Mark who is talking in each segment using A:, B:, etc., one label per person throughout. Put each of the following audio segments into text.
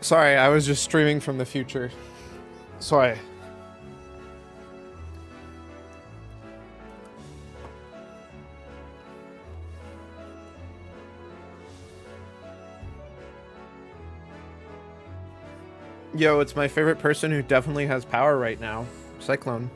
A: Sorry, I was just streaming from the future. Sorry. Yo, it's my favorite person who definitely has power right now. Cyclone.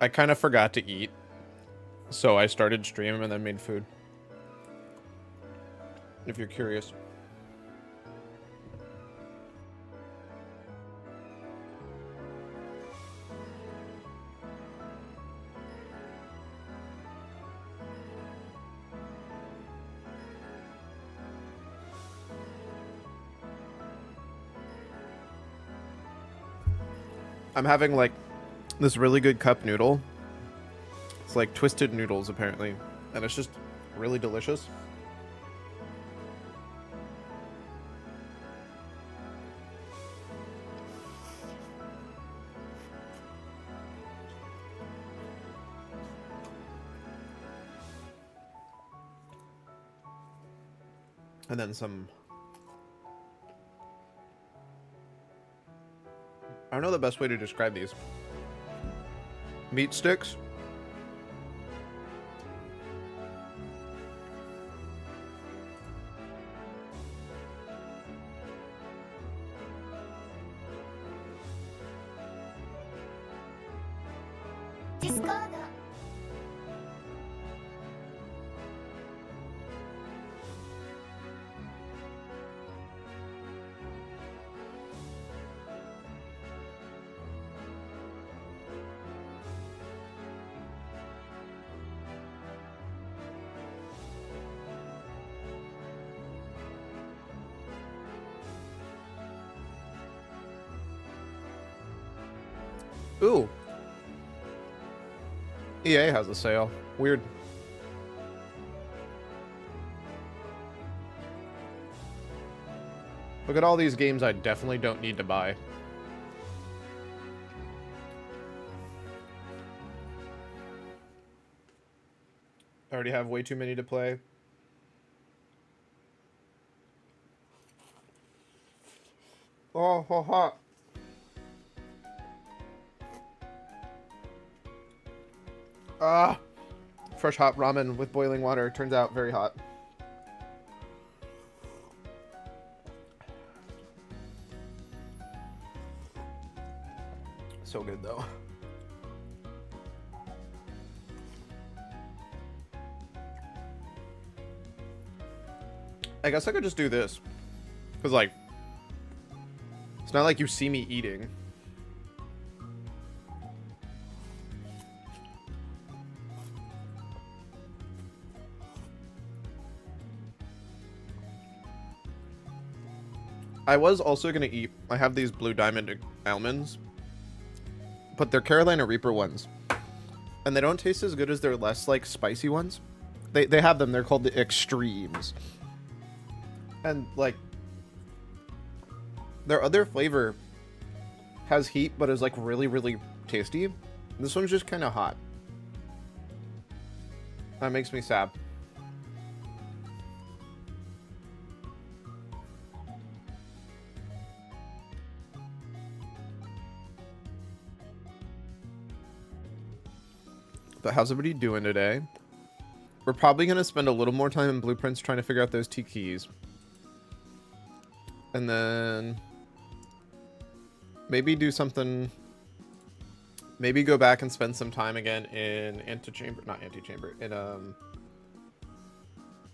A: I kind of forgot to eat, so I started streaming and then made food. If you're curious. I'm having like this really good cup noodle. It's like twisted noodles apparently, and it's just really delicious. And then some, I don't know the best way to describe these. Meat sticks. Ooh. EA has a sale. Weird. Look at all these games I definitely don't need to buy. I already have way too many to play. Oh, hot. Ah, fresh hot ramen with boiling water. Turns out very hot. So good though. I guess I could just do this. Because like, it's not like you see me eating. I was also going to eat, I have these Blue Diamond almonds, but they're Carolina Reaper ones. And they don't taste as good as their less, like, spicy ones. They have them, they're called the Extremes. And, like, their other flavor has heat, but is, like, really, really tasty. This one's just kind of hot. That makes me sad. But how's everybody doing today? We're probably going to spend a little more time in Blueprints trying to figure out those T keys. And then maybe do something, maybe go back and spend some time again in in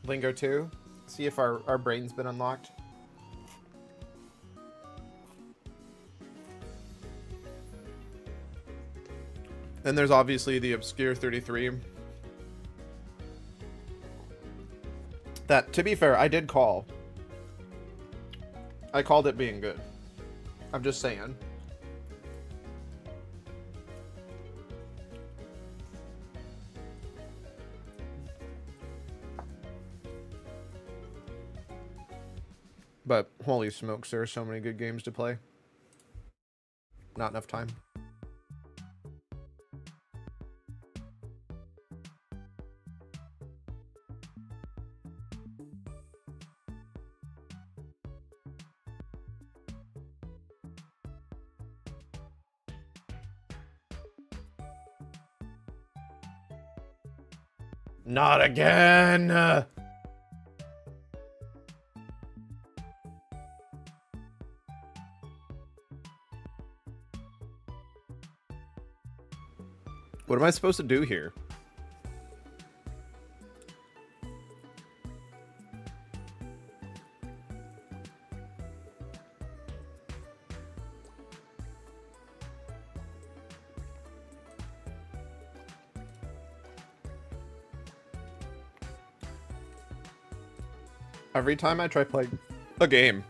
A: Lingo 2. See if our brain's been unlocked. Then there's obviously the Obscure 33. That, to be fair, I did call. I called it being good. I'm just saying. But holy smokes, there are so many good games to play. Not enough time. Not again! What am I supposed to do here? Every time I try playing a game,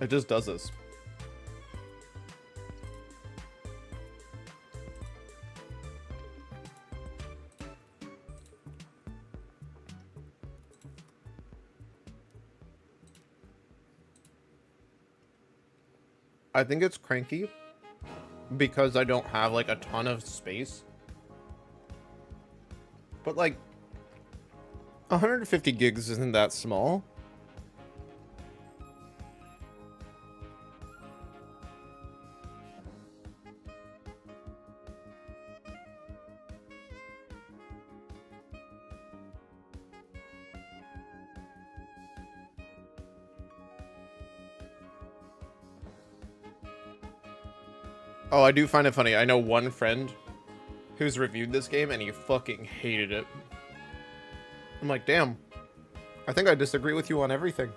A: it just does this. I think it's cranky because I don't have like a ton of space. But like 150 gigs isn't that small. Oh, I do find it funny. I know one friend who's reviewed this game and he fucking hated it. I'm like, damn. I think I disagree with you on everything.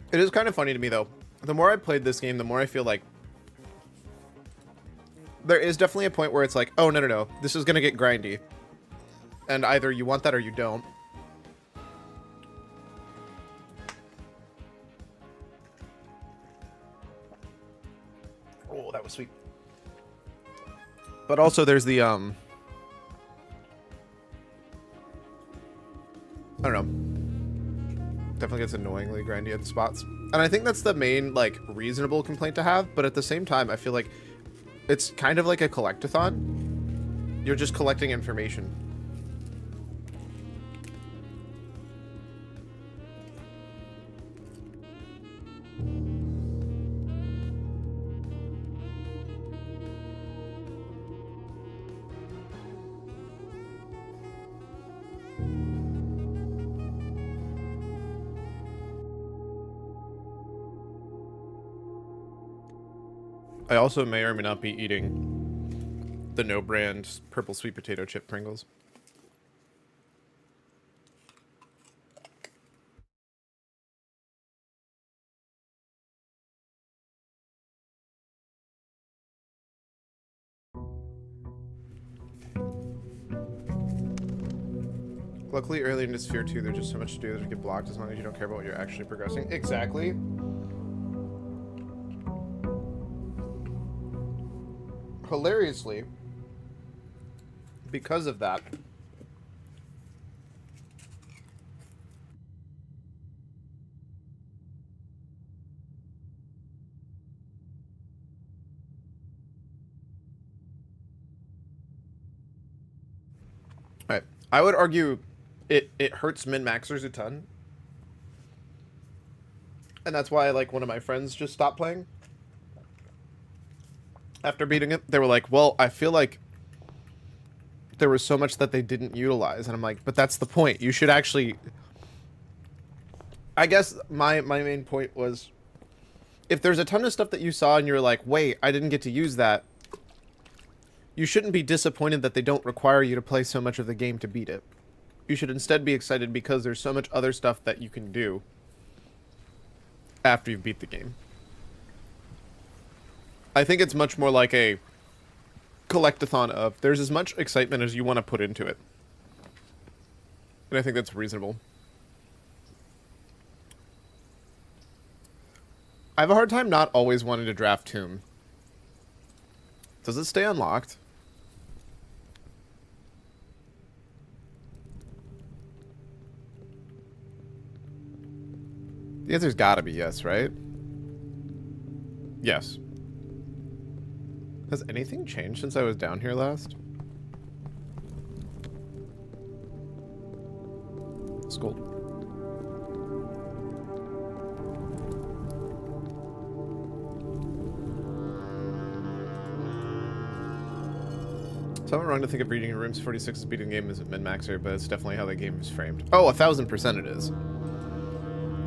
A: It is kind of funny to me, though. The more I played this game, the more I feel like there is definitely a point where it's like, oh, no. This is going to get grindy. And either you want that or you don't. Oh, that was sweet. But also there's the, I don't know. Definitely gets annoyingly grindy at spots. And I think that's the main, like, reasonable complaint to have. But at the same time, I feel like it's kind of like a collectathon. You're just collecting information. I also may or may not be eating the no-brand purple sweet potato chip Pringles. Luckily, early in Sphere 2, there's just so much to do that you get blocked as long as you don't care about what you're actually progressing. Exactly. Hilariously, because of that, alright, I would argue it hurts min-maxers a ton. And that's why, like, one of my friends just stopped playing. After beating it, they were like, well, I feel like there was so much that they didn't utilize. And I'm like, but that's the point. You should actually... I guess my main point was, if there's a ton of stuff that you saw and you're like, wait, I didn't get to use that, you shouldn't be disappointed that they don't require you to play so much of the game to beat it. You should instead be excited because there's so much other stuff that you can do after you've beat the game. I think it's much more like a collect-a-thon of there's as much excitement as you want to put into it. And I think that's reasonable. I have a hard time not always wanting to draft Tomb. Does it stay unlocked? The answer's gotta be yes, right? Yes. Has anything changed since I was down here last? School. Something wrong to think of reading in rooms 46 is beating the game as a min-maxer, but it's definitely how the game is framed. Oh, 1000% it is.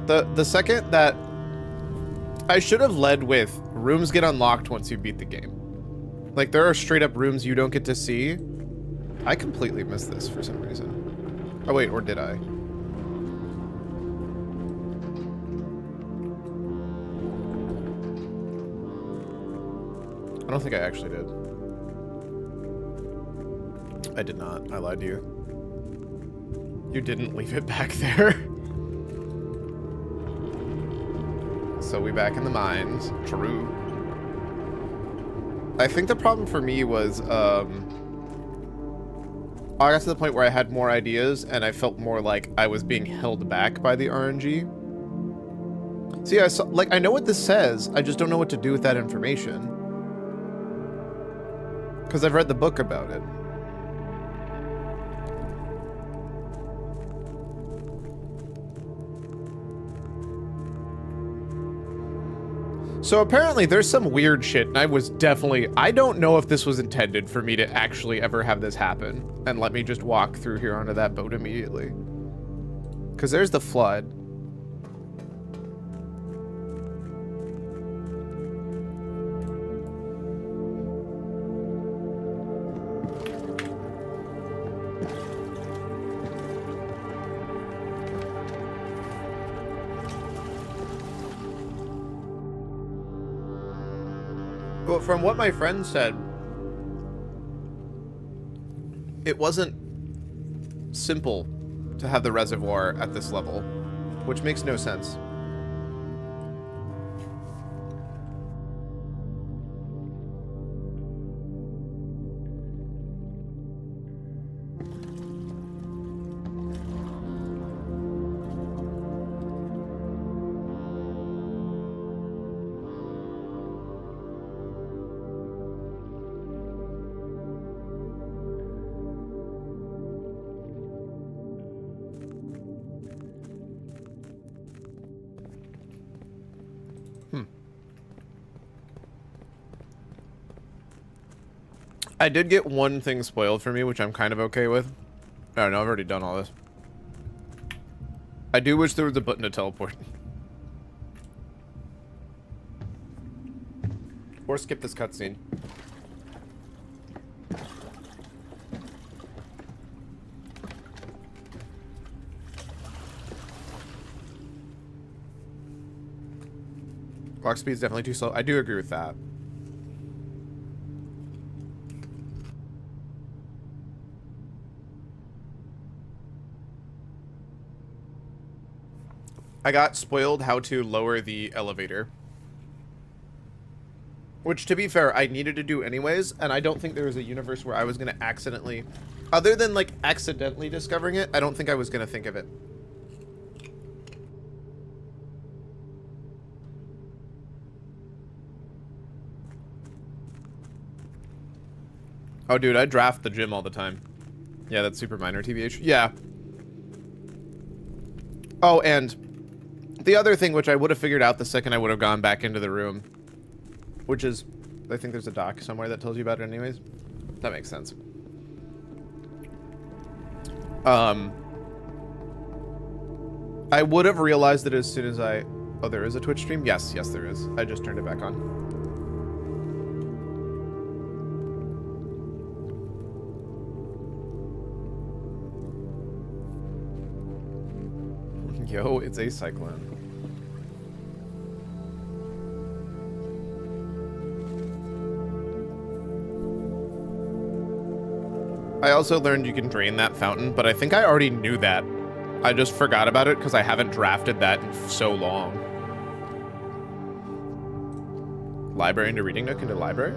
A: The second that... I should have led with rooms get unlocked once you beat the game. Like, there are straight up rooms you don't get to see. I completely missed this for some reason. Oh, wait, or did I? I don't think I actually did. I did not. I lied to you. You didn't leave it back there. So we back in the mines. True. I think the problem for me was, I got to the point where I had more ideas and I felt more like I was being held back by the RNG. See, I know what this says, I just don't know what to do with that information. Because I've read the book about it. So apparently there's some weird shit, and I don't know if this was intended for me to actually ever have this happen, and let me just walk through here onto that boat immediately. Because there's the flood. But from what my friend said, it wasn't simple to have the reservoir at this level, which makes no sense. I did get one thing spoiled for me, which I'm kind of okay with. Oh, no, I've already done all this. I do wish there was a button to teleport. Or skip this cutscene. Clock speed's definitely too slow. I do agree with that. I got spoiled how to lower the elevator. Which, to be fair, I needed to do anyways, and I don't think there was a universe where I was going to accidentally... Other than, like, accidentally discovering it, I don't think I was going to think of it. Oh, dude, I draft the gym all the time. Yeah, that's super minor, TBH. Yeah. Oh, and... the other thing, which I would have figured out the second I would have gone back into the room, which is, I think there's a doc somewhere that tells you about it anyways. That makes sense. I would have realized it as soon as I... Oh, there is a Twitch stream? Yes, yes there is. I just turned it back on. Yo, it's a cyclone. I also learned you can drain that fountain, but I think I already knew that. I just forgot about it because I haven't drafted that in so long. Library into reading nook into library?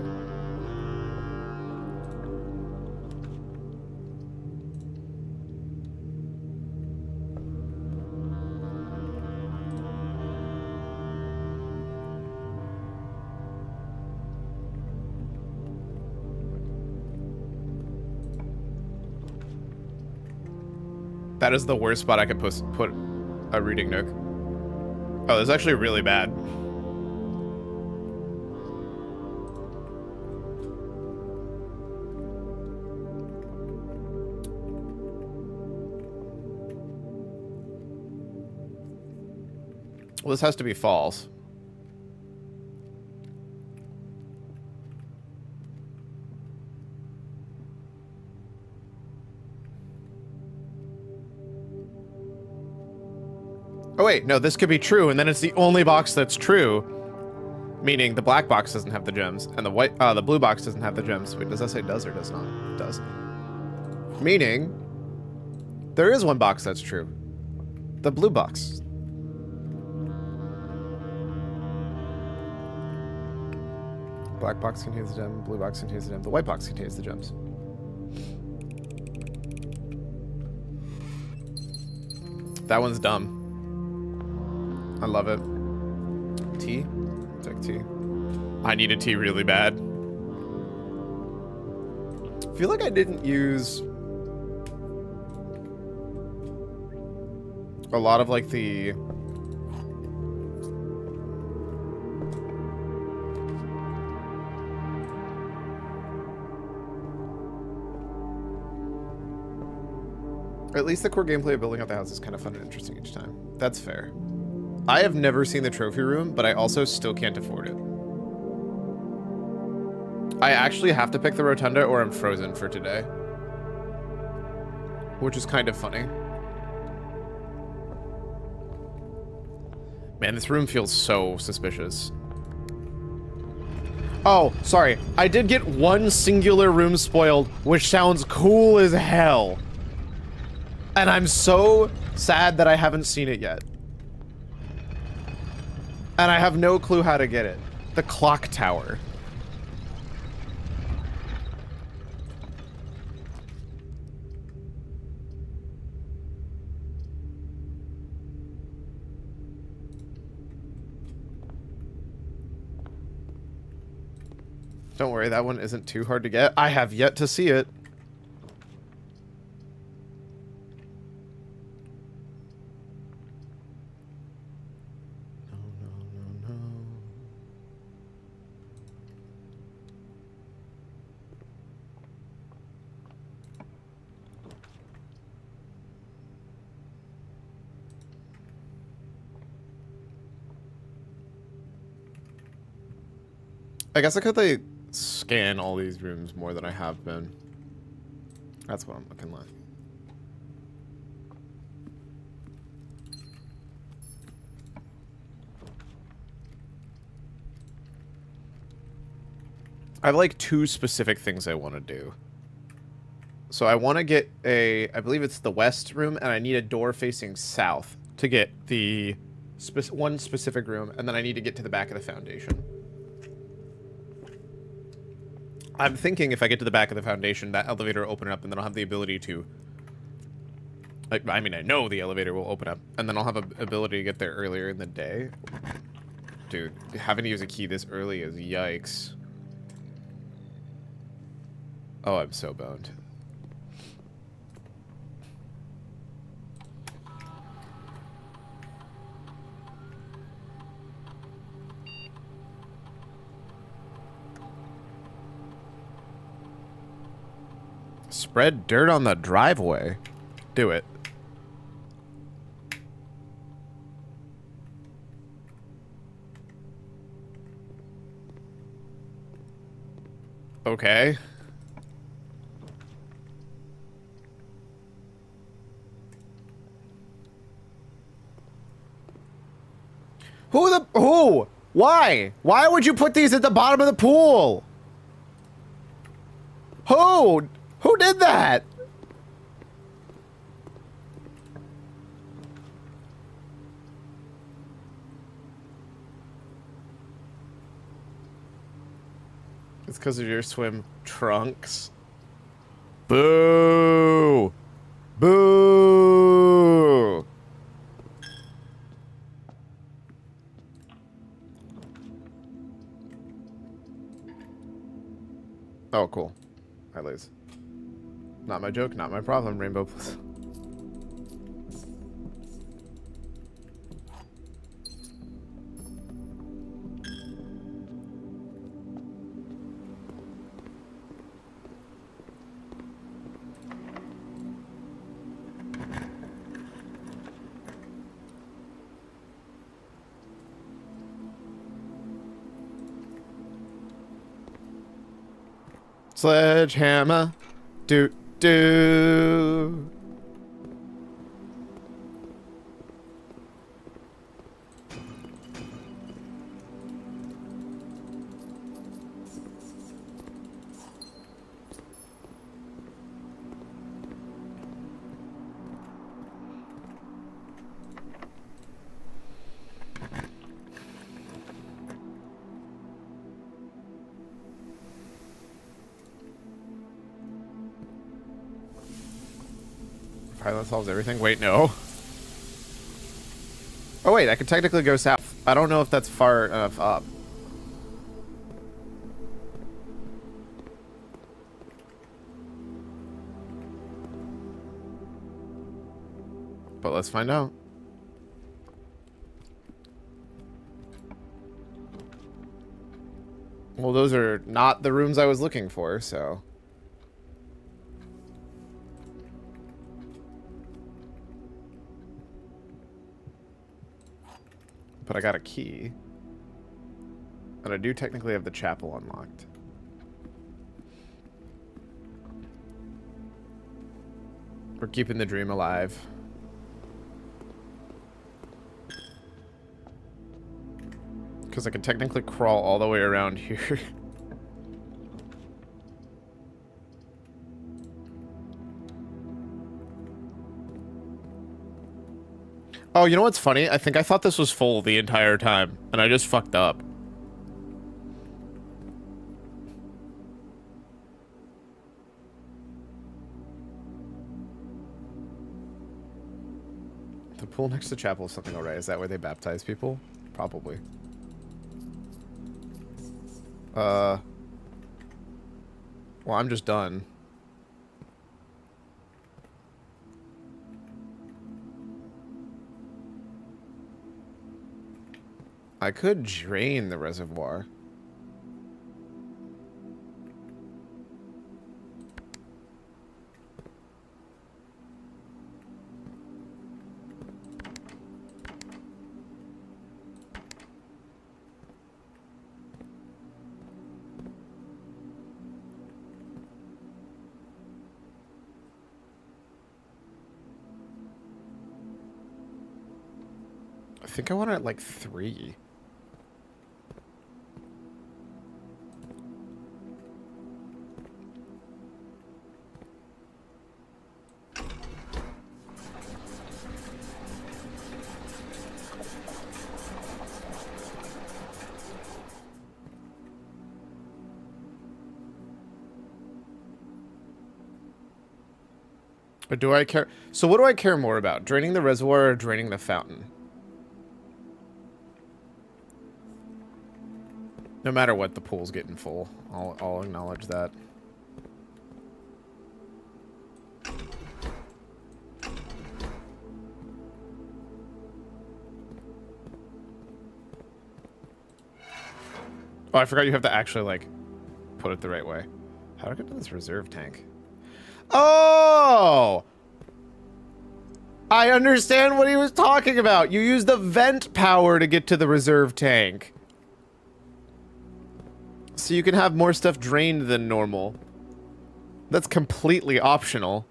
A: That is the worst spot I could put a reading nook. Oh, that's actually really bad. Well, this has to be false. Oh wait, no, this could be true, and then it's the only box that's true. Meaning the black box doesn't have the gems, and the blue box doesn't have the gems. Wait, does that say does or does not? It does. Meaning, there is one box that's true. The blue box. Black box contains the gem, blue box contains the gem, the white box contains the gems. That one's dumb. I love it. Tea? Take tea. I need a tea really bad. I feel like I didn't use a lot of like the at least the core gameplay of building up the house is kind of fun and interesting each time. That's fair. I have never seen the trophy room, but I also still can't afford it. I actually have to pick the rotunda or I'm frozen for today. Which is kind of funny. Man, this room feels so suspicious. Oh, sorry. I did get one singular room spoiled, which sounds cool as hell. And I'm so sad that I haven't seen it yet. And I have no clue how to get it. The clock tower. Don't worry, that one isn't too hard to get. I have yet to see it. I guess I could like scan all these rooms more than I have been. That's what I'm looking like. I have like two specific things I want to do. So I want to get a, I believe it's the west room, and I need a door facing south to get the one specific room, and then I need to get to the back of the foundation. I'm thinking if I get to the back of the foundation, that elevator will open up, and then I'll have the ability to... Like, I mean, I know the elevator will open up, and then I'll have an ability to get there earlier in the day. Dude, having to use a key this early is yikes. Oh, I'm so boned. Spread dirt on the driveway. Do it. Okay. Who? Why? Why would you put these at the bottom of the pool? Who? Who did that? It's because of your swim trunks. Boo! Boo! Oh, cool. I lose. Not my joke, not my problem, Rainbow Plus. Sledgehammer. Do do. Pilot solves everything. Wait, no. Oh wait, I could technically go south. I don't know if that's far enough up. But let's find out. Well, those are not the rooms I was looking for, so... But I got a key. And I do technically have the chapel unlocked. We're keeping the dream alive. Because I can technically crawl all the way around here. Oh, you know what's funny? I think I thought this was full the entire time, and I just fucked up. The pool next to the chapel is something alright. Is that where they baptize people? Probably. Well, I'm just done. I could drain the reservoir. I think I want it at like 3. Or do I care? So what do I care more about? Draining the reservoir or draining the fountain? No matter what, the pool's getting full. I'll acknowledge that. Oh, I forgot you have to actually, like, put it the right way. How do I get to this reserve tank? Oh! I understand what he was talking about. You use the vent power to get to the reserve tank. So you can have more stuff drained than normal. That's completely optional.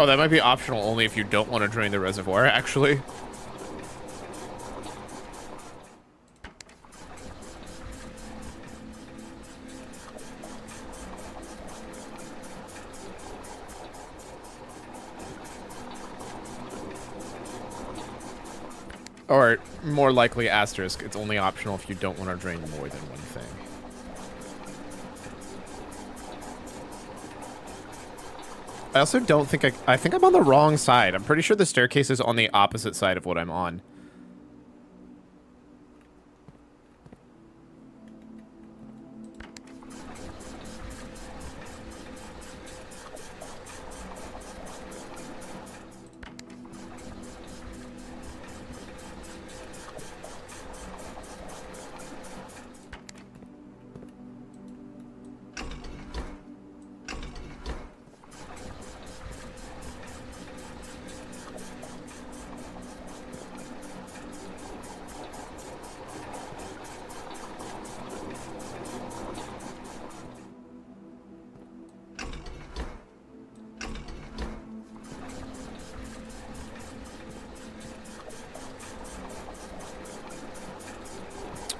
A: Oh, that might be optional only if you don't want to drain the reservoir, actually. Or, more likely, asterisk, it's only optional if you don't want to drain more than one thing. I also don't think I think I'm on the wrong side. I'm pretty sure the staircase is on the opposite side of what I'm on.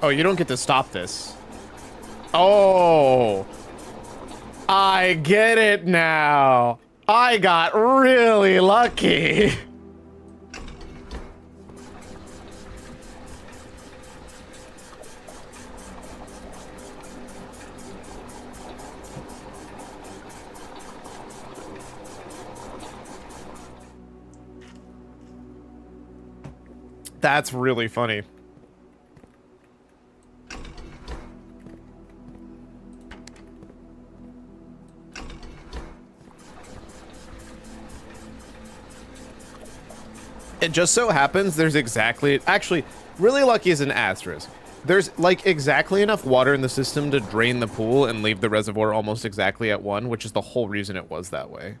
A: Oh, you don't get to stop this. Oh. I get it now. I got really lucky. That's really funny. It just so happens there's actually, really lucky is an asterisk. There's like exactly enough water in the system to drain the pool and leave the reservoir almost exactly at 1, which is the whole reason it was that way.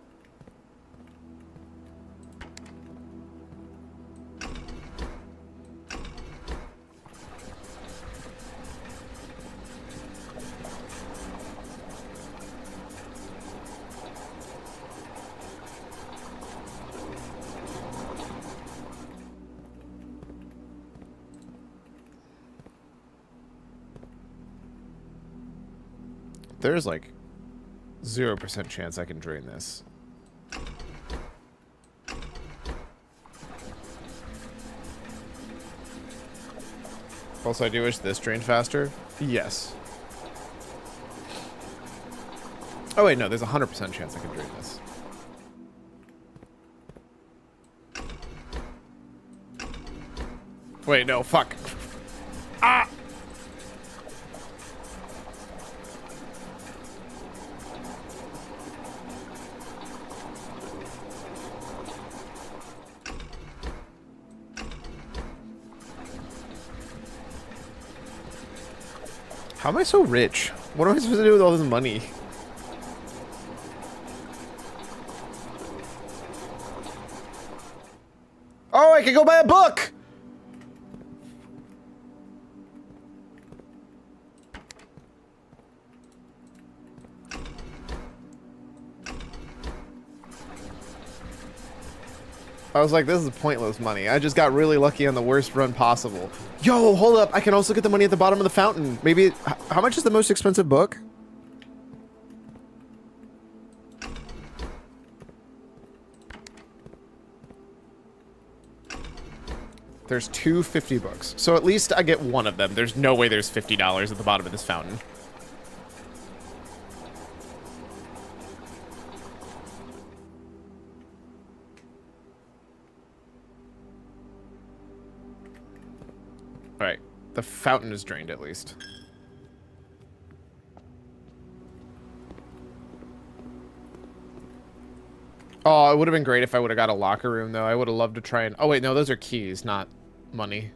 A: There's like 0% chance I can drain this. Also, I do wish this drained faster. Yes. Oh wait, no, there's a 100% chance I can drain this. Wait, no, fuck. Ah! How am I so rich? What am I supposed to do with all this money? Oh, I can go buy a book! I was like, this is pointless money. I just got really lucky on the worst run possible. Yo, hold up. I can also get the money at the bottom of the fountain. Maybe, how much is the most expensive book? There's 250 books. So at least I get one of them. There's no way there's $50 at the bottom of this fountain. Alright, the fountain is drained at least. Oh, it would have been great if I would have got a locker room, though. I would have loved to try and... Oh, wait, no, those are keys, not money.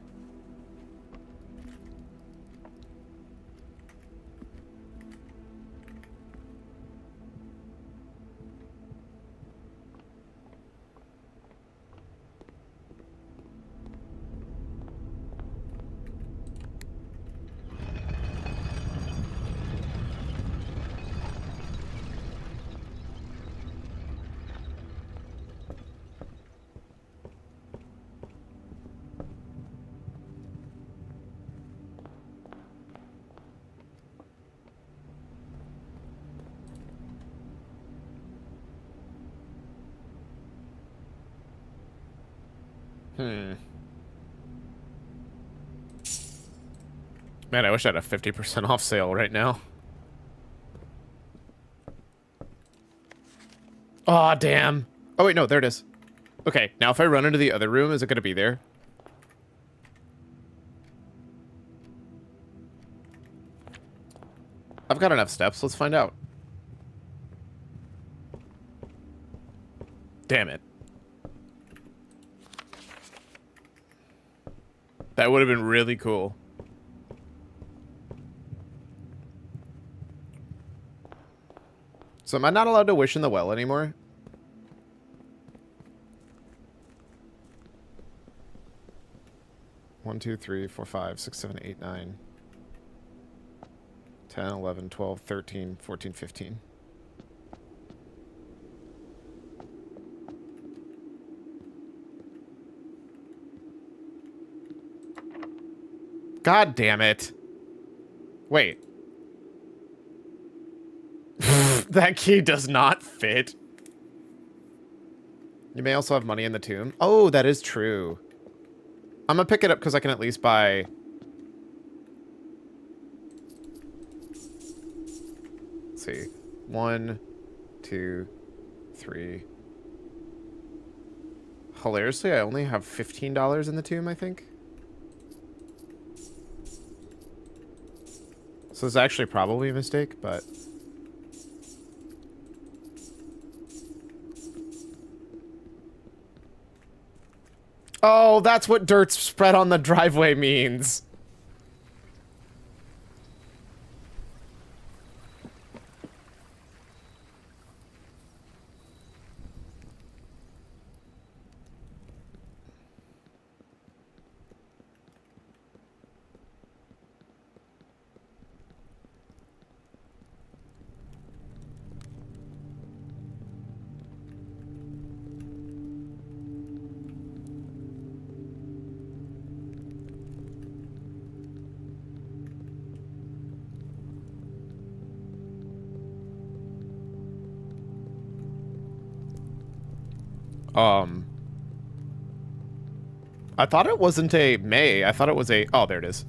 A: Hmm. Man, I wish I had a 50% off sale right now. Aw, damn. Oh, wait, no, there it is. Okay, now if I run into the other room, is it going to be there? I've got enough steps. Let's find out. Damn it. That would have been really cool. So am I not allowed to wish in the well anymore? One, 2, 3, 4, 5, 6, 7, 8, 9, 10, 11, 12, 13, 14, 15. God damn it. Wait. That key does not fit. You may also have money in the tomb. Oh, that is true. I'm gonna pick it up because I can at least buy... Let's see. 1, 2, 3. Hilariously, I only have $15 in the tomb, I think. So it's actually probably a mistake, but... Oh, that's what dirt spread on the driveway means. I thought it wasn't a May. I thought it was a... Oh, there it is.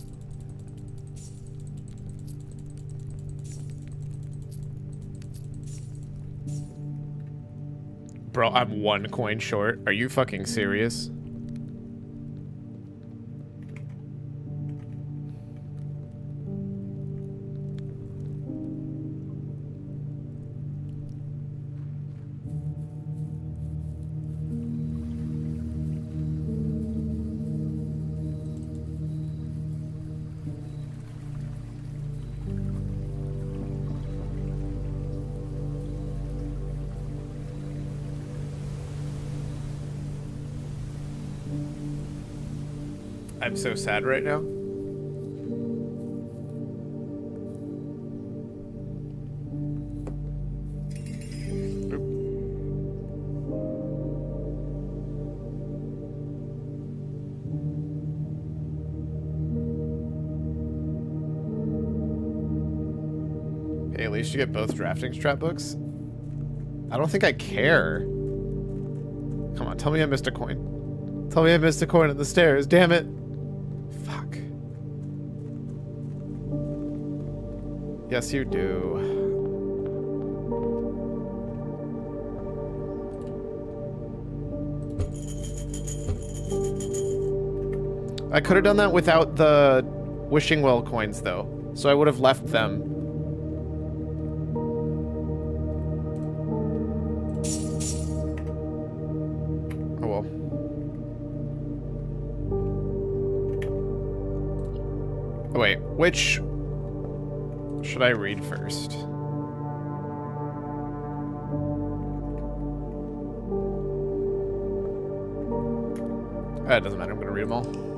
A: Bro, I'm 1 coin short. Are you fucking serious? I'm so sad right now. Hey, at least you get both drafting strat books. I don't think I care. Come on, tell me I missed a coin. Tell me I missed a coin on the stairs, damn it. Fuck. Yes, you do. I could have done that without the wishing well coins, though. So I would have left them. Oh well. Oh wait, which should I read first? It doesn't matter, I'm gonna read them all.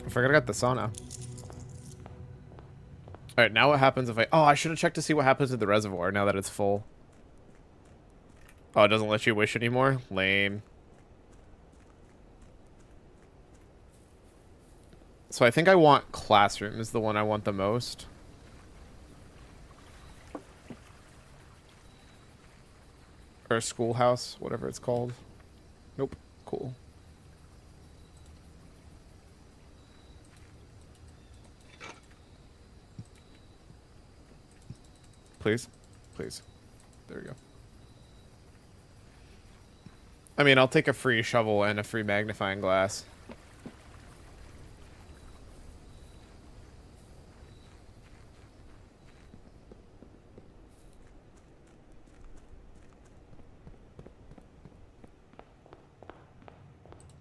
A: I forgot I got the sauna. Alright, now what happens if I... Oh, I should have checked to see what happens to the reservoir now that it's full. Oh, it doesn't let you wish anymore? Lame. So I think I want classroom is the one I want the most. Or schoolhouse, whatever it's called. Nope. Cool. Please. Please. There we go. I mean, I'll take a free shovel and a free magnifying glass.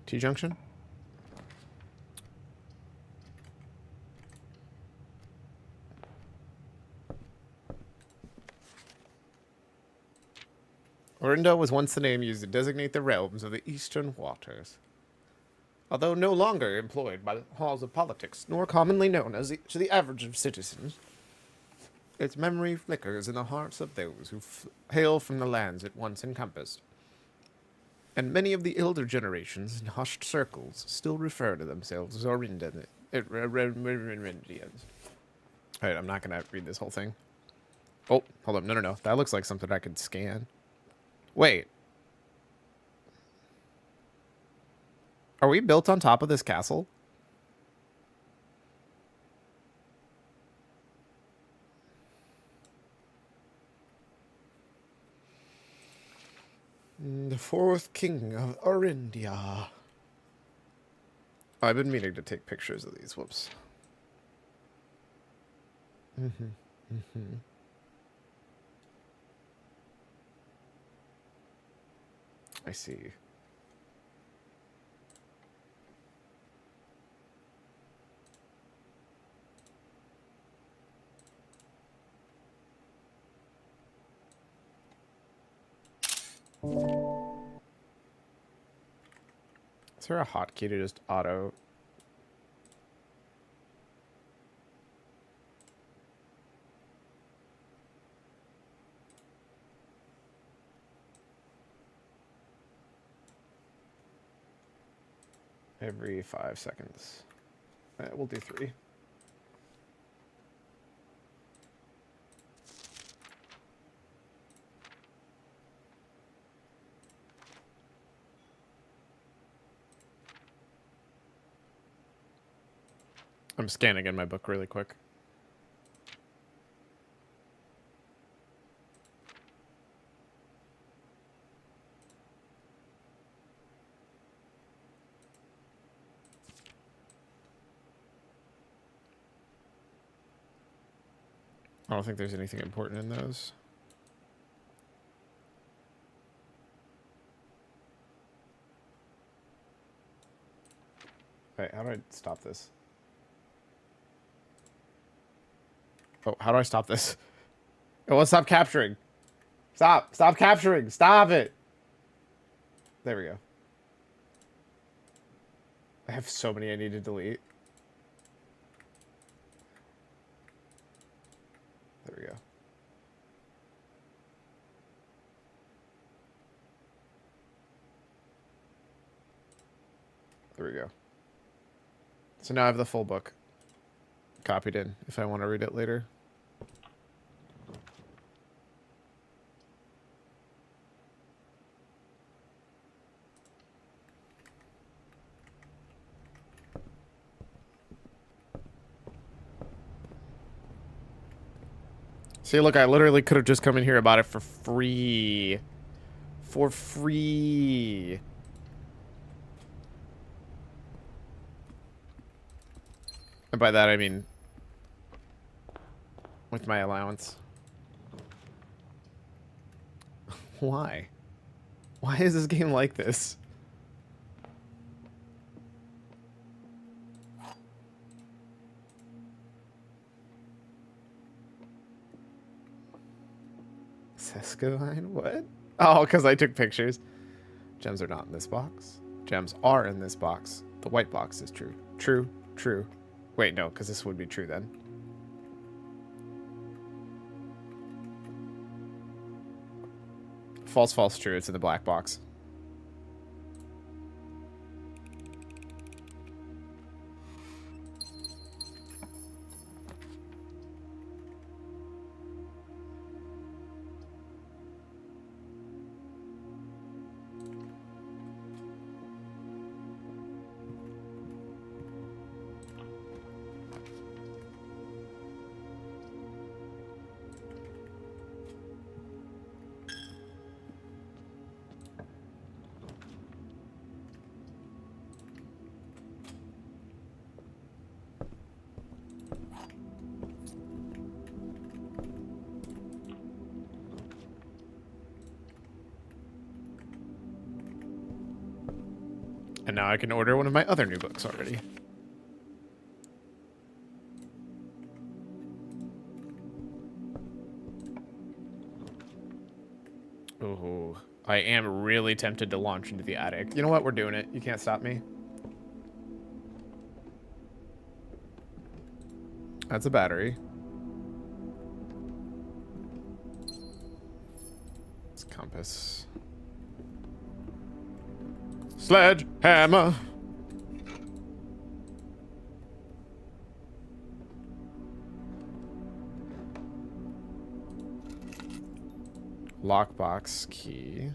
A: T-junction? Orinda was once the name used to designate the realms of the eastern waters. Although no longer employed by the halls of politics, nor commonly known as to the average of citizens, its memory flickers in the hearts of those who hail from the lands it once encompassed. And many of the elder generations in hushed circles still refer to themselves as Orindians. Alright, I'm not going to read this whole thing. Oh, hold up. No. That looks like something I could scan. Wait. Are we built on top of this castle? The fourth king of Orindia. I've been meaning to take pictures of these. Whoops. I see. Is there a hotkey to just auto? Every 5 seconds. We'll do 3. I'm scanning in my book really quick. I don't think there's anything important in those. Wait, how do I stop this? Oh, how do I stop this? It won't stop capturing. Stop. Stop capturing. Stop it. There we go. I have so many I need to delete. There we go. There we go. So now I have the full book copied in if I want to read it later. See, look, I literally could have just come in here and bought it for free. For free. And by that, I mean with my allowance. Why? Why is this game like this? Jovine? What? Oh, because I took pictures. Gems are not in this box. Gems are in this box. The white box is true. True. True. Wait, no, because this would be true then. False, false, true. It's in the black box. And now I can order one of my other new books already. Ooh, I am really tempted to launch into the attic. You know what? We're doing it. You can't stop me. That's a battery. It's a compass. Sledgehammer. Lockbox key.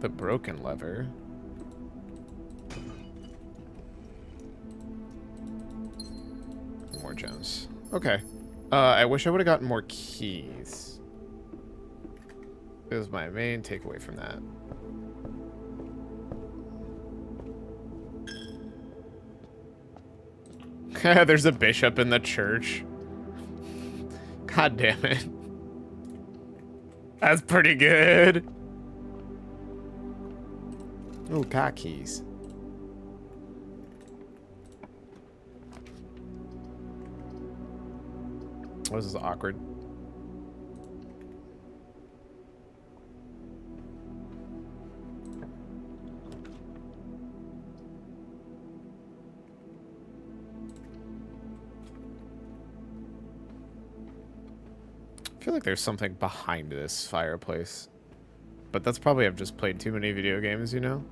A: The broken lever. More gems. Okay. I wish I would have gotten more keys. It was my main takeaway from that. There's a bishop in the church. God damn it. That's pretty good. Ooh, car keys. Oh, this is awkward. I feel like there's something behind this fireplace. But that's probably I've just played too many video games, you know?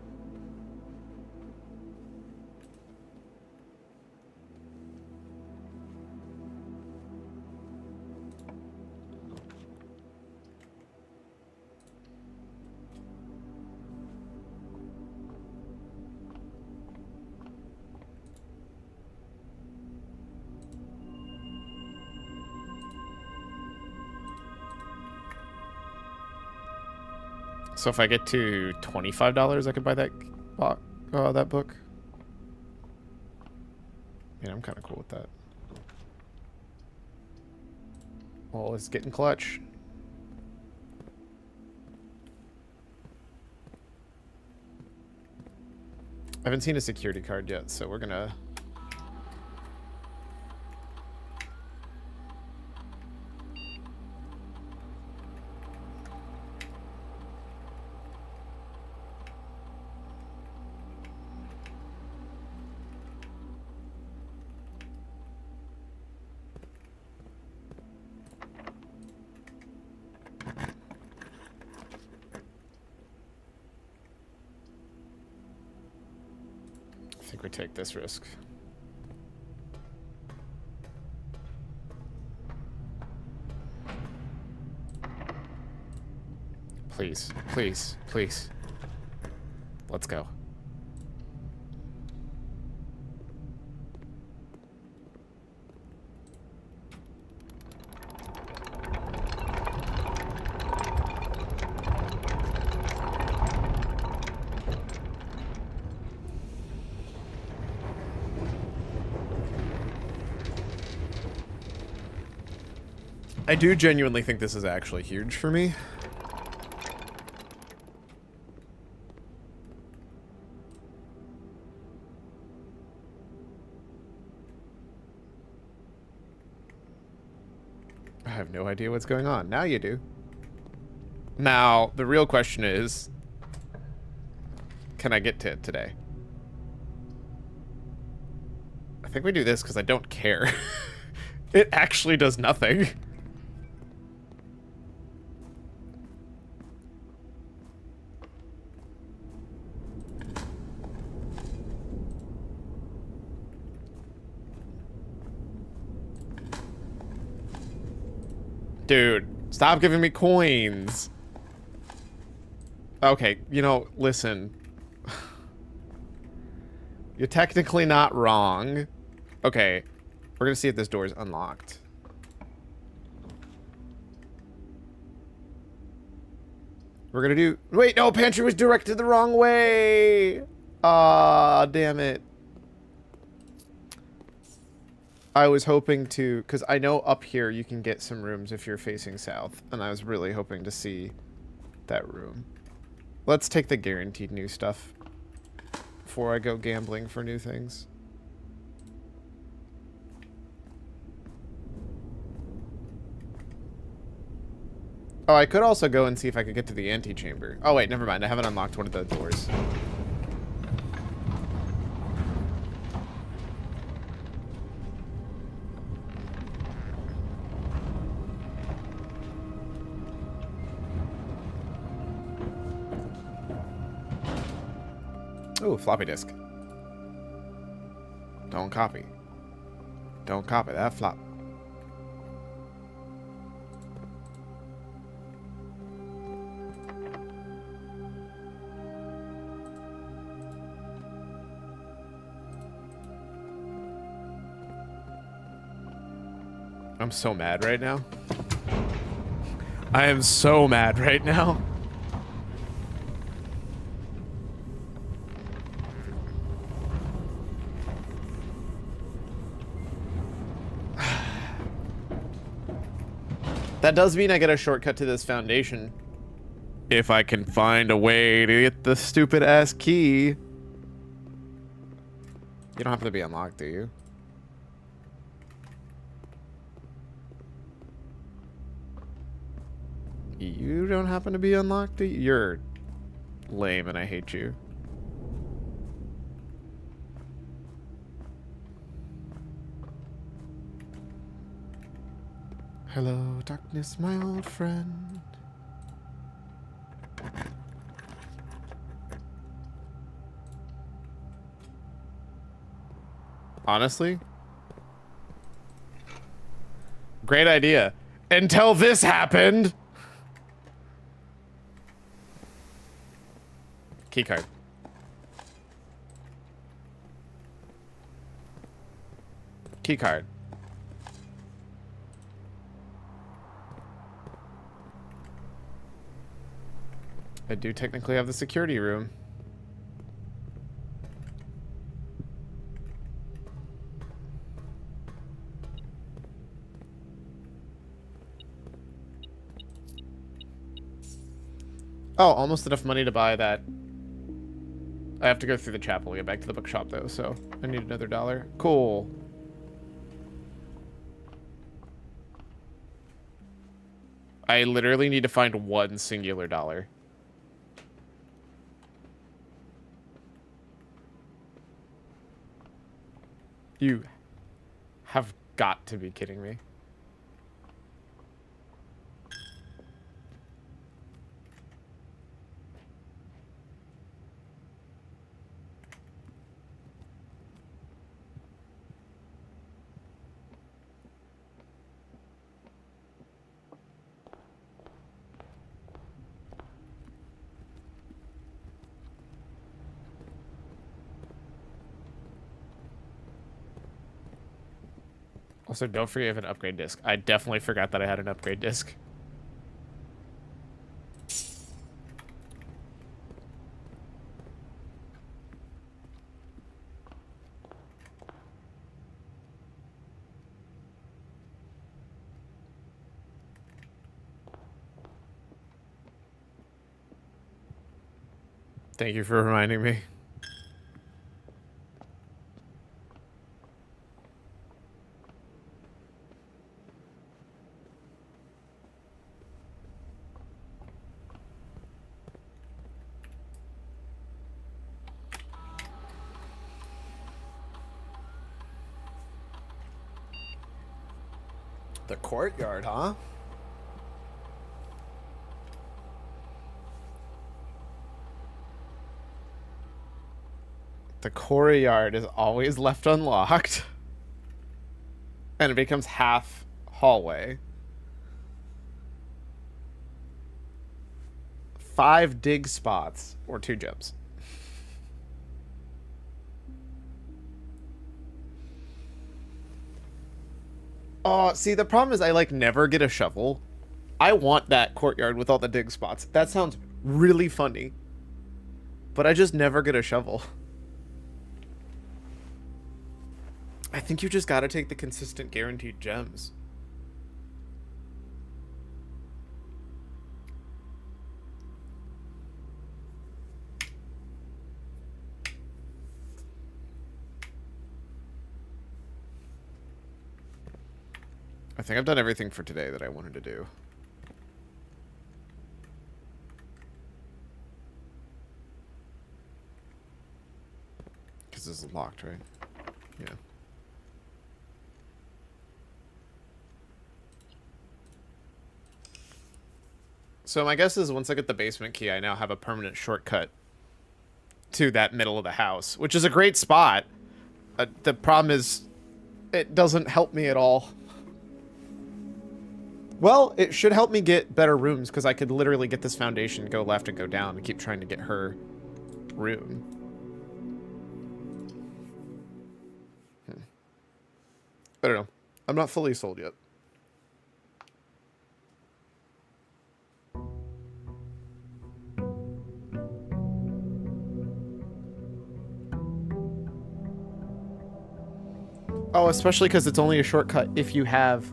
A: So if I get to $25, I could buy that book. Yeah, I'm kind of cool with that. Well, it's getting clutch. I haven't seen a security card yet, so we're gonna... I think we take this risk. Please, please, please. Let's go. I do genuinely think this is actually huge for me. I have no idea what's going on. Now you do. Now, the real question is, can I get to it today? I think we do this because I don't care. It actually does nothing. Dude, stop giving me coins. Okay, you know, listen. You're technically not wrong. Okay, we're gonna see if this door is unlocked. We're gonna do... Wait, no, pantry was directed the wrong way! Ah, damn it. I was hoping to... Because I know up here you can get some rooms if you're facing south. And I was really hoping to see that room. Let's take the guaranteed new stuff before I go gambling for new things. Oh, I could also go and see if I could get to the antechamber. Oh, wait, never mind. I haven't unlocked one of the doors. Ooh, floppy disk. Don't copy. Don't copy that flop. I'm so mad right now. I am so mad right now. That does mean I get a shortcut to this foundation. If I can find a way to get the stupid ass key. You don't have to be unlocked, do you? You don't happen to be unlocked, do you? You're lame and I hate you. Hello, darkness, my old friend. Honestly? Great idea. Until this happened! Keycard. Keycard. I do technically have the security room. Oh, almost enough money to buy that. I have to go through the chapel and get back to the bookshop, though, so I need another $1. Cool. I literally need to find one singular $1. You have got to be kidding me. Also, don't forget you have an upgrade disc. I definitely forgot that I had an upgrade disc. Thank you for reminding me. The courtyard, huh? The courtyard is always left unlocked. And it becomes half hallway. 5 dig spots or 2 jumps. Oh, see, the problem is I like never get a shovel. I want that courtyard with all the dig spots. That sounds really funny. But I just never get a shovel. I think you just gotta take the consistent guaranteed gems. I think I've done everything for today that I wanted to do. Because this is locked, right? Yeah. So my guess is once I get the basement key, I now have a permanent shortcut to that middle of the house, which is a great spot. The problem is it doesn't help me at all. Well, it should help me get better rooms, because I could literally get this foundation, go left and go down, and keep trying to get her room. I don't know. I'm not fully sold yet. Oh, especially because it's only a shortcut if you have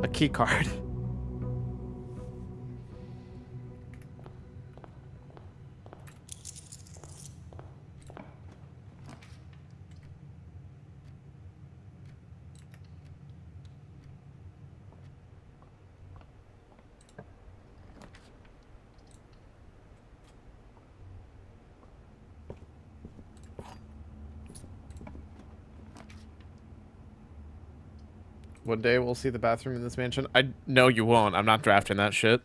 A: a key card. One day we'll see the bathroom in this mansion. No, you won't. I'm not drafting that shit.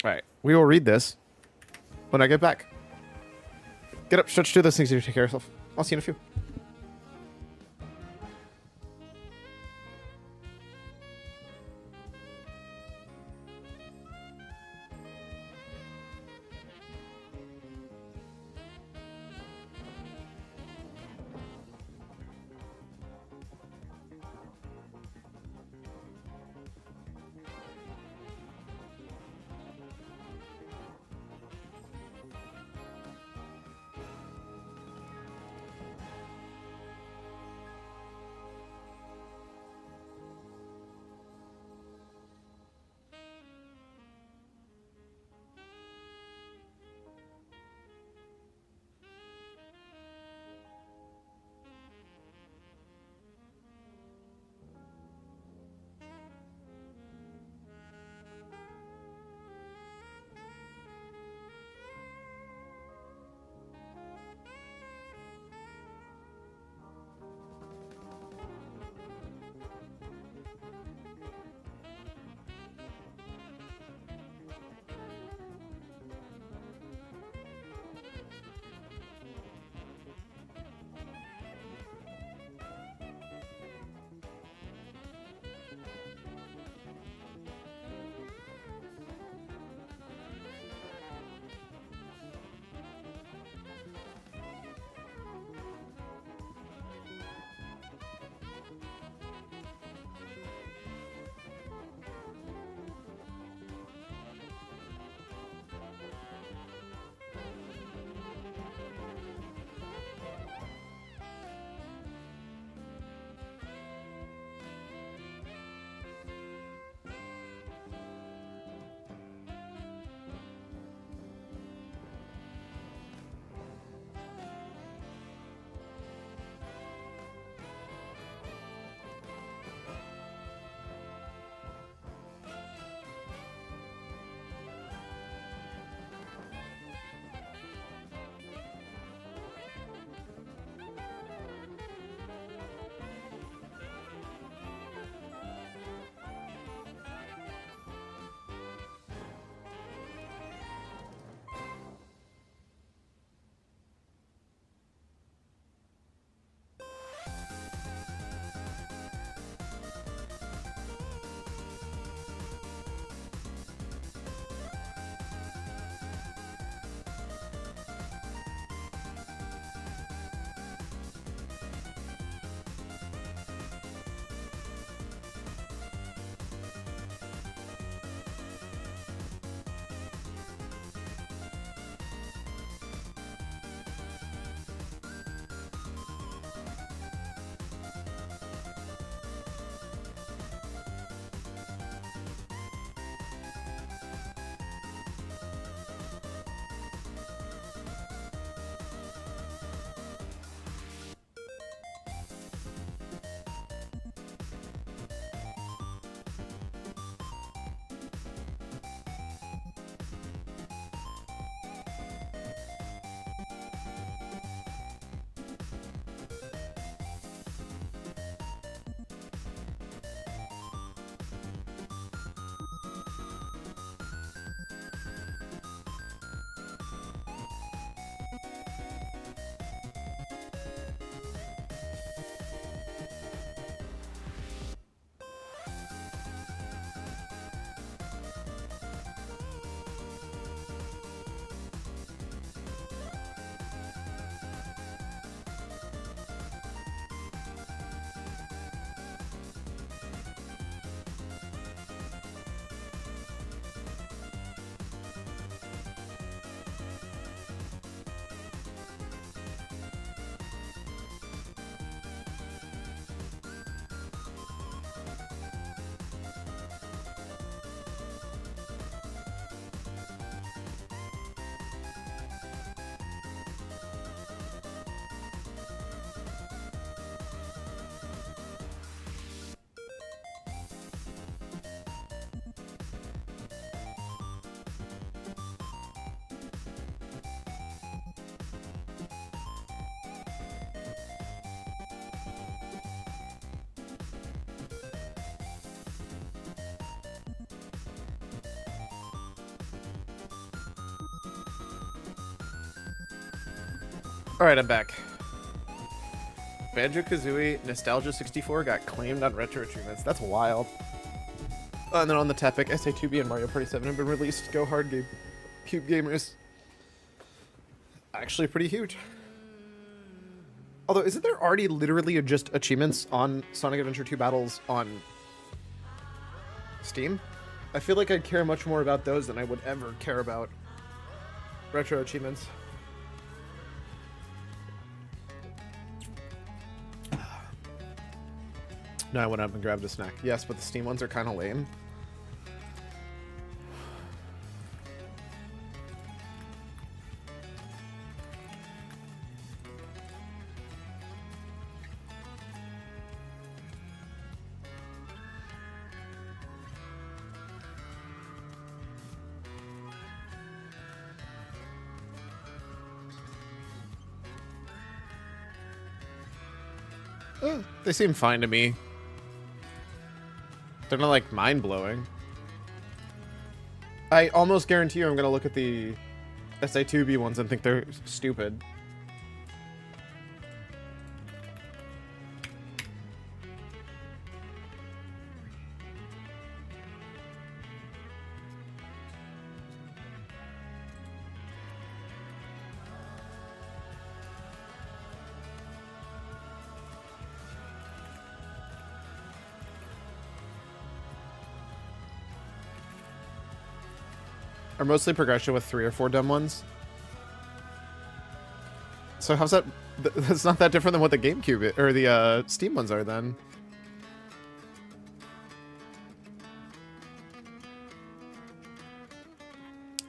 A: Alright. We will read this when I get back. Get up, stretch, do those things you take care of yourself. I'll see you in a few. Alright, I'm back. Banjo-Kazooie Nostalgia 64 got claimed on retro achievements. That's wild. And then on the topic, SA2B and Mario Party 7 have been released. Go hard, Cube Gamers. Actually pretty huge. Although, isn't there already literally just achievements on Sonic Adventure 2 Battles on Steam? I feel like I'd care much more about those than I would ever care about retro achievements. No, I went up and grabbed a snack. Yes, but the Steam ones are kind of lame. They seem fine to me. They're not, like, mind-blowing. I almost guarantee you I'm gonna look at the SA2B ones and think they're stupid. Are mostly progression with 3 or 4 dumb ones. So how's that? That's not that different than what the GameCube or the Steam ones are then.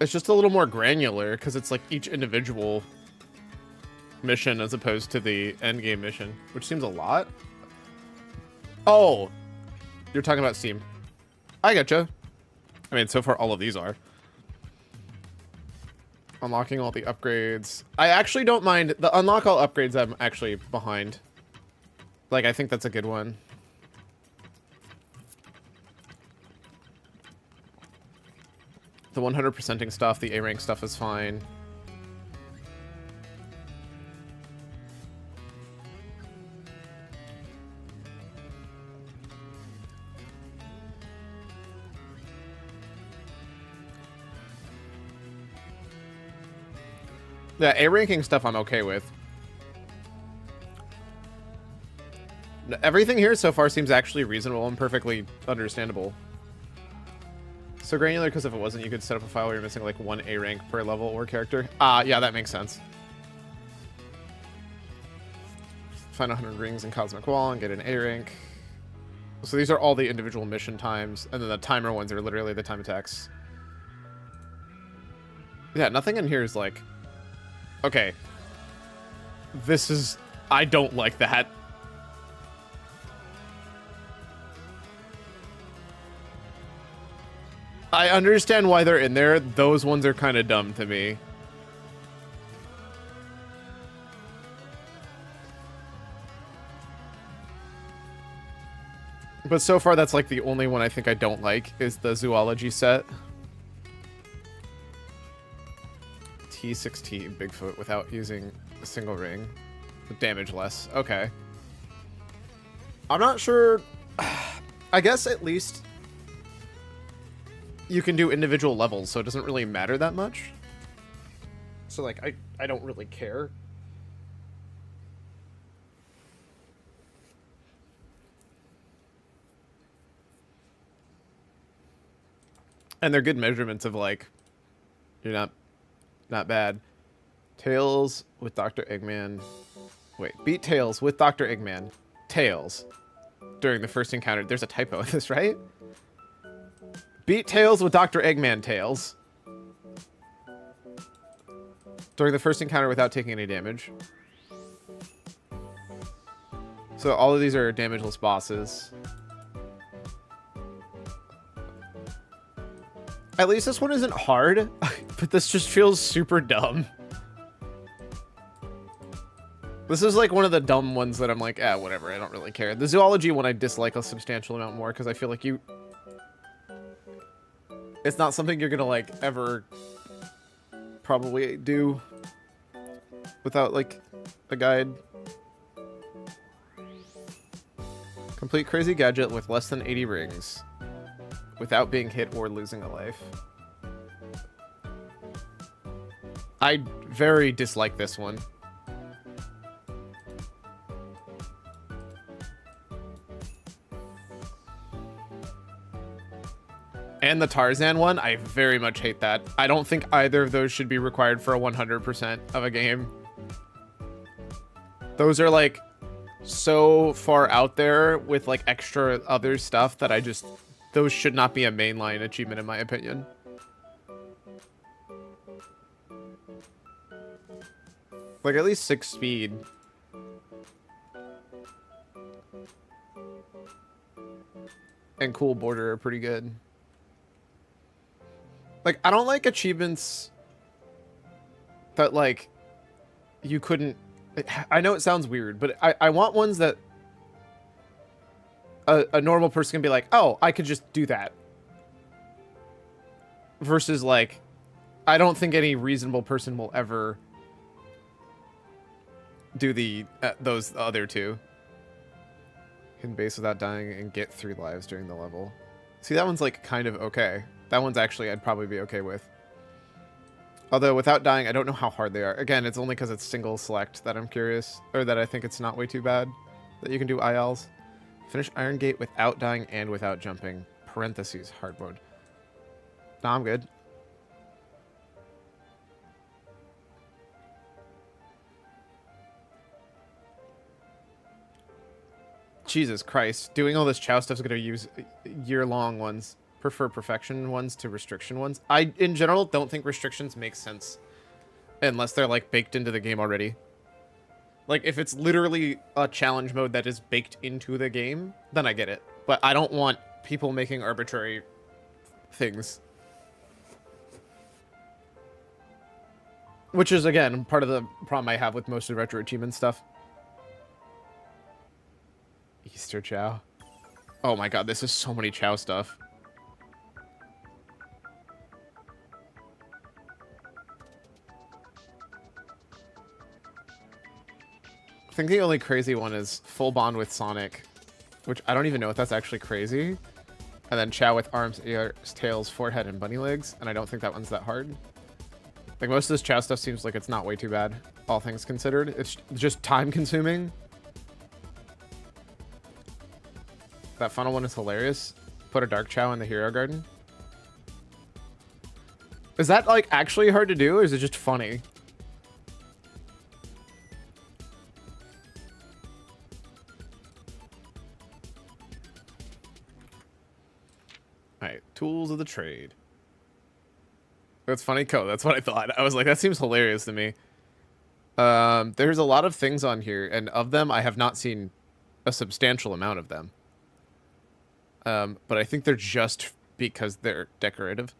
A: It's just a little more granular because it's like each individual mission as opposed to the end game mission, which seems a lot. Oh, you're talking about Steam. I getcha. I mean, so far all of these are. Unlocking all the upgrades. I actually don't mind the unlock all upgrades. I'm actually behind. Like, I think that's a good one. The 100%ing stuff, the A rank stuff is fine. Yeah, A ranking stuff I'm okay with. Everything here so far seems actually reasonable and perfectly understandable. So granular because if it wasn't, you could set up a file where you're missing like 1 A rank per level or character. Yeah, that makes sense. Find 100 rings in Cosmic Wall and get an A rank. So these are all the individual mission times, and then the timer ones are literally the time attacks. Yeah, nothing in here is like... Okay. This is... I don't like that. I understand why they're in there. Those ones are kind of dumb to me. But so far, that's like the only one I think I don't like is the zoology set. T16 Bigfoot without using a single ring. Damage less. Okay. I'm not sure. I guess at least you can do individual levels, so it doesn't really matter that much. So, like, I don't really care. And they're good measurements of, like, you're not bad. Tails with Dr. Eggman. Wait, beat Tails with Dr. Eggman. Tails. During the first encounter. There's a typo in this, right? Beat Tails with Dr. Eggman Tails. During the first encounter without taking any damage. So all of these are damageless bosses. At least this one isn't hard, but this just feels super dumb. This is like one of the dumb ones that I'm like, whatever, I don't really care. The zoology one I dislike a substantial amount more because I feel like it's not something you're gonna like ever probably do without like a guide. Complete crazy gadget with less than 80 rings without being hit or losing a life. I very dislike this one. And the Tarzan one, I very much hate that. I don't think either of those should be required for a 100% of a game. Those are like so far out there with like extra other stuff that those should not be a mainline achievement in my opinion. Like at least 6 speed. And cool border are pretty good. Like, I don't like achievements that, like, you couldn't... I know it sounds weird, but I want ones that a normal person can be like, oh, I could just do that. Versus, like, I don't think any reasonable person will ever do those other two. Can base without dying and get 3 lives during the level. See, that one's, like, kind of okay. That one's actually I'd probably be okay with. Although without dying, I don't know how hard they are. Again, it's only because it's single select that I'm curious. Or that I think it's not way too bad that you can do ILs. Finish Iron Gate without dying and without jumping. Parentheses, hard mode. Nah, I'm good. Jesus Christ. Doing all this Chow stuff is going to use year-long ones. Prefer perfection ones to restriction ones. I, in general, don't think restrictions make sense unless they're, like, baked into the game already. Like, if it's literally a challenge mode that is baked into the game, then I get it. But I don't want people making arbitrary things. Which is, again, part of the problem I have with most of the retro achievement stuff. Easter Chow. Oh my god, this is so many Chow stuff. I think the only crazy one is full bond with Sonic, which I don't even know if that's actually crazy. And then Chow with arms, ears, tails, forehead, and bunny legs, and I don't think that one's that hard. Like, most of this Chow stuff seems like it's not way too bad, all things considered. It's just time-consuming. That funnel one is hilarious. Put a Dark Chow in the Hero Garden. Is that, like, actually hard to do, or is it just funny? Alright, tools of the trade. That's funny code. That's what I thought. I was like, that seems hilarious to me. There's a lot of things on here, and of them, I have not seen a substantial amount of them. But I think they're just because they're decorative.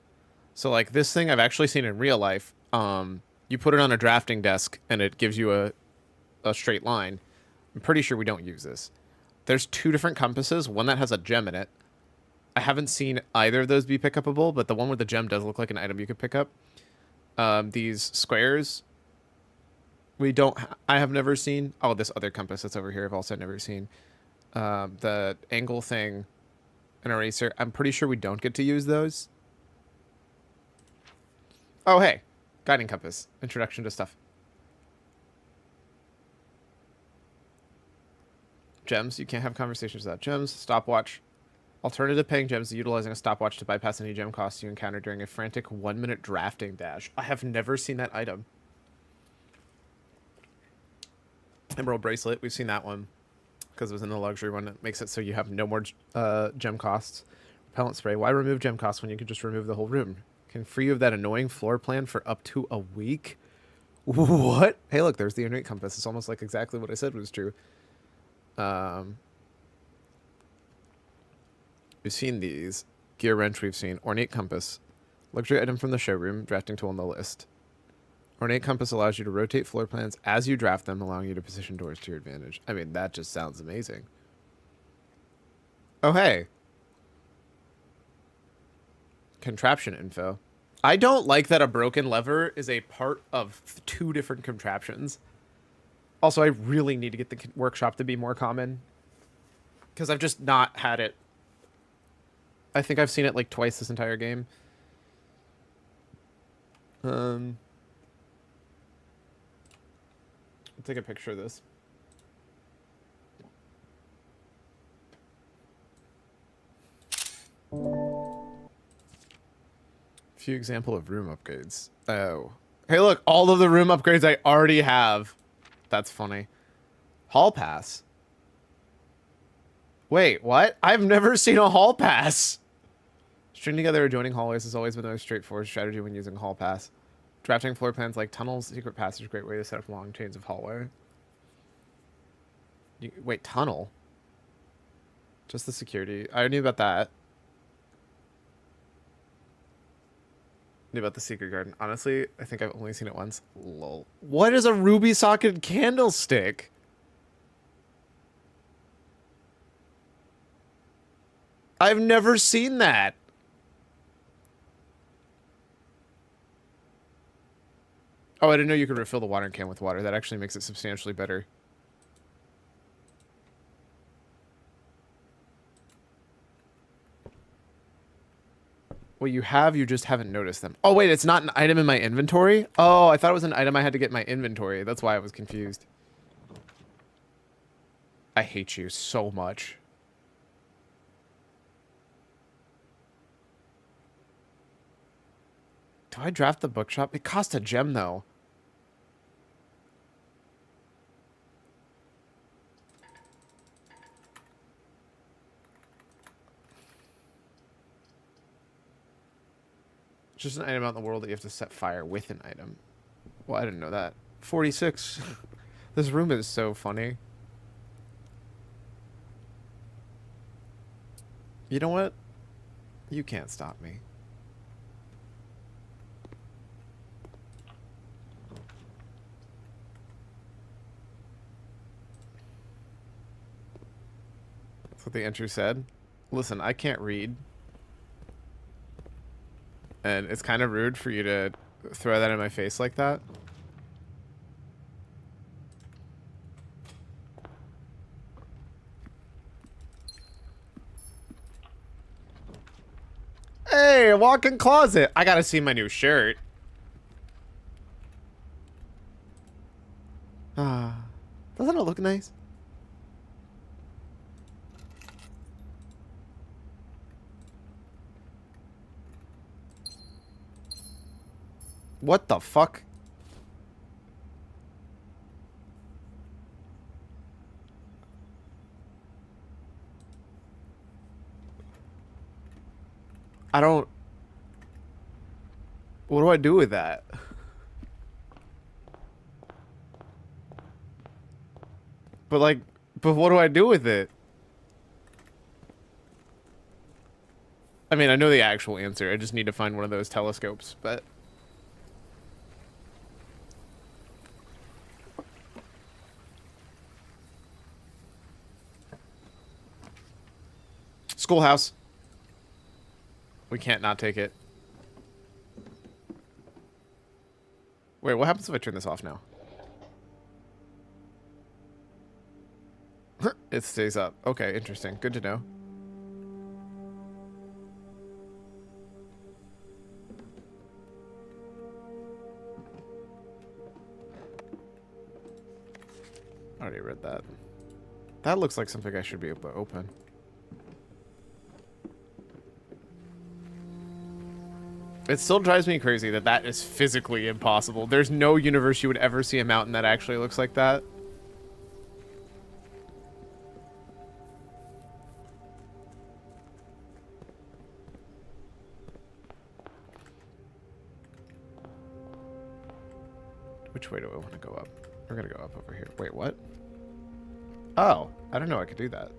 A: So, like, this thing I've actually seen in real life. You put it on a drafting desk, and it gives you a straight line. I'm pretty sure we don't use this. There's 2 different compasses, one that has a gem in it. I haven't seen either of those be pick upable, but the one with the gem does look like an item you could pick up. These squares, I have never seen. Oh, this other compass that's over here I've also never seen. The angle thing, an eraser, I'm pretty sure we don't get to use those. Oh, hey, guiding compass, introduction to stuff. Gems, you can't have conversations without gems. Stopwatch. Alternative paying gems utilizing a stopwatch to bypass any gem costs you encounter during a frantic 1-minute drafting dash. I have never seen that item. Emerald bracelet, we've seen that one because it was in the luxury one. It makes it so you have no more gem costs. Repellent spray. Why remove gem costs when you can just remove the whole room? Can free you of that annoying floor plan for up to a week. What? Hey, look, there's the ornate compass. It's almost like exactly what I said was true. We've seen these. Gear wrench we've seen. Ornate compass. Luxury item from the showroom. Drafting tool on the list. Ornate compass allows you to rotate floor plans as you draft them, allowing you to position doors to your advantage. I mean, that just sounds amazing. Oh, hey. Contraption info. I don't like that a broken lever is a part of 2 different contraptions. Also, I really need to get the workshop to be more common. Because I've just not had it. I think I've seen it like twice this entire game. I'll take a picture of this. Few example of room upgrades. Oh. Hey, look, all of the room upgrades I already have. That's funny. Hall pass. Wait, what? I've never seen a hall pass. String together adjoining hallways has always been the most straightforward strategy when using hall pass. Drafting floor plans like tunnels, secret passage, great way to set up long chains of hallway. Wait, tunnel? Just the security. I knew about that. Knew about the secret garden. Honestly, I think I've only seen it once. Lol. What is a ruby socketed candlestick? I've never seen that. Oh, I didn't know you could refill the watering can with water. That actually makes it substantially better. Well, you just haven't noticed them. Oh, wait, it's not an item in my inventory? Oh, I thought it was an item I had to get in my inventory. That's why I was confused. I hate you so much. Do I draft the bookshop? It cost a gem, though. It's just an item out in the world that you have to set fire with an item. Well, I didn't know that. 46. This room is so funny. You know what? You can't stop me. That's what the entry said. Listen, I can't read. And it's kind of rude for you to throw that in my face like that. Hey, walk-in closet. I gotta see my new shirt. Ah, doesn't it look nice? What the fuck? I don't... What do I do with that? But like, what do I do with it? I mean, I know the actual answer. I just need to find one of those telescopes, but... Schoolhouse. We can't not take it. Wait, what happens if I turn this off now? It stays up. Okay, interesting. Good to know. I already read that. That looks like something I should be able to open. It still drives me crazy that that is physically impossible. There's no universe you would ever see a mountain that actually looks like that. Which way do I want to go up? We're gonna go up over here. Wait, what? Oh, I don't know I could do that.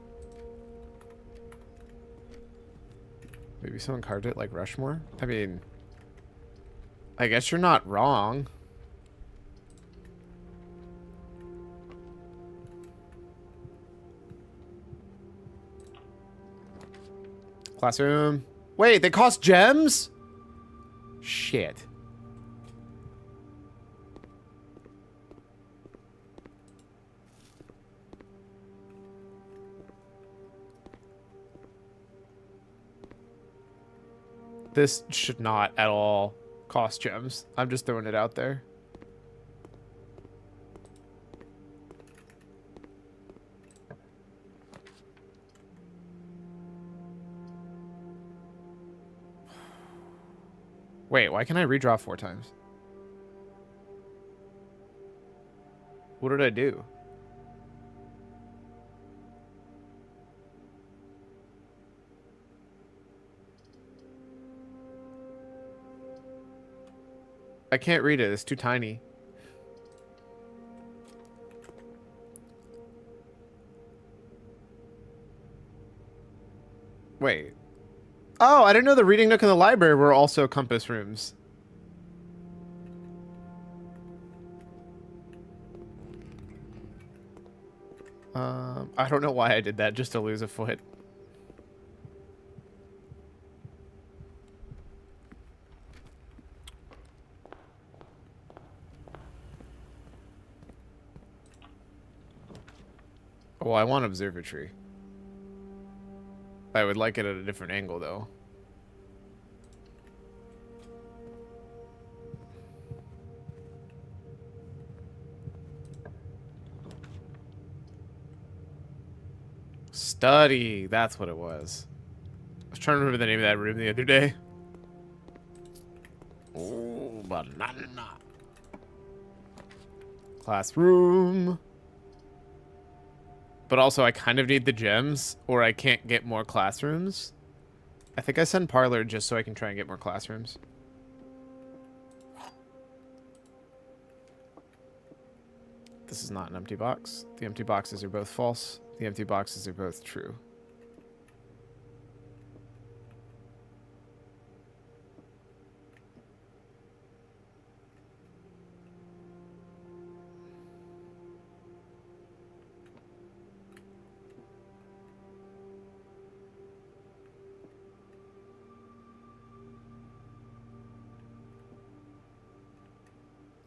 A: Maybe someone carved it like Rushmore? I mean... I guess you're not wrong. Classroom. Wait, they cost gems? Shit. This should not at all cost gems. I'm just throwing it out there. Wait, why can I redraw 4 times? What did I do? I can't read it. It's too tiny. Wait. Oh, I didn't know the reading nook and the library were also compass rooms. I don't know why I did that, just to lose a foot. Oh, I want observatory. I would like it at a different angle, though. Study. That's what it was. I was trying to remember the name of that room the other day. Oh, banana. Classroom. But also, I kind of need the gems, or I can't get more classrooms. I think I send Parlor just so I can try and get more classrooms. This is not an empty box. The empty boxes are both false. The empty boxes are both true.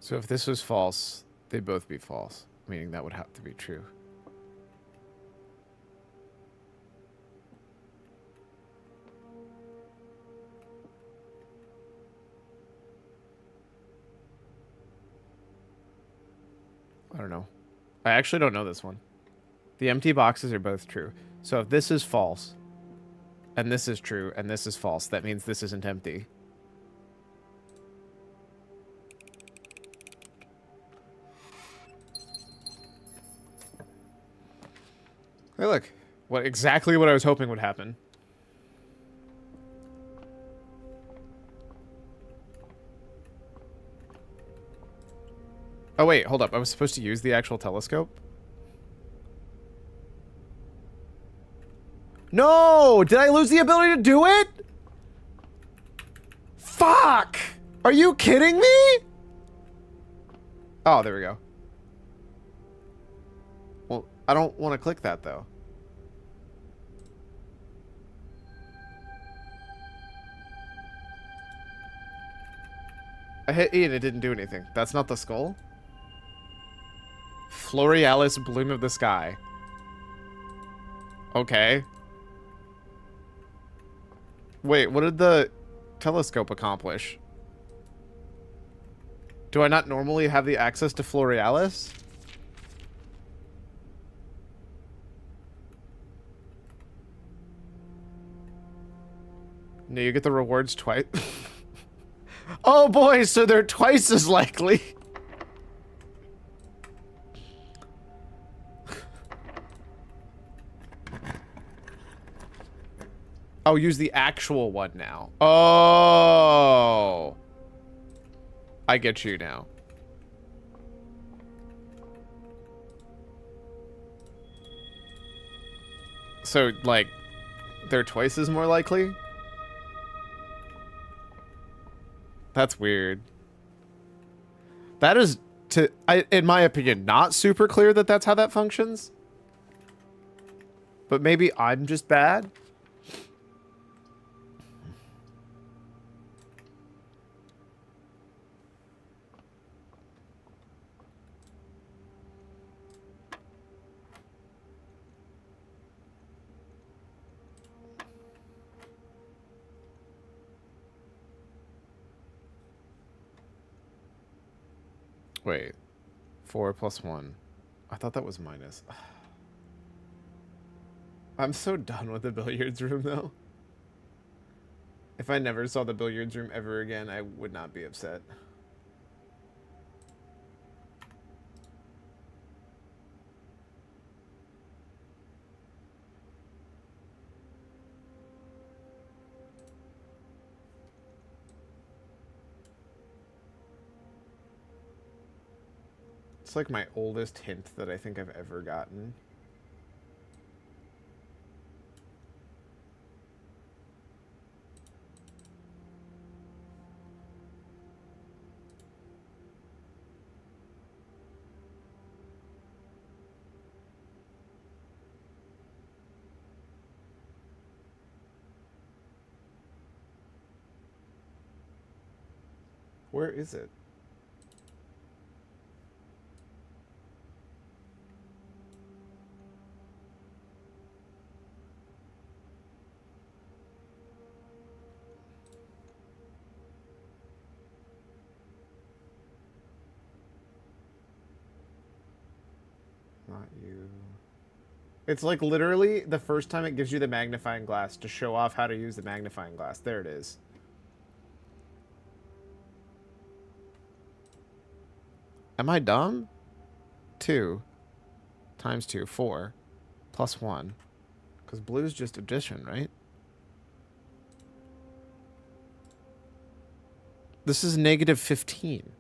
A: So if this was false, they'd both be false, meaning that would have to be true. I don't know. I actually don't know this one. The empty boxes are both true. So if this is false, and this is true, and this is false, that means this isn't empty. Hey, look. Exactly what I was hoping would happen. Oh, wait. Hold up. I was supposed to use the actual telescope? No! Did I lose the ability to do it? Fuck! Are you kidding me? Oh, there we go. Well, I don't want to click that, though. I hit E and it didn't do anything. That's not the skull? Florealis Bloom of the Sky. Okay. Wait, what did the telescope accomplish? Do I not normally have the access to Florealis? No, you get the rewards twice. Oh boy, so they're twice as likely. Oh, use the actual one now. Oh. I get you now. So, like, they're twice as more likely? That's weird. That is, in my opinion, not super clear that that's how that functions. But maybe I'm just bad. Wait. 4 plus 1. I thought that was minus. I'm so done with the billiards room, though. If I never saw the billiards room ever again, I would not be upset. It's like my oldest hint that I think I've ever gotten. Where is it? Not you. It's like literally the first time it gives you the magnifying glass to show off how to use the magnifying glass. There it is. Am I dumb? 2 times 2, 4 plus 1. Because blue's just addition, right? This is negative 15.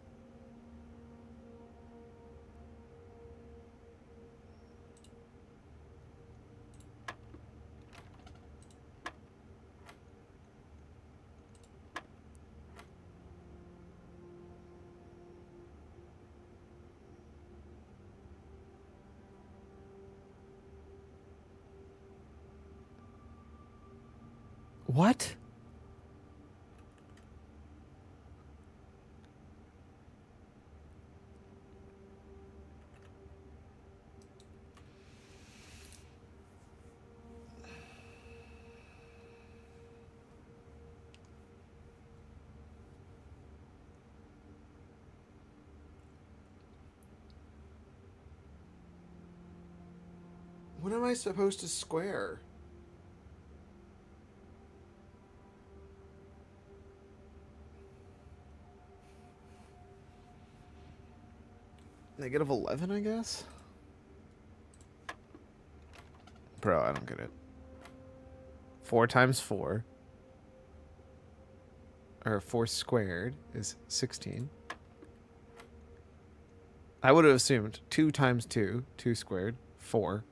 A: What? What am I supposed to square? Negative 11, I guess? Bro, I don't get it. 4 times 4. Or 4 squared is 16. I would have assumed 2 times 2, 2 squared, 4.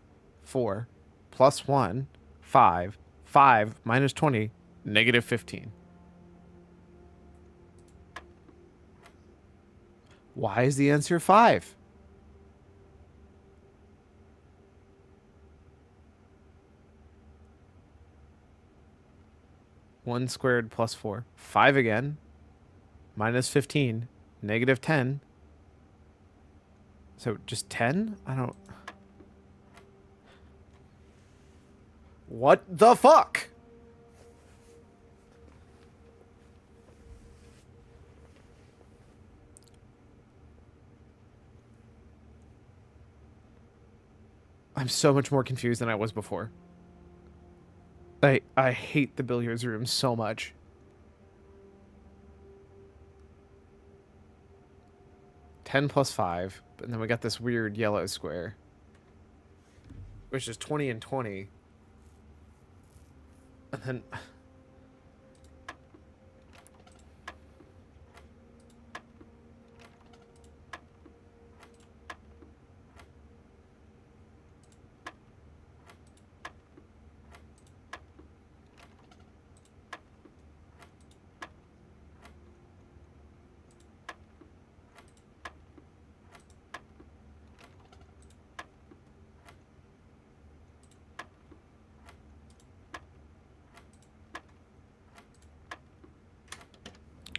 A: 4 plus 1, 5. 5 minus 20, negative 15. Why is the answer 5? One squared plus 4. 5 again. Minus 15. Negative 10. So just 10? I don't... What the fuck? I'm so much more confused than I was before. I hate the billiards room so much. Ten plus 5, and then we got this weird yellow square, which is 20 and 20. And then...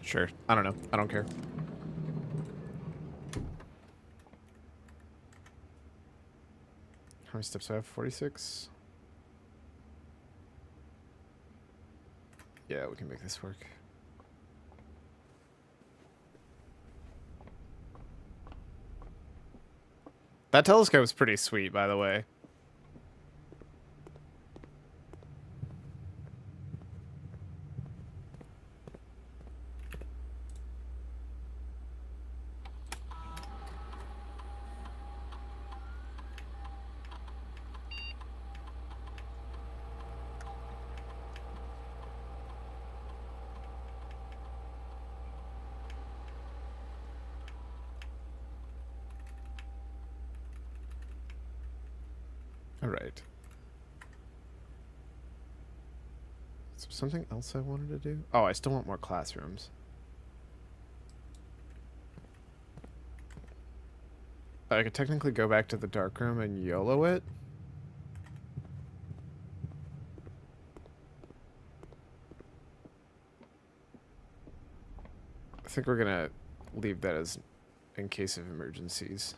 A: Sure. I don't know. I don't care. How many steps do I have? 46? Yeah, we can make this work.
B: That telescope's pretty sweet, by the way. All right. Is there something else I wanted to do? Oh, I still want more classrooms. I could technically go back to the dark room and YOLO it. I think we're gonna leave that as in case of emergencies.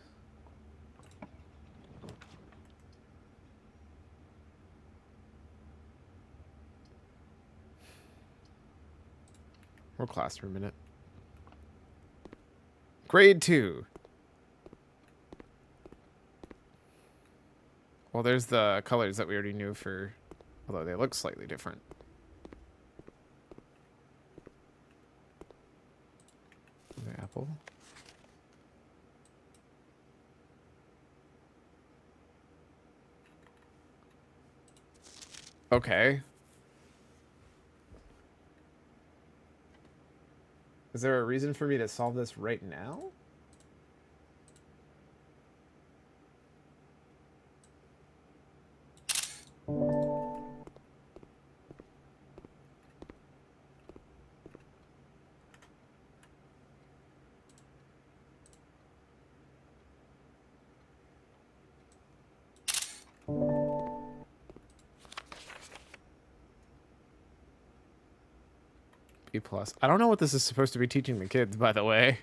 B: More classroom in it. Grade 2. Well, there's the colors that we already knew for, although they look slightly different. The apple. Okay. Is there a reason for me to solve this right now? B plus. I don't know what this is supposed to be teaching the kids, by the way.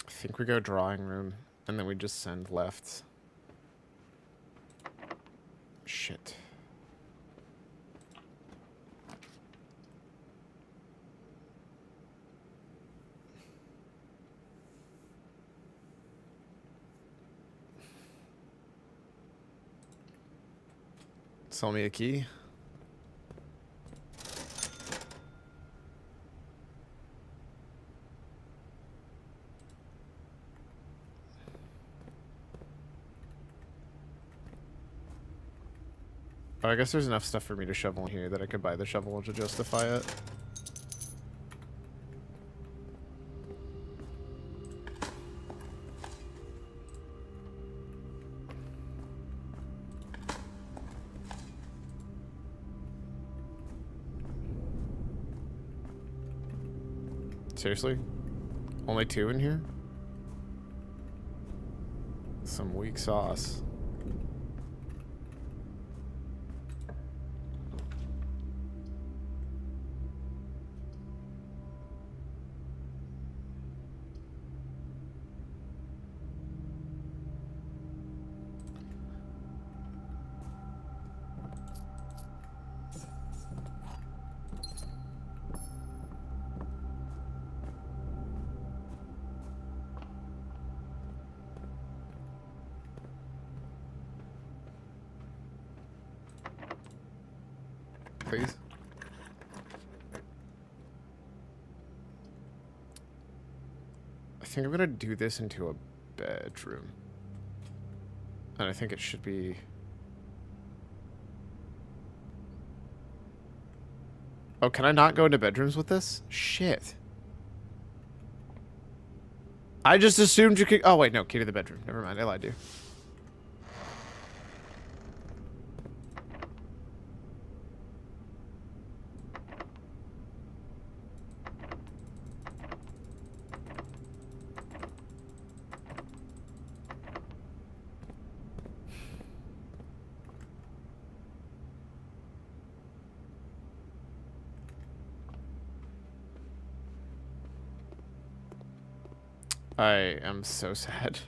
B: I think we go drawing room, and then we just send left. Shit. Sell me a key. Oh, I guess there's enough stuff for me to shovel in here that I could buy the shovel to justify it. Seriously? Only 2 in here? Some weak sauce. Please. I think I'm gonna do this into a bedroom. And I think it should be... Oh, can I not go into bedrooms with this? Shit. I just assumed you could... Oh, wait, no. Key to the bedroom. Never mind. I lied to you. I am so sad.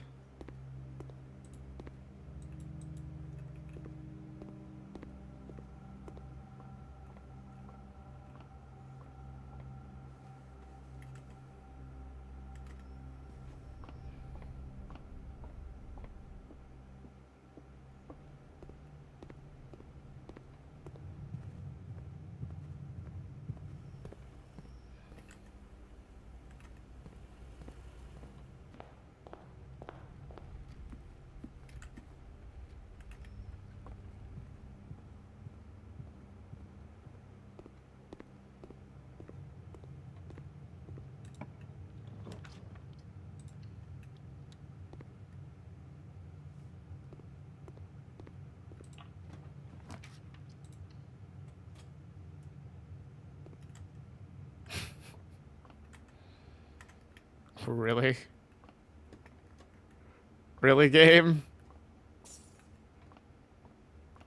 B: Really? Really, game?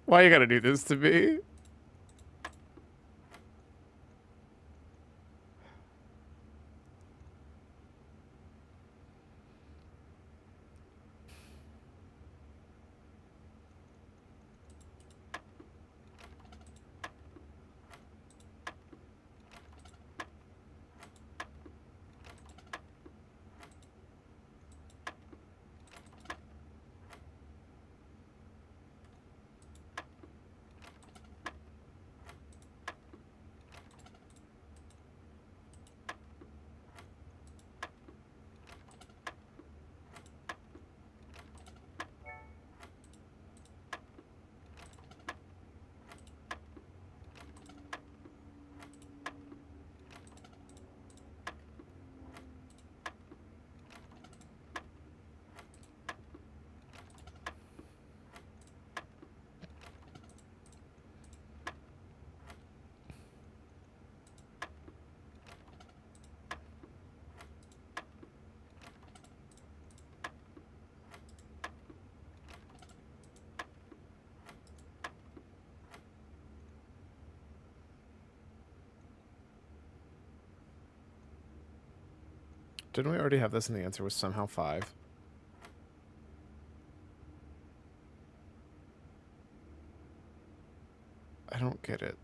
B: Why you gotta do this to me? Didn't we already have this and the answer was somehow 5? I don't get it.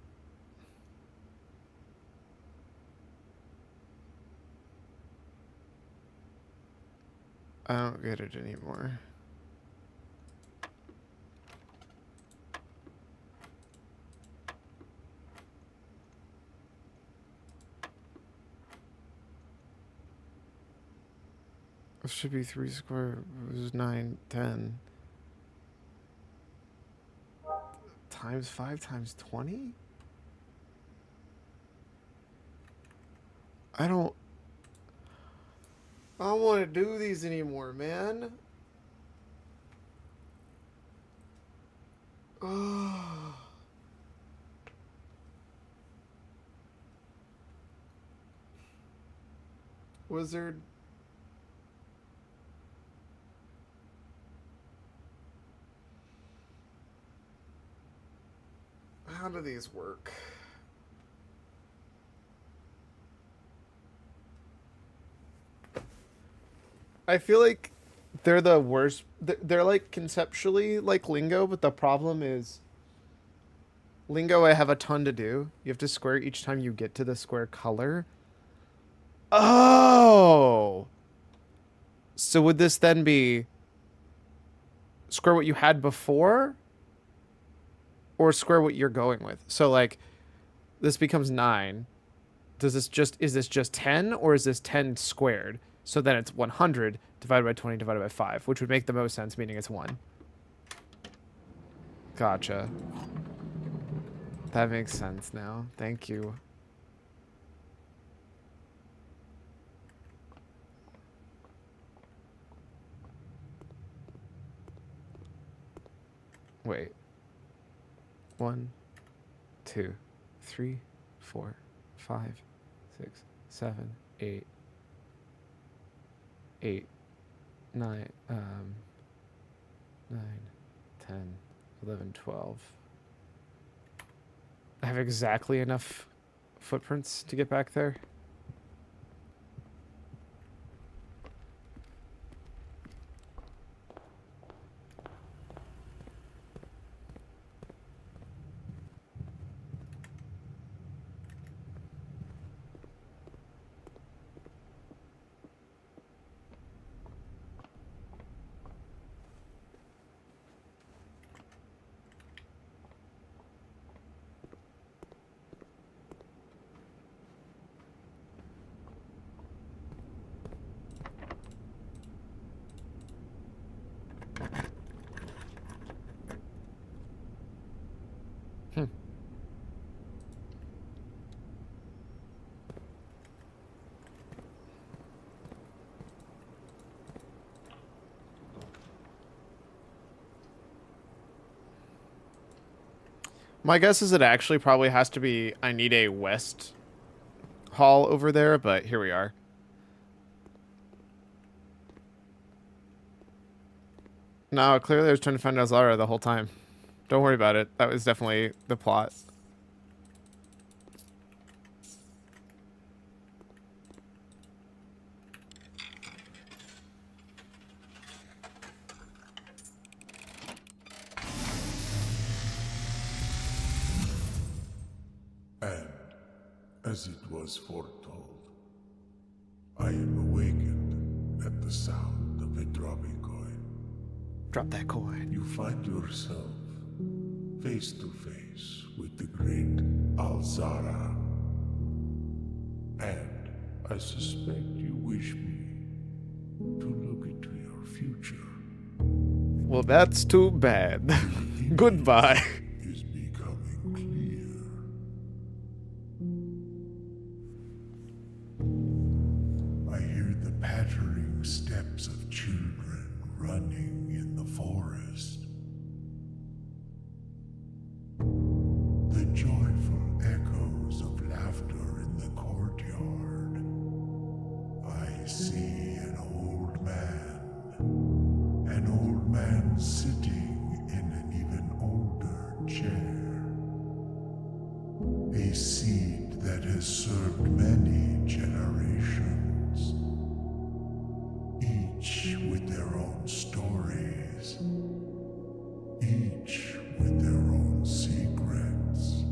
B: I don't get it anymore. It should be 3 square. It was 9, 10. Times 5 times 20? I don't want to do these anymore, man. Wizard. How do these work? I feel like they're the worst. They're like conceptually like Lingo, but the problem is Lingo, I have a ton to do. You have to square each time you get to the square color. Oh! So would this then be square what you had before? Or square what you're going with? So like this becomes 9. Is this just 10 or is this 10 squared? So then it's 100 divided by 20 divided by 5, which would make the most sense, meaning it's 1. Gotcha. That makes sense now. Thank you. Wait. 1, 2, 3, 4, 5, 6, 7, 8, 8, 9, 9, 10, 11, 12. I have exactly enough footprints to get back there. My guess is it actually probably has to be I need a west hall over there, but here we are. No, clearly I was trying to find Azara the whole time. Don't worry about it. That was definitely the plot.
C: And, as it was foretold, I am awakened at the sound of a dropping coin.
B: Drop that coin.
C: You find yourself face to face with the great Alzara. And I suspect you wish me to look into your future.
B: Well, that's too bad. Goodbye.
C: Is becoming clear. I hear the pattering steps of children running in the forest. The joyful echoes of laughter in the courtyard. I see an old man sitting in an even older chair. A seed that has served many generations, each with their own stories, each with their own secrets,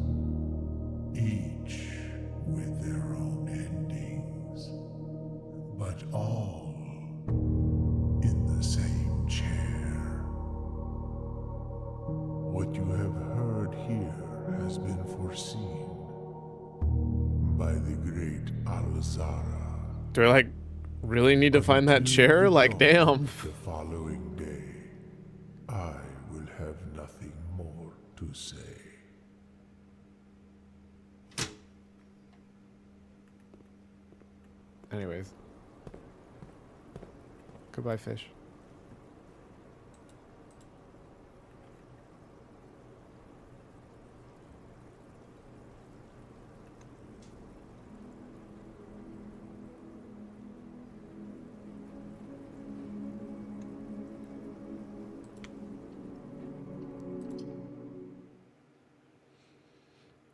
C: each with their own endings, but all in the same chair. What you have heard here has been foreseen by the great Alzara.
B: Do I, like, really need to find that chair? Like, damn.
C: The following day, I will have nothing more to say.
B: Anyways. Goodbye, fish.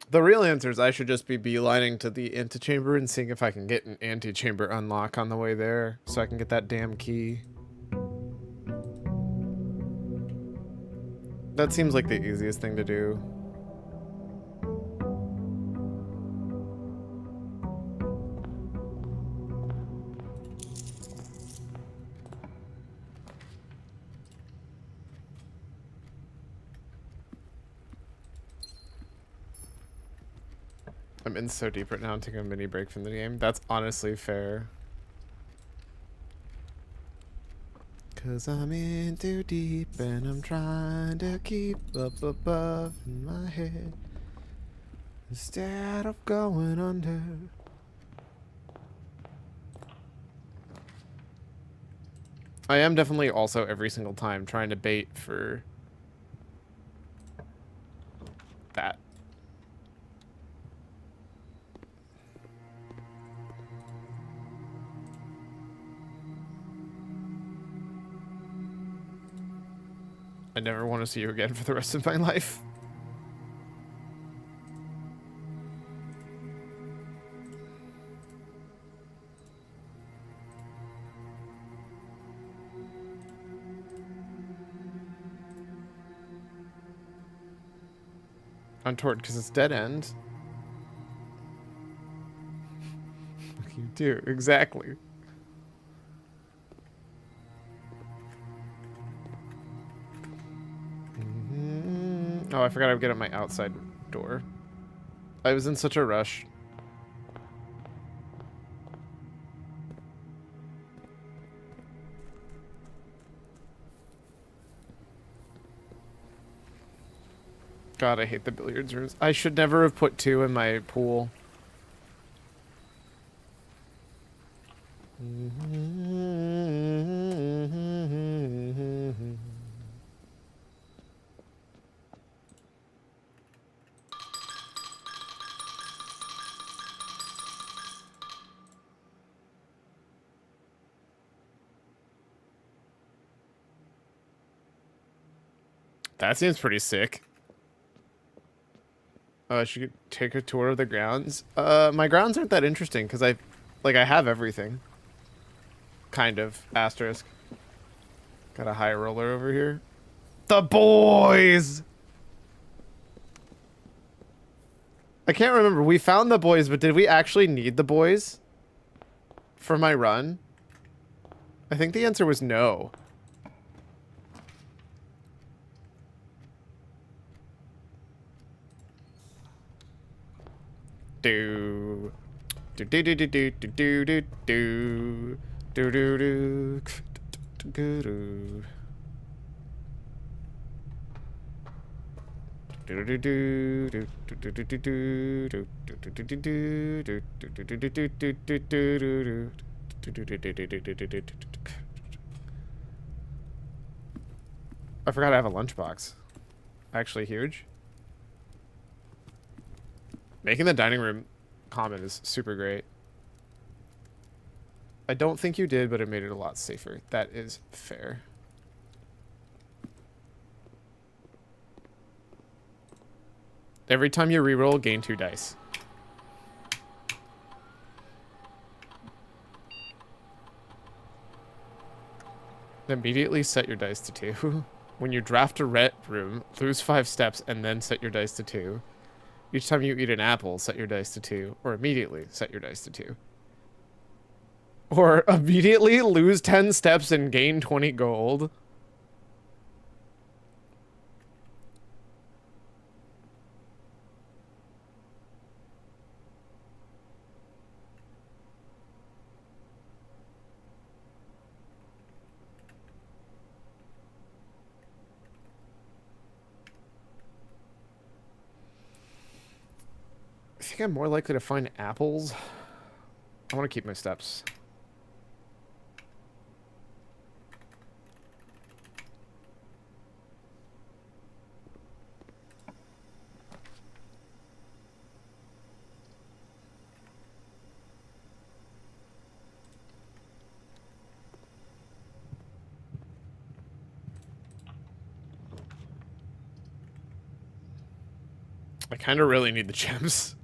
B: The real answer is I should just be beelining to the antechamber and seeing if I can get an antechamber unlock on the way there so I can get that damn key. That seems like the easiest thing to do. I'm in so deep right now, I'm taking a mini break from the game. That's honestly fair. Cause I'm in too deep and I'm trying to keep up above in my head instead of going under. I am definitely also every single time trying to bait for that. I never want to see you again for the rest of my life. Untoward, because it's dead end. You do, exactly. Oh, I forgot I'd get at my outside door. I was in such a rush. God, I hate the billiards rooms. I should never have put 2 in my pool. That seems pretty sick. I should take a tour of the grounds. My grounds aren't that interesting because I have everything. Kind of. Asterisk. Got a high roller over here. The boys! I can't remember. We found the boys, but did we actually need the boys for my run? I think the answer was no. Do do do do do do do do do do do do do. I forgot I have a lunchbox. Actually huge. Making the dining room common is super great. I don't think you did, but it made it a lot safer. That is fair. Every time you reroll, gain 2 dice. Immediately set your dice to 2. When you draft a ret room, lose 5 steps and then set your dice to 2. Each time you eat an apple, set your dice to 2. Or immediately set your dice to 2. Or immediately lose 10 steps and gain 20 gold. I think I'm more likely to find apples. I want to keep my steps. I kind of really need the gems.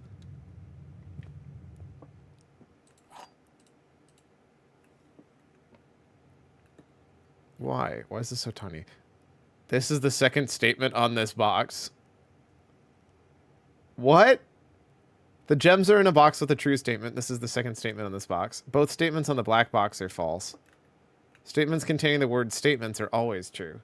B: Why? Why is this so tiny? This is the second statement on this box. What? The gems are in a box with a true statement. This is the second statement on this box. Both statements on the black box are false. Statements containing the word statements are always true.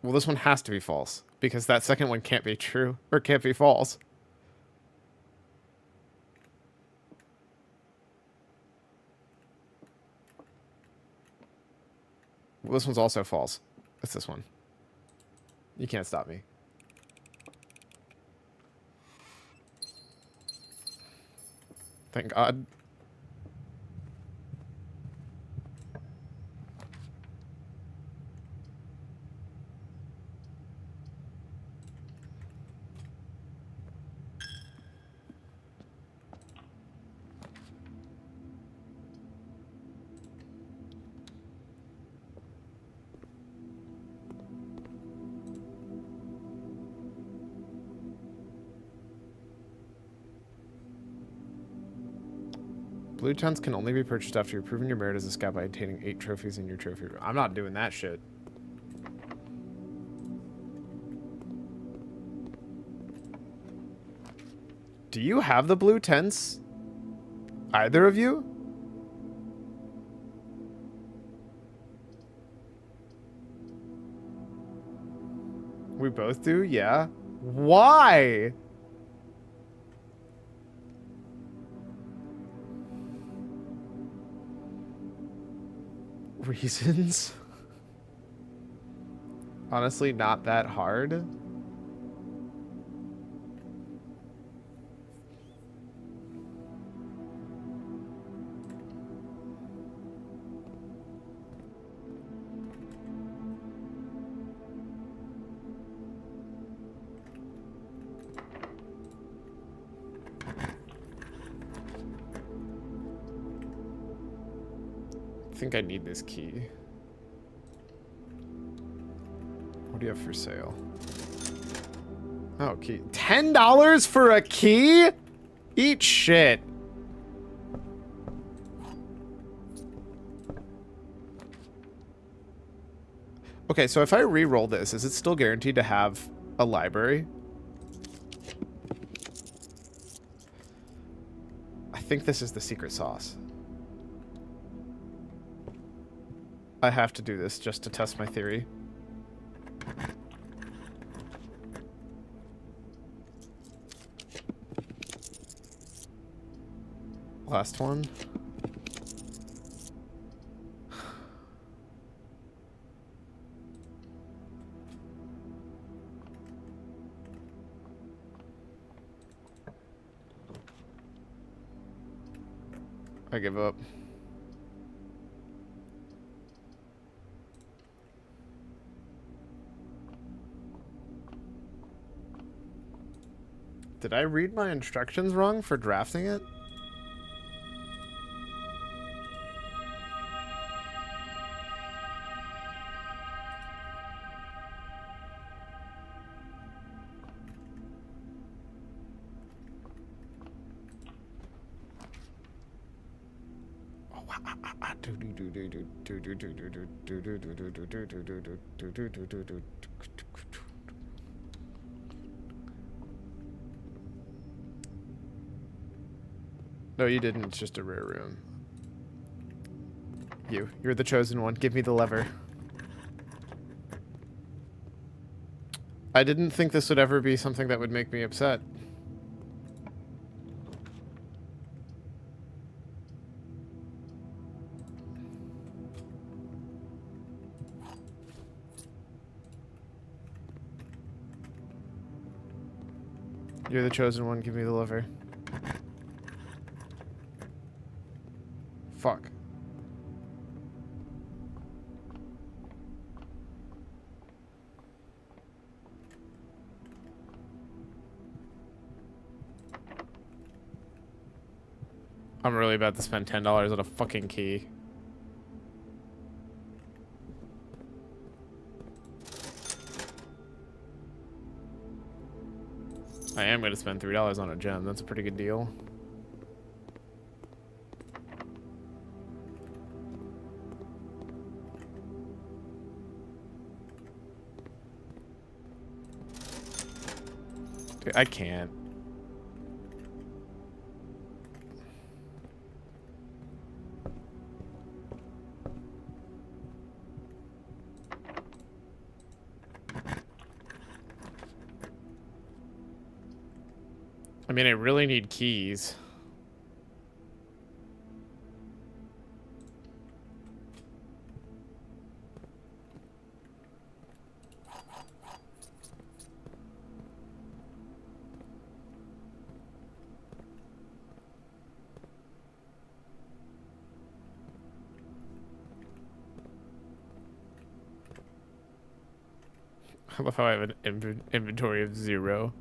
B: Well, this one has to be false because that second one can't be true or can't be false. Well, this one's also false. It's this one. You can't stop me. Thank God. Blue tents can only be purchased after you've proven your merit as a scout by attaining 8 trophies in your trophy room. I'm not doing that shit. Do you have the blue tents? Either of you? We both do? Yeah. Why? Reasons? Honestly, not that hard. think I need this key. What do you have for sale? Oh, key. $10 for a key? Eat shit. Okay, so if I re-roll this, is it still guaranteed to have a library? I think this is the secret sauce. I have to do this just to test my theory. Last one. I give up. Did I read my instructions wrong for drafting it? No, you didn't. It's just a rare room. You're the chosen one. Give me the lever. I didn't think this would ever be something that would make me upset. You're the chosen one. Give me the lever. Fuck. I'm really about to spend $10 on a fucking key. I am going to spend $3 on a gem. That's a pretty good deal. Dude, I can't. I mean, I really need keys. I love how I have an inventory of 0.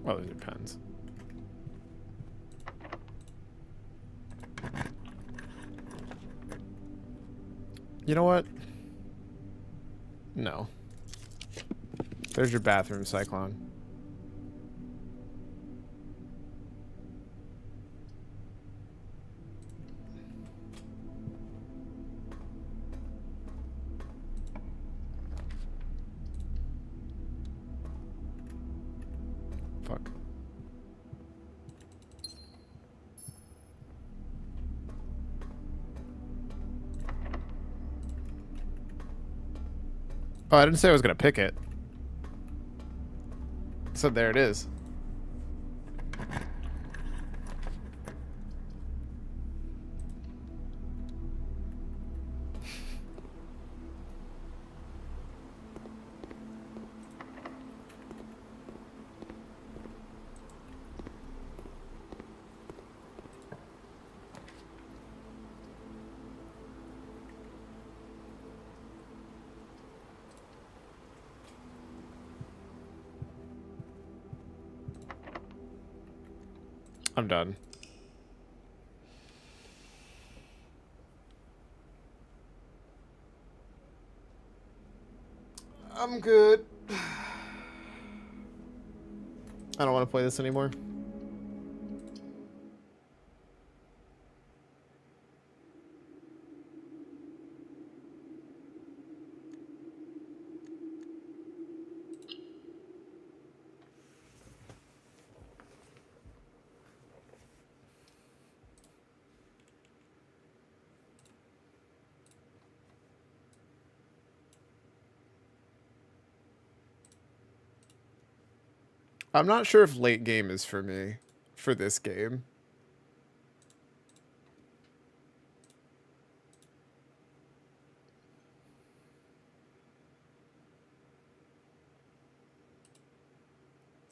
B: Oh, those are pens. You know what? No. There's your bathroom, Cyclone. Fuck. Oh, I didn't say I was gonna pick it. So there it is. I'm done.
A: I'm good. I don't want to play this anymore. I'm not sure if late game is for me for this game.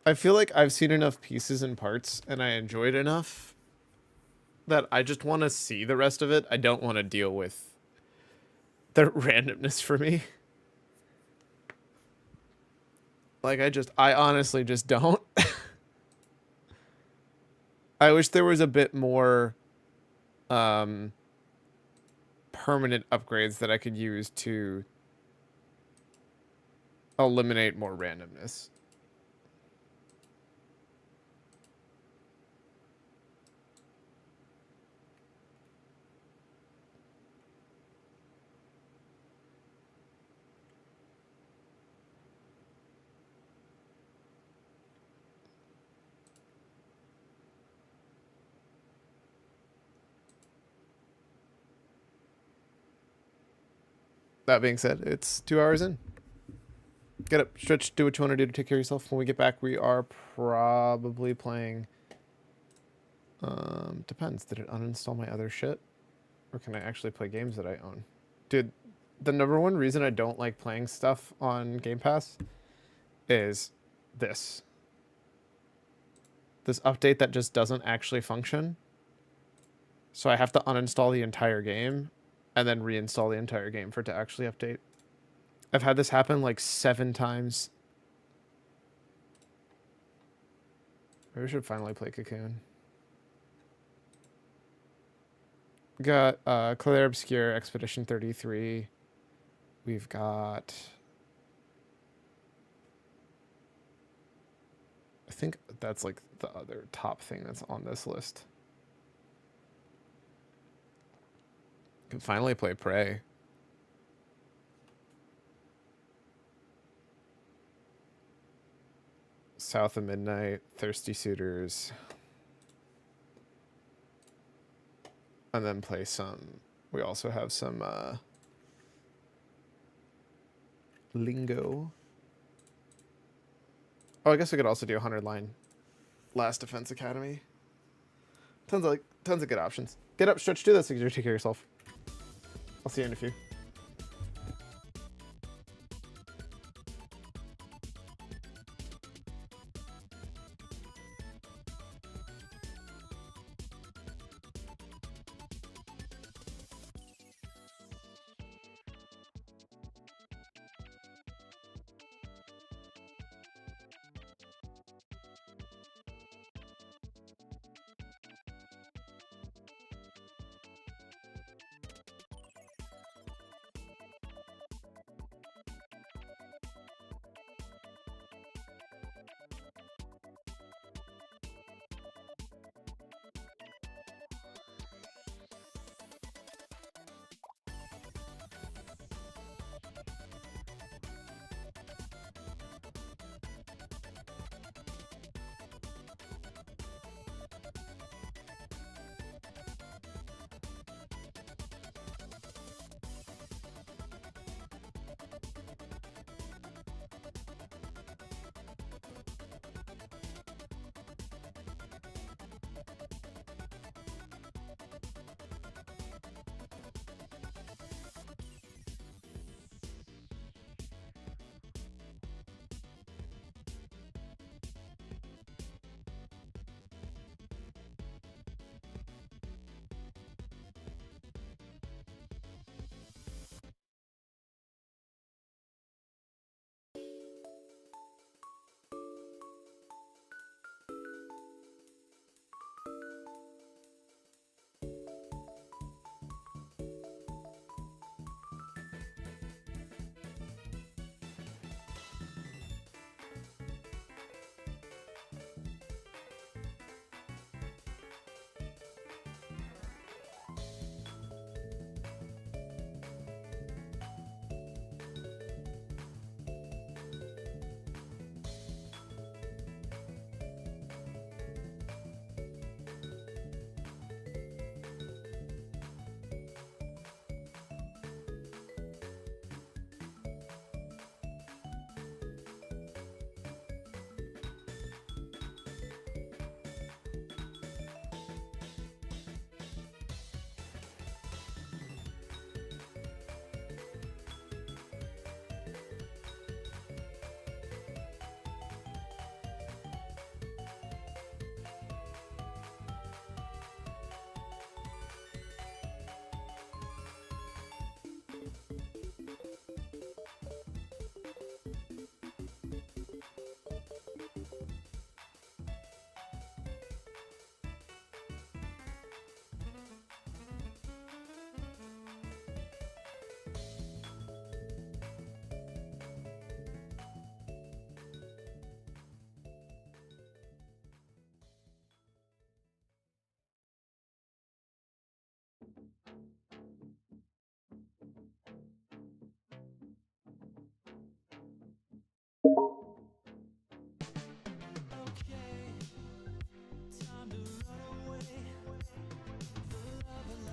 A: I feel like I've seen enough pieces and parts and I enjoyed enough that I just want to see the rest of it. I don't want to deal with the randomness for me. Like I honestly just don't. I wish there was a bit more permanent upgrades that I could use to eliminate more randomness. That being said, it's 2 hours in. Get up, stretch, do what you want to do to take care of yourself. When we get back, we are probably playing... depends. Did it uninstall my other shit? Or can I actually play games that I own? Dude, the number one reason I don't like playing stuff on Game Pass is this. This update that just doesn't actually function. So I have to uninstall the entire game and then reinstall the entire game for it to actually update. I've had this happen like 7 times. Maybe we should finally play Cocoon. Got Claire Obscure, Expedition 33. We've got... I think that's like the other top thing that's on this list. Can finally play Prey. South of Midnight, Thirsty Suitors. And then play some... We also have some Lingo. Oh, I guess we could also do 100 line Last Defense Academy. Tons of good options. Get up, stretch, do this. Take care of yourself. I'll see you in a few.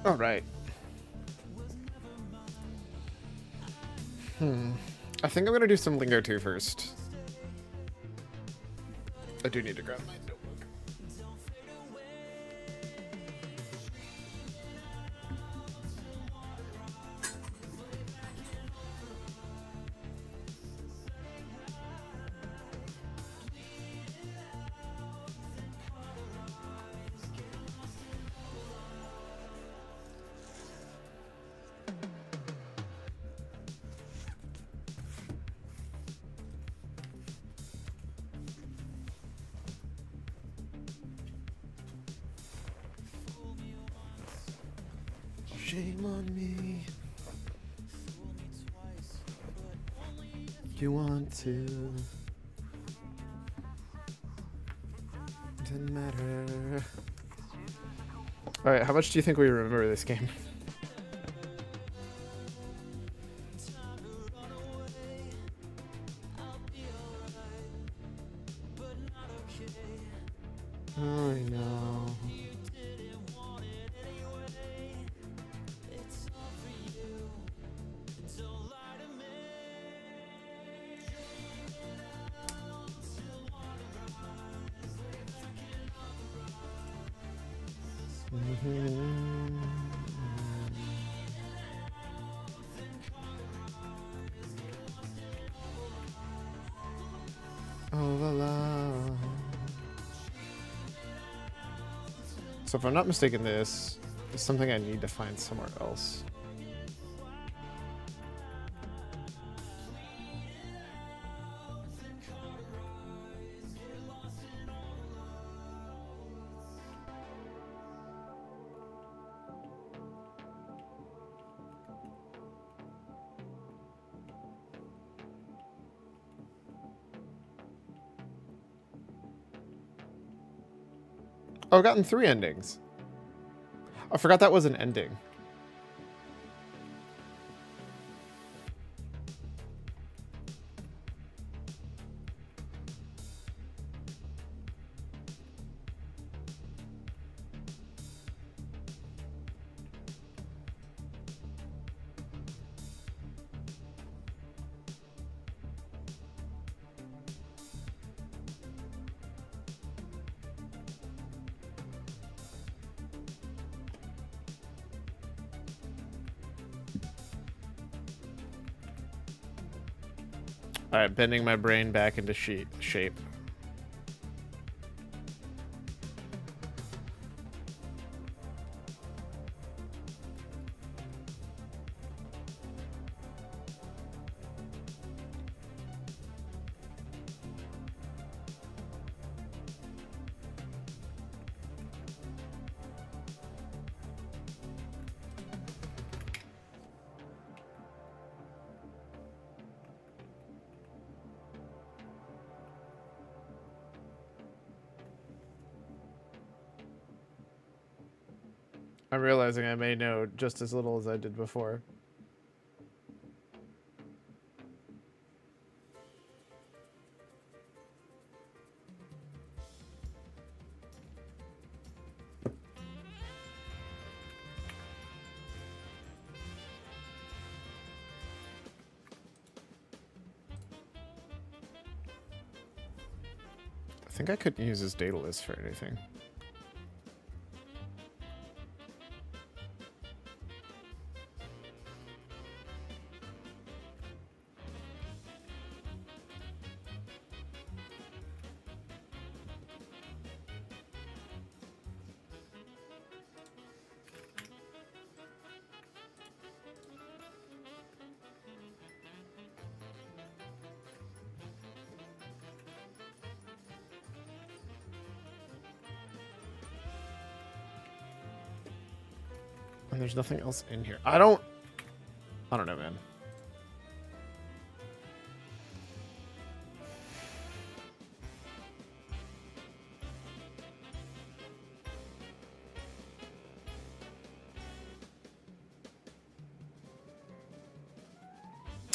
B: All right. I think I'm gonna do some Lingo 2 first. I do need to grab my notebook. Shame on me. You want to. Doesn't matter. Alright, how much do you think we remember this game? Oh, I know. Oh, la la. So if I'm not mistaken, this is something I need to find somewhere else. Oh, I've gotten 3 endings. I forgot that was an ending. Alright, bending my brain back into shape. I'm realizing I may know just as little as I did before. I think I couldn't use this data list for anything. And there's nothing else in here. I don't know, man.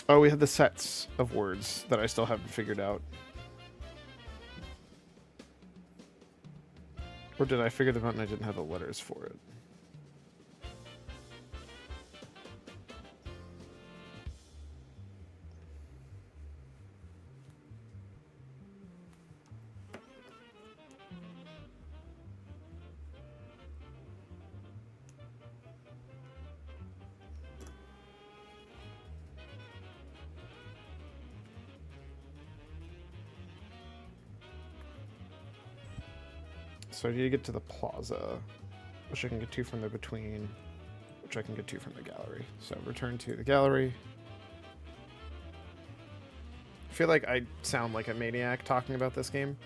B: Oh, we had the sets of words that I still haven't figured out. Or did I figure them out and I didn't have the letters for it? So I need to get to the plaza, which I can get to from the between, which I can get to from the gallery. So return to the gallery. I feel like I sound like a maniac talking about this game.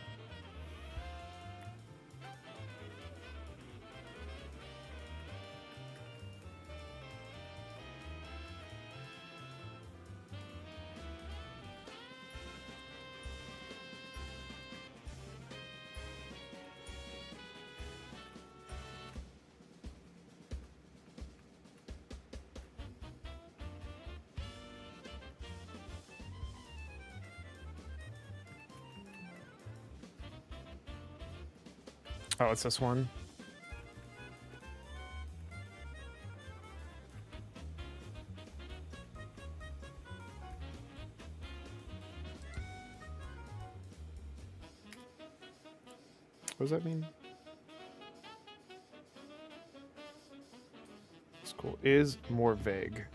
B: Oh, it's this one. What does that mean? School is more vague.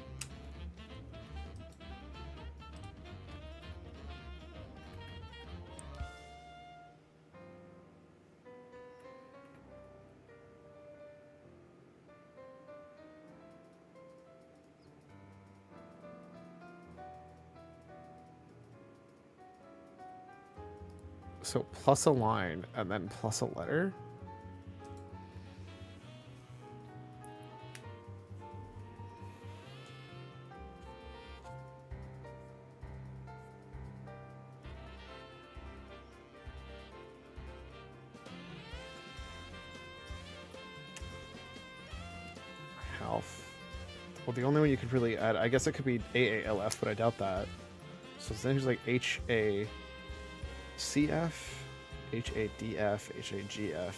B: So plus a line and then plus a letter. Health. Well, the only one you could really add, I guess it could be AALF, but I doubt that. So then here's like HA. CF, HADF, HAGF.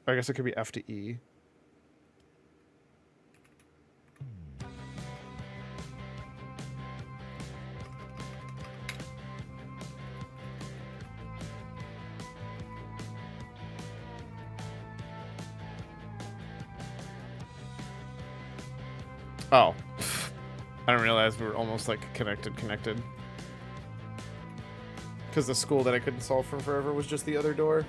B: I guess it could be F to E. Oh. I didn't realize we were almost like connected. Because the school that I couldn't solve for forever was just the other door.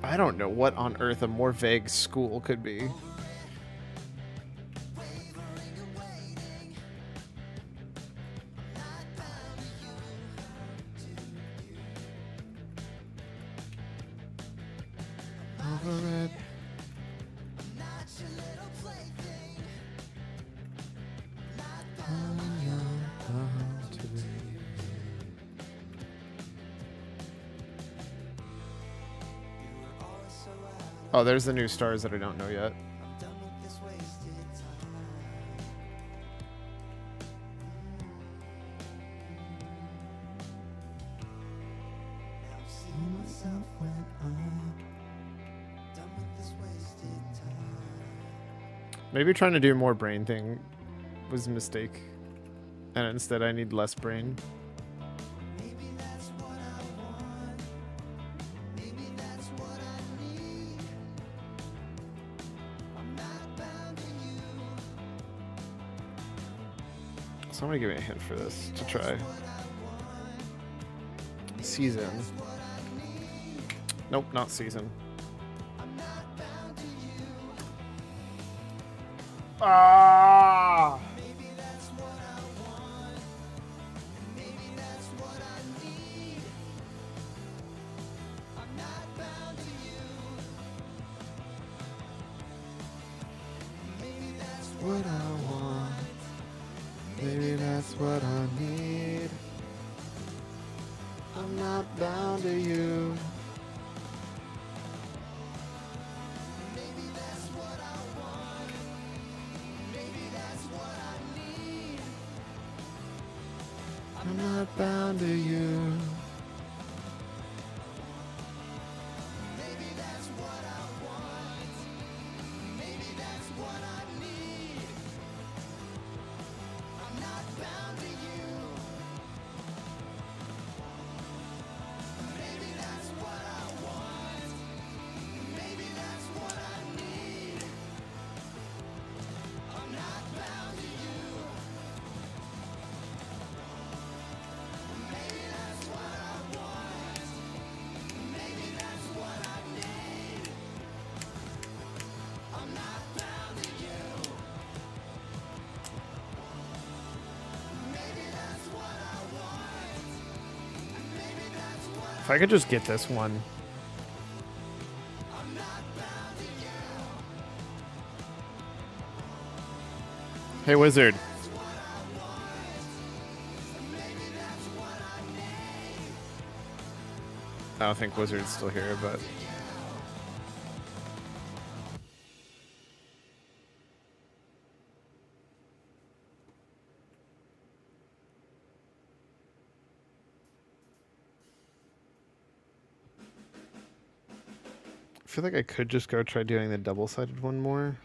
B: I don't know what on earth a more vague school could be. Over it. Oh, there's the new stars that I don't know yet. Maybe trying to do more brain thing was a mistake. And instead I need less brain. Somebody give me a hint for this to try. Season. Nope, not season. Ah! What I want. Maybe that's what I need. I'm not bound to you. I'm not bound to you. If I could just get this one. Hey, wizard. I don't think wizard's still here, but... I feel like I could just go try doing the double-sided one more.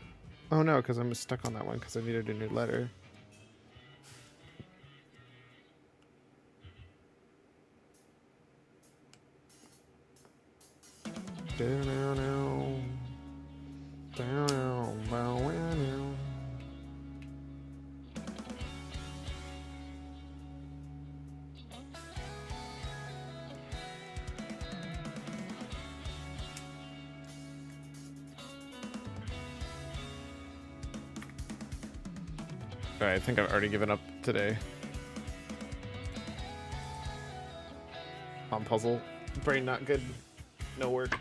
B: Oh no, because I'm stuck on that one because I needed a new letter. Alright, I think I've already given up today. On puzzle. Brain not good. No work.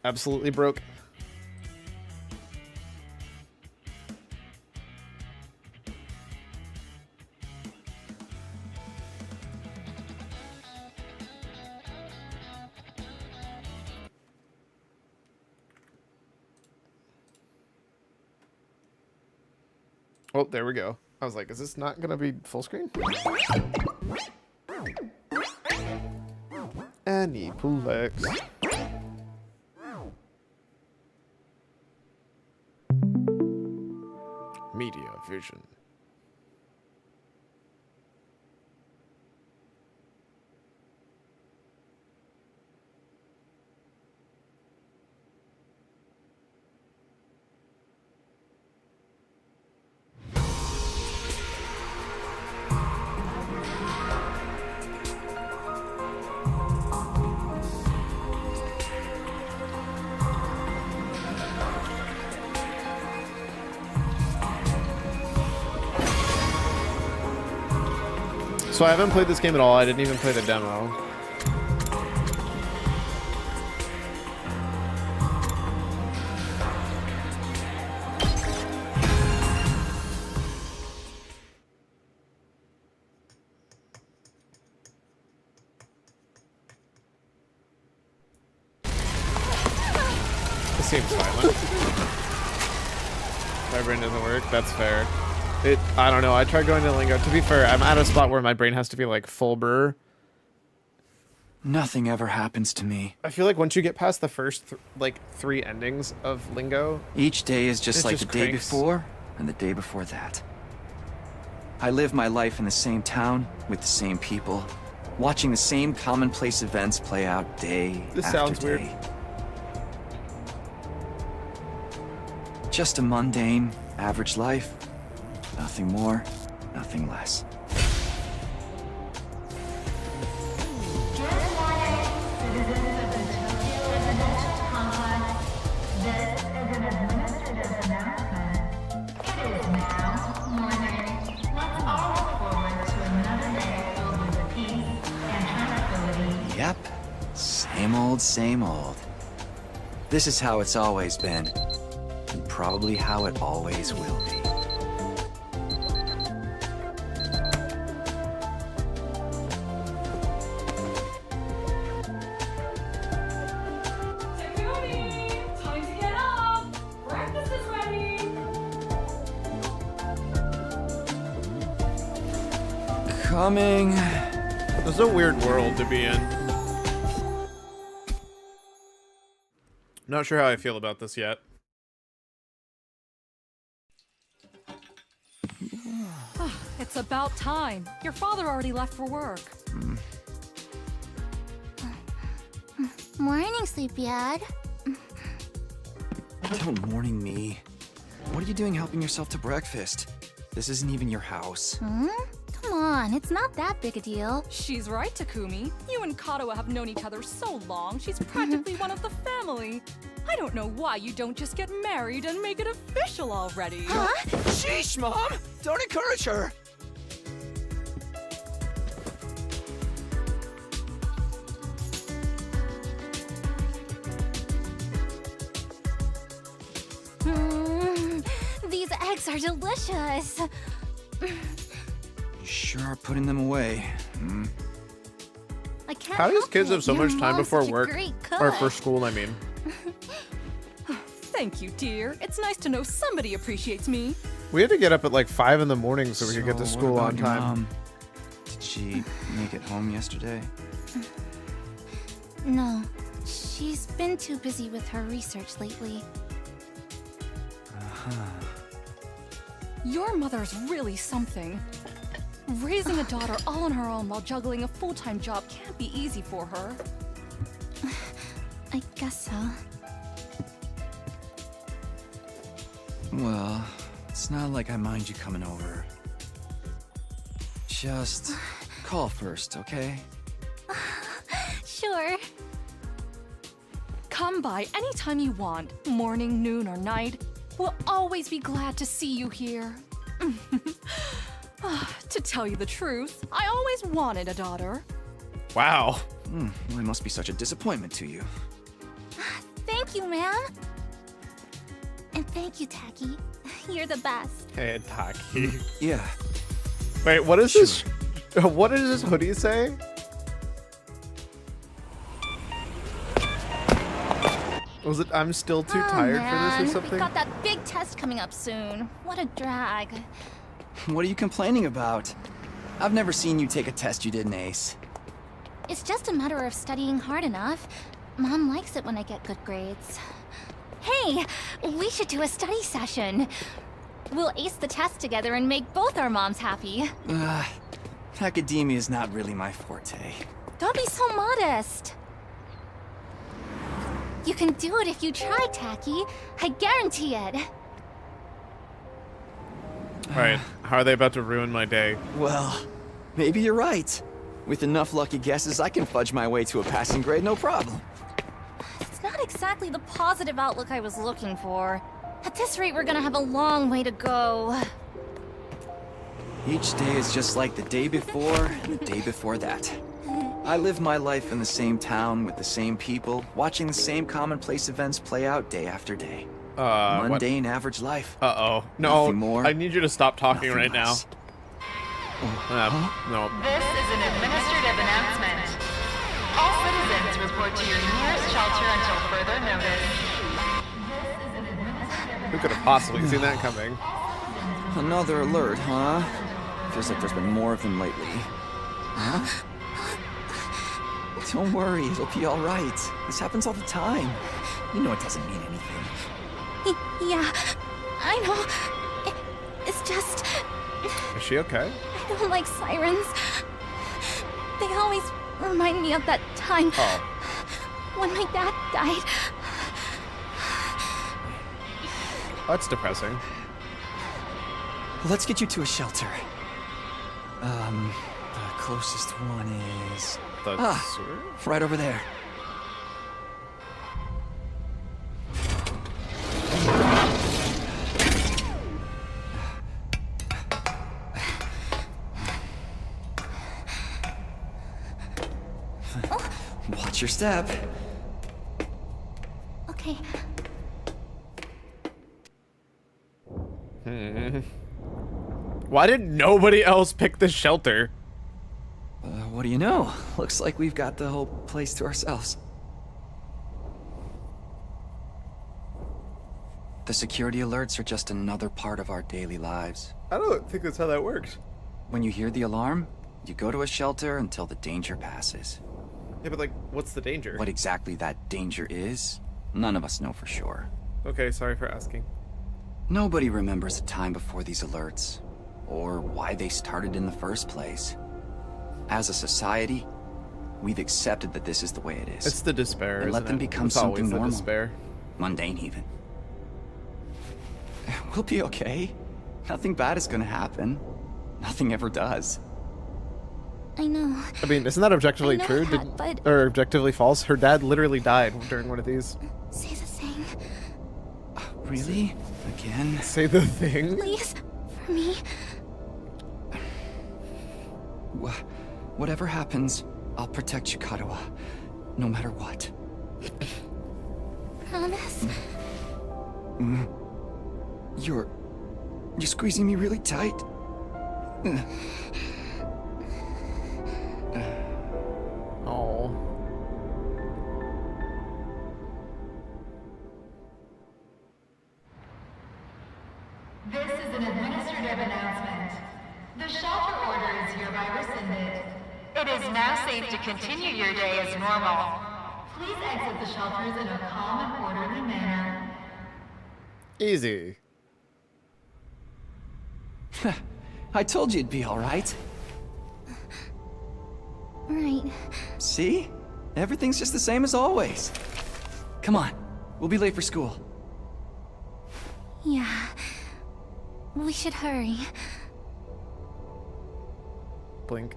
B: Absolutely broke. Oh, there we go. I was like, is this not gonna be full screen? Aniplex. Media vision. So I haven't played this game at all. I didn't even play the demo. This seems violent. My brain doesn't work. That's fair. I don't know. I tried going to Lingo. To be fair, I'm at a spot where my brain has to be like full burr.
D: Nothing ever happens to me.
B: I feel like once you get past the first like 3 endings of Lingo,
D: each day is just like the day
B: cranks.
D: before and the day before that. I live my life in the same town with the same people, watching the same commonplace events play out day
B: This
D: after
B: sounds
D: day.
B: weird.
D: Just a mundane, average life. Nothing more, nothing less. Yep, same old, same old. This is how it's always been, and probably how it always will be.
E: Time to get up! Breakfast is ready!
D: coming.
A: This is a weird world to be in. Not sure how I feel about this yet.
E: It's about time. Your father already left for work.
F: Morning, sleepyhead.
D: Don't morning me. What are you doing helping yourself to breakfast? This isn't even your house.
F: Hmm? Come on, it's not that big a deal.
E: She's right, Takumi. You and Kato have known each other so long, she's practically one of the family. I don't know why you don't just get married and make it official already.
F: Huh?
D: Sheesh, Mom! Don't encourage her!
F: These eggs are delicious.
D: You sure are putting them away.
F: I can't
A: How do these
F: help
A: kids
F: it.
A: have so
F: Your
A: much time
F: mom's
A: before
F: such a
A: work?
F: great
A: Or
F: cook.
A: for school, I mean.
E: Thank you, dear. It's nice to know somebody appreciates me.
A: We had to get up at like 5 in the morning so we could get to
D: what
A: school
D: about
A: on
D: your
A: time.
D: mom? Did she make it home yesterday?
F: No, she's been too busy with her research lately.
E: Your mother's really something. Raising a daughter all on her own while juggling a full-time job can't be easy for her.
F: I guess so.
D: Well, it's not like I mind you coming over. Just call first, okay?
F: Sure.
E: Come by anytime you want, morning, noon, or night. We'll always be glad to see you here. To tell you the truth, I always wanted a daughter.
A: Wow.
D: Well, I must be such a disappointment to you.
F: Thank you, ma'am. And thank you, Tacky. You're the best.
A: Hey, Taki.
D: Yeah,
A: Wait, what is this? What does this hoodie say? Was it I'm still too tired for this or
F: We
A: something?
F: got that big test coming up soon. What a drag.
D: what are you complaining about? I've never seen you take a test you didn't ace.
F: It's just a matter of studying hard enough. Mom likes it when I get good grades. Hey, we should do a study session. We'll ace the test together and make both our moms happy.
D: Academia is not really my forte.
F: Don't be so modest. You can do it if you try, Tacky. I guarantee it.
A: Alright, how are they about to ruin my day?
D: Well, maybe you're right. With enough lucky guesses, I can fudge my way to a passing grade, no problem.
F: It's not exactly the positive outlook I was looking for. At this rate, we're gonna have a long way to go.
D: Each day is just like the day before and the day before that. I live my life in the same town with the same people, watching the same commonplace events play out day after day.
A: What?
D: Mundane, average life.
A: Uh-oh. No,
D: Nothing more,
A: I need you to stop talking
D: nothing
A: right
D: less.
A: No.
G: This is an administrative announcement. All citizens report to your nearest shelter until further notice.
A: Who could have possibly seen that coming?
D: Another alert, huh? Feels like there's been more of them lately. Huh? Don't worry, it'll be all right. This happens all the time. You know it doesn't mean anything.
F: Yeah, I know. It's just,
A: Is she okay?
F: I don't like sirens. They always remind me of that time when my dad died.
A: That's depressing.
D: Let's get you to a shelter. The closest one is
A: The sewer?
D: right over there. Watch your step.
F: Okay,
A: Why did nobody else pick the shelter?
D: What do you know? Looks like we've got the whole place to ourselves. The security alerts are just another part of our daily lives.
A: I don't think that's how that works.
D: When you hear the alarm, You go to a shelter until the danger passes.
A: Yeah, but like, what's the danger?
D: What exactly that danger is, none of us know for sure.
A: Okay, sorry for asking.
D: Nobody remembers a time before these alerts, or why they started in the first place. As a society, we've accepted that this is the way it is.
A: It's the despair,
D: And let
A: isn't
D: them
A: it?
D: become
A: It's always
D: something
A: the
D: normal.
A: despair.
D: Mundane, even. We'll be okay. Nothing bad is gonna happen. Nothing ever does.
F: I know.
A: I mean, isn't that objectively
F: I know
A: true?
F: that, but-
A: Or objectively false? Her dad literally died during one of these.
F: Say the thing.
D: Really? Again?
A: Say the thing?
F: Please. For me.
D: Whatever happens, I'll protect you, Katawa. No matter what.
F: Promise.
D: You're squeezing me really tight.
A: Oh.
G: This is an administrative announcement. The shelter order is hereby rescinded. It is now safe to continue your day as normal. Please exit the shelters in a calm and orderly manner.
A: Easy.
D: I told you it'd be alright.
F: Right.
D: See? Everything's just the same as always. Come on. We'll be late for school.
F: Yeah. We should hurry.
A: Blink.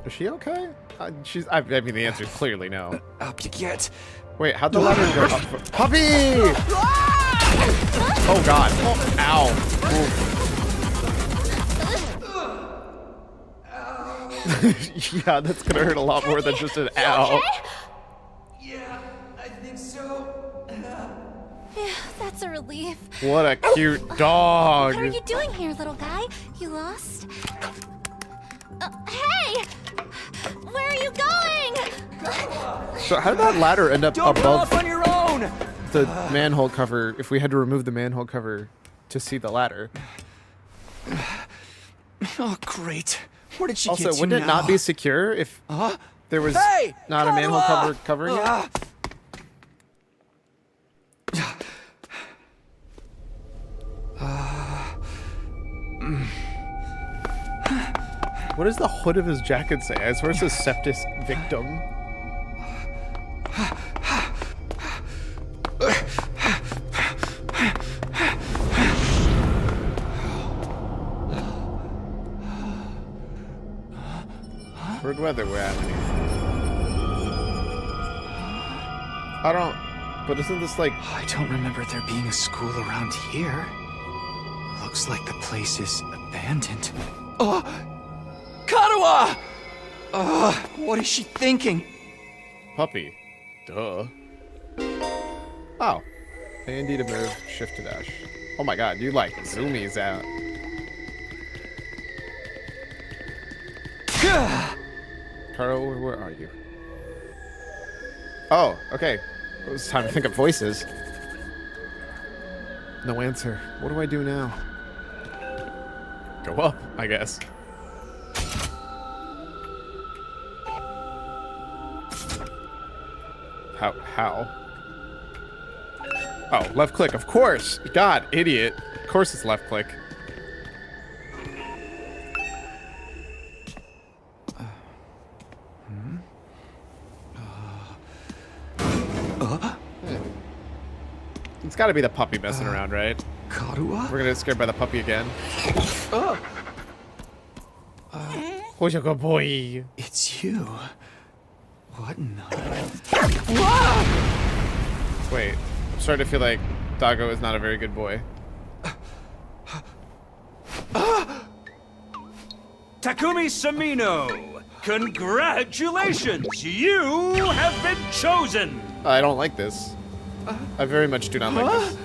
A: Is she okay? I mean, the answer is clearly no.
D: Up you get.
A: Wait, how'd the ladder go up? Puppy! Oh god. Oh, ow. Yeah, that's gonna hurt a lot more than just an ow.
D: Yeah, I think so.
F: Yeah, that's a relief.
A: What a cute dog.
F: What are you doing here, little guy? You lost? Hey! Where are you going?
A: So how did that ladder end up
D: Don't go
A: above
D: off on your own!
A: the manhole cover if we had to remove the manhole cover to see the ladder?
D: Oh, great. Where did she
A: Also,
D: get to
A: wouldn't it
D: now?
A: not be secure if there was
D: Hey!
A: not a manhole
D: Katawa!
A: cover covering it? What does the hood of his jacket say? I swear it says septic victim. Weird weather we're having. I don't. But isn't this like?
D: I don't remember there being a school around here. Looks like the place is abandoned. Oh! Katawa! What is she thinking?
A: Puppy. Duh. Oh. A and D to move, shift to dash. Oh my god, you like zoomies out. Carl, where are you? Oh, okay. It was time to think of voices. No answer. What do I do now? Go up, I guess. How? Oh, left click, of course! God, idiot. Of course it's left click. It's gotta be the puppy messing around, right?
D: Katawa?
A: We're gonna get scared by the puppy again. Who's your good boy?
D: It's you. What in the...
A: Wait, I'm starting to feel like Doggo is not a very good boy.
H: Takumi Samino, congratulations! You have been chosen!
A: I don't like this. I very much do not like this.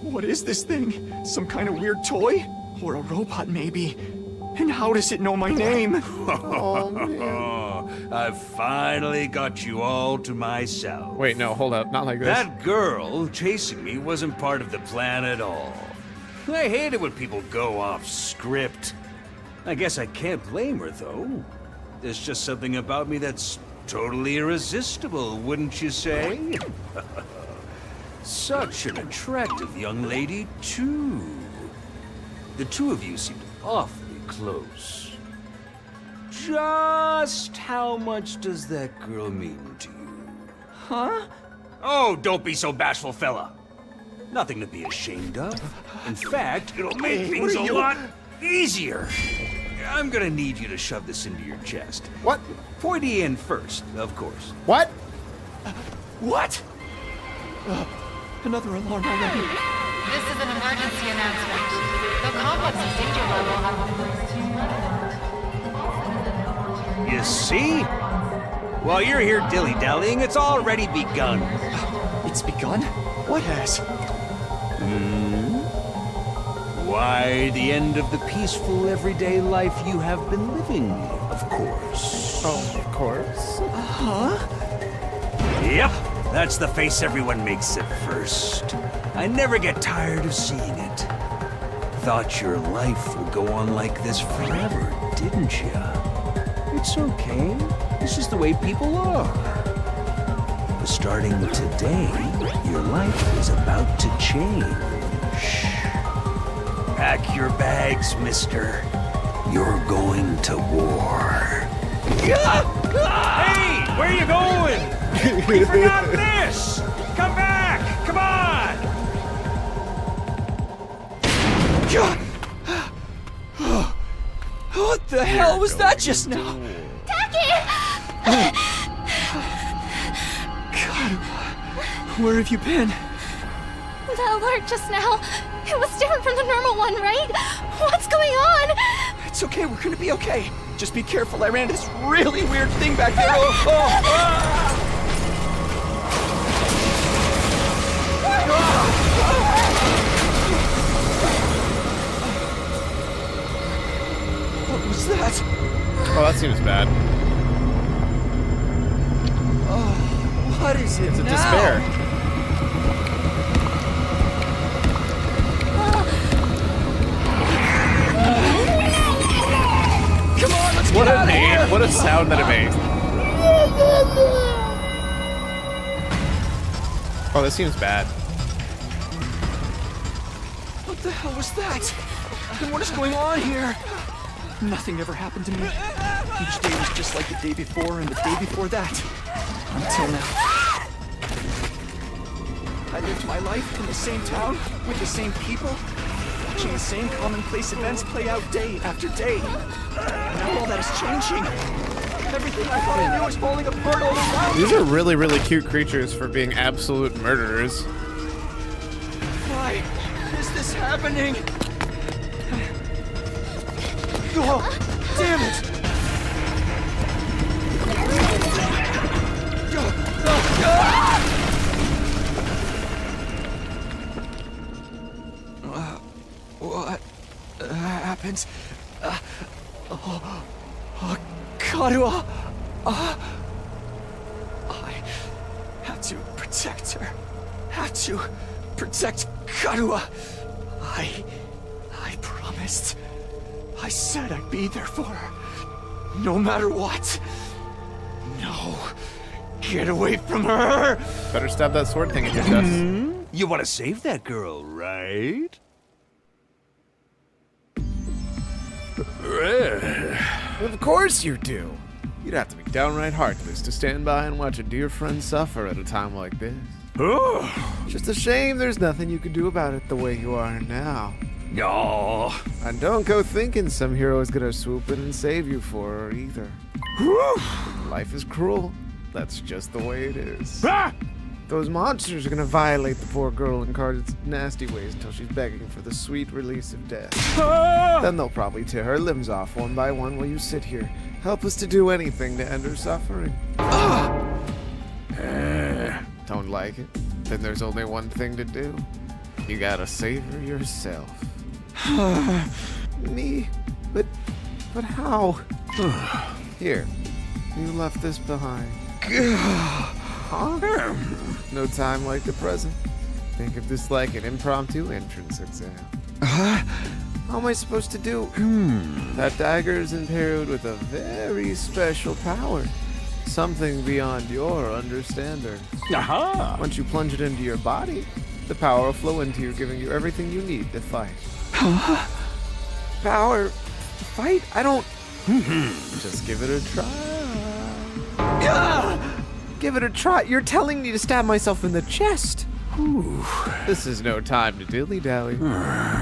D: What is this thing? Some kind of weird toy? Or a robot, maybe? And how does it know my name?
A: Oh, man.
H: Oh, I've finally got you all to myself.
A: Wait, no, hold up. Not like this.
H: That girl chasing me wasn't part of the plan at all. I hate it when people go off script. I guess I can't blame her, though. There's just something about me that's totally irresistible, wouldn't you say? Such an attractive young lady, too. The two of you seemed awfully close. Just how much does that girl mean to you?
D: Huh?
H: Oh, don't be so bashful, fella. Nothing to be ashamed of. In fact, it'll make things a lot easier. I'm gonna need you to shove this into your chest.
A: What?
H: Pointy end first, of course.
A: What?
D: What? Another alarm already.
G: This is an emergency announcement. The complex's danger level has been raised to 11.
H: You see? While you're here dilly-dallying, it's already begun.
D: It's begun? What has?
H: Why, the end of the peaceful, everyday life you have been living, of course.
A: Oh, of course.
H: Yep, that's the face everyone makes at first. I never get tired of seeing it. Thought your life would go on like this forever, didn't you? It's okay. This is the way people are. But starting today, your life is about to change. Pack your bags, mister. You're going to war. Hey, where are you going? We forgot this! Come back! Come on!
D: What the hell was that just now? God, where have you been?
F: The alert just now. It was different from the normal one, right? What's going on?
D: It's okay, we're gonna be okay. Just be careful, I ran into this really weird thing back there. What was that?
A: Oh, that seems bad.
D: What is it
A: It's a
D: now?
A: despair.
D: Come on, let's
A: What
D: get
A: a
D: out of here!
A: name! What a sound that it made. Oh, this seems bad.
D: What the hell was that? And what is going on here? Nothing ever happened to me. Each day was just like the day before and the day before that. Until now. I lived my life in the same town, with the same people, watching the same commonplace events play out day after day. Now all that is changing. Everything I thought I knew is falling apart all around me.
A: These are really, really cute creatures for being absolute murderers.
D: Why is this happening? Oh, damn it! What happened? Karua! I have to protect her. Have to protect Karua. I promised. I said I'd be there for her. No matter what. No. Get away from her!
A: Better stab that sword thing in your chest.
H: You want to save that girl, right?
A: Of course you do. You'd have to be downright heartless to stand by and watch a dear friend suffer at a time like this.
H: Oh,
A: Just a shame there's nothing you could do about it the way you are now.
H: no.
A: And don't go thinking some hero is gonna swoop in and save you for her either. Life is cruel. That's just the way it is.
H: Ah!
A: Those monsters are gonna violate the poor girl in Cardin's nasty ways until she's begging for the sweet release of death.
H: Ah!
A: Then they'll probably tear her limbs off one by one while you sit here, helpless to do anything to end her suffering. Don't like it? Then there's only one thing to do. You gotta save her yourself. Me? But how? Here, you left this behind. Huh? No time like the present. Think of this like an impromptu entrance exam.
B: How am I supposed to do? That dagger is imbued with a very special power. Something beyond your understanding.
H: Aha!
B: Once you plunge it into your body, the power will flow into you, giving you everything you need to fight. Power? Fight? I don't... Just give it a try. Give it a try. You're telling me to stab myself in the chest. This is no time to dilly-dally.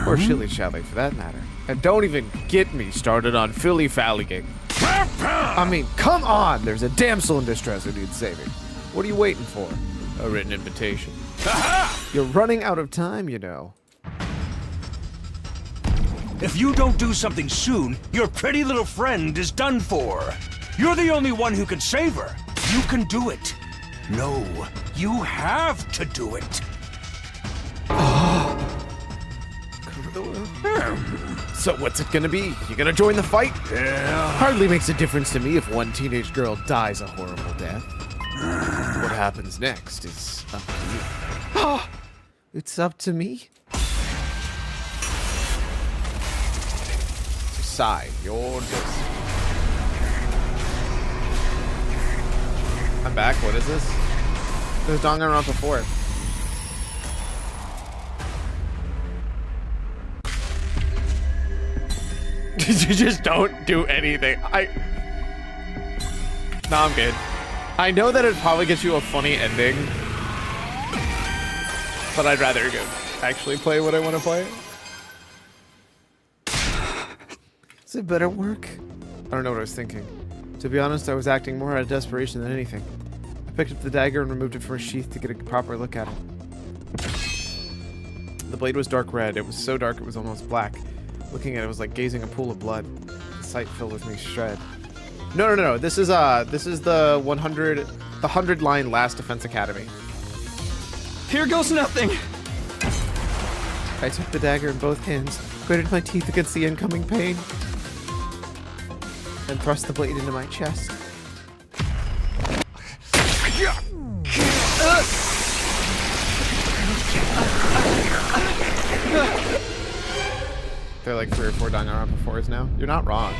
B: Or shilly-shally, for that matter. And don't even get me started on filly-fallying. I mean, come on! There's a damsel in distress who needs saving. What are you waiting for? A written invitation. You're running out of time, you know.
H: If you don't do something soon, your pretty little friend is done for. You're the only one who can save her. You can do it. No, you have to do it.
B: So what's it gonna be? You gonna join the fight?
H: Yeah.
B: Hardly makes a difference to me if one teenage girl dies a horrible death. What happens next is up to you. It's up to me? Decide your destiny.
A: I'm back. What is this? There's Danganronpa 4. You just don't do anything. No, I'm good. I know that it'd probably get you a funny ending, but I'd rather go actually play what I want to play.
B: Does it better work?
A: I don't know what I was thinking.
B: To be honest, I was acting more out of desperation than anything. I picked up the dagger and removed it from its sheath to get a proper look at it. The blade was dark red. It was so dark it was almost black. Looking at it was like gazing a pool of blood. The sight filled with me shred.
A: No. This is the 100 line Last Defense Academy.
D: Here goes nothing.
B: I took the dagger in both hands, gritted my teeth against the incoming pain, and thrust the blade into my chest.
A: They're like 3 or 4 Danganronpa 4s now. You're not wrong.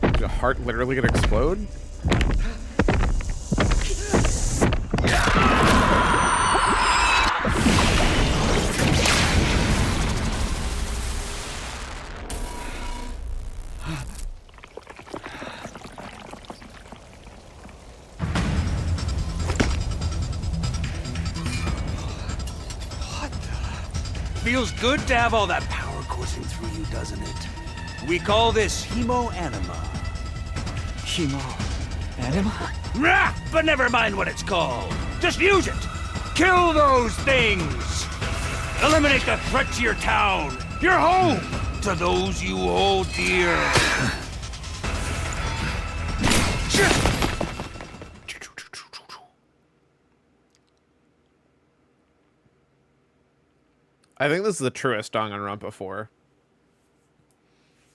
A: Is your heart literally gonna explode?
H: Feels good to have all that power coursing through you, doesn't it? We call this hemo-anima.
D: Anima?
H: Rah! But never mind what it's called. Just use it! Kill those things! Eliminate the threat to your town, your home, to those you hold dear.
A: I think this is the truest Danganronpa 4.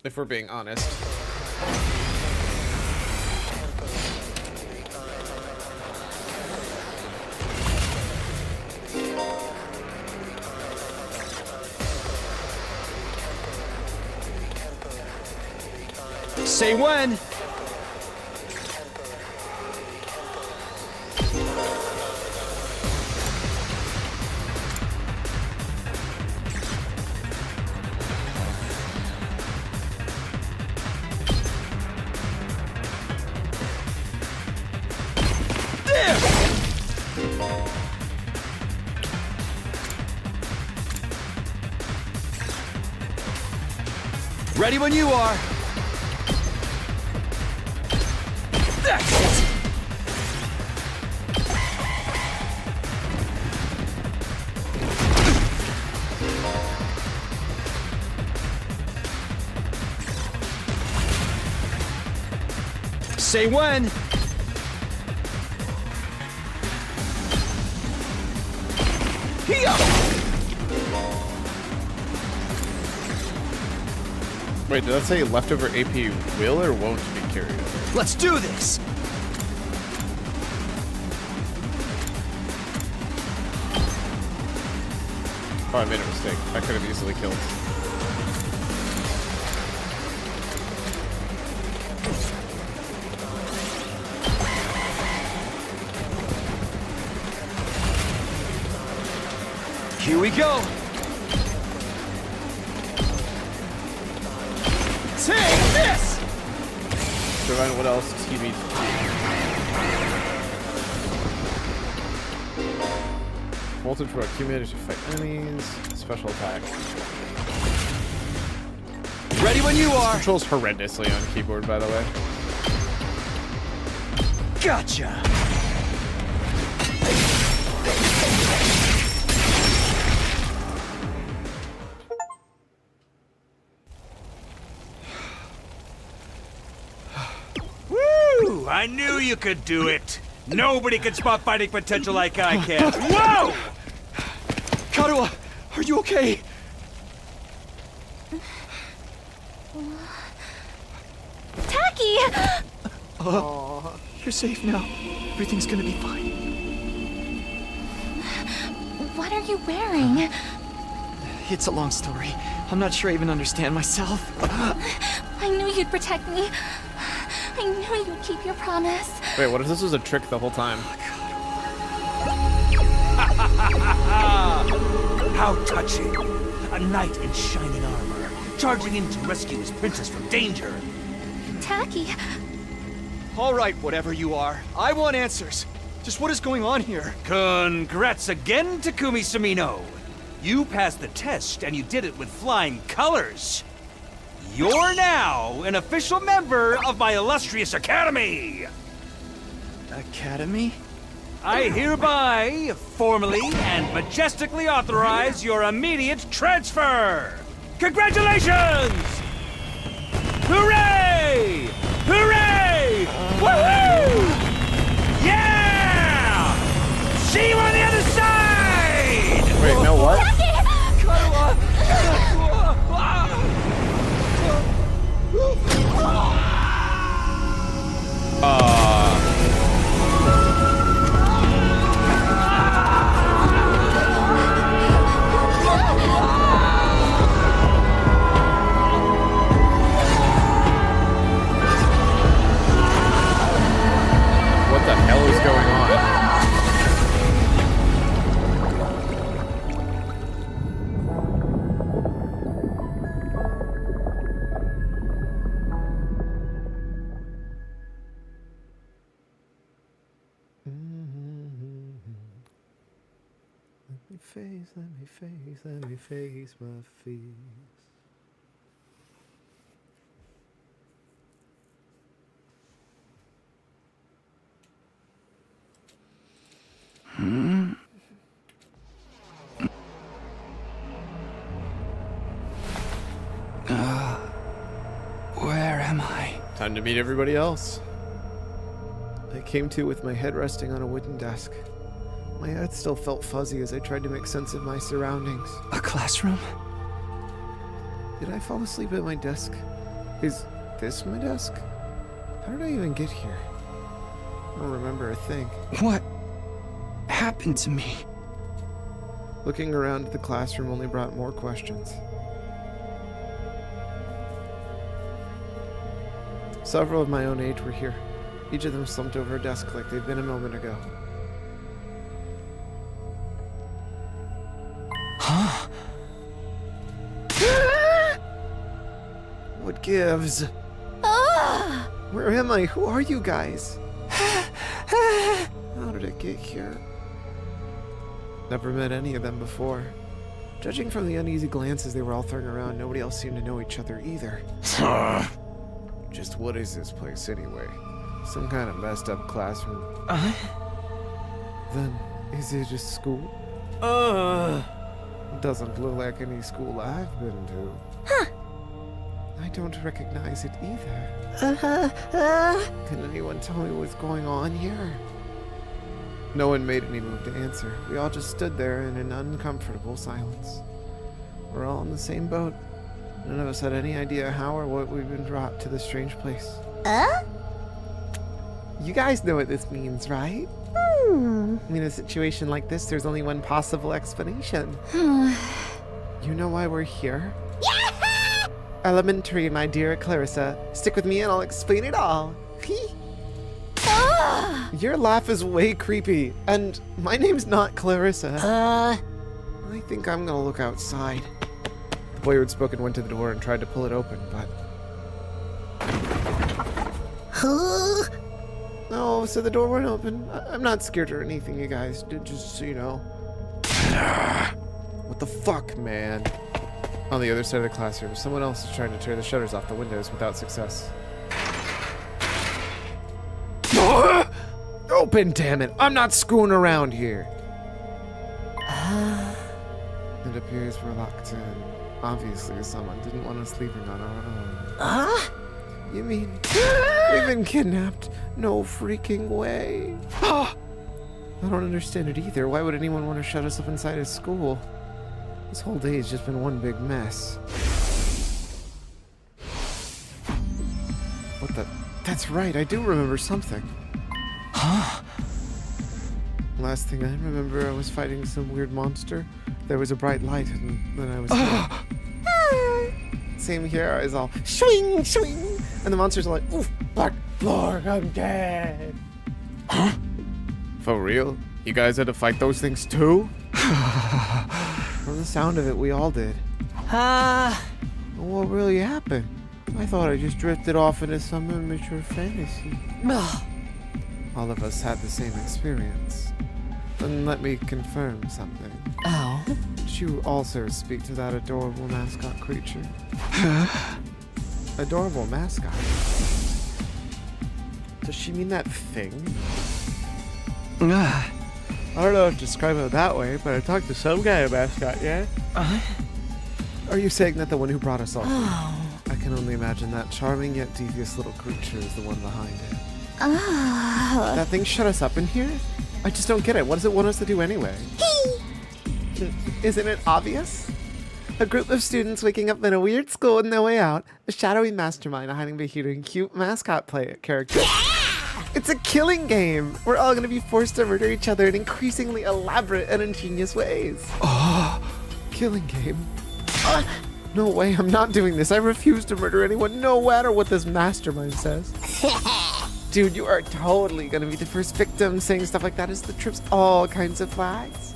A: If we're being honest.
D: Say when. Ready when you are. say when.
A: Wait, did that say leftover AP will or won't be carried over?
D: Let's do this.
A: Oh, I made a mistake. I could have easily killed.
D: Here we go. Take this!
A: Jovine, what else? TV. Voltage for accumulated to fight enemies. Special attack.
D: Ready when you are.
A: Controls horrendously on keyboard, by the way.
D: Gotcha.
H: Woo! I knew you could do it. Nobody can spot fighting potential like I can. Whoa!
D: Karuha, are you okay?
F: Tacky!
D: You're safe now. Everything's gonna be fine.
F: What are you wearing?
D: It's a long story. I'm not sure I even understand myself.
F: I knew you'd protect me. I knew you'd keep your promise.
A: Wait, what if this was a trick the whole time?
H: How touching. A knight in shining armor, charging in to rescue his princess from danger.
F: Tacky,
D: All right, whatever you are. I want answers. Just what is going on here?
H: Congrats again, Takumi Sumino. You passed the test, and you did it with flying colors. You're now an official member of my illustrious academy.
D: Academy?
H: I hereby, formally and majestically authorize your immediate transfer. Congratulations! Hooray! Hooray! Woohoo! Yeah! See you on the other side!
A: Wait, no what? What the hell is going on? Let me face my fears.
D: Where am I?
A: Time to meet everybody else. I came to with my head resting on a wooden desk. My head still felt fuzzy as I tried to make sense of my surroundings.
D: A classroom?
A: Did I fall asleep at my desk? Is this my desk? How did I even get here? I don't remember a thing.
D: What happened to me?
A: Looking around at the classroom only brought more questions. Several of my own age were here. Each of them slumped over a desk like they'd been a moment ago.
D: Huh?
A: What gives? Where am I? Who are you guys? How did I get here? Never met any of them before. Judging from the uneasy glances they were all throwing around, nobody else seemed to know each other either. Just what is this place anyway? Some kind of messed up classroom. Then, is it just school? Doesn't look like any school I've been to. I
B: I don't recognize it either. Can anyone tell me what's going on here? No one made any move to answer. We all just stood there in an uncomfortable silence. We're all in the same boat. None of us had any idea how or what we'd been brought to this strange place. You guys know what this means, right? In a situation like this, there's only one possible explanation. You know why we're here? Elementary, my dear Clarissa. Stick with me and I'll explain it all. Your laugh is way creepy, and my name's not Clarissa. I think I'm gonna look outside. The boy who had spoken went to the door and tried to pull it open, but... Oh, so the door won't open. I'm not scared or anything, you guys. Just so you know. What the fuck, man? On the other side of the classroom, someone else is trying to tear the shutters off the windows without success. Open, damn it! I'm not screwing around here! It appears we're locked in. Obviously, someone didn't want us leaving on our own. You mean we've been kidnapped? No freaking way. I don't understand it either. Why would anyone want to shut us up inside a school? This whole day has just been one big mess. What the? That's right, I do remember something. Last thing I remember, I was fighting some weird monster. There was a bright light, and then I was dead. Same here, I was all swing, swing, and the monsters are like, oof, black floor, I'm dead. For real? You guys had to fight those things too? From the sound of it, we all did. What really happened? I thought I just drifted off into some immature fantasy. All of us had the same experience. Then let me confirm something.
D: Oh?
B: Did you also speak to that adorable mascot creature? Adorable mascot? Does she mean that thing? I don't know if to describe it that way, but I talked to some guy a mascot, yeah? Are you saying that the one who brought us all here? I can only imagine that charming yet devious little creature is the one behind it. That thing shut us up in here? I just don't get it. What does it want us to do anyway? Isn't it obvious? A group of students waking up in a weird school with no way out, a shadowy mastermind hiding behind a cute mascot character. It's a killing game! We're all gonna be forced to murder each other in increasingly elaborate and ingenious ways. Killing game? No way, I'm not doing this. I refuse to murder anyone, no matter what this mastermind says. Dude, you are totally gonna be the first victim. Saying stuff like that is the trip's all kinds of flags.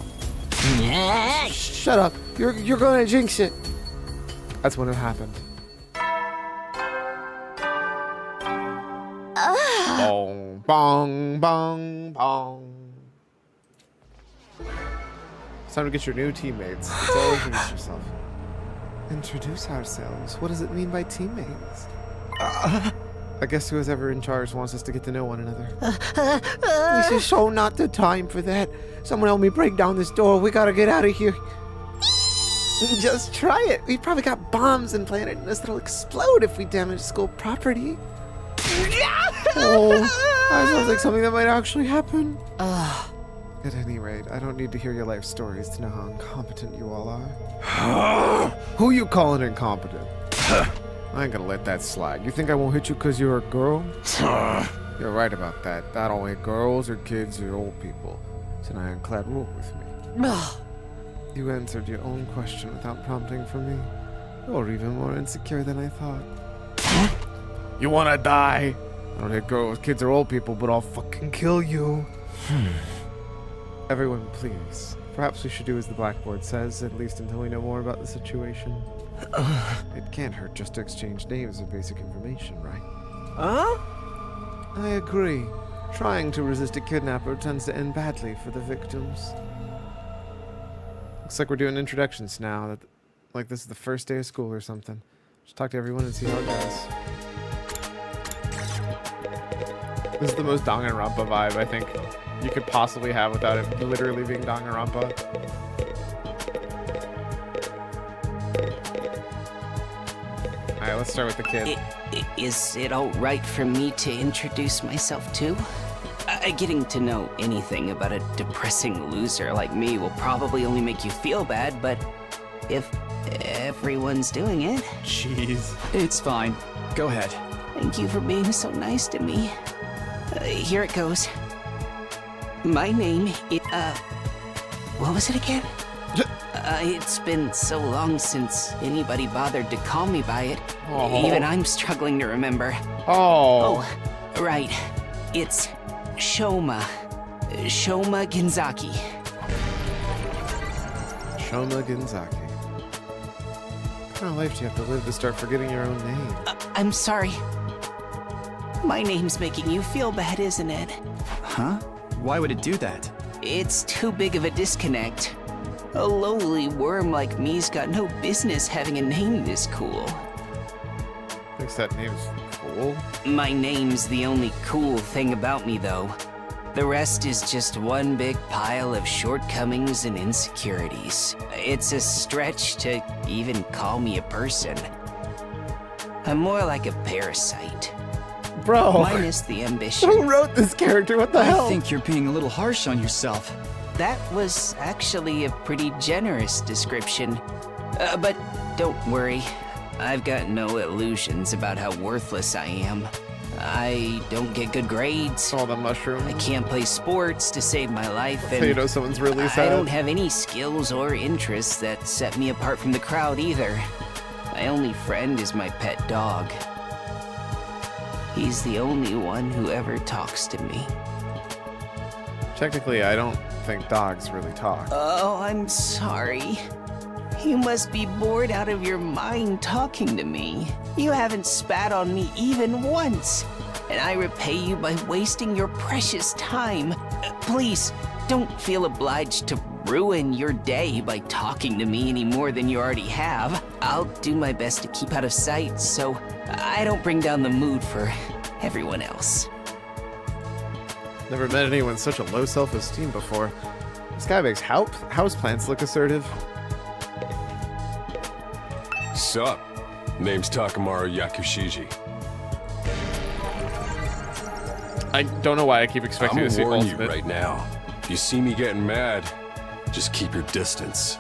B: Shut up. You're gonna jinx it. That's when it happened. Bong, bong, bong, bong. It's time to get your new teammates. So introduce yourself. Introduce ourselves? What does it mean by teammates? I guess whoever's ever in charge wants us to get to know one another. This is so not the time for that. Someone help me break down this door. We gotta get out of here. Just try it. We probably got bombs implanted in us that'll explode if we damage school property. Oh, that sounds like something that might actually happen. At any rate, I don't need to hear your life stories to know how incompetent you all are. Who you calling incompetent? I ain't gonna let that slide. You think I won't hit you because you're a girl? You're right about that. I don't hit girls or kids or old people. It's an ironclad rule with me. You answered your own question without prompting from me. You're even more insecure than I thought. You wanna die? I don't hit girls, kids, or old people, but I'll fucking kill you. Everyone, please. Perhaps we should do as the blackboard says, at least until we know more about the situation. It can't hurt just to exchange names and basic information, right? I agree. Trying to resist a kidnapper tends to end badly for the victims. Looks like we're doing introductions now. Like this is the first day of school or something. Just talk to everyone and see how it goes. This is the most Danganronpa vibe I think you could possibly have without it literally being Danganronpa. Alright, let's start with the kid.
I: Is it all right for me to introduce myself too? Getting to know anything about a depressing loser like me will probably only make you feel bad, but if everyone's doing it...
B: Jeez.
D: It's fine. Go ahead.
I: Thank you for being so nice to me. Here it goes. My name is, what was it again? It's been so long since anybody bothered to call me by it.
B: Oh.
I: Even I'm struggling to remember.
B: Oh.
I: Oh, right. It's Shoma. Shoma Ginzaki.
B: Shoma Ginzaki. What kind of life do you have to live to start forgetting your own name?
I: I'm sorry. My name's making you feel bad, isn't it?
D: Huh? Why would it do that?
I: It's too big of a disconnect. A lowly worm like me's got no business having a name this cool.
B: Thinks that name's cool.
I: My name's the only cool thing about me, though. The rest is just one big pile of shortcomings and insecurities. It's a stretch to even call me a person. I'm more like a parasite.
B: Bro.
I: Minus the ambition.
B: Who wrote this character? What the hell?
D: I think you're being a little harsh on yourself.
I: That was actually a pretty generous description. But don't worry. I've got no illusions about how worthless I am. I don't get good grades.
B: All the mushrooms.
I: I can't play sports to save my life, and
B: So you know someone's really sad.
I: I don't have any skills or interests that set me apart from the crowd either. My only friend is my pet dog. He's the only one who ever talks to me.
B: Technically, I don't think dogs really talk.
I: Oh, I'm sorry. You must be bored out of your mind talking to me. You haven't spat on me even once, and I repay you by wasting your precious time. Please, don't feel obliged to ruin your day by talking to me any more than you already have. I'll do my best to keep out of sight so I don't bring down the mood for everyone else.
B: Never met anyone with such a low self-esteem before. This guy makes houseplants look assertive.
J: Sup? Name's Takamaru Yakushiji.
B: I don't know why I keep expecting
J: I'm
B: to see
J: gonna warn you
B: Ultimate.
J: right now. If you see me getting mad, just keep your distance.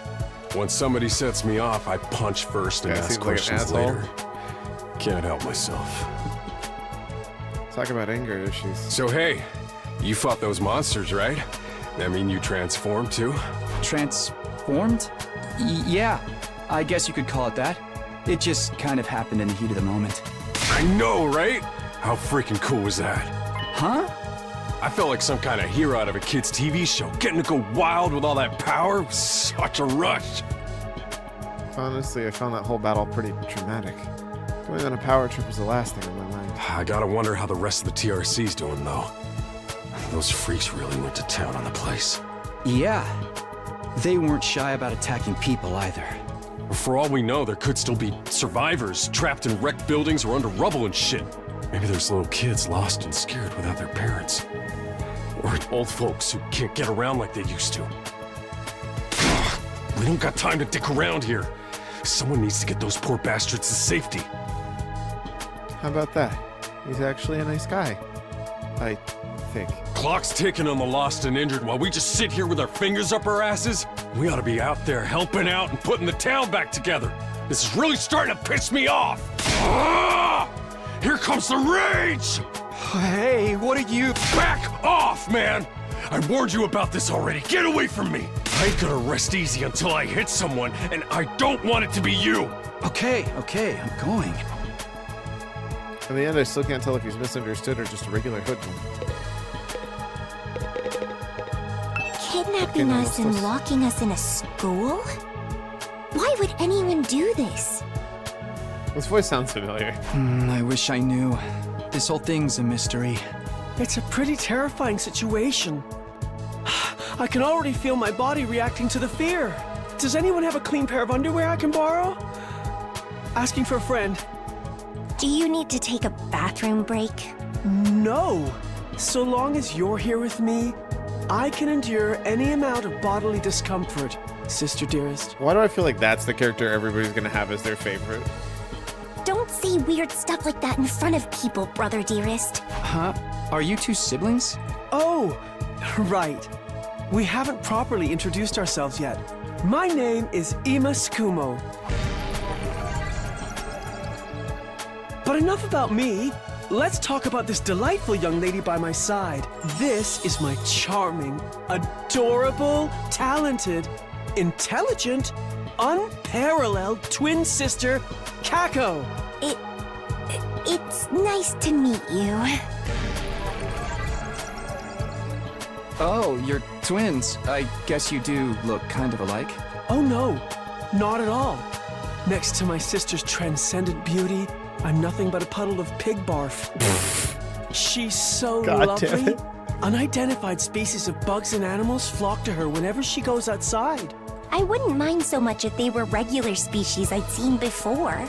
J: Once somebody sets me off, I punch first and
B: Yeah,
J: ask
B: seems like an
J: questions
B: asshole.
J: later. Can't help myself.
B: Talk about anger issues.
J: So hey, you fought those monsters, right? That mean you transformed too?
D: Transformed? Yeah, I guess you could call it that. It just kind of happened in the heat of the moment.
J: I know, right? How freaking cool was that?
D: Huh?
J: I felt like some kind of hero out of a kid's TV show. Getting to go wild with all that power was such a rush.
B: Honestly, I found that whole battle pretty traumatic. Going on a power trip was the last thing on my mind.
J: I gotta wonder how the rest of the TRC's doing, though. Those freaks really went to town on the place.
D: Yeah. They weren't shy about attacking people either.
J: For all we know, there could still be survivors trapped in wrecked buildings or under rubble and shit. Maybe there's little kids lost and scared without their parents. Or old folks who can't get around like they used to. We don't got time to dick around here. Someone needs to get those poor bastards to safety.
B: How about that? He's actually a nice guy. I think.
J: Clock's ticking on the lost and injured while we just sit here with our fingers up our asses. We ought to be out there helping out and putting the town back together. This is really starting to piss me off. Ah! Here comes the rage!
D: Hey, what are you...
J: Back off, man! I warned you about this already. Get away from me! I ain't gonna rest easy until I hit someone, and I don't want it to be you!
D: Okay, I'm going.
B: In the end, I still can't tell if he's misunderstood or just a regular hoodlum.
F: Kidnapping us and locking us in a school? Why would anyone do this?
B: This voice sounds familiar.
D: I wish I knew. This whole thing's a mystery.
K: It's a pretty terrifying situation. I can already feel my body reacting to the fear. Does anyone have a clean pair of underwear I can borrow? Asking for a friend.
F: Do you need to take a bathroom break?
K: No. So long as you're here with me, I can endure any amount of bodily discomfort, sister dearest.
B: Why do I feel like that's the character everybody's gonna have as their favorite?
L: Don't say weird stuff like that in front of people, brother dearest.
D: Huh? Are you two siblings?
K: Oh, right. We haven't properly introduced ourselves yet. My name is Ima Skumo. But enough about me. Let's talk about this delightful young lady by my side. This is my charming, adorable, talented, intelligent, unparalleled twin sister, Kako.
L: It's nice to meet you.
D: Oh, you're twins. I guess you do look kind of alike.
K: Oh no, not at all. Next to my sister's transcendent beauty, I'm nothing but a puddle of pig barf. She's so
B: God damn
K: lovely.
B: it.
K: Unidentified species of bugs and animals flock to her whenever she goes outside.
L: I wouldn't mind so much if they were regular species I'd seen before.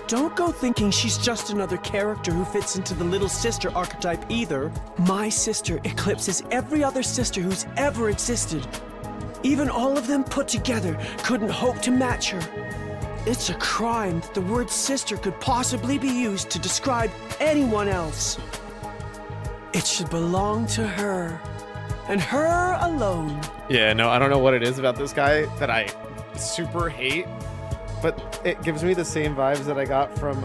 K: Don't go thinking she's just another character who fits into the little sister archetype either. My sister eclipses every other sister who's ever existed. Even all of them put together couldn't hope to match her. It's a crime that the word sister could possibly be used to describe anyone else. It should belong to her, and her alone.
B: Yeah, no, I don't know what it is about this guy that I super hate, but it gives me the same vibes that I got from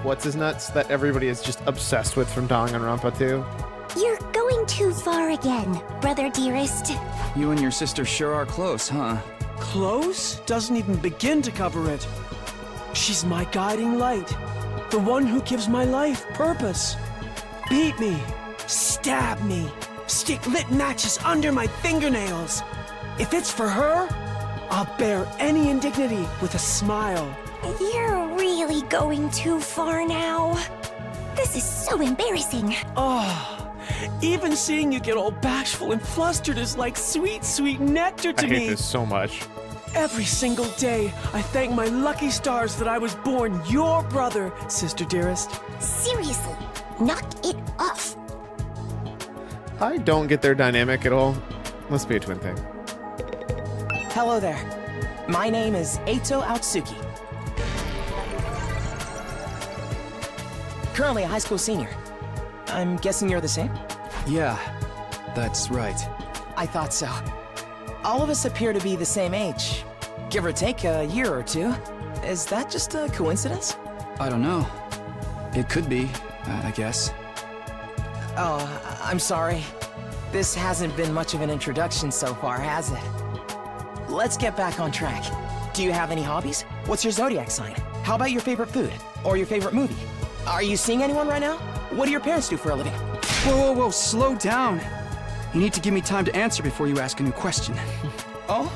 B: what's his nuts that everybody is just obsessed with from Danganronpa 2.
L: You're going too far again, brother dearest.
D: You and your sister sure are close, huh?
K: Close doesn't even begin to cover it. She's my guiding light, the one who gives my life purpose. Beat me, stab me, stick lit matches under my fingernails. If it's for her, I'll bear any indignity with a smile.
L: You're really going too far now. This is so embarrassing.
K: Oh, even seeing you get all bashful and flustered is like sweet, sweet nectar to
B: I
K: me.
B: hate this so much.
K: Every single day, I thank my lucky stars that I was born your brother, sister dearest.
L: Seriously, knock it off.
B: I don't get their dynamic at all. Must be a twin thing.
M: Hello there. My name is Eito Aotsuki. Currently a high school senior. I'm guessing you're the same?
D: Yeah, that's right.
M: I thought so. All of us appear to be the same age. Give or take a year or two. Is that just a coincidence?
D: I don't know. It could be, I guess.
M: Oh, I'm sorry. This hasn't been much of an introduction so far, has it? Let's get back on track. Do you have any hobbies? What's your zodiac sign? How about your favorite food? Or your favorite movie? Are you seeing anyone right now? What do your parents do for a living?
D: Whoa, slow down. You need to give me time to answer before you ask a new question.
M: Oh,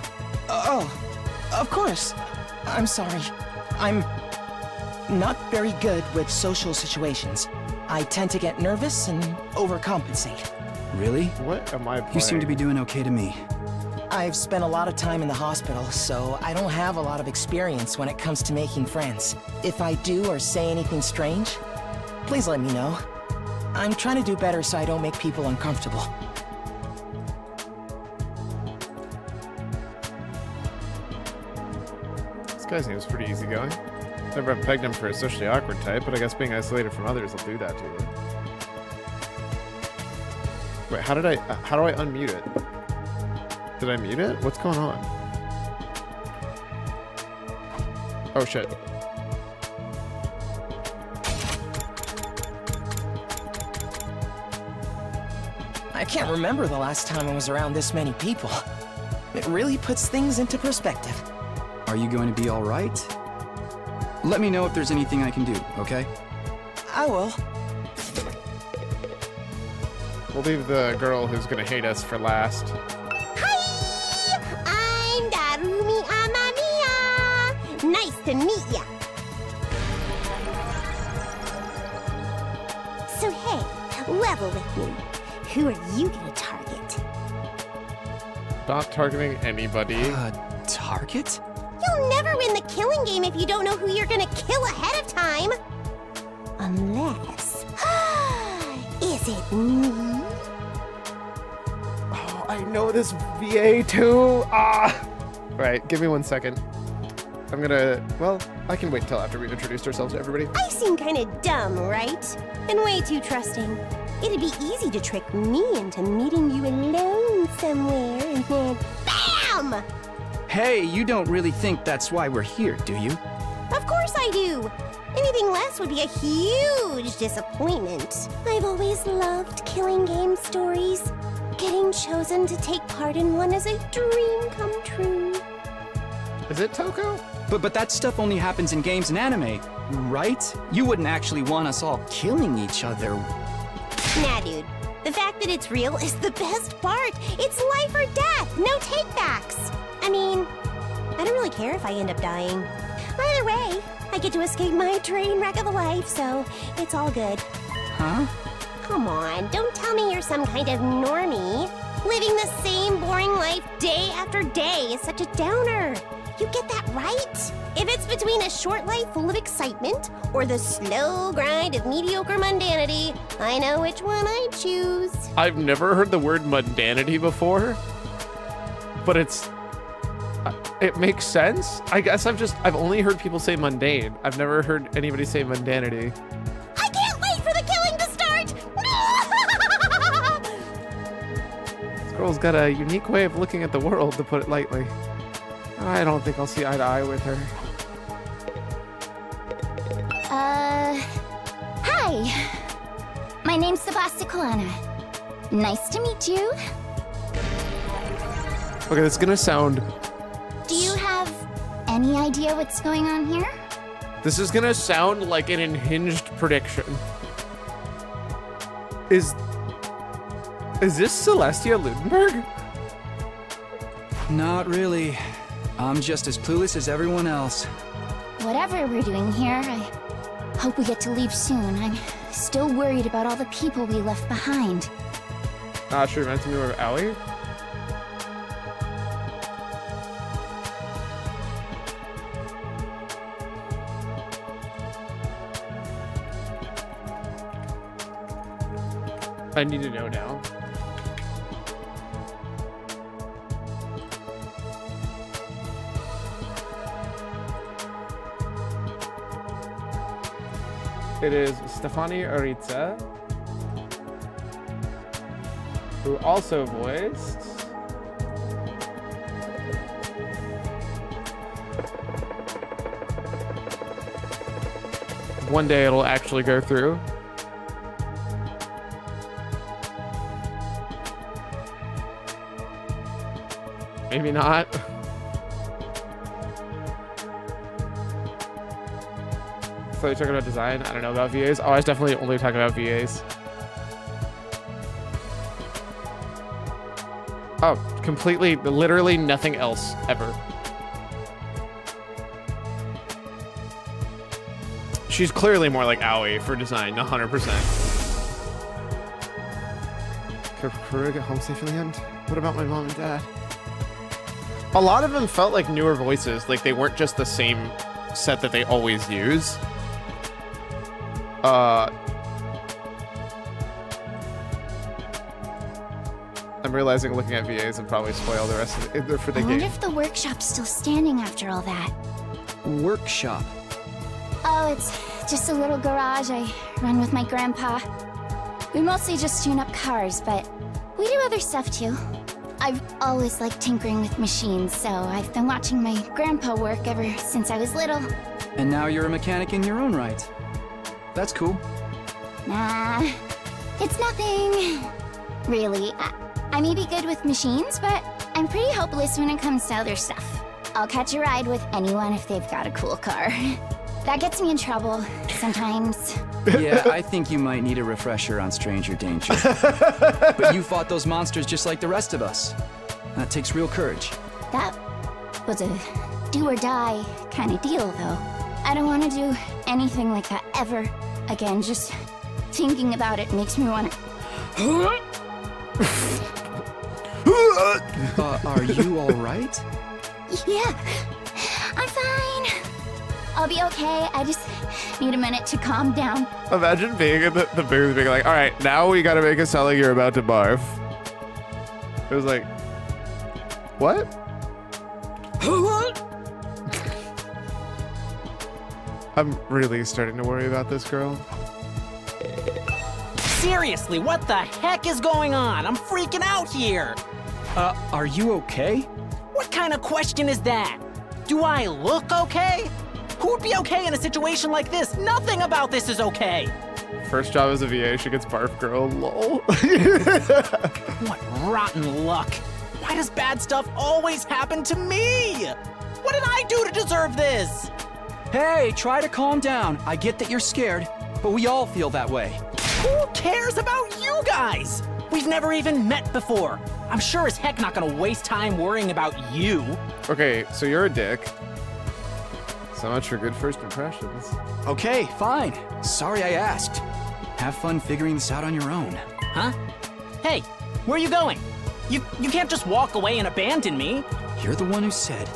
M: of course. I'm sorry. I'm not very good with social situations. I tend to get nervous and overcompensate.
D: Really?
B: What am I playing?
D: You seem to be doing okay to me.
M: I've spent a lot of time in the hospital, so I don't have a lot of experience when it comes to making friends. If I do or say anything strange, please let me know. I'm trying to do better so I don't make people uncomfortable.
B: This guy seems pretty easygoing. Never have pegged him for a socially awkward type, but I guess being isolated from others will do that to you. Wait, how do I unmute it? Did I mute it? What's going on? Oh shit.
M: I can't remember the last time I was around this many people. It really puts things into perspective.
D: Are you going to be all right? Let me know if there's anything I can do, okay?
M: I will.
B: We'll leave the girl who's gonna hate us for last.
L: Hi! I'm Darumi Amamiya! Nice to meet ya! So hey, level with me. Who are you gonna target?
B: Not targeting anybody.
D: Target?
L: You'll never win the killing game if you don't know who you're gonna kill ahead of time! Unless... Is it me?
B: Oh, I know this VA too. Ah! Right, give me 1 second. I'm gonna, well, I can wait till after we've introduced ourselves to everybody.
N: I seem kind of dumb, right? And way too trusting. It'd be easy to trick me into meeting you alone somewhere and then BAM!
O: Hey, you don't really think that's why we're here, do you?
N: Of course I do. Anything less would be a huge disappointment. I've always loved killing game stories. Getting chosen to take part in one is a dream come true.
B: Is it Toko?
O: But that stuff only happens in games and anime, right? You wouldn't actually want us all killing each other.
N: Nah, dude. The fact that it's real is the best part. It's life or death, no takebacks. I mean, I don't really care if I end up dying. Either way, I get to escape my train wreck of a life, so it's all good.
O: Huh?
N: Come on, don't tell me you're some kind of normie. Living the same boring life day after day is such a downer. You get that right? If it's between a short life full of excitement or the slow grind of mediocre mundanity, I know which one I choose.
B: I've never heard the word mundanity before, but it makes sense. I guess I've only heard people say mundane. I've never heard anybody say mundanity.
N: I can't wait for the killing to start!
B: This girl's got a unique way of looking at the world, to put it lightly. I don't think I'll see eye to eye with her.
F: Hi. My name's Sebasticolana. Nice to meet you.
B: Okay, that's gonna sound...
F: Do you have any idea what's going on here?
B: This is gonna sound like an unhinged prediction. Is this Celestia Ludenberg?
O: Not really. I'm just as clueless as everyone else.
F: Whatever we're doing here, I hope we get to leave soon. I'm still worried about all the people we left behind.
B: She reminds me of Aoi. I need to know now. It is Stefani Aritza, who also voiced one day it'll actually go through. Maybe not. So you're talking about design? I don't know about VAs. Oh, I was definitely only talking about VAs. Oh, completely, literally nothing else ever. She's clearly more like Aoi for design, 100%. Can Kuru get home safe in the end? What about my mom and dad? A lot of them felt like newer voices, like they weren't just the same set that they always use. I'm realizing looking at VAs would probably spoil the rest of it for the
F: I wonder
B: game.
F: if the workshop's still standing after all that.
O: Workshop?
F: Oh, it's just a little garage I run with my grandpa. We mostly just tune up cars, but we do other stuff too. I've always liked tinkering with machines, so I've been watching my grandpa work ever since I was little.
O: And now you're a mechanic in your own right. That's cool.
F: Nah, it's nothing. Really, I may be good with machines, but I'm pretty hopeless when it comes to other stuff. I'll catch a ride with anyone if they've got a cool car. That gets me in trouble sometimes.
O: Yeah, I think you might need a refresher on stranger danger. But you fought those monsters just like the rest of us. That takes real courage.
F: That was a do or die kind of deal, though. I don't want to do anything like that ever again. Just thinking about it makes me want to...
O: Are you all right?
F: Yeah, I'm fine. I'll be okay. I just need a minute to calm down.
B: Imagine being in the booth being like, all right, now we gotta make it sound like you're about to barf. It was like, what? I'm really starting to worry about this girl.
P: Seriously, what the heck is going on? I'm freaking out here.
O: Are you okay?
P: What kind of question is that? Do I look okay? Who would be okay in a situation like this? Nothing about this is okay.
B: First job as a VA, she gets barf girl, lol.
P: What rotten luck. Why does bad stuff always happen to me? What did I do to deserve this?
O: Hey, try to calm down. I get that you're scared, but we all feel that way.
P: Who cares about you guys? We've never even met before. I'm sure as heck not gonna waste time worrying about you.
B: Okay, so you're a dick. So much for good first impressions.
O: Okay, fine. Sorry I asked. Have fun figuring this out on your own.
P: Huh? Hey, where are you going? You can't just walk away and abandon me.
O: You're the one who said.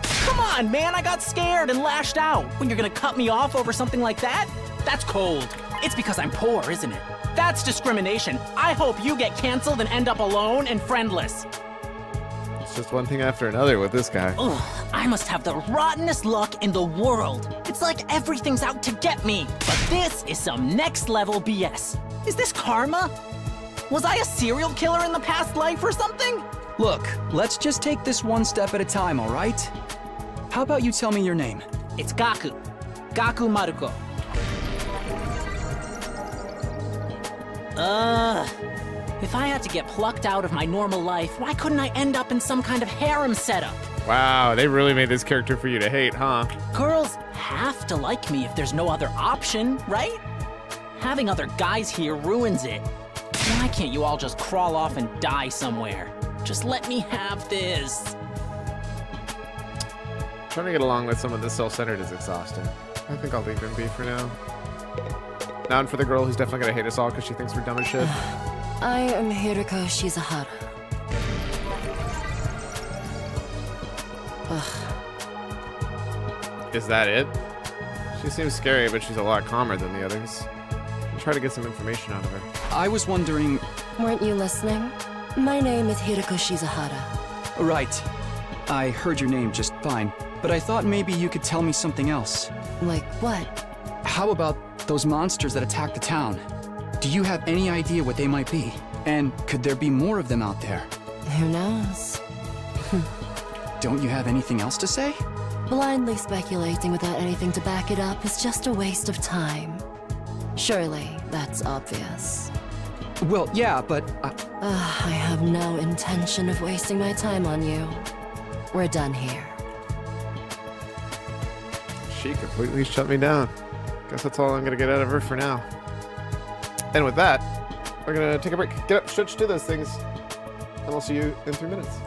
P: Come on, man, I got scared and lashed out. When you're gonna cut me off over something like that? That's cold. It's because I'm poor, isn't it? That's discrimination. I hope you get canceled and end up alone and friendless.
B: It's just one thing after another with this guy.
P: Ugh, I must have the rottenest luck in the world. It's like everything's out to get me. But this is some next level BS. Is this karma? Was I a serial killer in the past life or something?
O: Look, let's just take this one step at a time, all right? How about you tell me your name?
P: It's Gaku. Gaku Maruko. If I had to get plucked out of my normal life, why couldn't I end up in some kind of harem setup?
B: Wow, they really made this character for you to hate, huh?
P: Girls have to like me if there's no other option, right? Having other guys here ruins it. Why can't you all just crawl off and die somewhere? Just let me have this.
B: Trying to get along with someone this self-centered is exhausting. I think I'll leave him be for now. Now and for the girl who's definitely gonna hate us all because she thinks we're dumb as shit.
Q: I am Hiriko Shizahara. Ugh.
B: Is that it? She seems scary, but she's a lot calmer than the others. I'll try to get some information out of her.
O: I was wondering...
Q: Weren't you listening? My name is Hiriko Shizahara.
O: Right. I heard your name just fine, but I thought maybe you could tell me something else.
Q: Like what?
O: How about those monsters that attacked the town? Do you have any idea what they might be? And could there be more of them out there?
Q: Who knows?
O: Don't you have anything else to say?
Q: Blindly speculating without anything to back it up is just a waste of time. Surely, that's obvious.
O: Well, yeah, but...
Q: I have no intention of wasting my time on you. We're done here.
B: She completely shut me down. Guess that's all I'm gonna get out of her for now. And with that, we're gonna take a break. Get up, switch to those things, and we'll see you in 3 minutes.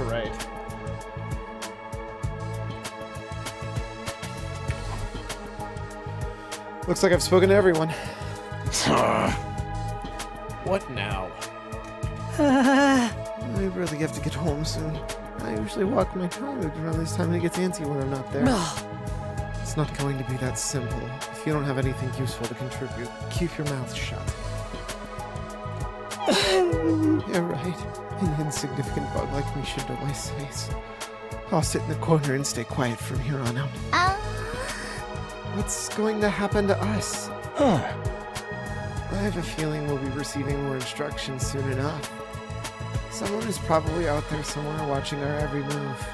B: All right. Looks like I've spoken to everyone. What now? I really have to get home soon. I usually walk my dog around this time and it gets antsy when I'm not there. It's not going to be that simple. If you don't have anything useful to contribute, keep your mouth shut. You're right. An insignificant bug like me should know my space. I'll sit in the corner and stay quiet from here on out. What's going to happen to us? I have a feeling we'll be receiving more instructions soon enough. Someone is probably out there somewhere watching our every move.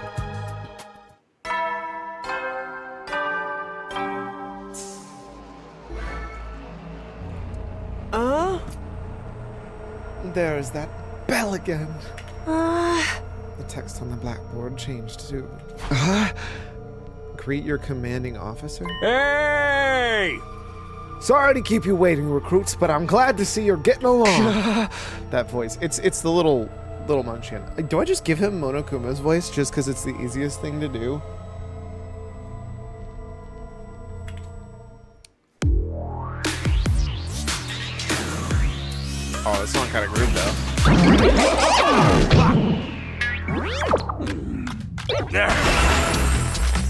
B: There's that bell again. The text on the blackboard changed to... Greet your commanding officer?
J: Hey!
B: Sorry to keep you waiting, recruits, but I'm glad to see you're getting along. That voice. It's the little munchkin. Do I just give him Monokuma's voice just because it's the easiest thing to do? Oh, this song kind of grooved though.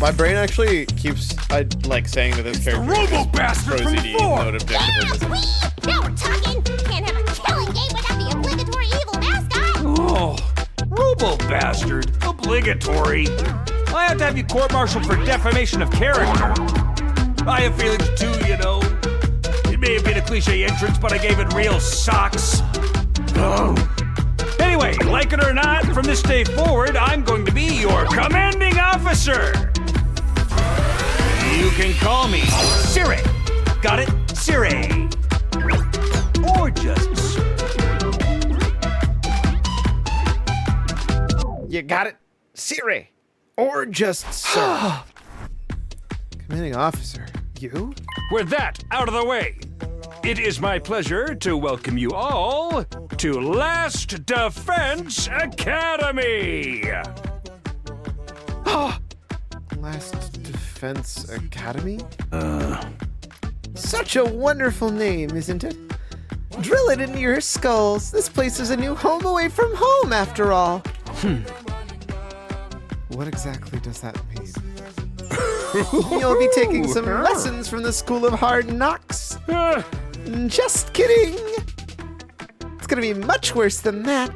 B: My brain actually keeps like saying to this character.
J: Robo bastard from before.
N: Now we're talking. Can't have a killing game without the obligatory evil mascot.
H: Oh, Robo Bastard. Obligatory. I have to have you court-martialed for defamation of character. I have feelings too, you know. It may have been a cliche entrance, but I gave it real socks. Oh. Anyway, like it or not, from this day forward, I'm going to be your commanding officer. You can call me Siri. Got it? Siri. Or just
B: You got it? Siri. Or just Sir. Commanding officer, you?
J: With that out of the way, it is my pleasure to welcome you all to Last Defense Academy.
B: Last Defense Academy? Such a wonderful name, isn't it? Drill it into your skulls. This place is a new home away from home, after all. What exactly does that mean? You'll be taking some lessons from the School of Hard Knocks. Just kidding. It's gonna be much worse than that.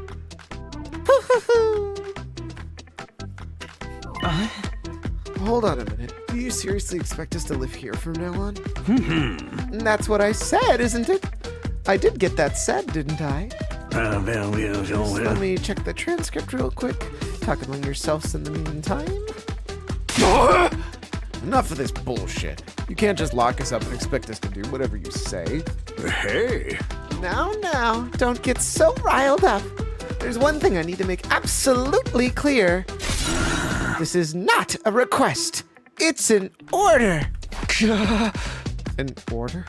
B: Hold on a minute. Do you seriously expect us to live here from now on? That's what I said, isn't it? I did get that said, didn't I? Just let me check the transcript real quick. Talk among yourselves in the meantime. Enough of this bullshit. You can't just lock us up and expect us to do whatever you say.
J: Hey.
B: Now, don't get so riled up. There's one thing I need to make absolutely clear. This is not a request. It's an order. An order?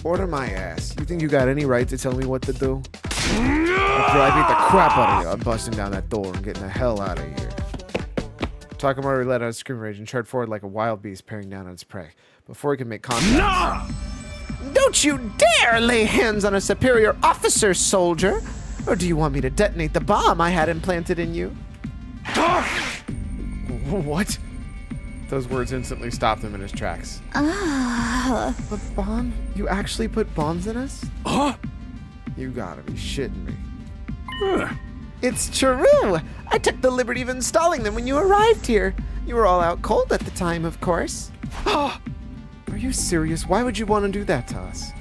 B: Order my ass. You think you got any right to tell me what to do? After I beat the crap out of you, I'm busting down that door and getting the hell out of here. Takamori let out a scream rage and charged forward like a wild beast peering down on its prey. Before he could make contact... No! Don't you dare lay hands on a superior officer, soldier! Or do you want me to detonate the bomb I had implanted in you? What? Those words instantly stopped him in his tracks. A bomb? You actually put bombs in us? You gotta be shitting me. It's true! I took the liberty of installing them when you arrived here. You were all out cold at the time, of course. Are you serious? Why would you want to do that to us?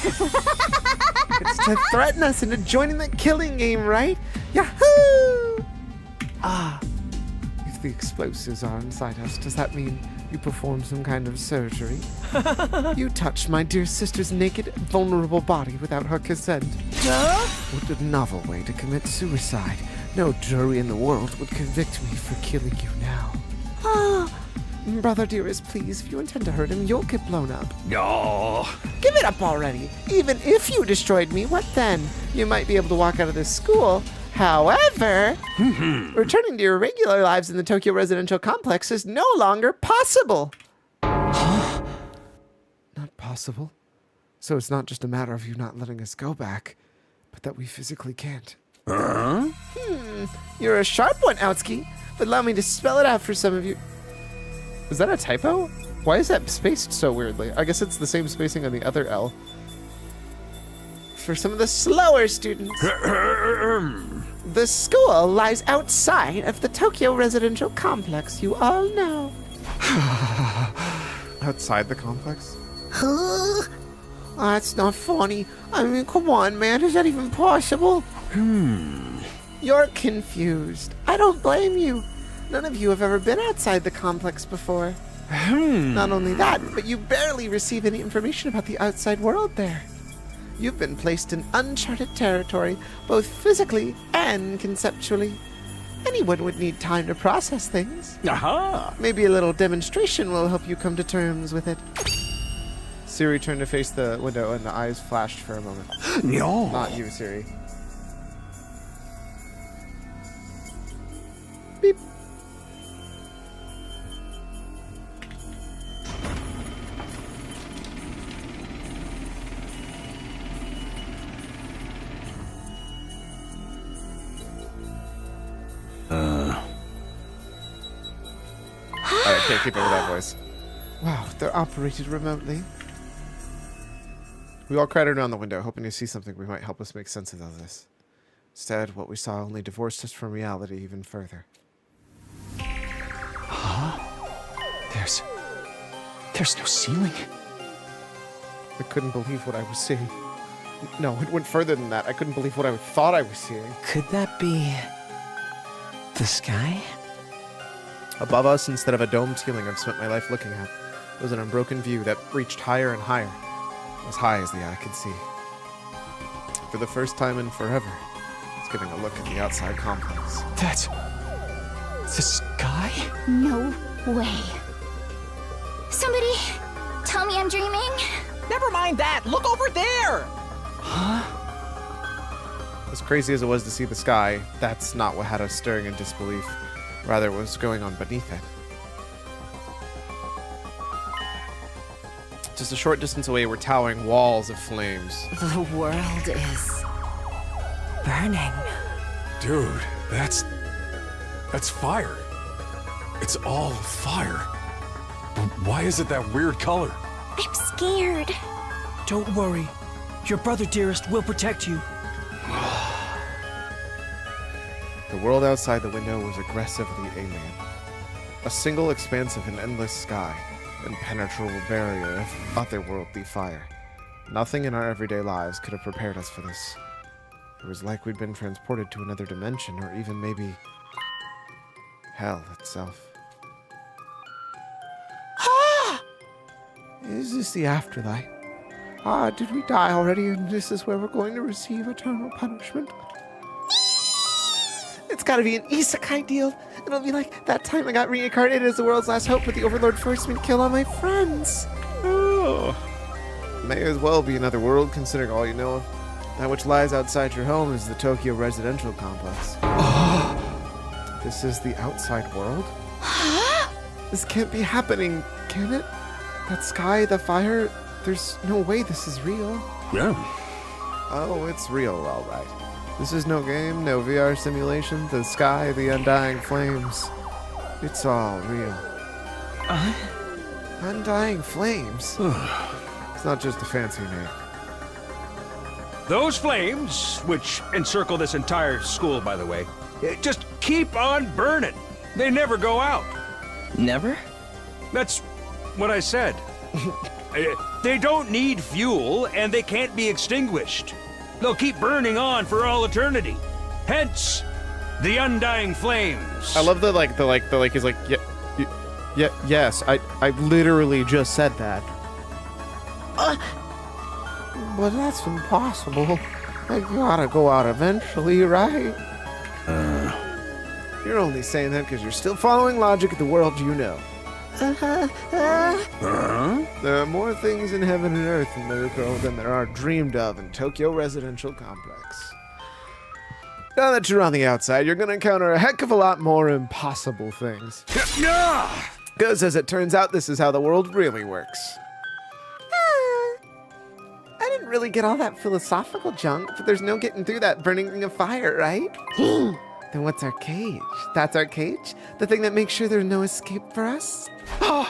B: It's to threaten us into joining the killing game, right? Yahoo! If the explosives are inside us, does that mean you performed some kind of surgery? You touched my dear sister's naked, vulnerable body without her consent. What a novel way to commit suicide. No jury in the world would convict me for killing you now. Brother dearest, please, if you intend to hurt him, you'll get blown up.
H: No.
B: Give it up already. Even if you destroyed me, what then? You might be able to walk out of this school, However, returning to your regular lives in the Tokyo residential complex is no longer possible. Not possible? So it's not just a matter of you not letting us go back, but that we physically can't. You're a sharp one, Outski, but allow me to spell it out for some of you. Is that a typo? Why is that spaced so weirdly? I guess it's the same spacing on the other L. For some of the slower students, the school lies outside of the Tokyo residential complex, you all know.
A: Outside the complex?
B: That's not funny. I mean, come on, man. Is that even possible? You're confused. I don't blame you. None of you have ever been outside the complex before. Not only that, but you barely receive any information about the outside world there. You've been placed in uncharted territory, both physically and conceptually. Anyone would need time to process things.
H: Aha!
B: Maybe a little demonstration will help you come to terms with it. Siri turned to face the window and the eyes flashed for a moment.
H: No.
B: Not you, Siri. Beep.
A: I can't keep up with that voice.
B: Wow, they're operated remotely.
A: We all crowded around the window, hoping to see something we might help us make sense of all this. Instead, what we saw only divorced us from reality even further.
D: Huh? There's no ceiling.
B: I couldn't believe what I was seeing. No, it went further than that. I couldn't believe what I thought I was seeing.
M: Could that be the sky?
A: Above us, instead of a domed ceiling I've spent my life looking at, was an unbroken view that reached higher and higher, as high as the eye could see. For the first time in forever, it's getting a look at the outside complex.
D: That's the sky?
F: No way. Somebody tell me I'm dreaming.
P: Never mind that. Look over there.
D: Huh?
A: As crazy as it was to see the sky, that's not what had us staring in disbelief. Rather, what was going on beneath it. Just a short distance away were towering walls of flames.
Q: The world is burning.
J: Dude, that's fire. It's all fire. But why is it that weird color?
L: I'm scared.
K: Don't worry. Your brother dearest will protect you.
A: The world outside the window was aggressively alien. A single expansive and endless sky, impenetrable barrier of otherworldly fire. Nothing in our everyday lives could have prepared us for this. It was like we'd been transported to another dimension, or even maybe hell itself.
B: Is this the afterlife? Did we die already and this is where we're going to receive eternal punishment? It's gotta be an isekai deal. It'll be like that time I got reincarnated as the world's last hope, but the Overlord forced me to kill all my friends.
A: Oh. May as well be another world, considering all you know of. That which lies outside your home is the Tokyo residential complex. This is the outside world?
B: This can't be happening, can it? That sky, the fire, there's no way this is real.
H: Yeah.
A: Oh, it's real, all right. This is no game, no VR simulation. The sky, the undying flames. It's all real. Undying flames? It's not just a fancy name.
H: Those flames, which encircle this entire school, by the way, just keep on burning. They never go out.
M: Never?
H: That's what I said. They don't need fuel, and they can't be extinguished. They'll keep burning on for all eternity. Hence, the undying flames.
A: I love the he's like, yes, I literally just said that.
B: But that's impossible. I gotta go out eventually, right?
A: You're only saying that because you're still following logic of the world you know. There are more things in heaven and earth in Naruto than there are dreamed of in Tokyo residential complex.
B: Now that you're on the outside, you're gonna encounter a heck of a lot more impossible things. Because as it turns out, this is how the world really works. I didn't really get all that philosophical junk, but there's no getting through that burning ring of fire, right? Then what's our cage? That's our cage? The thing that makes sure there's no escape for us? No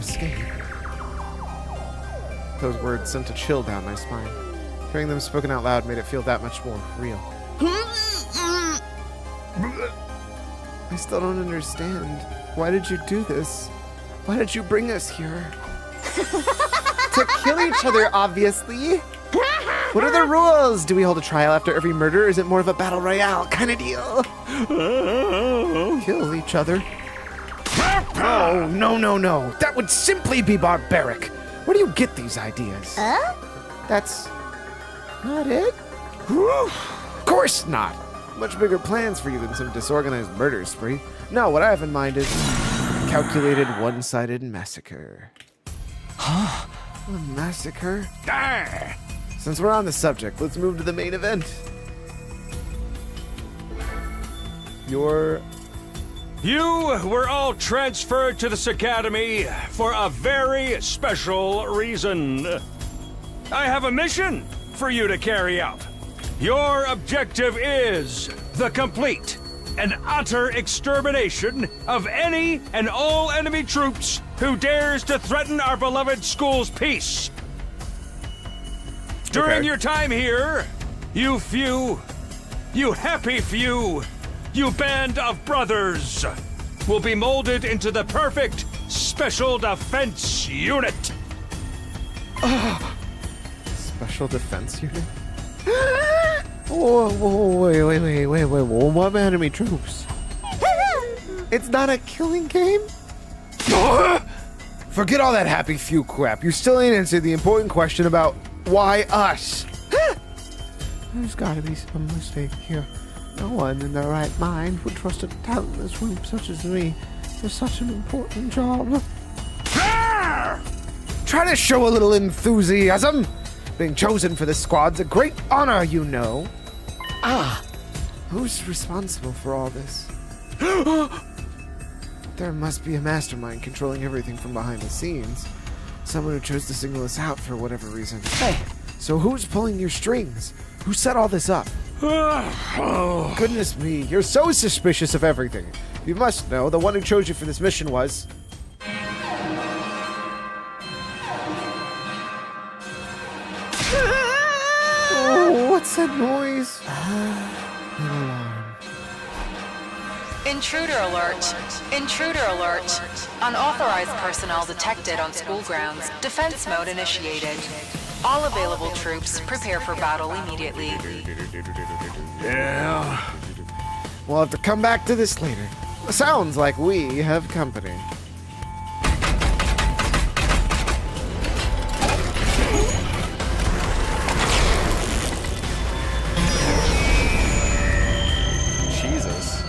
B: escape. Those words sent a chill down my spine. Hearing them spoken out loud made it feel that much more real. I still don't understand. Why did you do this? Why did you bring us here? To kill each other, obviously. What are the rules? Do we hold a trial after every murder, or is it more of a battle royale kind of deal? Kill each other? Oh, no. That would simply be barbaric. Where do you get these ideas? That's not it? Of course not. Much bigger plans for you than some disorganized murder spree. No, what I have in mind is a calculated one-sided massacre.
D: Huh?
B: A massacre? Since we're on the subject, let's move to the main event.
J: You were all transferred to this academy for a very special reason. I have a mission for you to carry out. Your objective is the complete and utter extermination of any and all enemy troops who dares to threaten our beloved school's peace. During your time here, you happy few, you band of brothers, will be molded into the perfect special defense unit.
B: Special defense unit? Whoa, wait. What enemy troops? It's not a killing game? Forget all that happy few crap. You still ain't answered the important question about why us? There's gotta be some mistake here. No one in their right mind would trust a talentless group such as me for such an important job. Try to show a little enthusiasm. Being chosen for this squad's a great honor, you know. Who's responsible for all this? There must be a mastermind controlling everything from behind the scenes. Someone who chose to single us out for whatever reason. Hey, so who's pulling your strings? Who set all this up? Goodness me, you're so suspicious of everything. You must know the one who chose you for this mission was... Oh, what's that noise? An alarm.
R: Intruder alert! Intruder alert! Unauthorized personnel detected on school grounds. Defense mode initiated. All available troops, prepare for battle immediately.
B: Yeah. We'll have to come back to this later. Sounds like we have company.
A: Jesus.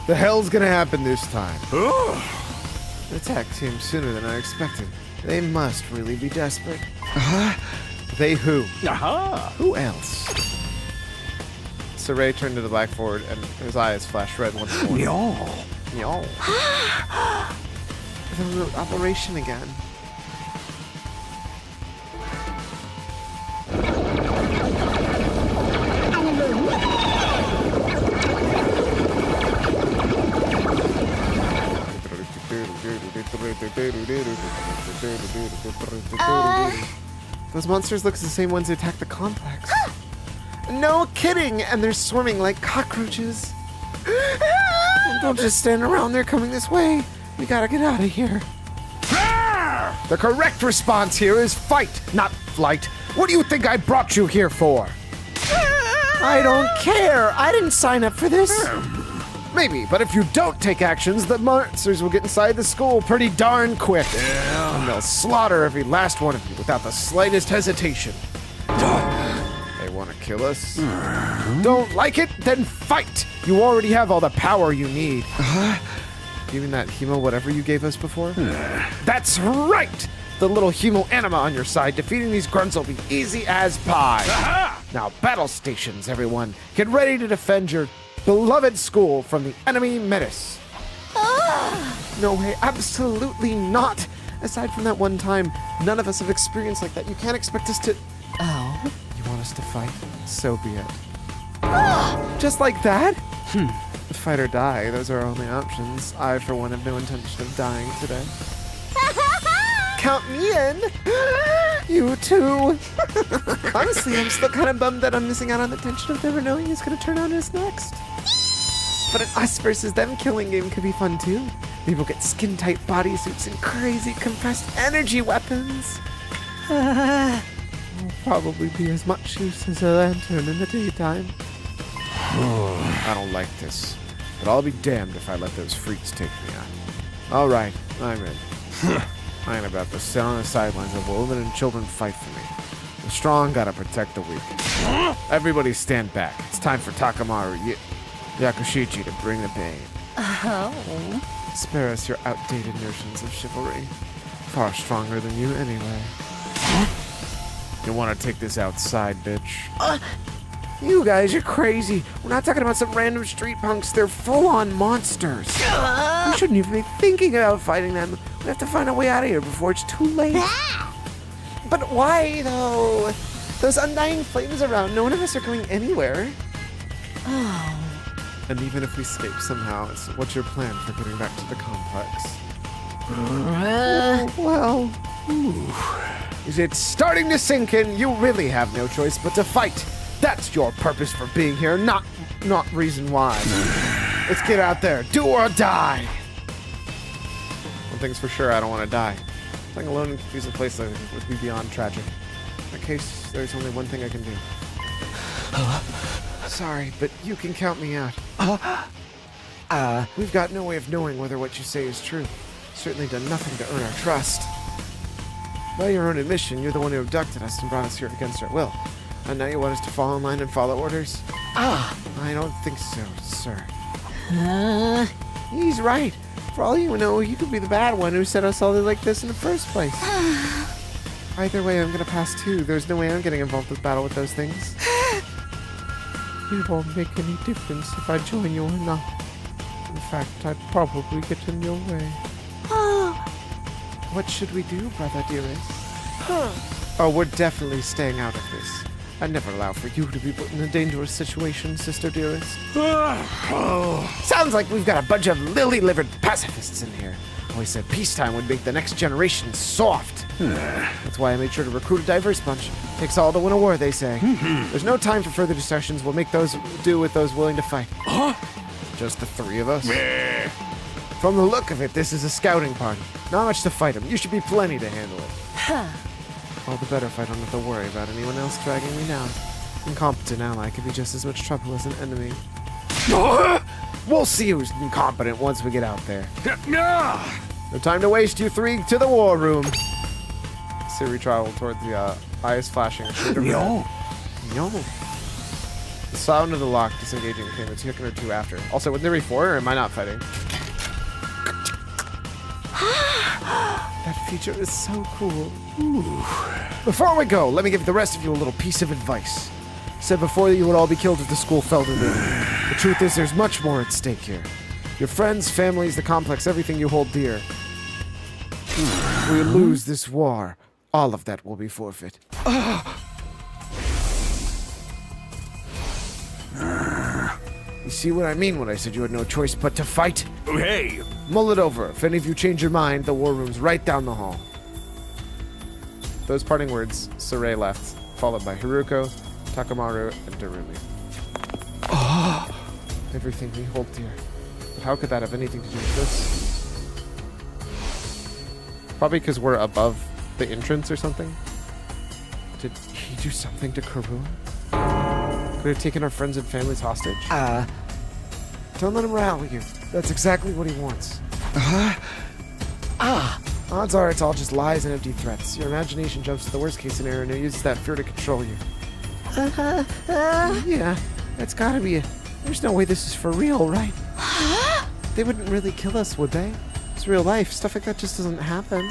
B: The hell's gonna happen this time? The attack came sooner than I expected. They must really be desperate. They who? Who else? Saray turned to the blackboard and his eyes flashed red once more. Y'all. The operation again. Those monsters look the same ones who attacked the complex. No kidding! And they're swarming like cockroaches. Don't just stand around, they're coming this way. We gotta get out of here. The correct response here is fight, not flight. What do you think I brought you here for? I don't care. I didn't sign up for this. Maybe, but if you don't take actions, the monsters will get inside the school pretty darn quick. And they'll slaughter every last one of you without the slightest hesitation. They want to kill us? Don't like it? Then fight! You already have all the power you need. You mean that hemo whatever you gave us before? That's right! The little hemo anima on your side. Defeating these grunts will be easy as pie.
J: Aha!
B: Now, battle stations, everyone. Get ready to defend your beloved school from the enemy menace. No way, absolutely not. Aside from that one time, none of us have experienced like that. You can't expect us to...
Q: Oh?
B: You want us to fight? So be it. Just like that? Fight or die, those are our only options. I, for one, have no intention of dying today. Count me in! You too! Honestly, I'm still kind of bummed that I'm missing out on the tension of never knowing who's going to turn on us next. But an us versus them killing game could be fun too. People get skin-tight bodysuits and crazy compressed energy weapons. Will probably be as much use as a lantern in the daytime. I don't like this, but I'll be damned if I let those freaks take me out. All right, I'm in. I ain't about to sit on the sidelines of women and children fight for me. The strong gotta protect the weak. Everybody stand back. It's time for Takamaru Yakushichi to bring the pain.
Q: Oh.
B: Spare us your outdated notions of chivalry. Far stronger than you anyway. You want to take this outside, bitch? You guys are crazy. We're not talking about some random street punks. They're full-on monsters. We shouldn't even be thinking about fighting them. We have to find a way out of here before it's too late. But why, though? Those undying flames around. No one of us are going anywhere.
Q: Oh.
B: And even if we escape somehow, what's your plan for getting back to the complex? Well, it's starting to sink in. You really have no choice but to fight. That's your purpose for being here, not reason why. Let's get out there. Do or die. One thing's for sure, I don't want to die. Playing alone in a confusing place like this would be beyond tragic. In that case, there's only one thing I can do. Sorry, but you can count me out. We've got no way of knowing whether what you say is true. Certainly done nothing to earn our trust. By your own admission, you're the one who abducted us and brought us here against our will. And now you want us to fall in line and follow orders? I don't think so, sir. He's right. For all you know, you could be the bad one who set us all like this in the first place. Either way, I'm gonna pass too. There's no way I'm getting involved with battle with those things. It won't make any difference if I join you or not. In fact, I'd probably get in your way. What should we do, brother dearest? Oh, we're definitely staying out of this. I'd never allow for you to be put in a dangerous situation, sister dearest. Sounds like we've got a bunch of lily-livered pacifists in here. Always said peacetime would make the next generation soft. That's why I made sure to recruit a diverse bunch. Takes all to win a war, they say. There's no time for further discussions. We'll make those do with those willing to fight. Just the three of us? From the look of it, this is a scouting party. Not much to fight them. You should be plenty to handle it. All the better if I don't have to worry about anyone else dragging me down. Incompetent ally could be just as much trouble as an enemy. We'll see who's incompetent once we get out there. No time to waste, you three. To the war room. Siri traveled toward the eyes flashing. No. The sound of the lock disengaging came a second or two after. Also, would there be four, or am I not fighting? That feature is so cool. Before we go, let me give the rest of you a little piece of advice. Said before that you would all be killed if the school fell to them. The truth is, there's much more at stake here. Your friends, families, the complex, everything you hold dear. If we lose this war, all of that will be forfeit. You see what I mean when I said you had no choice but to fight?
J: Hey!
B: Mull it over. If any of you change your mind, the war room's right down the hall. Those parting words, Saray left, followed by Haruko, Takamaru, and Darumi. Everything we hold dear. But how could that have anything to do with this? Probably because we're above the entrance or something. Did he do something to Karua? Could have taken our friends and families hostage? Don't let him rally you. That's exactly what he wants. Odds are it's all just lies and empty threats. Your imagination jumps to the worst case scenario and it uses that fear to control you. Yeah, that's gotta be it. There's no way this is for real, right? They wouldn't really kill us, would they? It's real life. Stuff like that just doesn't happen.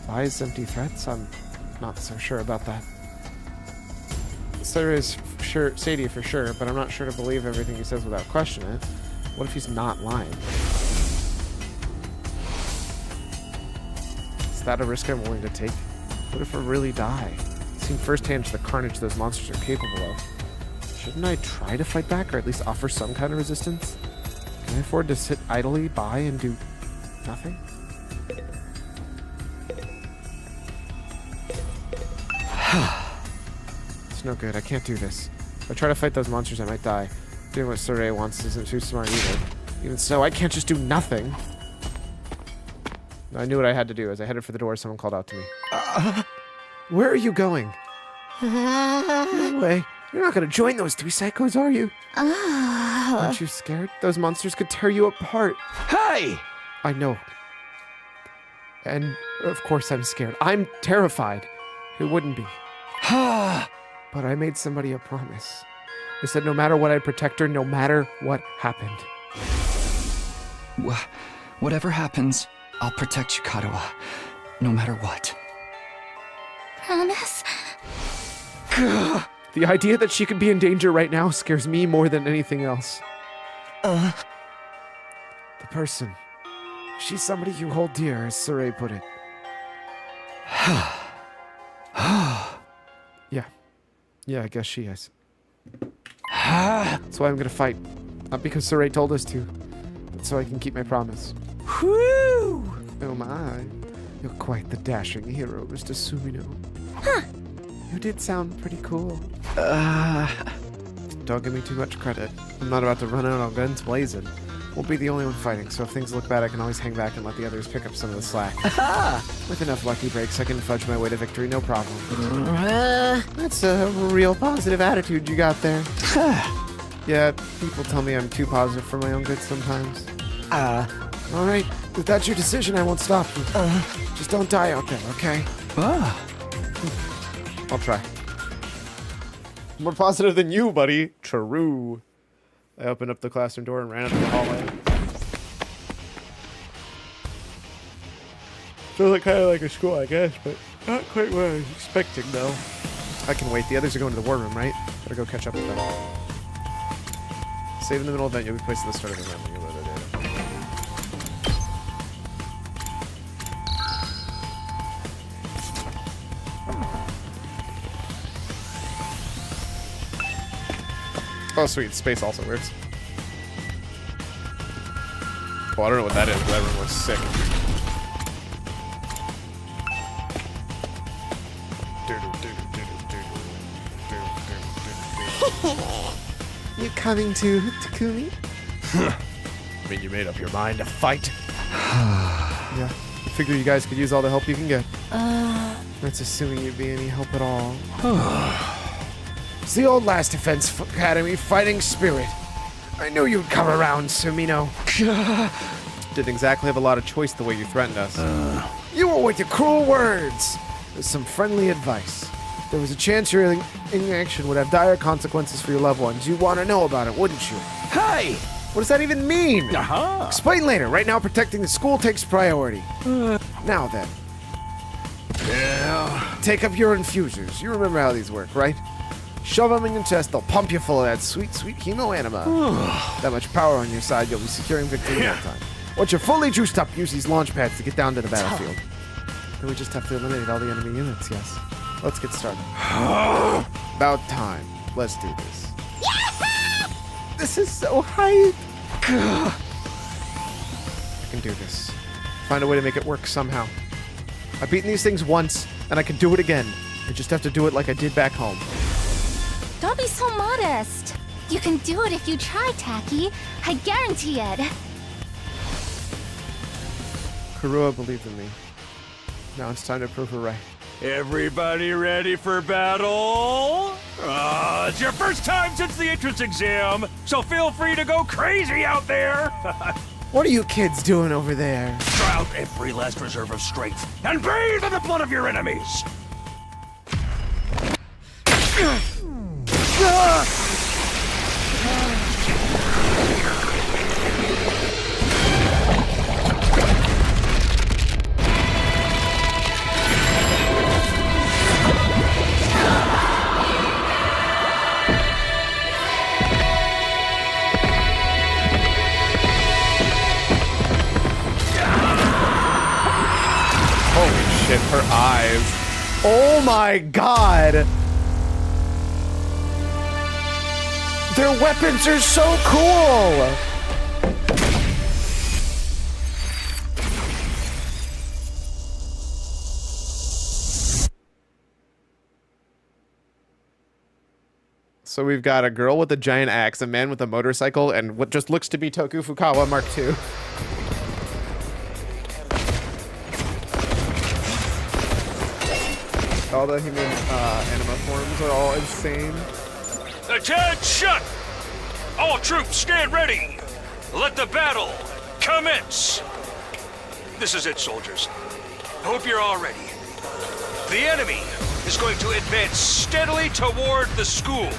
B: Lies, empty threats? I'm not so sure about that. Sarah is sure, Sadie for sure, but I'm not sure to believe everything he says without questioning it. What if he's not lying? Is that a risk I'm willing to take? What if I really die? I've seen firsthand the carnage those monsters are capable of. Shouldn't I try to fight back, or at least offer some kind of resistance? Can I afford to sit idly by and do nothing? It's no good. I can't do this. If I try to fight those monsters, I might die. Doing what Sorey wants isn't too smart either. Even so, I can't just do nothing. I knew what I had to do. As I headed for the door, someone called out to me. Where are you going? No way. You're not going to join those three psychos, are you? Aren't you scared? Those monsters could tear you apart.
H: Hey!
B: I know. And, of course, I'm scared. I'm terrified. Who wouldn't be? But I made somebody a promise. I said no matter what, I'd protect her, no matter what happened.
O: Whatever happens, I'll protect you, Kadoa. No matter what.
F: Promise?
B: The idea that she could be in danger right now scares me more than anything else. The person. She's somebody you hold dear, as Sorey put it. Yeah, I guess she is. That's why I'm gonna fight. Not because Sorey told us to, but so I can keep my promise.
I: Whew!
B: Oh my. You're quite the dashing hero, Mr. Sumino. You did sound pretty cool. Don't give me too much credit. I'm not about to run out on guns blazing. Won't be the only one fighting, so if things look bad, I can always hang back and let the others pick up some of the slack. With enough lucky breaks, I can fudge my way to victory, no problem. That's a real positive attitude you got there. Yeah, people tell me I'm too positive for my own good sometimes. Alright, if that's your decision, I won't stop you. Just don't die out there, okay? I'll try. More positive than you, buddy. True. I opened up the classroom door and ran into the hallway. Feels kind of like a school, I guess, but not quite what I was expecting, though. I can wait. The others are going to the war room, right? Gotta go catch up with them. Save in the middle event. You'll be placed at the start of the round when you load their data. Oh, sweet. Space also works. Oh, I don't know what that is, but everyone was sick. You coming to Takumi? I mean, you made up your mind to fight. Yeah. I figure you guys could use all the help you can get. That's assuming you'd be any help at all. It's the old Last Defense Academy fighting spirit. I knew you'd come around, Sumino. Didn't exactly have a lot of choice the way you threatened us. You were with your cruel words. With some friendly advice. There was a chance your inaction would have dire consequences for your loved ones. You'd want to know about it, wouldn't you? Hey! What does that even mean? Explain later. Right now, protecting the school takes priority. Now then. Yeah. Take up your infusers. You remember how these work, right? Shove them in your chest, they'll pump you full of that sweet, sweet hemoanima. That much power on your side, you'll be securing victory in no time. Once you're fully juiced up, use these launch pads to get down to the battlefield. Then we just have to eliminate all the enemy units, yes. Let's get started. About time. Let's do this. This is so hype. I can do this. Find a way to make it work somehow. I've beaten these things once, and I can do it again. I just have to do it like I did back home.
F: Don't be so modest. You can do it if you try, Taki. I guarantee it.
B: Karua believed in me. Now it's time to prove her right.
J: Everybody ready for battle? It's your first time since the entrance exam, so feel free to go crazy out there.
B: What are you kids doing over there?
J: Draw out every last reserve of strength and bathe in the blood of your enemies.
B: Oh my god! Their weapons are so cool! So we've got a girl with a giant axe, a man with a motorcycle, and what just looks to be Toku Fukawa Mark II. All the human anima forms are all insane.
J: Attention! All troops stand ready. Let the battle commence. This is it, soldiers. Hope you're all ready. The enemy is going to advance steadily toward the school.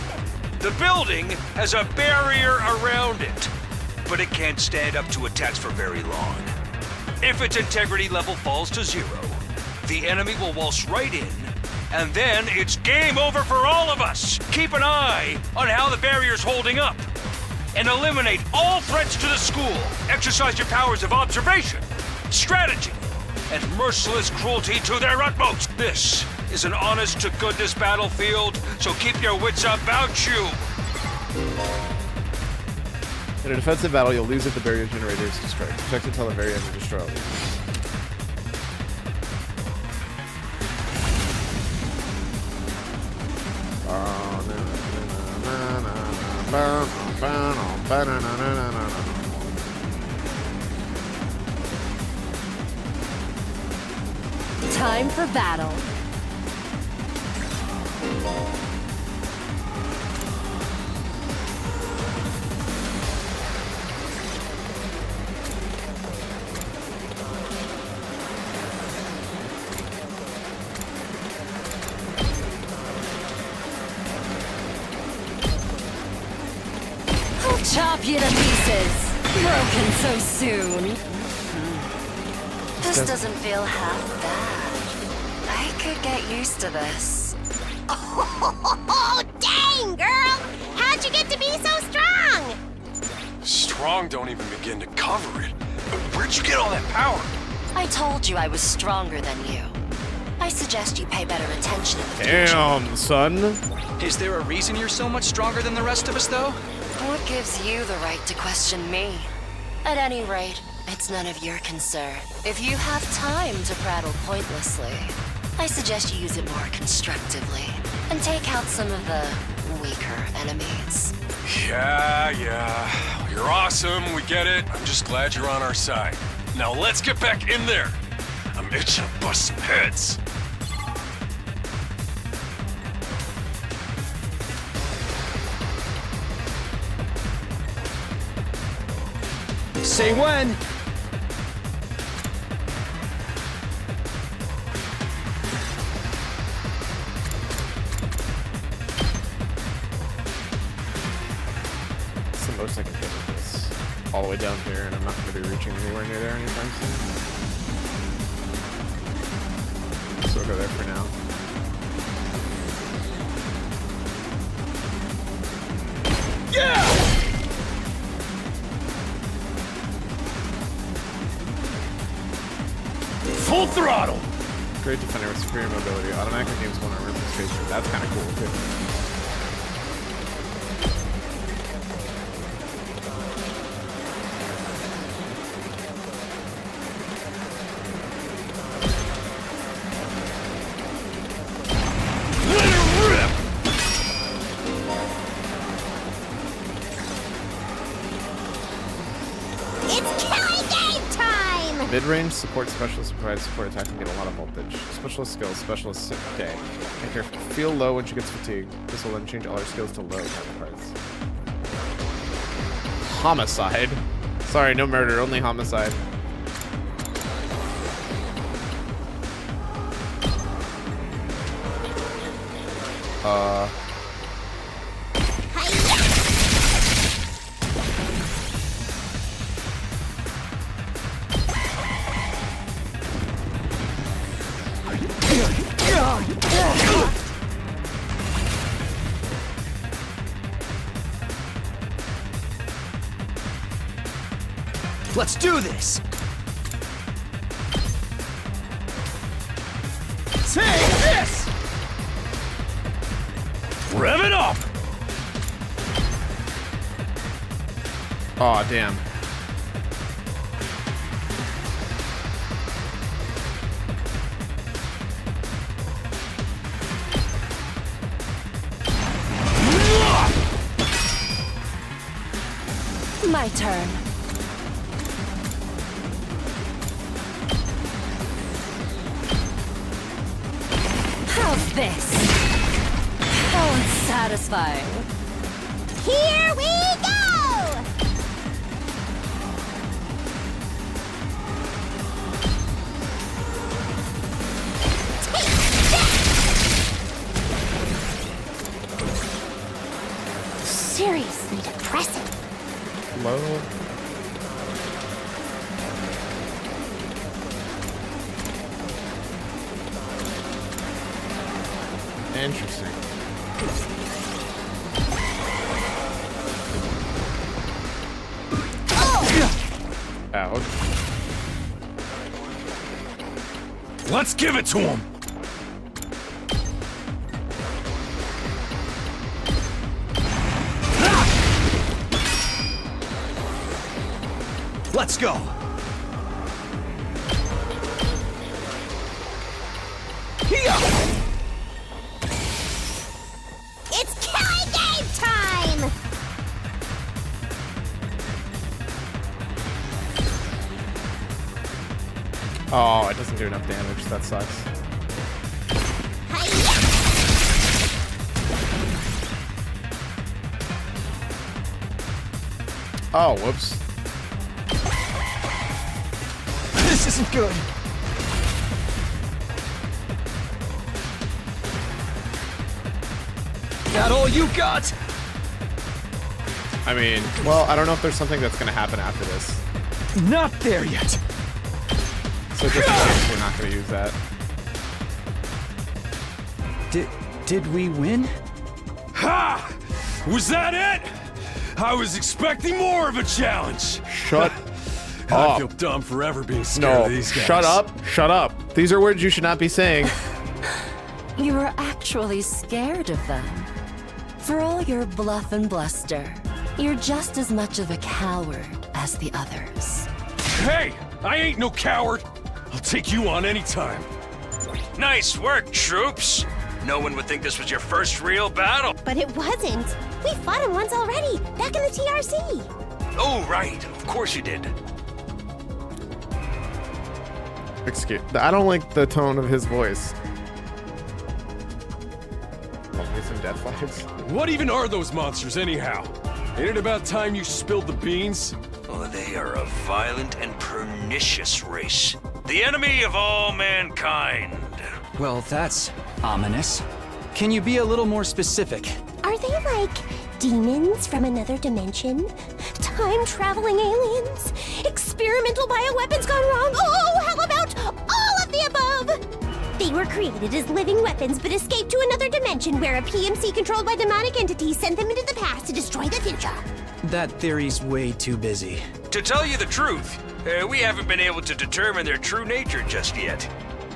J: The building has a barrier around it, but it can't stand up to attacks for very long. If its integrity level falls to 0, the enemy will waltz right in, and then it's game over for all of us. Keep an eye on how the barrier's holding up, and eliminate all threats to the school. Exercise your powers of observation, strategy, and merciless cruelty to their utmost. This is an honest-to-goodness battlefield, so keep your wits about you.
B: In a defensive battle, you'll lose if the barrier generator is destroyed. Protect until the very end and destroy all these.
Q: Time for battle. I'll chop you to pieces. Broken so soon. This doesn't feel half bad. I could get used to this.
N: Oh, dang, girl! How'd you get to be so strong?
J: Strong don't even begin to cover it. Where'd you get all that power?
Q: I told you I was stronger than you. I suggest you pay better attention in the future.
B: Damn, son.
O: Is there a reason you're so much stronger than the rest of us, though?
Q: What gives you the right to question me? At any rate, it's none of your concern. If you have time to prattle pointlessly, I suggest you use it more constructively and take out some of the weaker enemies.
J: Yeah. You're awesome, we get it. I'm just glad you're on our side. Now let's get back in there. I'm itching to bust some heads.
O: Say when.
B: It's the most I can get with this. All the way down here, and I'm not going to be reaching anywhere near there anytime soon. So we'll go there for now.
J: Yeah! Full throttle!
B: Great defender with superior mobility. Automatically gains 1 armor per space. That's kind of cool, too.
J: Let it rip!
N: It's killing game time!
B: Mid-range support specialist provides support attack and get a lot of voltage. Specialist skills, specialist sick day. Make her feel low when she gets fatigued. This will then change all her skills to low counterparts. Homicide. Sorry, no murder, only homicide.
M: Let's do this!
K: Take this!
J: Rev it up!
B: Aw, damn.
Q: My turn. How's this? How unsatisfying.
N: Here we go! Seriously depressing.
B: Low. Interesting. Ouch.
J: Let's give it to him!
H: Let's go!
N: It's killing game time!
B: Oh, it doesn't do enough damage. That sucks. Oh, whoops.
K: This isn't good. That all you got?
B: I mean, well, I don't know if there's something that's gonna happen after this.
K: Not there yet.
B: So just in case, we're not gonna use that.
O: Did we win?
J: Ha! Was that it? I was expecting more of a challenge.
B: Shut
J: I
B: up.
J: feel dumb forever being scared
B: No,
J: of these guys.
B: shut up. Shut up. These are words you should not be saying.
Q: You were actually scared of them. For all your bluff and bluster, you're just as much of a coward as the others.
J: Hey, I ain't no coward. I'll take you on anytime.
H: Nice work, troops! No one would think this was your first real battle.
N: But it wasn't. We fought him once already, back in the TRC.
H: Oh, right. Of course you did.
B: Excuse. I don't like the tone of his voice. Love me some death flags.
J: What even are those monsters, anyhow? Ain't it about time you spilled the beans?
H: Oh, they are a violent and pernicious race. The enemy of all mankind.
O: Well, that's ominous. Can you be a little more specific?
N: Are they like demons from another dimension? Time-traveling aliens? Experimental bioweapons gone wrong? Oh, how about all of the above? They were created as living weapons but escaped to another dimension where a PMC controlled by demonic entities sent them into the past to destroy the future.
O: That theory's way too busy.
H: To tell you the truth, we haven't been able to determine their true nature just yet.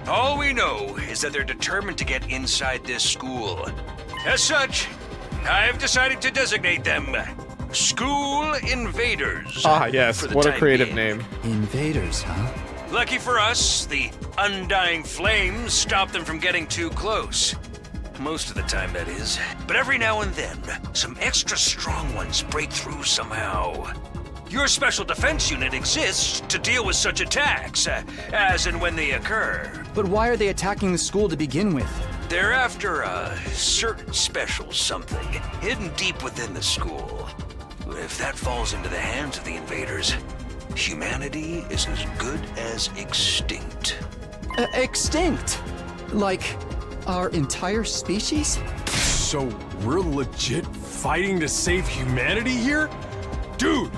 H: All we know is that they're determined to get inside this school. As such, I've decided to designate them School Invaders.
B: Ah, yes.
H: for the
B: What a
H: time
B: creative
H: being.
B: name.
O: Invaders, huh?
H: Lucky for us, the undying flames stop them from getting too close. Most of the time, that is. But every now and then, some extra strong ones break through somehow. Your special defense unit exists to deal with such attacks, as and when they occur.
O: But why are they attacking the school to begin with?
H: They're after a certain special something hidden deep within the school. If that falls into the hands of the invaders, humanity is as good as extinct.
O: Extinct? Like our entire species?
J: So we're legit fighting to save humanity here? Dude,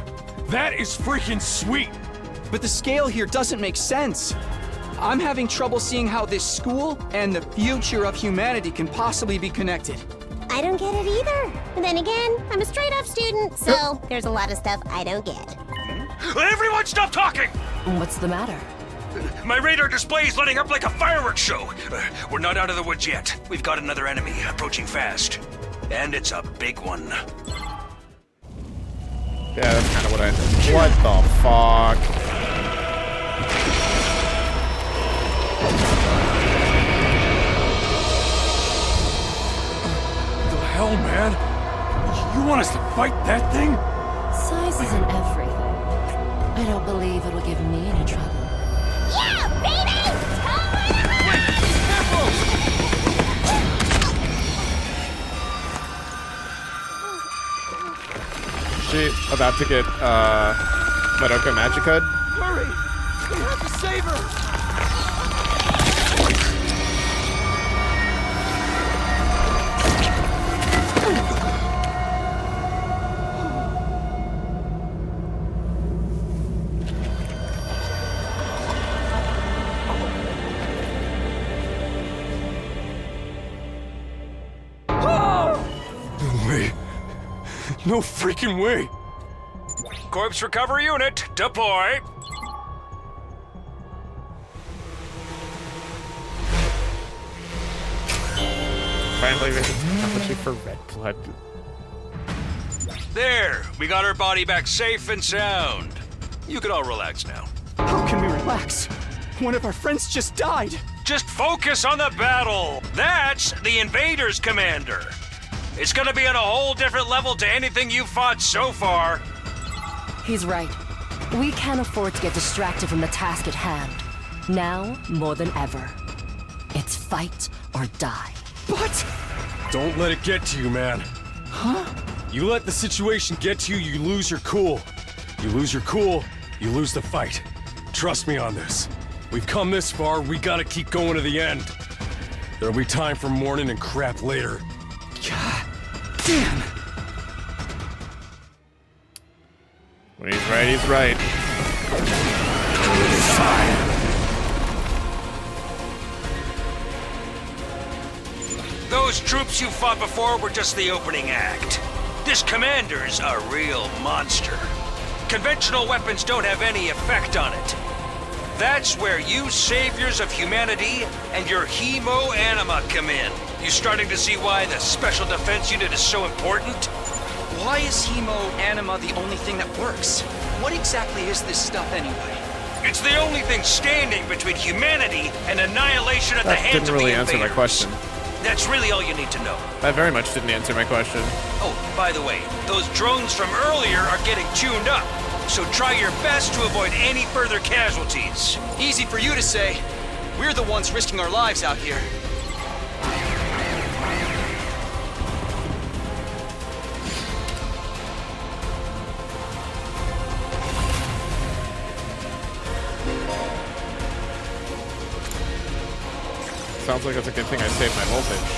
J: that is freaking sweet!
O: But the scale here doesn't make sense. I'm having trouble seeing how this school and the future of humanity can possibly be connected.
N: I don't get it either. And then again, I'm a straight-up student, so there's a lot of stuff I don't get.
H: Everyone stop talking!
Q: What's the matter?
H: My radar display is lighting up like a fireworks show. We're not out of the woods yet. We've got another enemy approaching fast. And it's a big one.
A: Yeah, that's kind of what I did. What the fuck?
J: The hell, man? You want us to fight that thing?
Q: Size isn't everything. I don't believe it'll give me any trouble.
N: Yeah, baby!
A: She about to get Madoka Magica?
K: Hurry! We have to save her!
J: No way. No freaking way.
H: Corpse recovery unit, deploy.
A: Finally raising technology for red blood.
H: There, we got her body back safe and sound. You can all relax now.
O: How can we relax? One of our friends just died.
H: Just focus on the battle. That's the invaders, Commander. It's gonna be on a whole different level to anything you've fought so far.
Q: He's right. We can't afford to get distracted from the task at hand. Now, more than ever. It's fight or die.
O: But...
J: Don't let it get to you, man.
O: Huh?
J: You let the situation get to you, you lose your cool. You lose your cool, you lose the fight. Trust me on this. We've come this far, we gotta keep going to the end. There'll be time for mourning and crap later.
O: God damn!
A: When he's right, he's right.
H: Those troops you fought before were just the opening act. This commander's a real monster. Conventional weapons don't have any effect on it. That's where you saviors of humanity and your hemo-anima come in. You starting to see why the Special Defense Unit is so important?
O: Why is hemo-anima the only thing that works? What exactly is this stuff anyway?
H: It's the only thing standing between humanity and annihilation at the
A: That
H: hands
A: didn't
H: of
A: really
H: the
A: answer my
H: invaders.
A: question.
H: That's really all you need to know.
A: That very much didn't answer my question.
H: Oh, by the way, those drones from earlier are getting tuned up, so try your best to avoid any further casualties.
O: Easy for you to say. We're the ones risking our lives out here.
A: Sounds like it's a good thing I saved my voltage.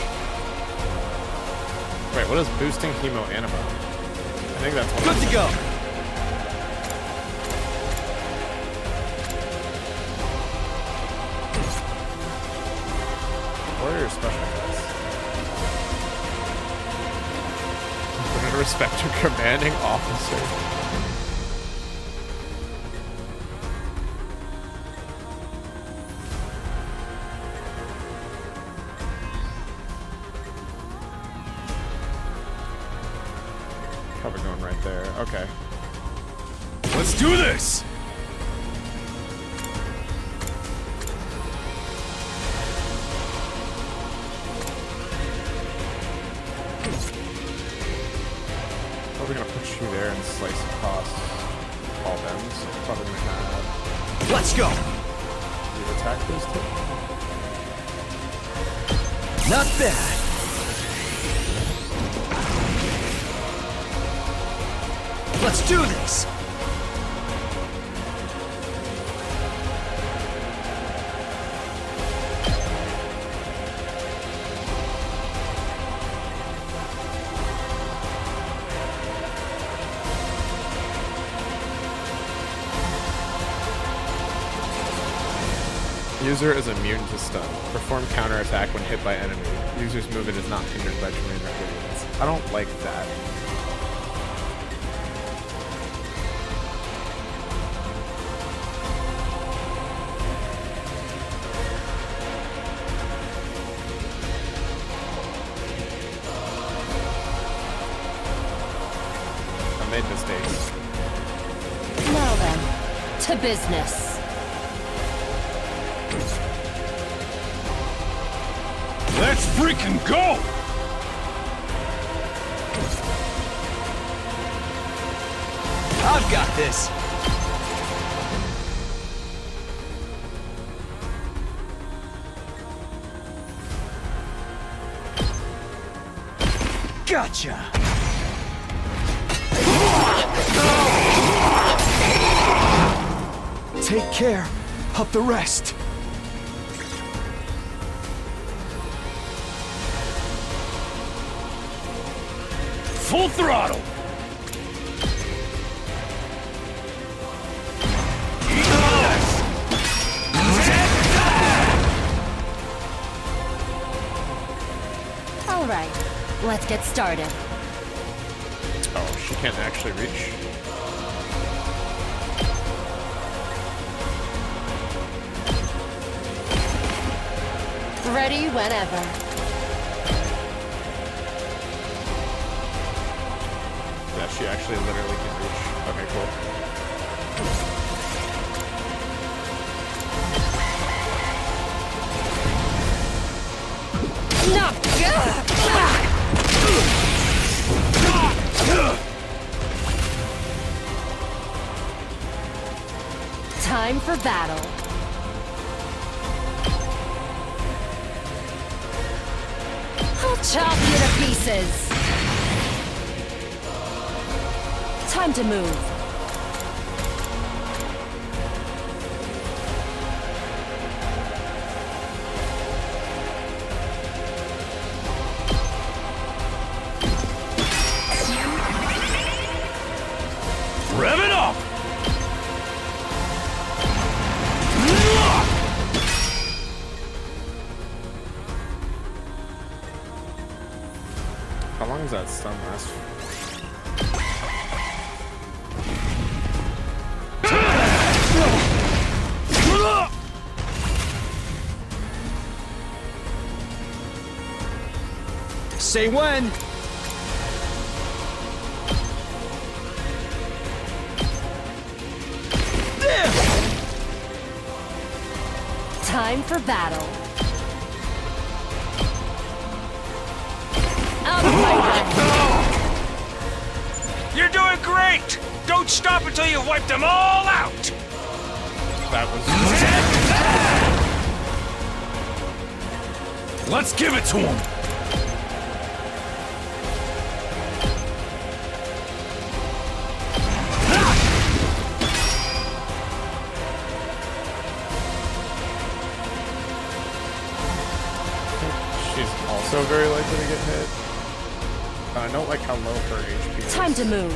A: Wait, what is boosting hemo-anima? I think that's what
O: Good to go.
A: What are your special attacks? Put in respect to commanding officer. Probably going right there. Okay.
J: Let's do this!
A: Probably gonna put you there and slice across all bends. Probably gonna have.
O: Let's go!
A: You attack those two?
O: Not bad. Let's do this!
A: User is immune to stun. Perform counterattack when hit by enemy. User's movement is not hindered by terrain or gradients. I don't like that.
B: made mistakes.
Q: Now then, to business.
J: Let's freaking go!
O: I've got this. Gotcha. Take care of the rest.
J: Full throttle!
Q: All right, let's get started.
B: Oh, she can't actually reach.
Q: Ready whenever.
B: Yeah, she actually literally can reach. Okay, cool.
Q: No! Time for battle. I'll chop you to pieces. Time to move.
J: Rev it up!
B: How long does that stun last?
O: Say when.
Q: Time for battle. Out of my way.
H: You're doing great! Don't stop until you've wiped them all out!
B: That was...
J: Let's give it to him!
B: She's also very likely to get hit. I don't like how low her HP is.
Q: Time to move.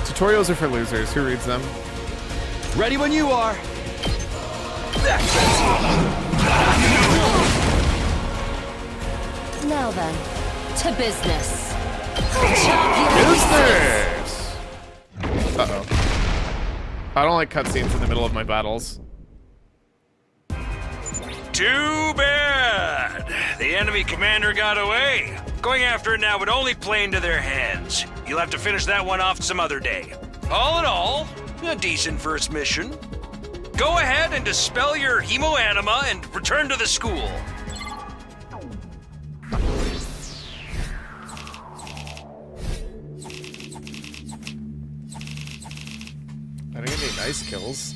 B: Tutorials are for losers. Who reads them?
O: Ready when you are.
Q: Now then, to business. I'll chop you to pieces.
B: Uh-oh. I don't like cutscenes in the middle of my battles.
H: Too bad! The enemy commander got away. Going after it now would only play into their hands. You'll have to finish that one off some other day. All in all, a decent first mission. Go ahead and dispel your hemoanima and return to the school.
B: I didn't get any nice kills.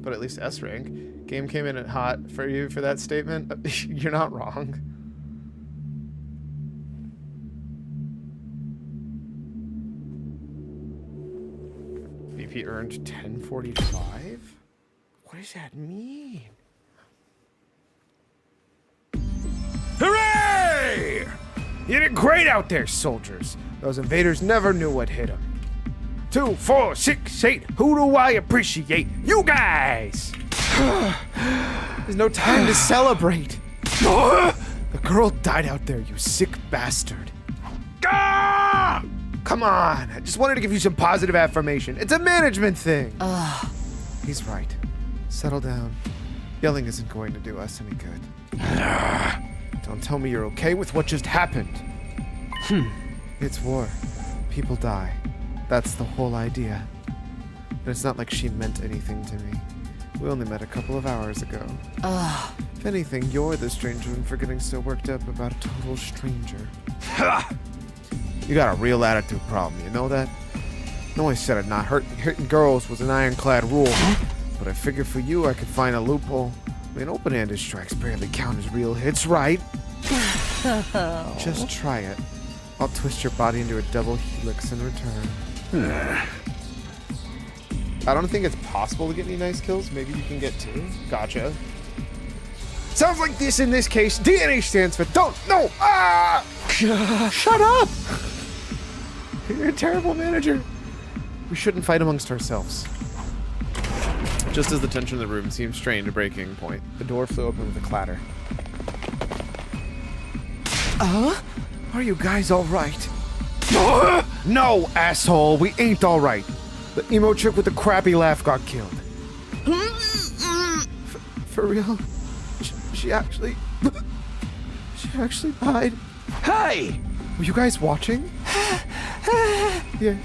B: But at least S rank. Game came in at hot for you for that statement. You're not wrong. VP earned 1045? What does that mean?
S: Hooray! You did great out there, soldiers. Those invaders never knew what hit them. 2, 4, 6, 8. Who do I appreciate? You guys!
B: There's no time to celebrate. The girl died out there, you sick bastard.
S: Ah! Come on. I just wanted to give you some positive affirmation. It's a management thing. He's right. Settle down. Yelling isn't going to do us any good. Don't tell me you're okay with what just happened. It's war. People die. That's the whole idea. And it's not like she meant anything to me. We only met a couple of hours ago. If anything, you're the strange one for getting so worked up about a total stranger. You got a real attitude problem, you know that? No, I said it, not hitting girls was an ironclad rule. But I figured for you I could find a loophole. I mean, open-handed strikes barely count as real hits, right? Just try it. I'll twist your body into a double helix in return.
A: I don't think it's possible to get any nice kills. Maybe you can get 2. Gotcha.
S: Sounds like this in this case. DNA stands for don't. No. Shut up. You're a terrible manager.
B: We shouldn't fight amongst ourselves.
A: Just as the tension in the room seemed strained to breaking point, the door flew open with a clatter.
S: Are you guys all right? No, asshole. We ain't all right. The emo chick with the crappy laugh got killed. For real? She actually died.
H: Hey!
S: Were you guys watching? Yes.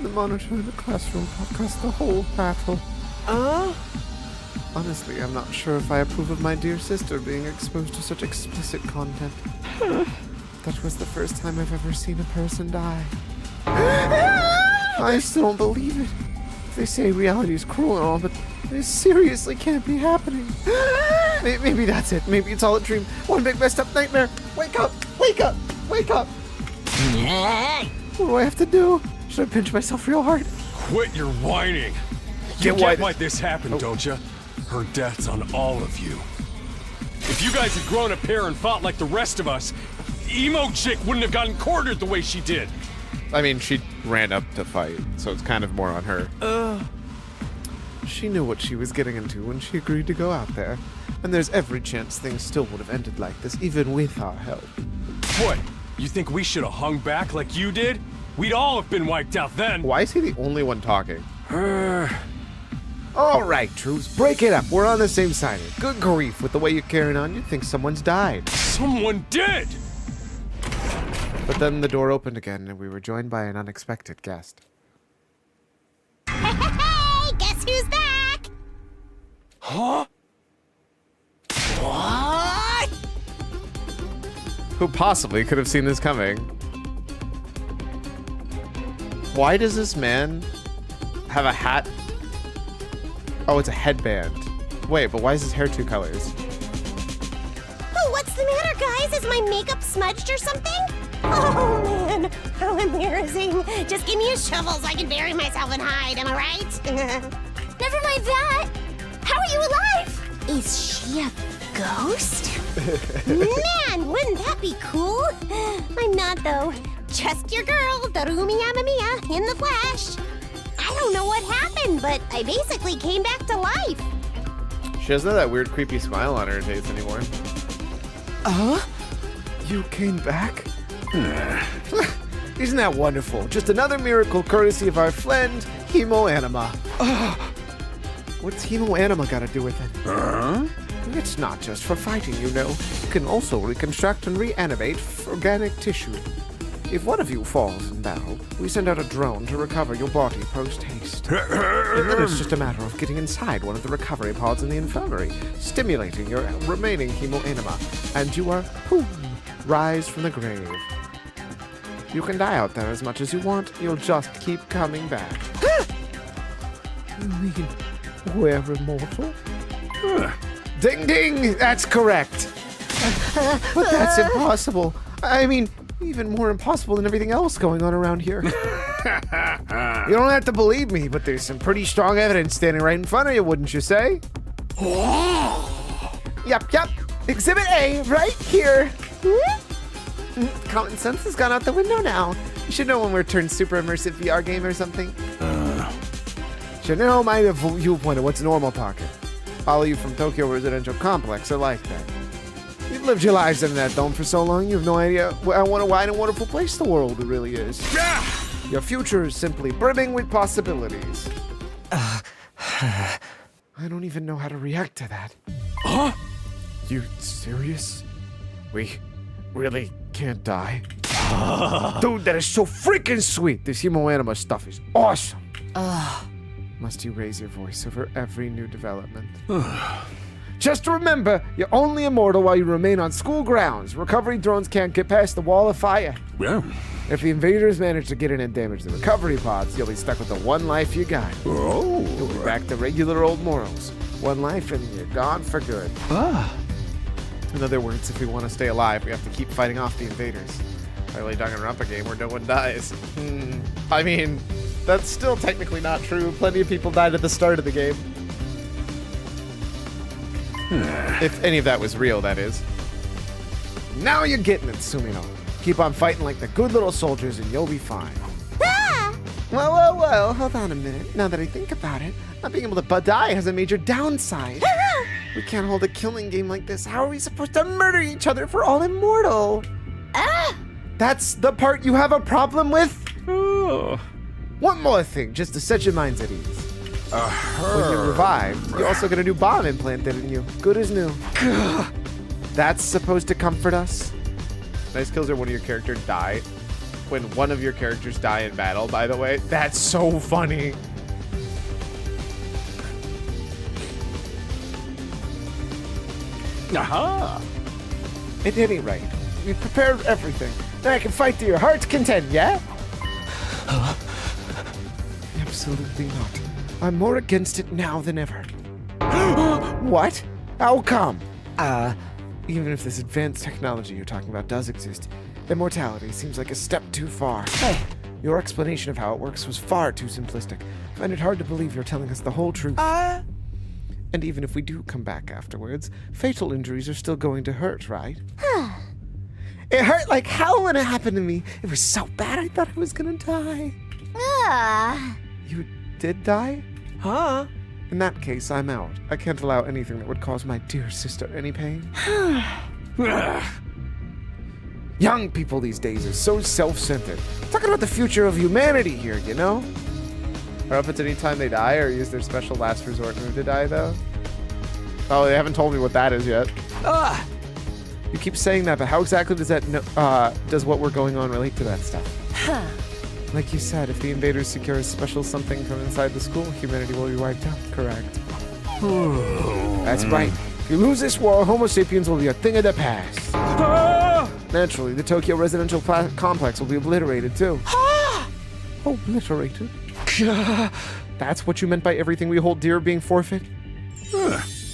S: The monitor in the classroom broadcast the whole battle. Honestly, I'm not sure if I approve of my dear sister being exposed to such explicit content. That was the first time I've ever seen a person die. I still don't believe it. They say reality is cruel and all, but this seriously can't be happening. Maybe that's it. Maybe it's all a dream. One big messed up nightmare. Wake up! Wake up! Wake up! What do I have to do? Should I pinch myself real hard?
J: Quit your whining. You get why this happened, don't you? Her death's on all of you. If you guys had grown a pair and fought like the rest of us, emo chick wouldn't have gotten cornered the way she did.
A: I mean, she ran up to fight, so it's kind of more on her.
B: She knew what she was getting into when she agreed to go out there. And there's every chance things still would have ended like this, even with our help.
J: What? You think we should have hung back like you did? We'd all have been wiped out then.
A: Why is he the only one talking?
S: All right, troops, break it up. We're on the same side here. Good grief, with the way you're carrying on, you'd think someone's died.
J: Someone did!
B: But then the door opened again, and we were joined by an unexpected guest.
N: Hey, guess who's back?
J: Huh?
N: What?
A: Who possibly could have seen this coming? Why does this man have a hat? Oh, it's a headband. Wait, but why is his hair 2 colors?
N: Oh, what's the matter, guys? Is my makeup smudged or something? Oh, man. How embarrassing. Just give me a shovel so I can bury myself and hide, am I right?
F: Never mind that. How are you alive?
N: Is she a ghost? Man, wouldn't that be cool? I'm not, though. Just your girl, Darumi Yamamiya, in the flesh. I don't know what happened, but I basically came back to life.
A: She doesn't have that weird, creepy smile on her face anymore.
S: You came back? Isn't that wonderful? Just another miracle courtesy of our friend, Hemo Anima. What's Hemo Anima got to do with it? It's not just for fighting, you know. You can also reconstruct and reanimate organic tissue. If one of you falls in battle, we send out a drone to recover your body post-haste. And then it's just a matter of getting inside one of the recovery pods in the infirmary, stimulating your remaining hemo anima, and you are, boom, rise from the grave. You can die out there as much as you want, you'll just keep coming back. You mean we're immortal? Ding ding! That's correct! But that's impossible. I mean, even more impossible than everything else going on around here. You don't have to believe me, but there's some pretty strong evidence standing right in front of you, wouldn't you say? Yep. Exhibit A, right here. Common sense has gone out the window now. You should know when we're turned super immersive VR game or something. Chanel might have viewpoint of what's normal talking. All of you from Tokyo Residential Complex are like that. You've lived your lives in that dome for so long, you have no idea what a wide and wonderful place the world really is. Your future is simply brimming with possibilities. I don't even know how to react to that.
J: Huh?
S: You serious? We really can't die? Dude, that is so freaking sweet. This hemoanima stuff is awesome. Must you raise your voice over every new development? Just remember, you're only immortal while you remain on school grounds. Recovery drones can't get past the wall of fire.
J: Yeah.
S: If the invaders manage to get in and damage the recovery pods, you'll be stuck with the one life you got.
J: Oh.
S: You'll be back to regular old morals. One life and you're gone for good.
A: In other words, if we want to stay alive, we have to keep fighting off the invaders. I really Danganronpa game where no one dies. I mean, that's still technically not true. Plenty of people died at the start of the game. If any of that was real, that is.
S: Now you're getting it, Sumino. Keep on fighting like the good little soldiers and you'll be fine. Well, hold on a minute. Now that I think about it, not being able to die has a major downside. We can't hold a killing game like this. How are we supposed to murder each other if we're all immortal? That's the part you have a problem with? One more thing, just to set your minds at ease. When you revive, you're also gonna do bomb implanted in you. Good as new. That's supposed to comfort us?
A: Nice kills are when your character die. When one of your characters die in battle, by the way. That's so funny.
S: Aha! At any rate, we've prepared everything. Now I can fight to your heart's content, yeah? Absolutely not. I'm more against it now than ever. What? How come? Even if this advanced technology you're talking about does exist, immortality seems like a step too far. Hey, your explanation of how it works was far too simplistic. I find it hard to believe you're telling us the whole truth. And even if we do come back afterwards, fatal injuries are still going to hurt, right? It hurt like hell when it happened to me. It was so bad I thought I was gonna die. You did die?
K: Huh?
S: In that case, I'm out. I can't allow anything that would cause my dear sister any pain. Young people these days are so self-centered. Talking about the future of humanity here, you know?
A: I don't know if it's any time they die or use their special last resort move to die, though. Oh, they haven't told me what that is yet.
S: You keep saying that, but how exactly does that does what we're going on relate to that stuff? Like you said, if the invaders secure a special something from inside the school, humanity will be wiped out, correct? That's right. If you lose this war, Homo sapiens will be a thing of the past. Naturally, the Tokyo residential complex will be obliterated, too. Obliterated? That's what you meant by everything we hold dear being forfeit?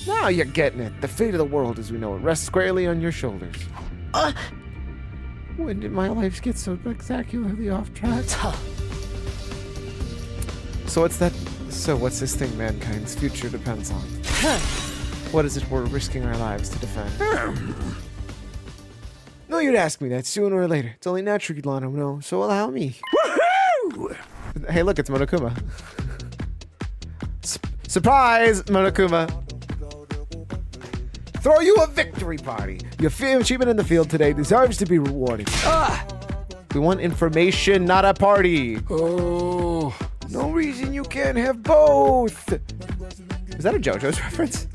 S: Now you're getting it. The fate of the world as we know it rests squarely on your shoulders. When did my life get so spectacularly off track? So what's this thing mankind's future depends on? What is it we're risking our lives to defend? No, you'd ask me that sooner or later. It's only natural you'd want to know, so allow me.
A: Woohoo! Hey, look, it's Monokuma. Surprise, Monokuma.
S: Throw you a victory party. Your achievement in the field today deserves to be rewarded.
A: We want information, not a party.
S: Oh. No reason you can't have both.
A: Is that a JoJo's reference?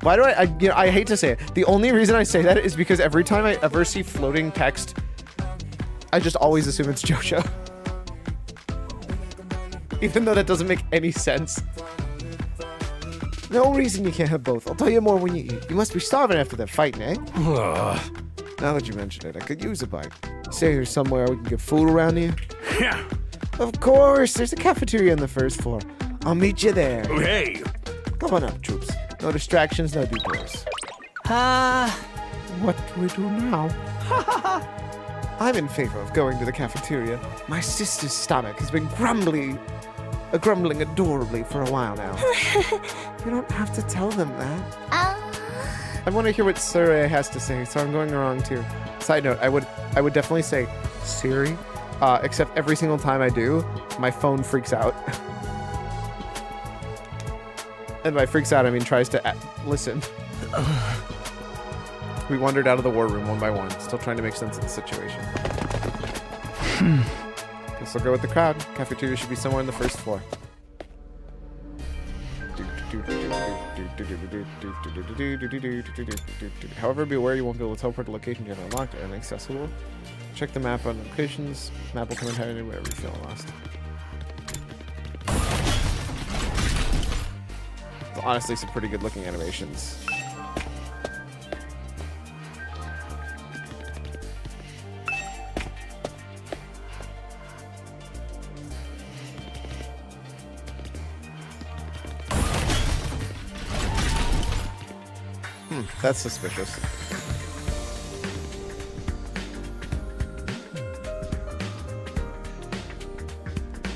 A: Why do I hate to say it. The only reason I say that is because every time I ever see floating text, I just always assume it's JoJo. Even though that doesn't make any sense.
S: No reason you can't have both. I'll tell you more when you eat. You must be starving after that fighting, eh? Now that you mention it, I could use a bite. Say there's somewhere we can get food around here?
J: Yeah.
S: Of course, there's a cafeteria on the first floor. I'll meet you there.
J: Hey.
S: Come on up, troops. No distractions, no detours. What do we do now? I'm in favor of going to the cafeteria. My sister's stomach has been grumbling adorably for a while now. You don't have to tell them that.
A: I want to hear what Suri has to say, so I'm going along too. Side note, I would definitely say Siri, except every single time I do, my phone freaks out. And by freaks out, I mean tries to listen. We wandered out of the war room one by one, still trying to make sense of the situation.
B: Guess I'll go with the crowd. Cafeteria should be somewhere on the first floor. However, be aware you won't be able to teleport to locations you have unlocked or inaccessible. Check the map on locations. Map will come entirely wherever you feel lost. Honestly, some pretty good looking animations. That's suspicious.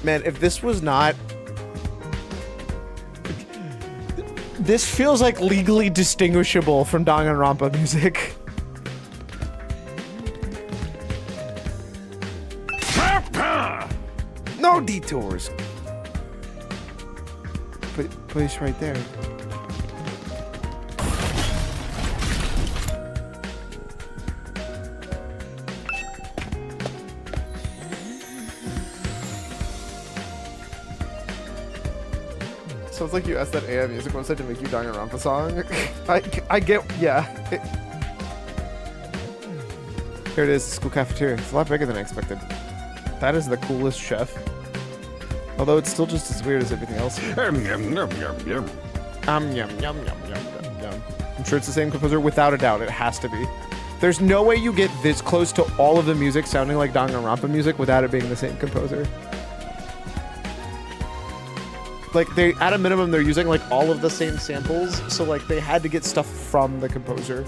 B: Man, if this was not... This feels like legally distinguishable from Danganronpa music. No detours. Place right there. Sounds like you asked that AI music website to make you Danganronpa song. I get, yeah. Here it is, the school cafeteria. It's a lot bigger than I expected. That is the coolest chef. Although it's still just as weird as everything else.
J: Yum, yum, yum, yum, yum.
B: Yum, yum, yum, yum, yum. I'm sure it's the same composer, without a doubt. It has to be. There's no way you get this close to all of the music sounding like Danganronpa music without it being the same composer. Like, they, at a minimum, they're using, like, all of the same samples, so, like, they had to get stuff from the composer.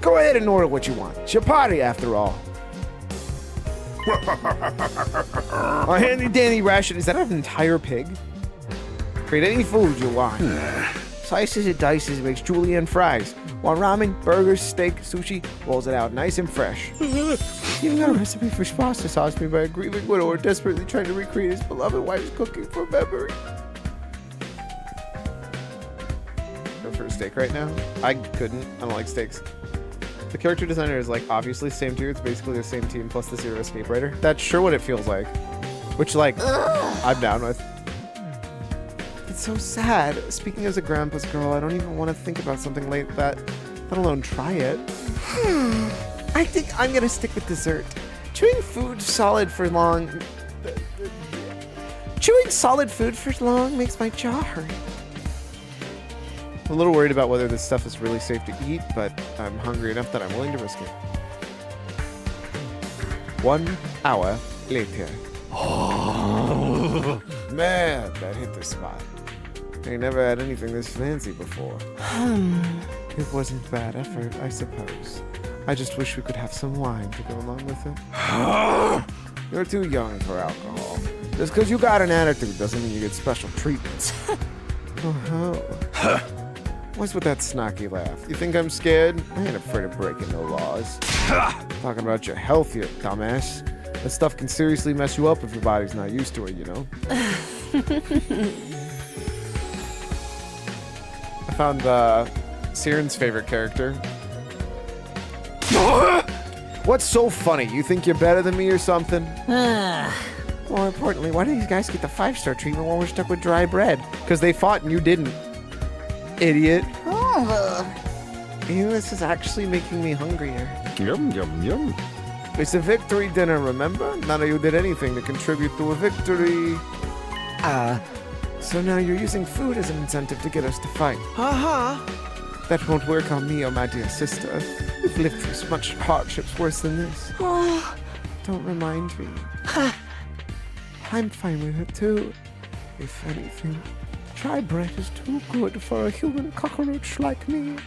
B: Go ahead and order what you want. It's your party, after all. A handy-dandy ration. Is that an entire pig? Create any food you want. Slices and dices makes julienne fries. Want ramen, burgers, steak, sushi, rolls it out nice and fresh. Even got a recipe for pasta sauce made by a grieving widower desperately trying to recreate his beloved wife's cooking from memory. Go for a steak right now? I couldn't. I don't like steaks. The character designer is like obviously same tier. It's basically the same team plus the Zero Escape Writer. That's sure what it feels like. Which, like, I'm down with. It's so sad. Speaking as a grandpa's girl, I don't even want to think about something like that, let alone try it. I think I'm gonna stick with dessert. Chewing solid food for long makes my jaw hurt. I'm a little worried about whether this stuff is really safe to eat, but I'm hungry enough that I'm willing to risk it. 1 hour later. Oh, man, that hit the spot. I never had anything this fancy before. It wasn't bad effort, I suppose. I just wish we could have some wine to go along with it. You're too young for alcohol. Just because you got an attitude doesn't mean you get special treatments. Oh. What's with that snarky laugh? You think I'm scared? I ain't afraid of breaking no laws. Talking about your health here, dumbass. That stuff can seriously mess you up if your body's not used to it, you know? I found Siren's favorite character. What's so funny? You think you're better than me or something? More importantly, why do these guys get the 5-star treatment while we're stuck with dry bread? Because they fought and you didn't. Idiot. This is actually making me hungrier.
J: Yum, yum, yum.
B: It's a victory dinner, remember? None of you did anything to contribute to a victory. So now you're using food as an incentive to get us to fight. That won't work on me or my dear sister. We've lived through much hardships worse than this. Don't remind me. I'm fine with it too. If anything, dry bread is too good for a human cockroach like me.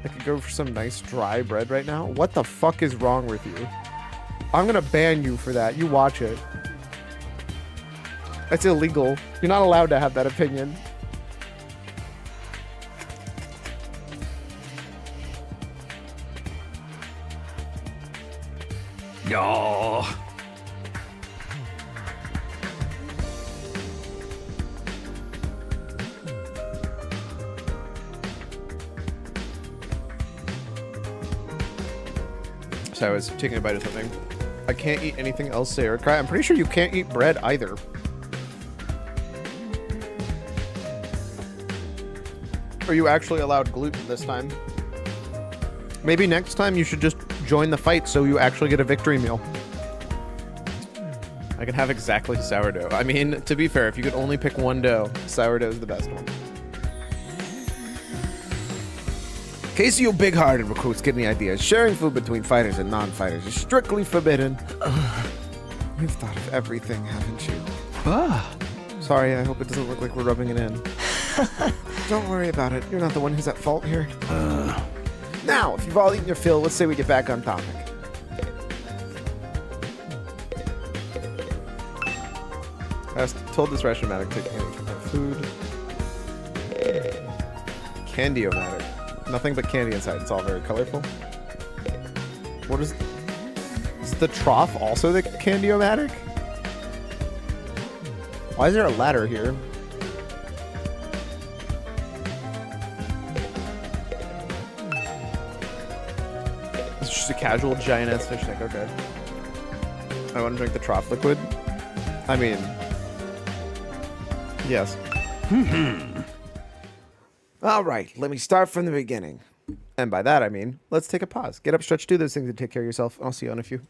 B: I could go for some nice dry bread right now. What the fuck is wrong with you? I'm gonna ban you for that. You watch it. That's illegal. You're not allowed to have that opinion.
J: No.
A: So I was taking a bite of something. I can't eat anything else, say or cry. I'm pretty sure you can't eat bread either. Are you actually allowed gluten this time? Maybe next time you should just join the fight so you actually get a victory meal. I can have exactly sourdough. I mean, to be fair, if you could only pick one dough, sourdough is the best one.
S: In case you big-hearted recruits get any ideas, sharing food between fighters and non-fighters is strictly forbidden. You've thought of everything, haven't you?
A: Sorry, I hope it doesn't look like we're rubbing it in.
S: Don't worry about it. You're not the one who's at fault here. Now, if you've all eaten your fill, let's say we get back on topic.
A: I was told this ration-matic to food. Candy-o-matic. Nothing but candy inside. It's all very colorful. What is the trough also the candy-o-matic? Why is there a ladder here? It's just a casual giant-ass fish tank. Okay. I want to drink the trough liquid. I mean, yes.
S: All right, let me start from the beginning.
A: And by that, I mean, let's take a pause. Get up, stretch, do those things, and take care of yourself. I'll see you in a few.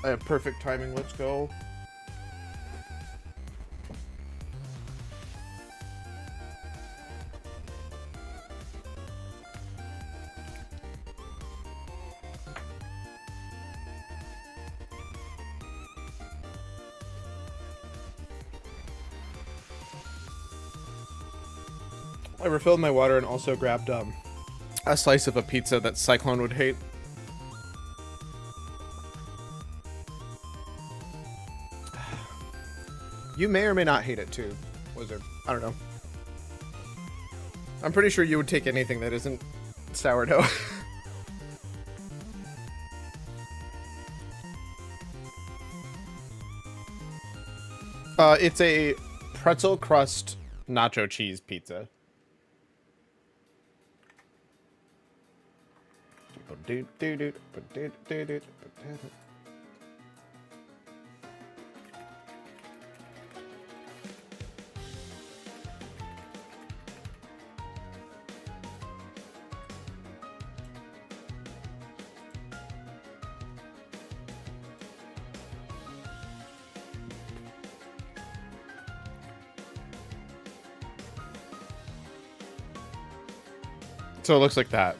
A: I have perfect timing. Let's go. I refilled my water and also grabbed a slice of a pizza that Cyclone would hate. You may or may not hate it too, Wizard. I don't know. I'm pretty sure you would take anything that isn't sourdough. It's a pretzel crust nacho cheese pizza. So it looks like that.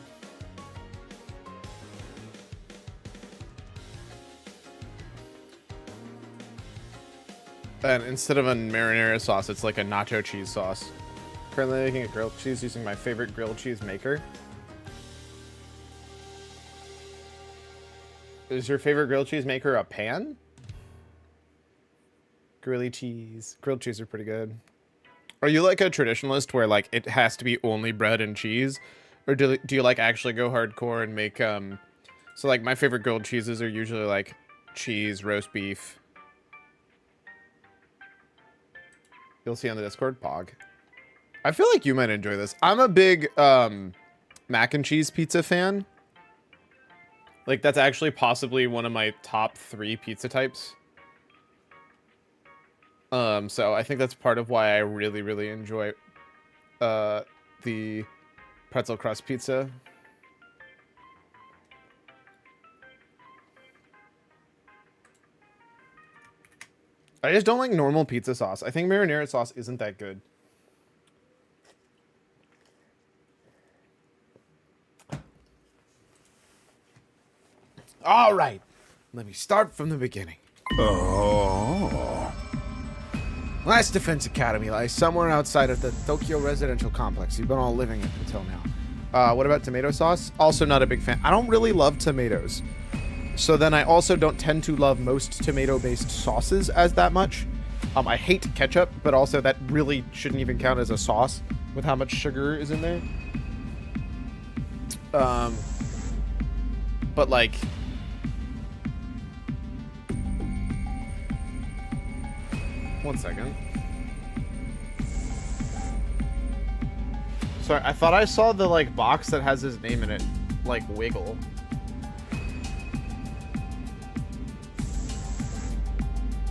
A: And instead of a marinara sauce, it's like a nacho cheese sauce. Currently making a grilled cheese using my favorite grilled cheese maker. Is your favorite grilled cheese maker a pan? Grilled cheese are pretty good. Are you like a traditionalist where like it has to be only bread and cheese? Or do you like actually go hardcore and make so like my favorite grilled cheeses are usually like cheese, roast beef. You'll see on the Discord, Pog. I feel like you might enjoy this. I'm a big mac and cheese pizza fan. Like that's actually possibly one of my top 3 pizza types. So I think that's part of why I really, really enjoy the pretzel crust pizza. I just don't like normal pizza sauce. I think marinara sauce isn't that good. All right, let me start from the beginning.
C: Oh.
S: Last Defense Academy lies somewhere outside of the Tokyo residential complex you've been all living in until now.
A: What about tomato sauce? Also not a big fan. I don't really love tomatoes. So then I also don't tend to love most tomato-based sauces as that much. I hate ketchup, but also that really shouldn't even count as a sauce with how much sugar is in there. But like... One second. Sorry, I thought I saw the like box that has his name in it, like wiggle.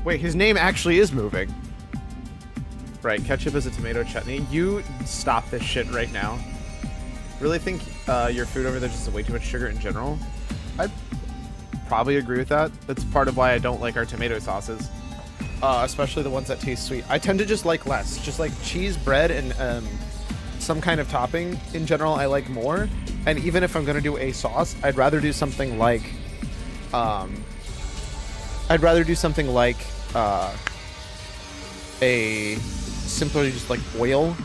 A: Wait, his name actually is moving. Right, ketchup is a tomato chutney. You stop this shit right now. Really think your food over there just has way too much sugar in general? I'd probably agree with that. That's part of why I don't like our tomato sauces. Especially the ones that taste sweet. I tend to just like less. Just like cheese, bread, and some kind of topping in general I like more. And even if I'm gonna do a sauce, I'd rather do something like a simply just like oil,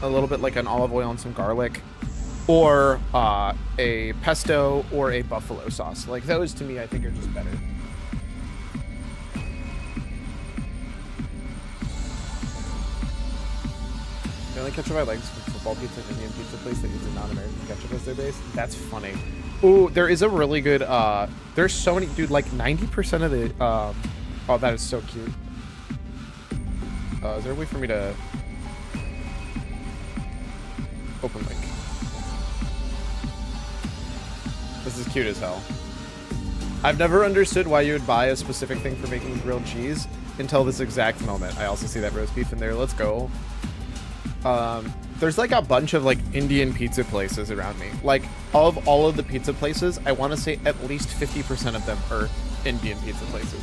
A: a little bit like an olive oil and some garlic, or a pesto or a buffalo sauce. Like those to me I think are just better. The only ketchup I like is from football pizza and Indian pizza place that uses non-American ketchup as their base. That's funny. Ooh, there is a really good, there's so many, dude, like 90% of the, oh, that is so cute. Is there a way for me to open link? This is cute as hell. I've never understood why you would buy a specific thing for making grilled cheese until this exact moment. I also see that roast beef in there. Let's go. There's like a bunch of like Indian pizza places around me. Like of all of the pizza places, I want to say at least 50% of them are
B: Indian pizza places.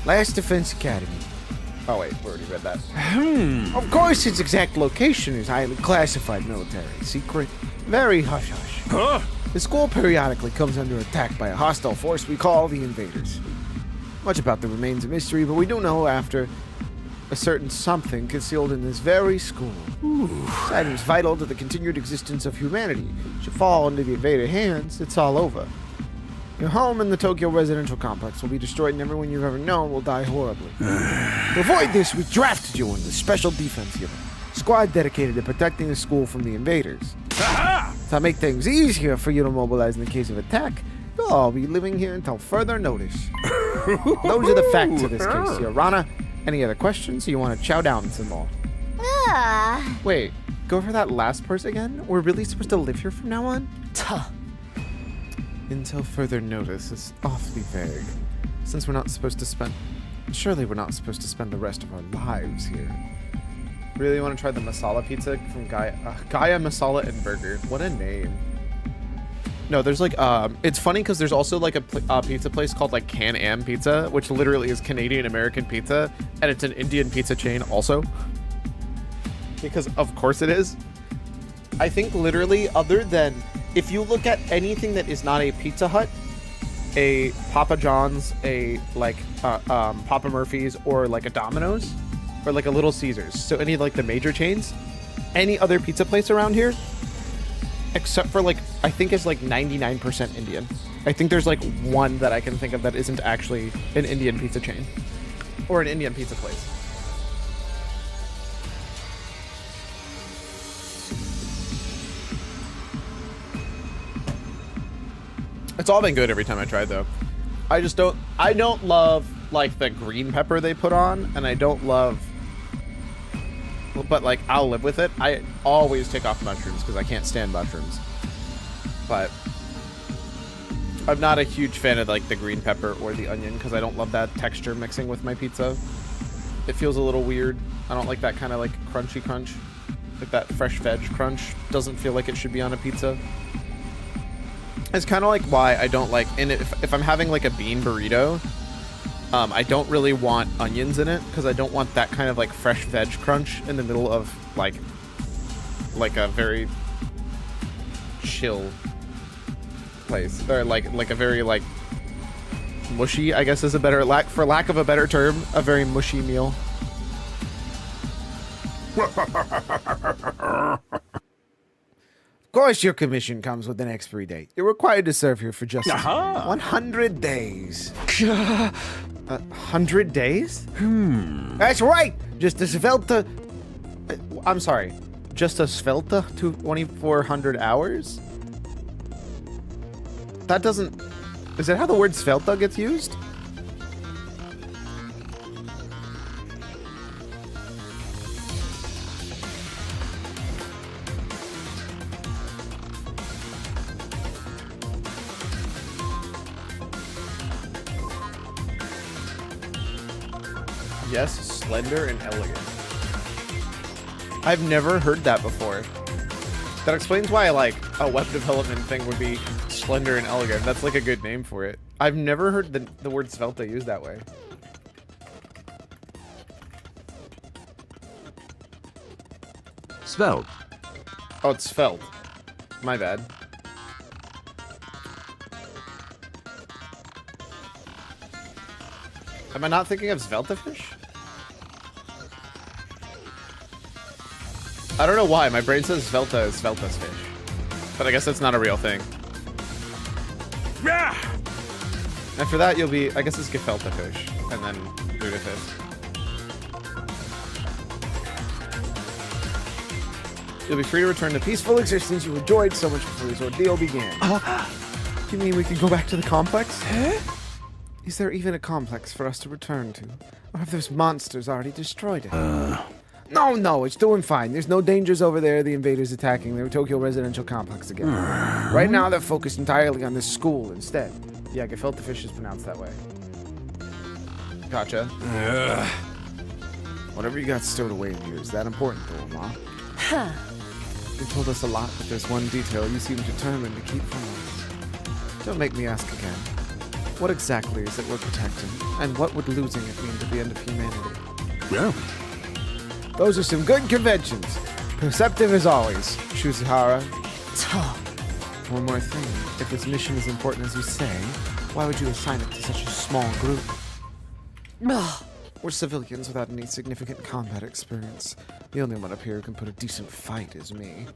S: Last Defense Academy.
B: Oh wait, we already read that.
S: Of course, its exact location is highly classified military secret. Very hush-hush.
J: Huh?
S: The school periodically comes under attack by a hostile force we call the Invaders. Much about them remains a mystery, but we do know after a certain something concealed in this very school. This item is vital to the continued existence of humanity. Should fall into the Invader hands, it's all over. Your home in the Tokyo residential complex will be destroyed and everyone you've ever known will die horribly. To avoid this, we drafted you into the Special Defense Unit, squad dedicated to protecting the school from the invaders. To make things easier for you to mobilize in the case of attack, you'll all be living here until further notice. Those are the facts of this case, Your Honor. Any other questions, or you want to chow down some more?
B: Wait, go over that last part again? We're really supposed to live here from now on? Until further notice is awfully vague. Since we're not supposed to spend... Surely we're not supposed to spend the rest of our lives here. Really want to try the masala pizza from Gaia Masala and Burger. What a name. No, there's like, it's funny because there's also like a pizza place called like Can-Am Pizza, which literally is Canadian-American pizza, and it's an Indian pizza chain also. Because of course it is. I think literally, other than, if you look at anything that is not a Pizza Hut, a Papa John's, a like Papa Murphy's, or like a Domino's, or like a Little Caesars, so any like the major chains, any other pizza place around here, except for like, I think it's like 99% Indian. I think there's like one that I can think of that isn't actually an Indian pizza chain or an Indian pizza place. It's all been good every time I tried though. I don't love like the green pepper they put on, and I don't love, but like I'll live with it. I always take off mushrooms because I can't stand mushrooms. But I'm not a huge fan of like the green pepper or the onion because I don't love that texture mixing with my pizza. It feels a little weird. I don't like that kind of like crunchy crunch. Like that fresh veg crunch doesn't feel like it should be on a pizza. It's kind of like why I don't like, and if I'm having like a bean burrito, I don't really want onions in it because I don't want that kind of like fresh veg crunch in the middle of like a very chill place, or like a very like mushy, I guess is a better, for lack of a better term, a very mushy meal.
S: Of course, your commission comes with an expiry date. You're required to serve here for just 100 days.
B: 100 days?
S: That's right! Just a Svelta...
B: I'm sorry. Just a Svelta to 2,400 hours? That doesn't... Is that how the word Svelta gets used? Yes, slender and elegant. I've never heard that before. That explains why like a web development thing would be slender and elegant. That's like a good name for it. I've never heard the word Svelta used that way.
H: Svelte.
B: Oh, it's Svelte. My bad. Am I not thinking of Svelta fish? I don't know why. My brain says Svelta is Svelta's fish. But I guess that's not a real thing. Yeah. And for that, you'll be... I guess it's gefilte fish. And then Buddha fish.
S: You'll be free to return to peaceful existence you enjoyed so much before this ordeal began.
B: You mean we can go back to the complex?
S: Is there even a complex for us to return to? Or have those monsters already destroyed it? No, it's doing fine. There's no dangers over there. The invaders attacking their Tokyo residential complex again. Right now, they're focused entirely on this school instead.
B: Yeah, gefilte fish is pronounced that way. Gotcha.
S: Whatever you got stowed away in here, is that important though, Ma?
L: Huh.
B: You told us a lot, but there's one detail you seem determined to keep from us. Don't make me ask again. What exactly is it we're protecting? And what would losing it mean to the end of humanity?
S: Yeah. Those are some good conventions. Perceptive as always, Shuzahara.
B: One more thing. If this mission is important as you say, why would you assign it to such a small group? We're civilians without any significant combat experience. The only one up here who can put a decent fight is me.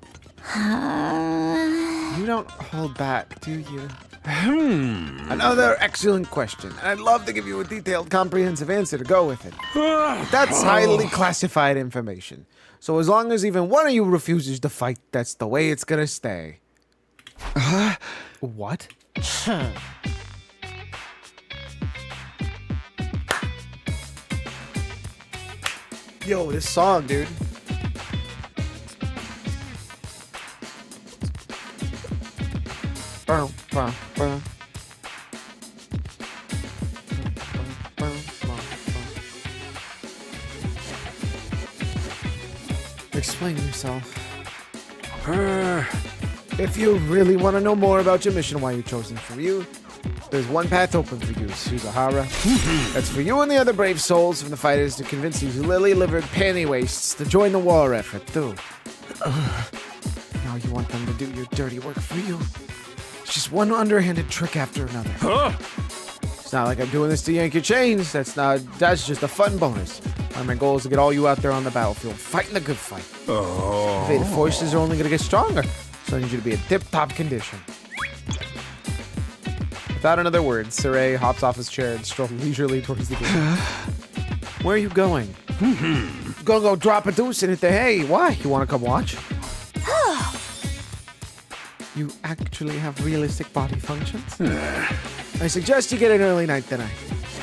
B: You don't hold back, do you?
S: Another excellent question, and I'd love to give you a detailed, comprehensive answer to go with it. But that's highly classified information. So as long as even one of you refuses to fight, that's the way it's gonna stay.
B: What?
S: Yo, this song, dude.
B: Explain yourself.
S: If you really want to know more about your mission, why you chosen for you, there's one path open for you, Shuzahara. That's for you and the other brave souls from the fighters to convince these lily-livered panty wastes to join the war effort, too.
B: Now you want them to do your dirty work for you?
S: It's just one underhanded trick after another. It's not like I'm doing this to yank your chains. That's just a fun bonus. My goal is to get all you out there on the battlefield, fighting a good fight. The forces are only going to get stronger, so I need you to be in tip-top condition.
B: Without another word, Saray hops off his chair and strolls leisurely towards the gate. Where are you going?
S: Gonna go drop a deuce in it there. Hey, why? You want to come watch?
B: You actually have realistic body functions?
S: I suggest you get an early night tonight.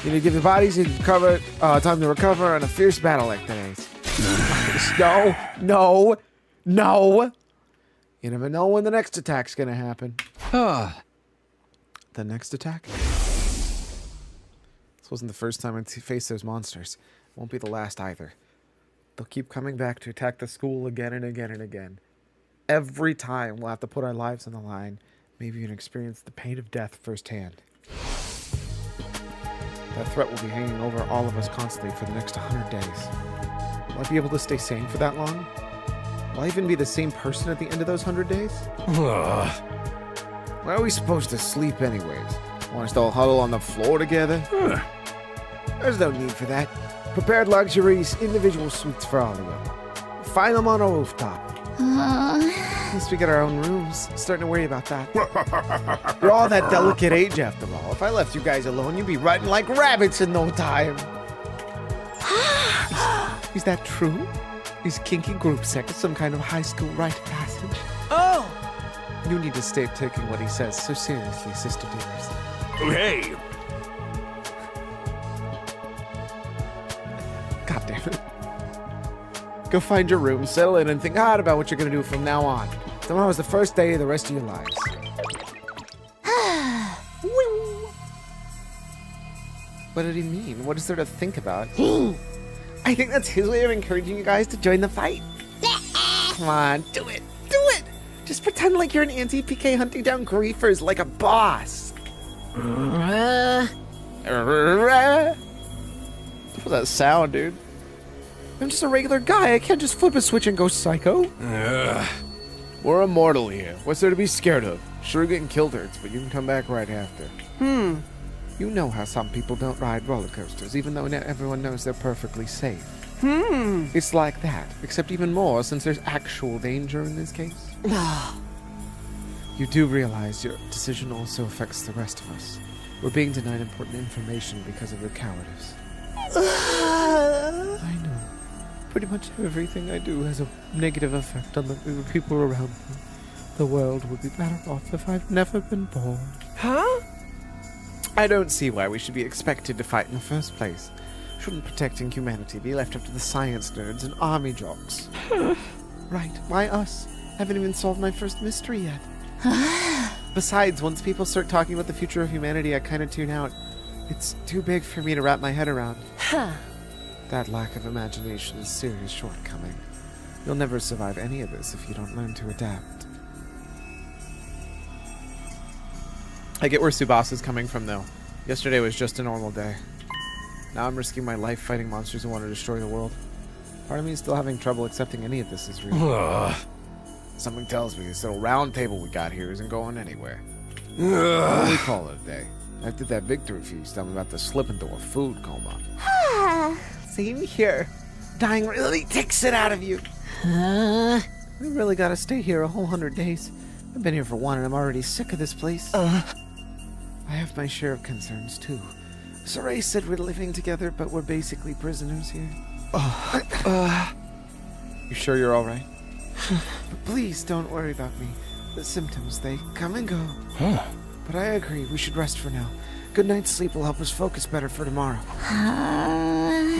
S: You need to give the bodies time to recover in a fierce battle like today's. No. You never know when the next attack's gonna happen.
B: The next attack? This wasn't the first time I'd faced those monsters. It won't be the last either. They'll keep coming back to attack the school again and again and again. Every time we'll have to put our lives on the line, maybe even experience the pain of death firsthand. That threat will be hanging over all of us constantly for the next 100 days. Will I be able to stay sane for that long? Will I even be the same person at the end of those 100 days?
S: Where are we supposed to sleep anyways? Want us to all huddle on the floor together? There's no need for that. Prepared luxuries, individual suites for all of you. Find them on a rooftop.
B: At least we get our own rooms. Starting to worry about that.
S: You're all that delicate age after all. If I left you guys alone, you'd be rutting like rabbits in no time.
B: Is that true? Is kinky group sex some kind of high school rite of passage?
K: Oh!
B: You need to stay taking what he says so seriously, Sister Dears.
H: Hey!
B: God damn it. Go find your room, settle in, and think hard about what you're gonna do from now on.
S: Tomorrow's the first day of the rest of your lives.
B: What did he mean? What is there to think about? I think that's his way of encouraging you guys to join the fight. Come on, do it. Do it. Just pretend like you're an anti-PK hunting down griefers like a boss. What was that sound, dude? I'm just a regular guy. I can't just flip a switch and go psycho.
S: We're immortal here. What's there to be scared of? Sure, getting killed hurts, but you can come back right after.
B: You know how some people don't ride roller coasters, even though everyone knows they're perfectly safe. It's like that, except even more since there's actual danger in this case. You do realize your decision also affects the rest of us. We're being denied important information because of your cowardice. I know. Pretty much everything I do has a negative effect on the people around me. The world would be better off if I've never been born.
K: Huh?
B: I don't see why we should be expected to fight in the first place. Shouldn't protecting humanity be left up to the science nerds and army jocks? Right, why us? Haven't even solved my first mystery yet. Besides, once people start talking about the future of humanity, I kind of tune out. It's too big for me to wrap my head around. That lack of imagination is a serious shortcoming. You'll never survive any of this if you don't learn to adapt. I get where Subasa's coming from, though. Yesterday was just a normal day. Now I'm risking my life fighting monsters who want to destroy the world. Part of me is still having trouble accepting any of this is real. Something tells me this little round table we got here isn't going anywhere. What do we call it a day? After that victory feast, I'm about to slip into a food coma. Same here. Dying really takes it out of you. We really gotta stay here a whole 100 days. I've been here for one and I'm already sick of this place. I have my share of concerns too. Saray said we're living together, but we're basically prisoners here. You sure you're alright? Please don't worry about me. The symptoms, they come and go. But I agree, we should rest for now. Good night's sleep will help us focus better for tomorrow.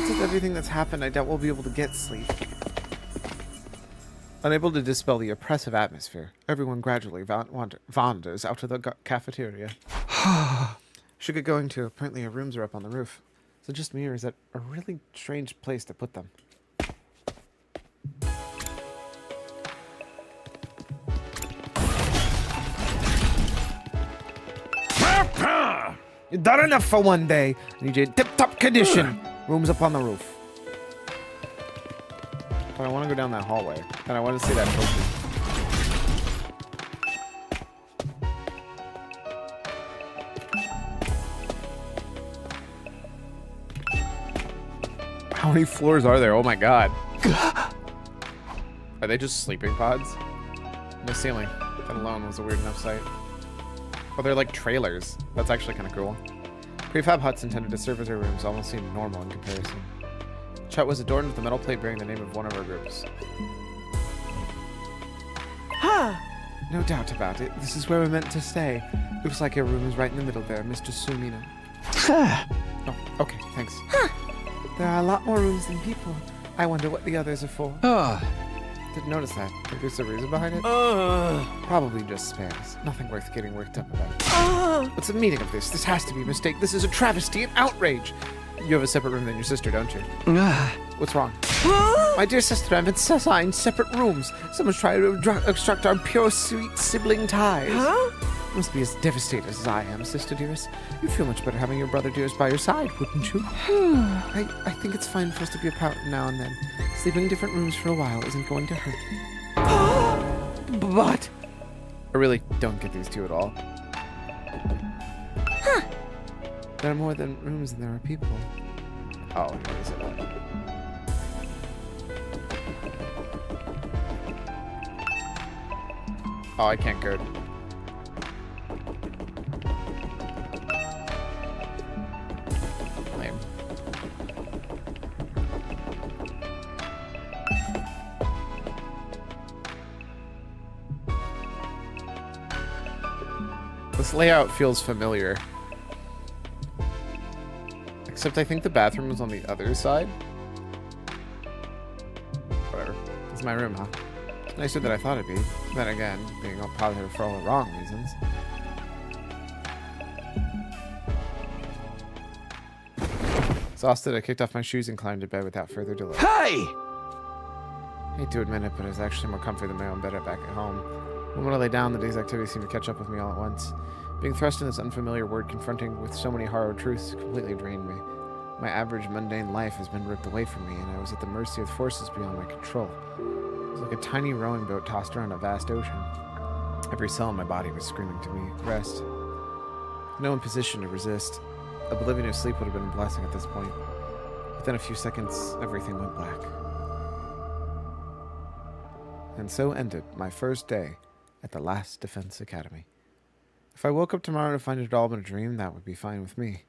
B: With everything that's happened, I doubt we'll be able to get sleep. Unable to dispel the oppressive atmosphere, everyone gradually wanders out of the cafeteria. Should get going too. Apparently our rooms are up on the roof. Is it just me, or is that a really strange place to put them? You're done enough for one day. I need you in tip-top condition. Rooms up on the roof. But I want to go down that hallway. And I want to see that trophy. How many floors are there? Oh my god. Are they just sleeping pods? No ceiling. That alone was a weird enough sight. Oh, they're like trailers. That's actually kind of cool. Prefab huts intended to serve as our rooms almost seemed normal in comparison. The hut was adorned with a metal plate bearing the name of one of our groups. No doubt about it. This is where we're meant to stay. Looks like your room is right in the middle there, Mr. Sumino. Oh, okay, thanks. There are a lot more rooms than people. I wonder what the others are for. Didn't notice that. Think there's a reason behind it? Probably just spares. Nothing worth getting worked up about. What's the meaning of this? This has to be a mistake. This is a travesty, an outrage. You have a separate room than your sister, don't you? What's wrong? My dear sister, I've been assigned separate rooms. Someone's trying to obstruct our pure, sweet sibling ties. You must be as devastated as I am, sister dearest. You'd feel much better having your brother dearest by your side, wouldn't you? I think it's fine for us to be apart now and then. Sleeping in different rooms for a while isn't going to hurt. But I really don't get these two at all. There are more than rooms than there are people. Oh, what is it? Oh, I can't go. Lame. This layout feels familiar. Except I think the bathroom was on the other side. Whatever. It's my room, huh? Nicer than I thought it'd be. Then again, being all positive for all the wrong reasons. Exhausted, I kicked off my shoes and climbed to bed without further delay.
H: Hey!
B: Hate to admit it, but it was actually more comfy than my own bed back at home. And when I lay down, the day's activities seemed to catch up with me all at once. Being thrust in this unfamiliar world, confronting with so many hard truths, completely drained me. My average, mundane life has been ripped away from me, and I was at the mercy of forces beyond my control. It was like a tiny rowing boat tossed around a vast ocean. Every cell in my body was screaming to me, rest. No in position to resist. Oblivion of sleep would have been a blessing at this point. Within a few seconds, everything went black. And so ended my first day at the last Defense Academy. If I woke up tomorrow to find it all been a dream, that would be fine with me.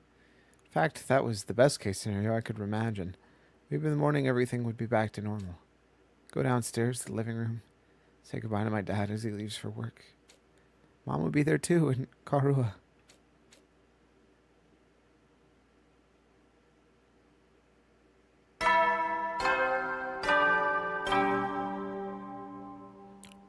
B: In fact, that was the best case scenario I could imagine. Maybe in the morning everything would be back to normal. Go downstairs to the living room, say goodbye to my dad as he leaves for work. Mom would be there too, and Karua.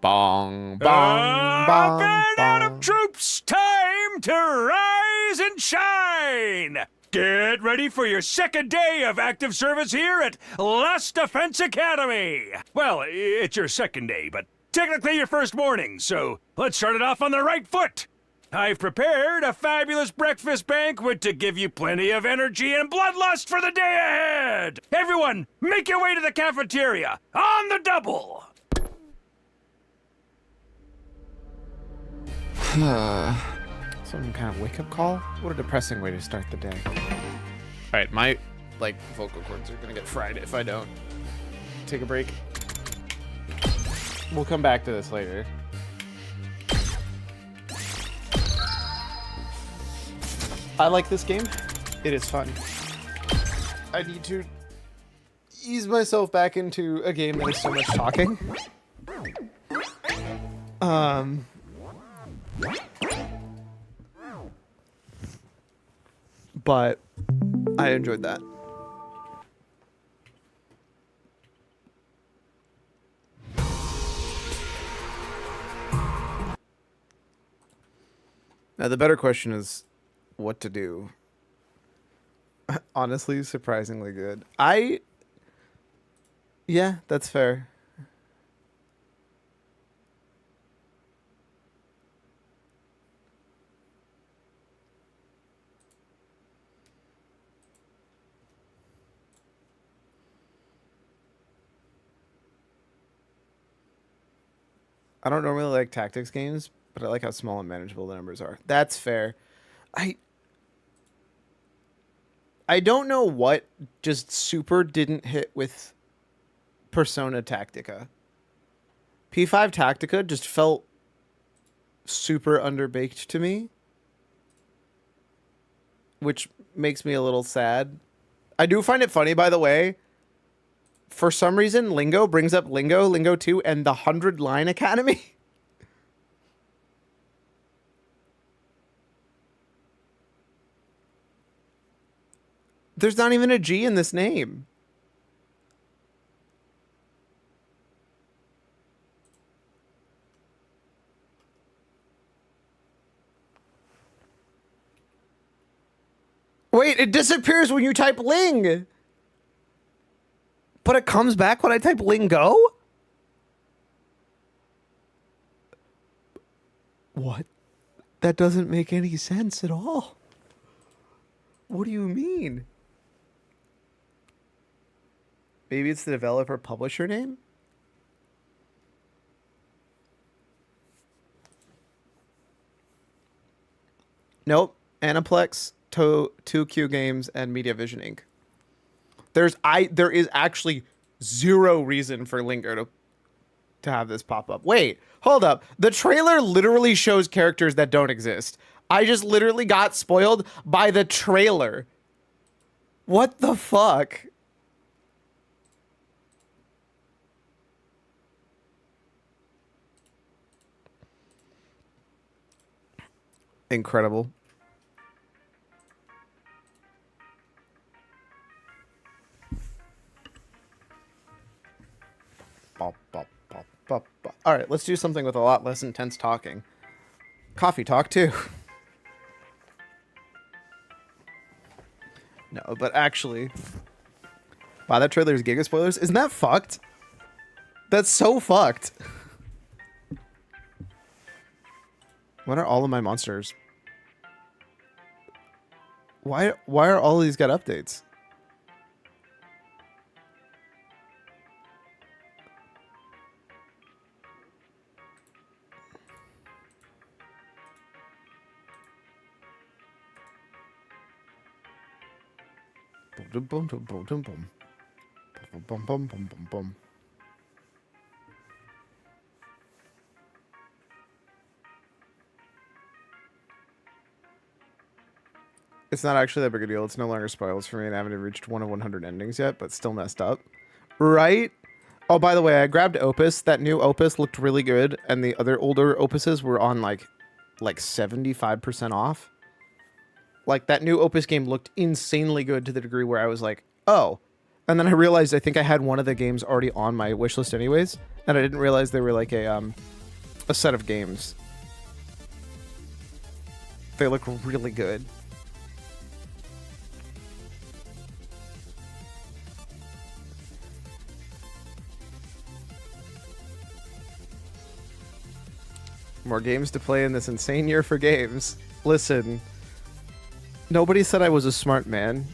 B: Bong, bong, bong, bong.
H: Troops, time to rise and shine! Get ready for your second day of active service here at Last Defense Academy. Well, it's your second day, but technically your first morning, so let's start it off on the right foot. I've prepared a fabulous breakfast banquet to give you plenty of energy and bloodlust for the day ahead. Everyone, make your way to the cafeteria on the double.
B: Some kind of wake-up call? What a depressing way to start the day. Alright, my, like, vocal cords are gonna get fried if I don't take a break. We'll come back to this later. I like this game. It is fun. I need to ease myself back into a game that is so much talking. But I enjoyed that. Now the better question is what to do. Honestly, surprisingly good. Yeah, that's fair. I don't normally like tactics games, but I like how small and manageable the numbers are. That's fair. I don't know what just super didn't hit with Persona Tactica. P5 Tactica just felt super underbaked to me, which makes me a little sad. I do find it funny, by the way. For some reason, Lingo brings up Lingo 2, and the 100-Line Academy. There's not even a G in this name. Wait, it disappears when you type Ling. But it comes back when I type Lingo? What? That doesn't make any sense at all. What do you mean? Maybe it's the developer publisher name? Nope. Aniplex, 2Q Games, and Media Vision Inc. There is actually zero reason for Lingo to have this pop up. Wait, hold up. The trailer literally shows characters that don't exist. I just literally got spoiled by the trailer. What the fuck? Incredible. All right, let's do something with a lot less intense talking. Coffee talk, too. No, but actually... Wow, that trailer's giga spoilers. Isn't that fucked? That's so fucked. What are all of my monsters? Why are all of these got updates? Boom, boom, boom, boom, boom, boom. Boom, boom, boom, boom, boom. It's not actually that big a deal. It's no longer spoilers for me, and I haven't even reached 1 of 100 endings yet, but still messed up. Right? Oh, by the way, I grabbed Opus. That new Opus looked really good, and the other older Opuses were on like 75% off. Like, that new Opus game looked insanely good to the degree where I was like, oh. And then I realized I think I had one of the games already on my wishlist anyways, and I didn't realize they were like a set of games. They look really good. More games to play in this insane year for games. Listen, nobody said I was a smart man.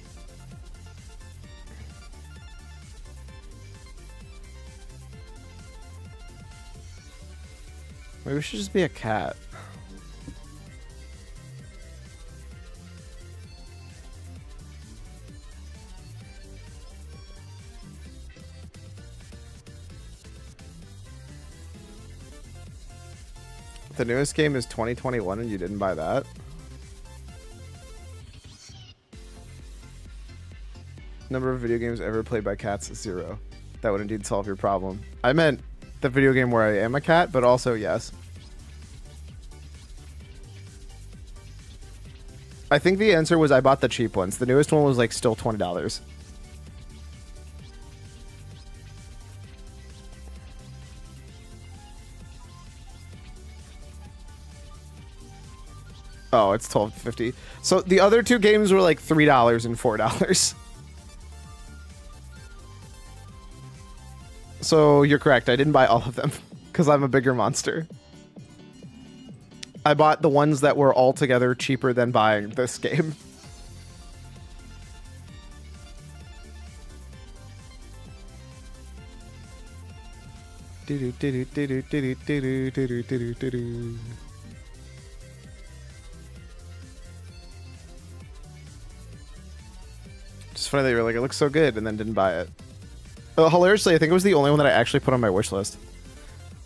B: Maybe we should just be a cat. The newest game is 2021 and you didn't buy that? Number of video games ever played by cats is 0. That would indeed solve your problem. I meant the video game where I am a cat, but also yes. I think the answer was I bought the cheap ones. The newest one was like still $20. Oh, it's $12.50. So the other two games were like $3 and $4. So you're correct. I didn't buy all of them because I'm a bigger monster. I bought the ones that were altogether cheaper than buying this game. It's funny that you were like, it looks so good, and then didn't buy it. Hilariously, I think it was the only one that I actually put on my wish list.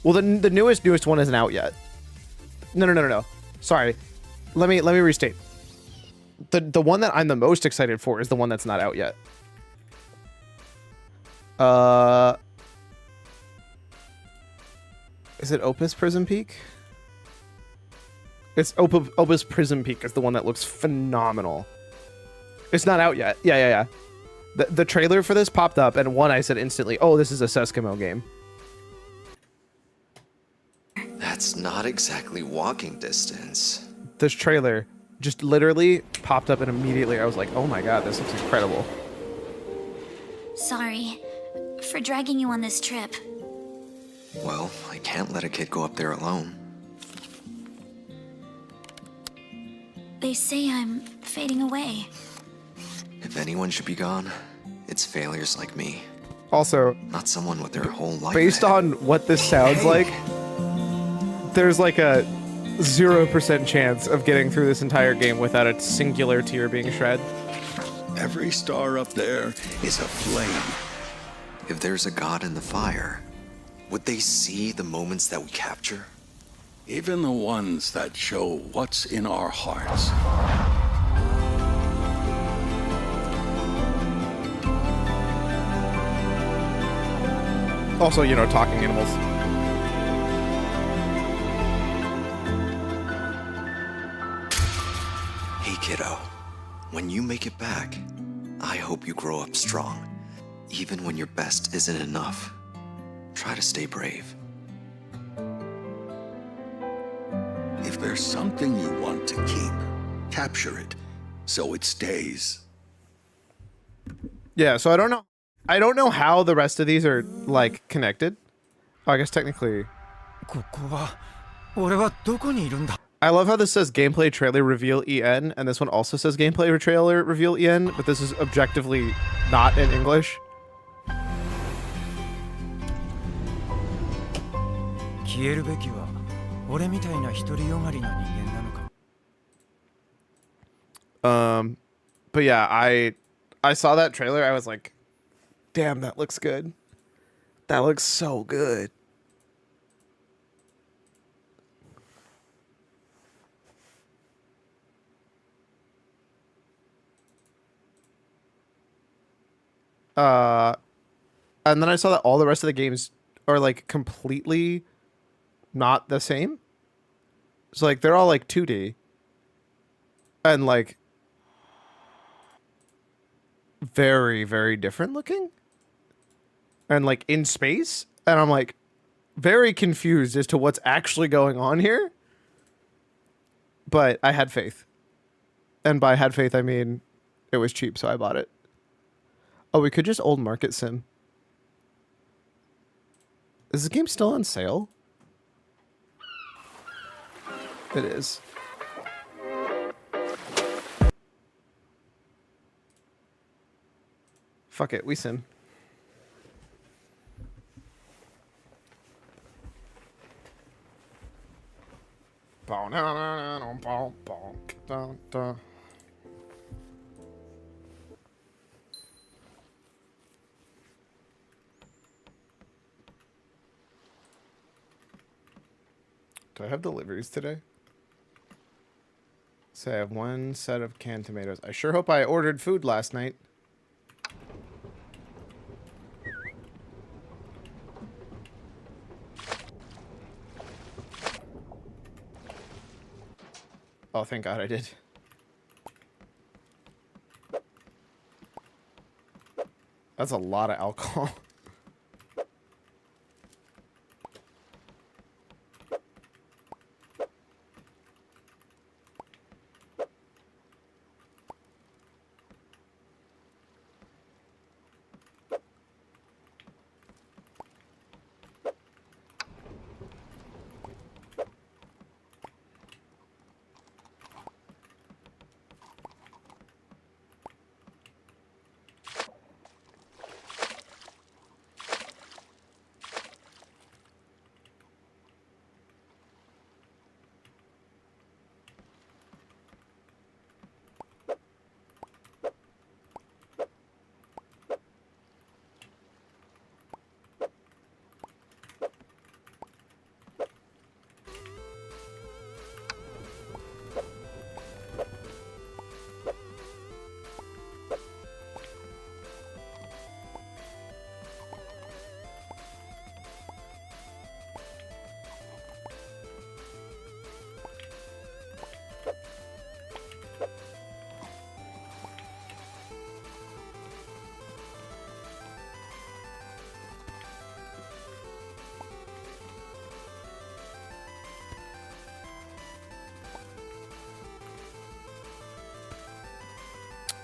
B: Well, the newest one isn't out yet. No. Sorry. Let me restate. The one that I'm the most excited for is the one that's not out yet. Is it Opus Prism Peak? It's Opus Prism Peak is the one that looks phenomenal. It's not out yet. Yeah. The trailer for this popped up, and I said instantly, oh, this is a Seskimo game.
T: That's not exactly walking distance.
B: This trailer just literally popped up, and immediately I was like, oh my god, this looks incredible.
L: Sorry for dragging you on this trip.
T: Well, I can't let a kid go up there alone.
L: They say I'm fading away.
T: If anyone should be gone, it's failures like me.
B: Also,
T: not someone with their whole life
B: based
T: ahead.
B: on what this sounds like, there's like a 0% chance of getting through this entire game without a singular tear being shed.
C: Every star up there is a flame.
T: If there's a god in the fire, would they see the moments that we capture?
C: Even the ones that show what's in our hearts.
B: Also, you know, talking animals.
T: Hey kiddo, when you make it back, I hope you grow up strong. Even when your best isn't enough, try to stay brave.
C: If there's something you want to keep, capture it so it stays.
B: Yeah, so I don't know how the rest of these are like connected. Oh, I guess technically. I love how this says gameplay trailer reveal EN, and this one also says gameplay trailer reveal EN, but this is objectively not in English. But yeah, I saw that trailer, I was like, damn, that looks good. That looks so good. And then I saw that all the rest of the games are like completely not the same. So like they're all like 2D. And like very, very different looking. And like in space. And I'm like very confused as to what's actually going on here. But I had faith. And by had faith, I mean it was cheap, so I bought it. Oh, we could just old market sim. Is this game still on sale? It is. Fuck it, we sin. Do I have deliveries today? So I have one set of canned tomatoes. I sure hope I ordered food last night. Oh, thank God I did. That's a lot of alcohol.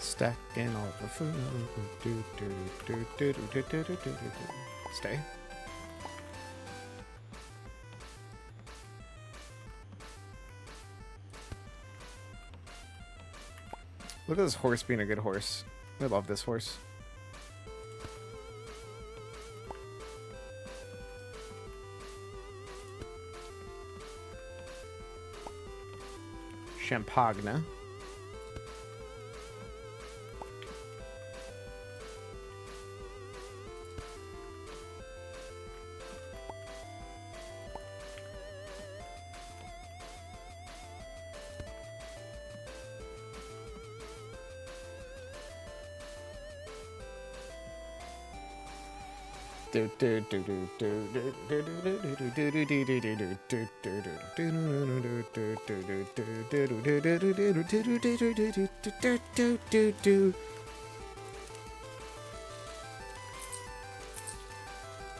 B: Stacking all the food. Stay. Look at this horse being a good horse. I love this horse. Champagne.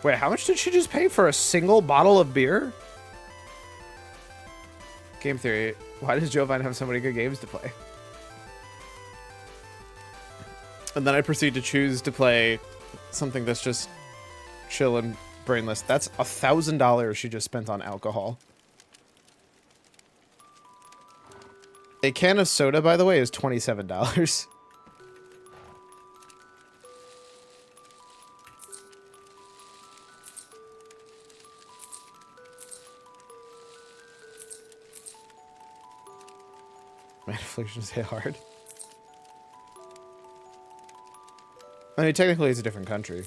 B: Wait, how much did she just pay for a single bottle of beer? Game theory. Why does Jovine have so many good games to play? And then I proceed to choose to play something that's just chill and brainless. That's $1,000 she just spent on alcohol. A can of soda, by the way, is $27. Man, afflictions hit hard. I mean, technically it's a different country.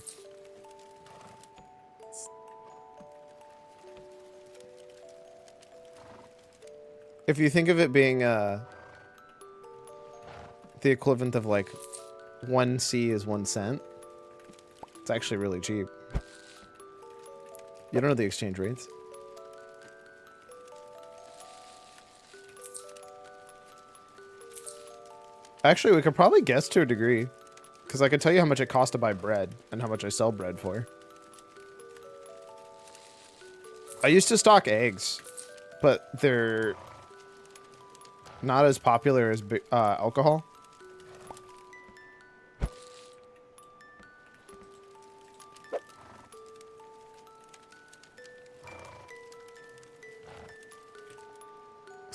B: If you think of it being the equivalent of like 1 C is 1 cent, it's actually really cheap. You don't know the exchange rates. Actually, we could probably guess to a degree, because I can tell you how much it costs to buy bread and how much I sell bread for. I used to stock eggs, but they're not as popular as alcohol.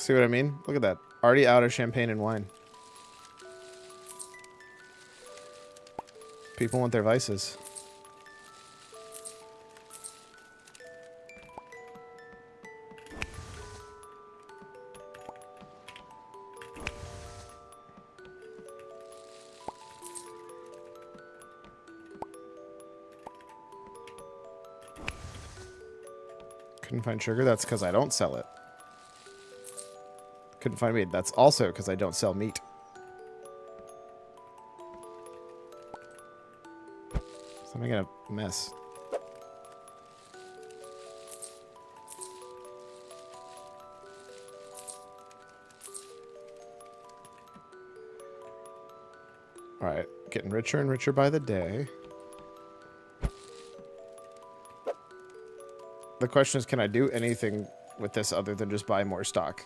B: See what I mean? Look at that. Already out of champagne and wine. People want their vices. Couldn't find sugar? That's because I don't sell it. Couldn't find meat? That's also because I don't sell meat. So I'm making a mess. Alright, getting richer and richer by the day. The question is, can I do anything with this other than just buy more stock?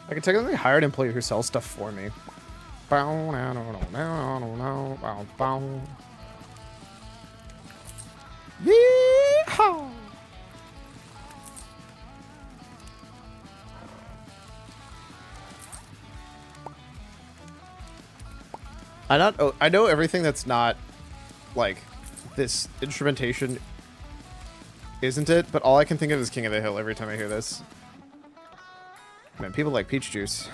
B: I can technically hire an employee who sells stuff for me. Yeehaw! I know everything that's not like this instrumentation isn't it, but all I can think of is King of the Hill every time I hear this. Man, people like peach juice.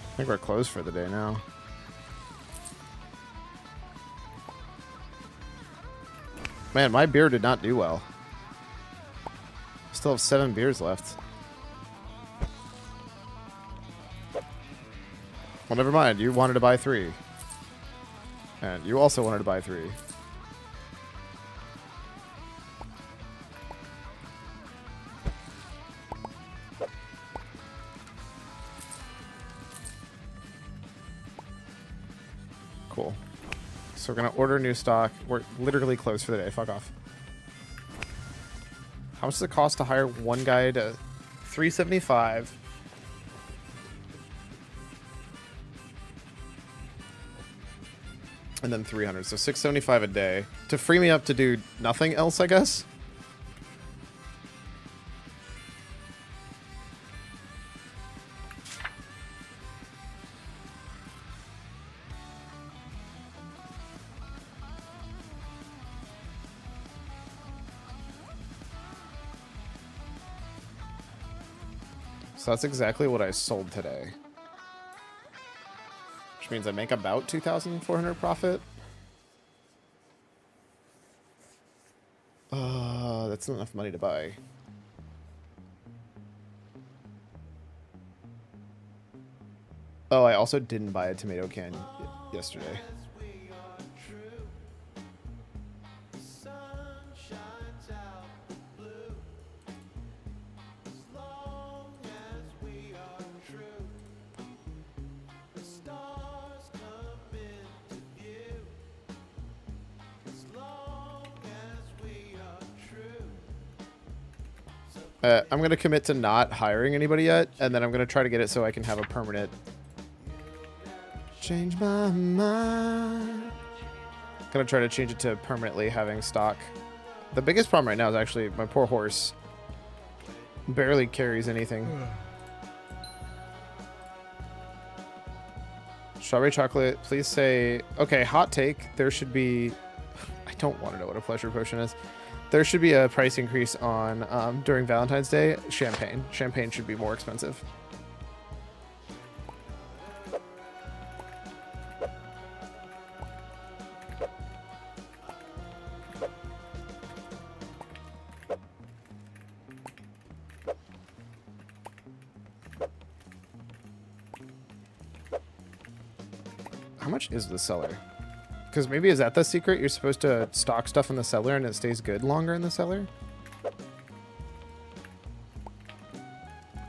B: I think we're closed for the day now. Man, my beer did not do well. Still have 7 beers left. Well, never mind. You wanted to buy 3. And you also wanted to buy 3. Cool. So we're going to order new stock. We're literally closed for the day. Fuck off. How much does it cost to hire one guy to $375? And then 300, so $675 a day to free me up to do nothing else, I guess. So that's exactly what I sold today. Which means I make about 2,400 profit. That's not enough money to buy. Oh, I also didn't buy a tomato can yesterday. I'm going to commit to not hiring anybody yet, and then I'm going to try to get it so I can have a permanent... Change my mind. Going to try to change it to permanently having stock. The biggest problem right now is actually my poor horse. Barely carries anything. Strawberry chocolate, please say... Okay, hot take. There should be... I don't want to know what a pleasure potion is. There should be a price increase on during Valentine's Day. Champagne. Champagne should be more expensive. How much is the cellar? Because maybe is that the secret? You're supposed to stock stuff in the cellar and it stays good longer in the cellar?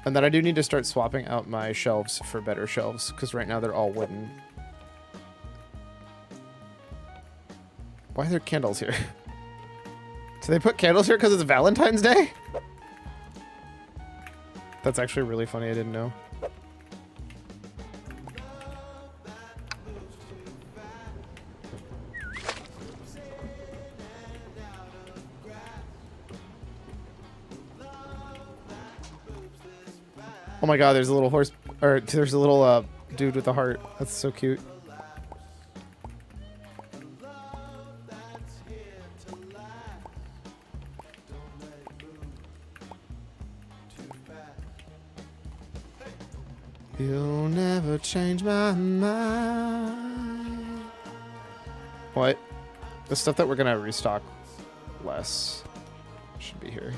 B: And then I do need to start swapping out my shelves for better shelves, because right now they're all wooden. Why are there candles here? Do they put candles here because it's Valentine's Day? That's actually really funny. I didn't know. Oh my god, there's a little horse, or there's a little dude with a heart. That's so cute. You'll never change my mind. What? The stuff that we're gonna restock less should be here.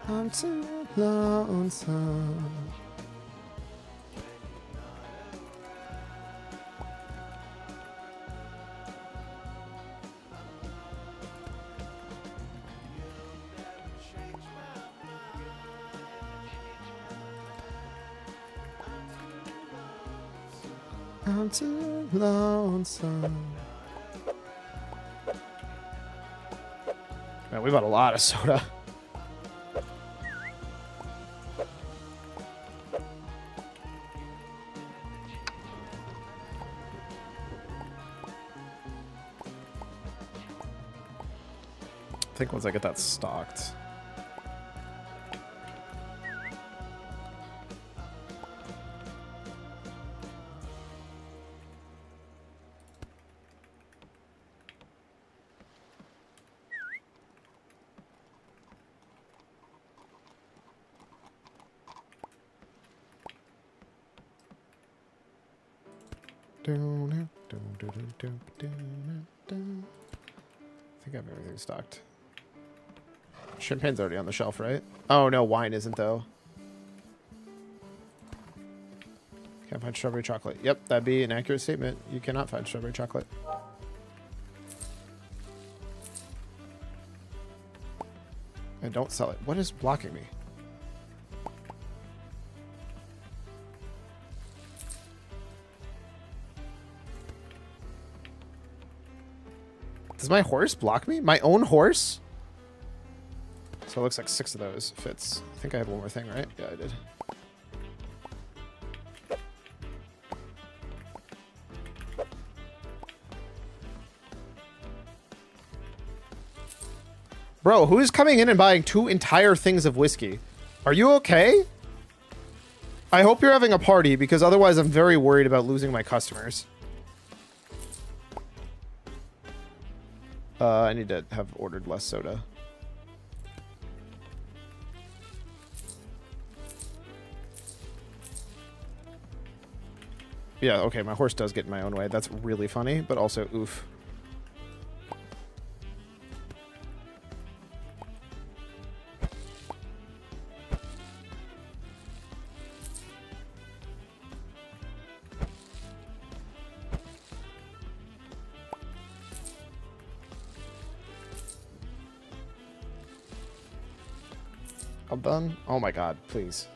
B: I'm too lonesome. I'm too lonesome. Man, we bought a lot of soda. I think once I get that stocked. I think I have everything stocked. Champagne's already on the shelf, right? Oh no, wine isn't though. Can't find strawberry chocolate. Yep, that'd be an accurate statement. You cannot find strawberry chocolate. And don't sell it. What is blocking me? Does my horse block me? My own horse? So it looks like 6 of those fits. I think I had one more thing, right? Yeah, I did. Bro, who is coming in and buying 2 entire things of whiskey? Are you okay? I hope you're having a party, because otherwise I'm very worried about losing my customers. I need to have ordered less soda. Yeah, okay, my horse does get in my own way. That's really funny, but also oof. I'm done. Oh my god, please.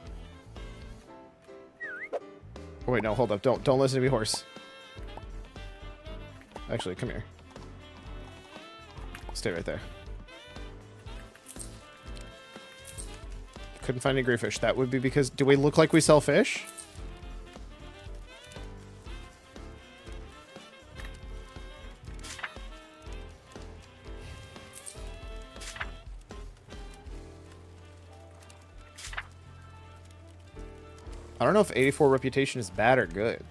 B: Oh wait, no, hold up. Don't listen to me, horse. Actually, come here. Stay right there. Couldn't find any grayfish. That would be because... Do we look like we sell fish? I don't know if 84 reputation is bad or good.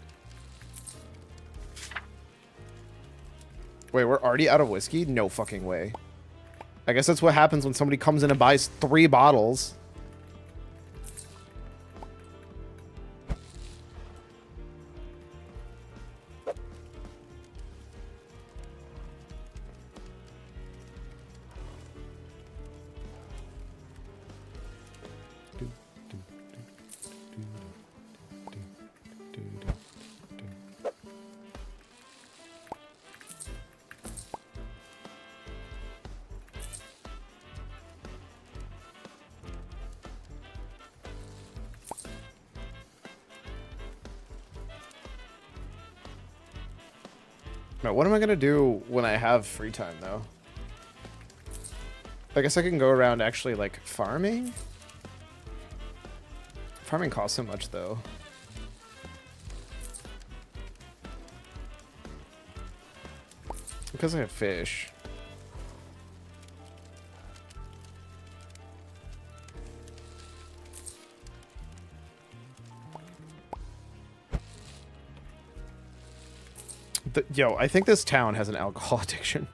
B: Wait, we're already out of whiskey? No fucking way. I guess that's what happens when somebody comes in and buys 3 bottles. Right, what am I gonna do when I have free time, though? I guess I can go around actually, like, farming? Farming costs so much, though. Because I have fish. Yo, I think this town has an alcohol addiction.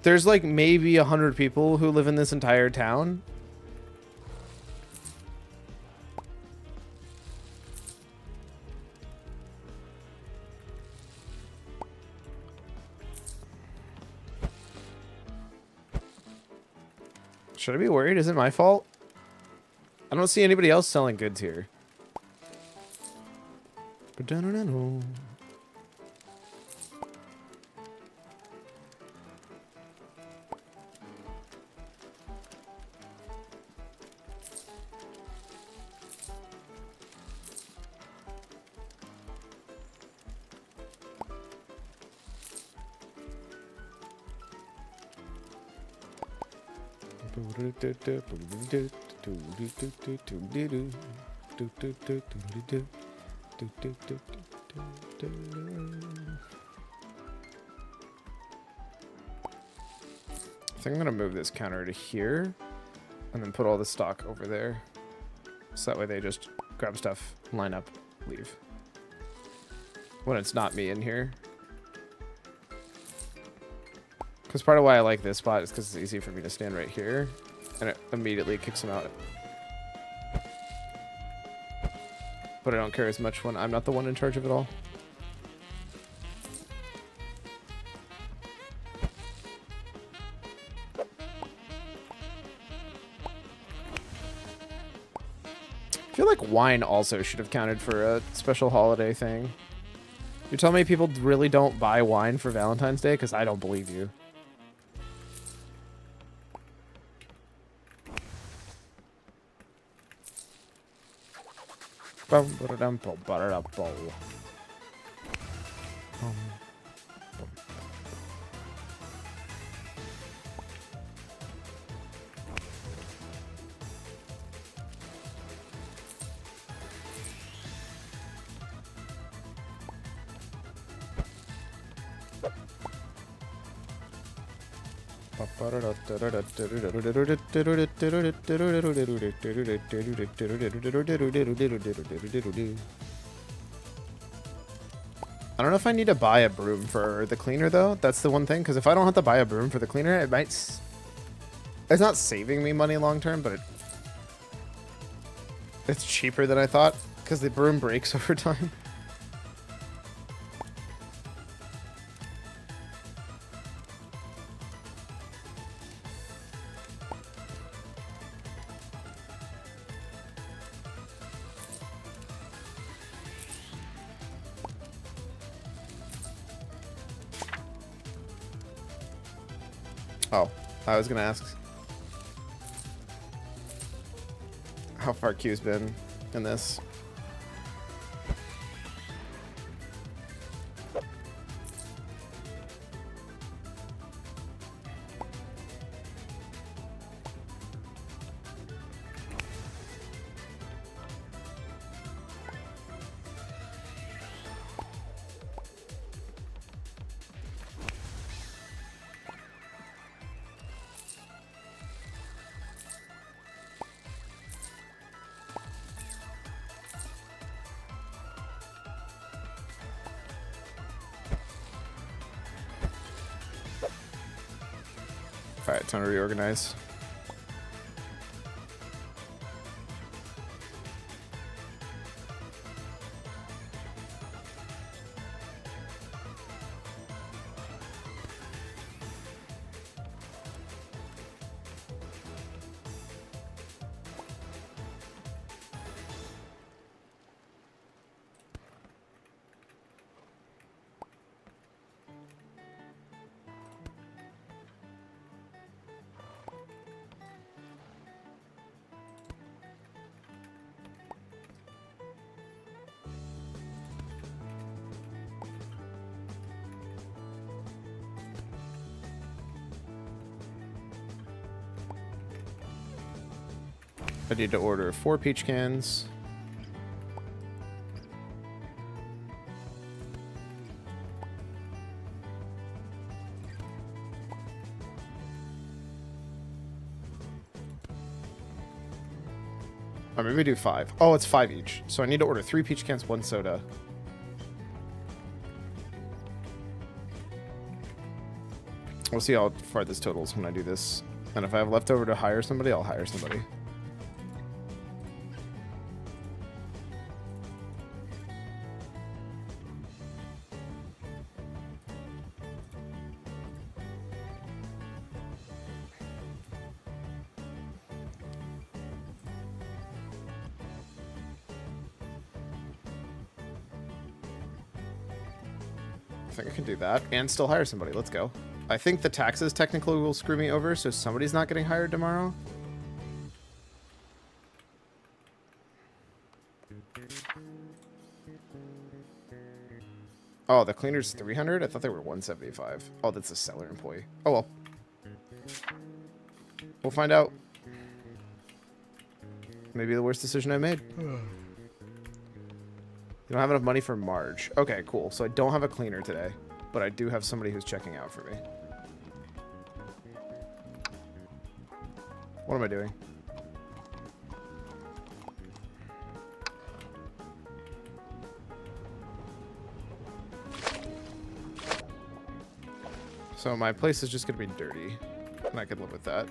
B: There's like maybe 100 people who live in this entire town. Should I be worried? Is it my fault? I don't see anybody else selling goods here. I think I'm gonna move this counter to here and then put all the stock over there. So that way they just grab stuff, line up, leave. When it's not me in here. Because part of why I like this spot is because it's easy for me to stand right here and it immediately kicks them out. But I don't care as much when I'm not the one in charge of it all. I feel like wine also should have counted for a special holiday thing. You tell me people really don't buy wine for Valentine's Day? Because I don't believe you. I don't know if I need to buy a broom for the cleaner, though. That's the one thing, because if I don't have to buy a broom for the cleaner, it might... It's not saving me money long term, but it's cheaper than I thought, because the broom breaks over time. Oh, I was gonna ask how far Q's been in this. Alright, time to reorganize. I need to order 4 peach cans. Or maybe do 5. Oh, it's 5 each. So I need to order 3 peach cans, 1 soda. We'll see how far this totals when I do this. And if I have leftover to hire somebody, I'll hire somebody. I think I can do that and still hire somebody. Let's go. I think the taxes technically will screw me over, so somebody's not getting hired tomorrow. Oh, the cleaner's 300? I thought they were 175. Oh, that's a seller employee. Oh, well. We'll find out. Maybe the worst decision I made. You don't have enough money for Marge. Okay, cool. So I don't have a cleaner today, but I do have somebody who's checking out for me. What am I doing? So my place is just going to be dirty, and I could live with that.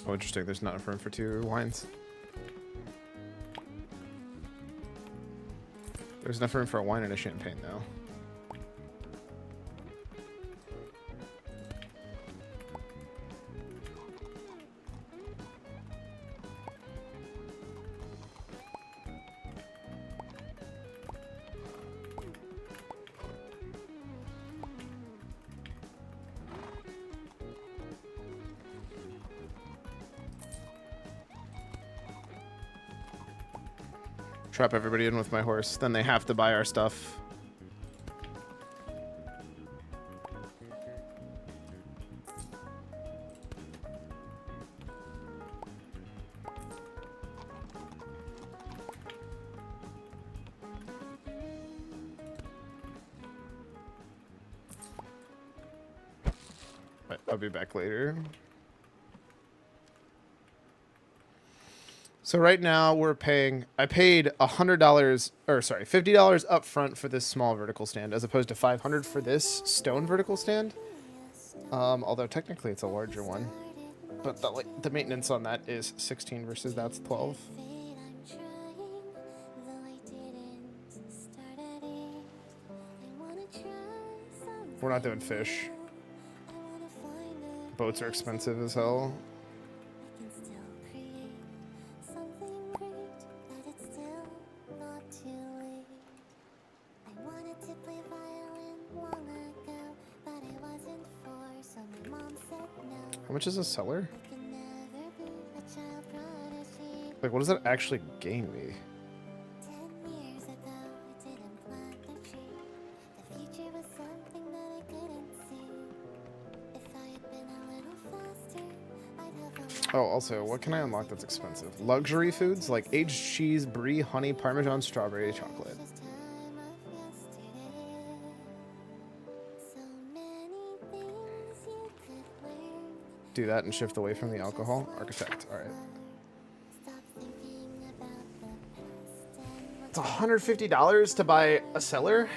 B: Oh, interesting. There's not enough room for 2 wines. There's enough room for a wine and a champagne, though. Trap everybody in with my horse. Then they have to buy our stuff. I'll be back later. So right now we're paying, I paid $100, or sorry, $50 up front for this small vertical stand as opposed to $500 for this stone vertical stand. Although technically it's a larger one, but the maintenance on that is 16 versus that's 12. We're not doing fish. Boats are expensive as hell. How much is a cellar? Like, what does that actually gain me? Oh, also, what can I unlock that's expensive? Luxury foods like aged cheese, brie, honey, parmesan, strawberry, chocolate. Do that and shift away from the alcohol. Architect. All right. It's $150 to buy a cellar?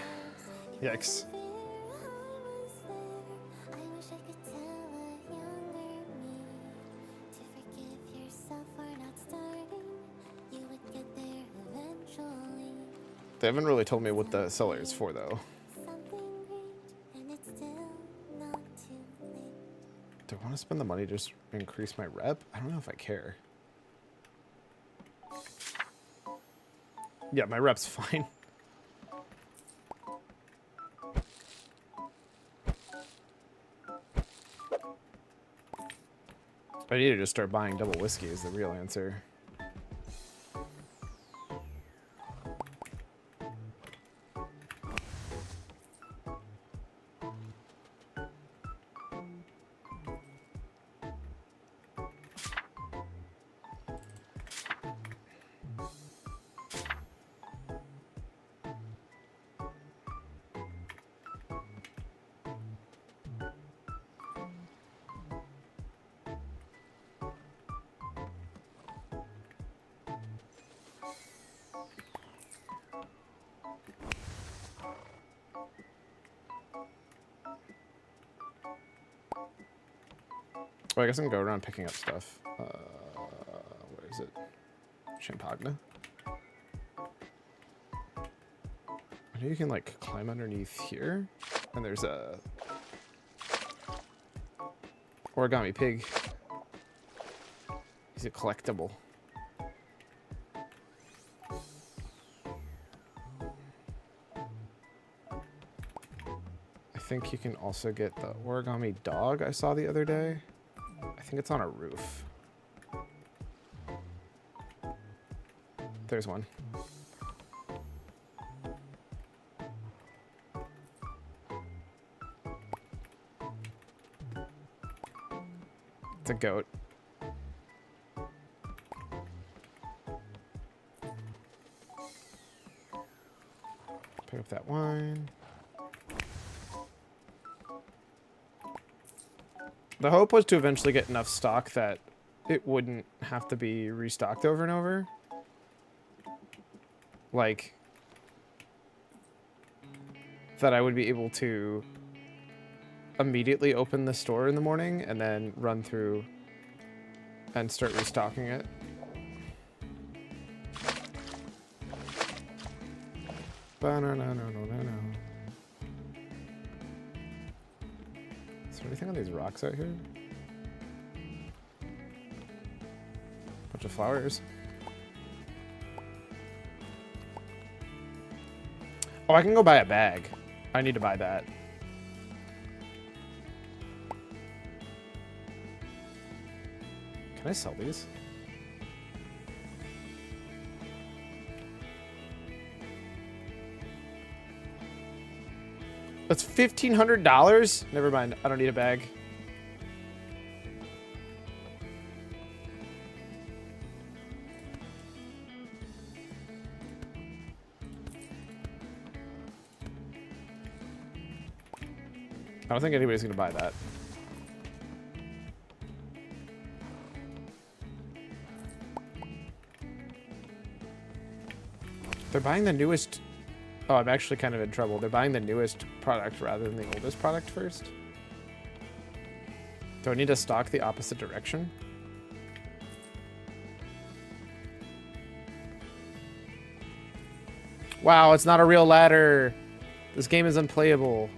B: Yikes. They haven't really told me what the cellar is for, though. Do I want to spend the money to just increase my rep? I don't know if I care. Yeah, my rep's fine. I need to just start buying double whiskey is the real answer. Oh, I guess I can go around picking up stuff. Where is it? Champagne. I know you can, like, climb underneath here. And there's a... origami pig. He's a collectible. I think you can also get the origami dog I saw the other day. I think it's on a roof. There's one. It's a goat. Pick up that wine. The hope was to eventually get enough stock that it wouldn't have to be restocked over and over. Like, that I would be able to immediately open the store in the morning and then run through and start restocking it. Ba-na-na-na-na-na-na. Is there anything on these rocks out here? Bunch of flowers. Oh, I can go buy a bag. I need to buy that. Can I sell these? That's $1,500? Never mind. I don't need a bag. I don't think anybody's gonna buy that. They're buying the newest... Oh, I'm actually kind of in trouble. They're buying the newest product rather than the oldest product first. Do I need to stock the opposite direction? Wow, it's not a real ladder. This game is unplayable.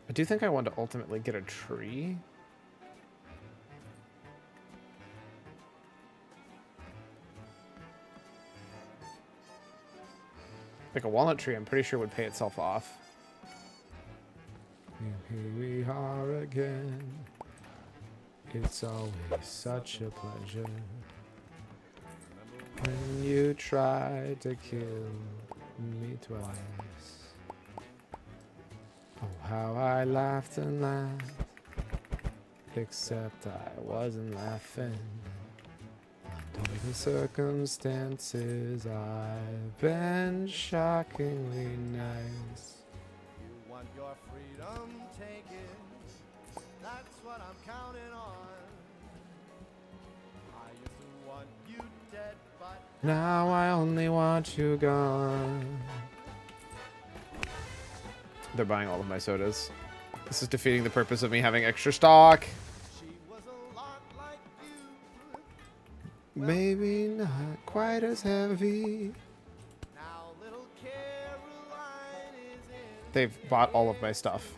B: I do think I want to ultimately get a tree. Like a walnut tree, I'm pretty sure would pay itself off. And here we are again. It's always such a pleasure when you try to kill me twice. Oh, how I laughed and laughed, except I wasn't laughing. Under the circumstances, I've been shockingly nice.
U: You want your freedom taken, that's what I'm counting on. I used to want you dead, but
B: Now I only want you gone. They're buying all of my sodas. This is defeating the purpose of me having extra stock. Maybe not quite as heavy. They've bought all of my stuff.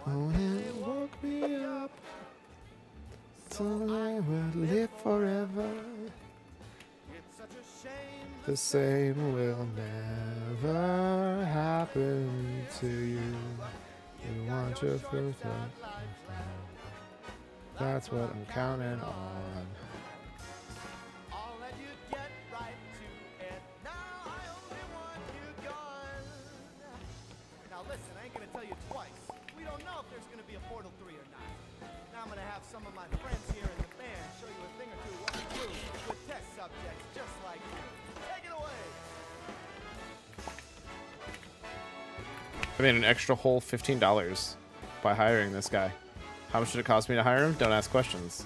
B: Oh, and woke me up so I would live forever. The same will never happen to you. You want your first love. That's what I'm counting on.
U: I'll let you get right to it. Now I only want you gone. Now listen, I ain't gonna tell you twice. We don't know if there's gonna be a Portal 3 or not. Now I'm gonna have some of my friends here in the band show you a thing or two what to do with test subjects just like you. Take it away.
B: I made an extra whole $15 by hiring this guy. How much did it cost me to hire him? Don't ask questions.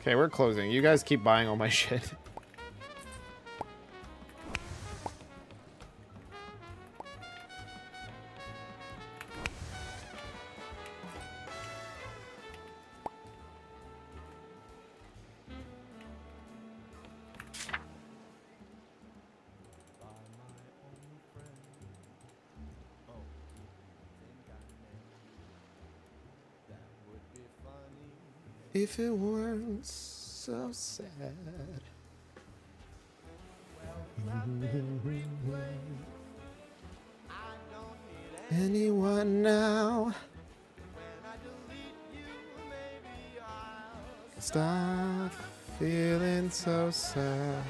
B: Okay, we're closing. You guys keep buying all my shit. If it weren't so sad. Anyone now? Stop feeling so sad.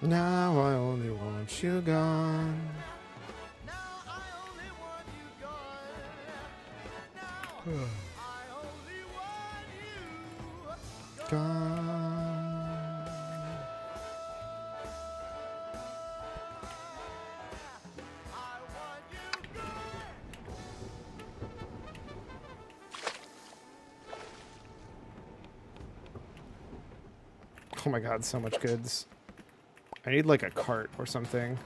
B: Now I only want you gone. Gone. Oh my god, so much goods. I need like a cart or something.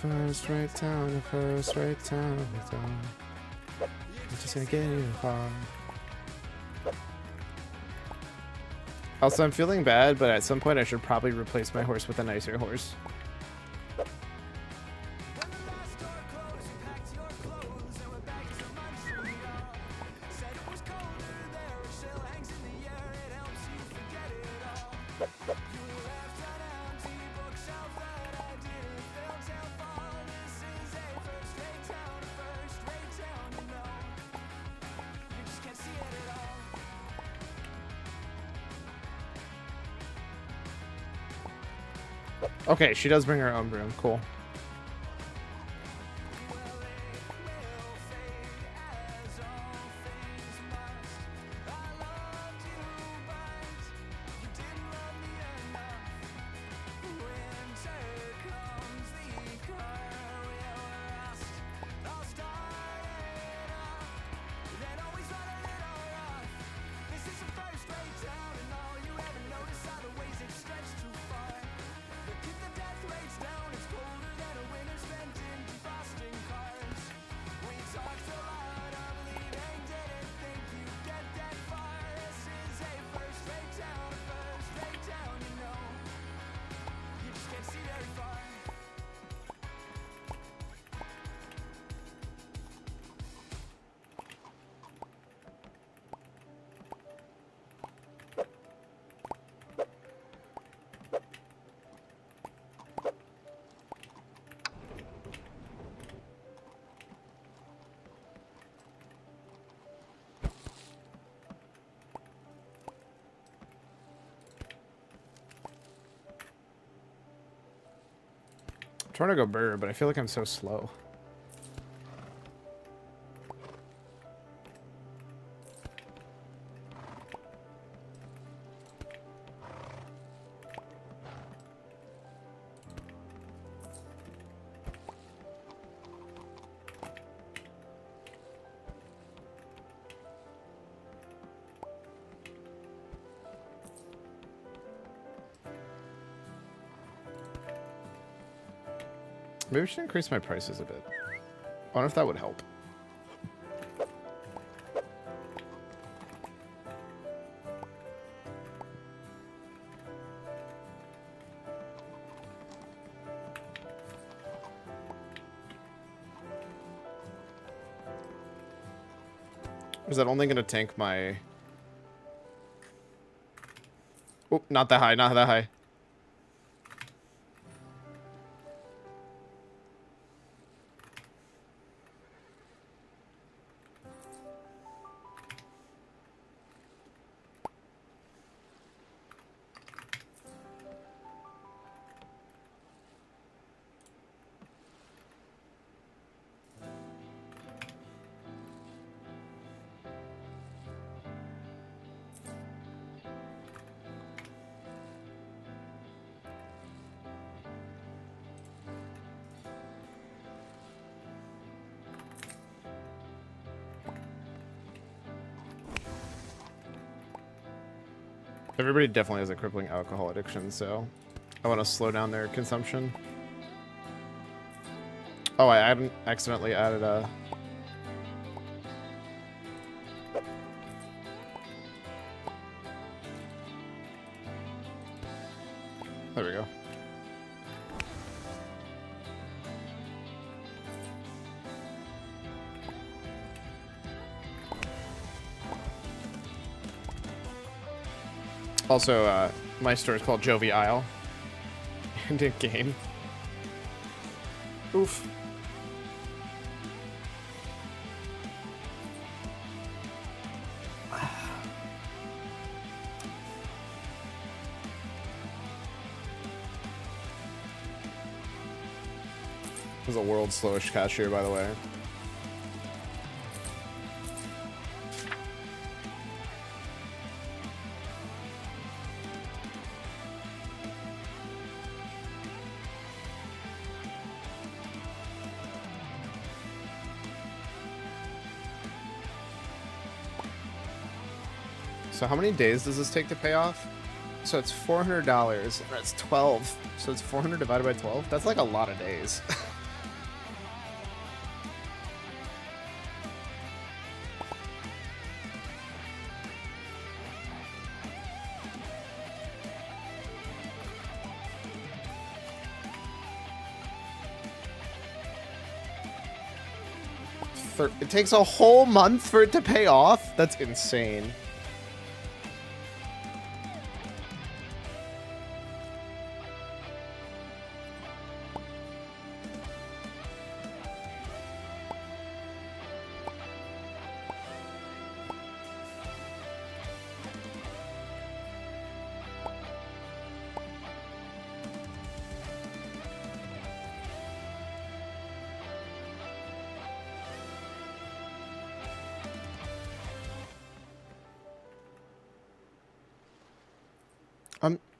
B: First right town, the first right town, I'm just gonna get in the car. Also, I'm feeling bad, but at some point I should probably replace my horse with a nicer horse. Okay, she does bring her own broom. Cool. trying to go burger, but I feel like I'm so slow. Maybe we should increase my prices a bit. I wonder if that would help. Is that only going to tank my... Oh, not that high, not that high. Everybody definitely has a crippling alcohol addiction, so I want to slow down their consumption. Oh, I accidentally added a... There we go. Also, my store is called Jovine. And in game. Oof. This is a world's slowest cashier, by the way. So how many days does this take to pay off? So it's $400, and that's 12. So it's 400 divided by 12? That's like a lot of days. It takes a whole month for it to pay off? That's insane.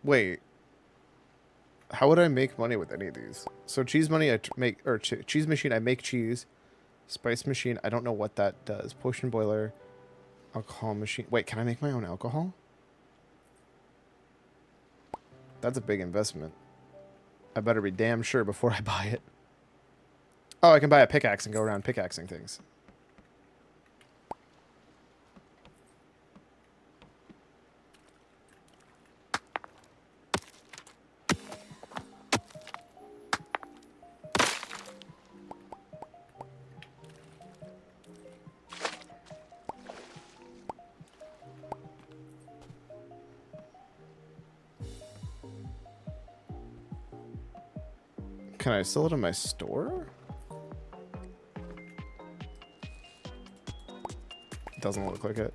B: Wait. How would I make money with any of these? So cheese money, I make, or cheese machine, I make cheese. Spice machine, I don't know what that does. Potion boiler, alcohol machine. Wait, can I make my own alcohol? That's a big investment. I better be damn sure before I buy it. Oh, I can buy a pickaxe and go around pickaxing things. Can I sell it in my store? Doesn't look like it.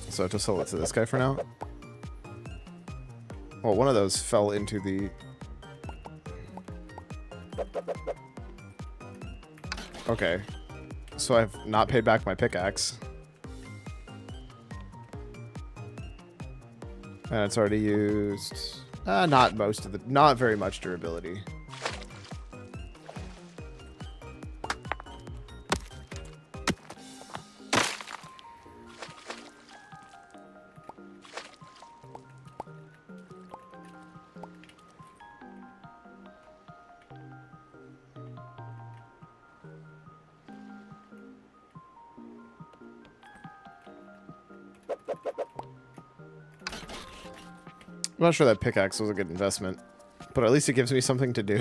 B: So I have to sell it to this guy for now. Well, one of those fell into the Okay. So I've not paid back my pickaxe. And it's already used. Not most of the... Not very much durability. I'm not sure that pickaxe was a good investment, but at least it gives me something to do.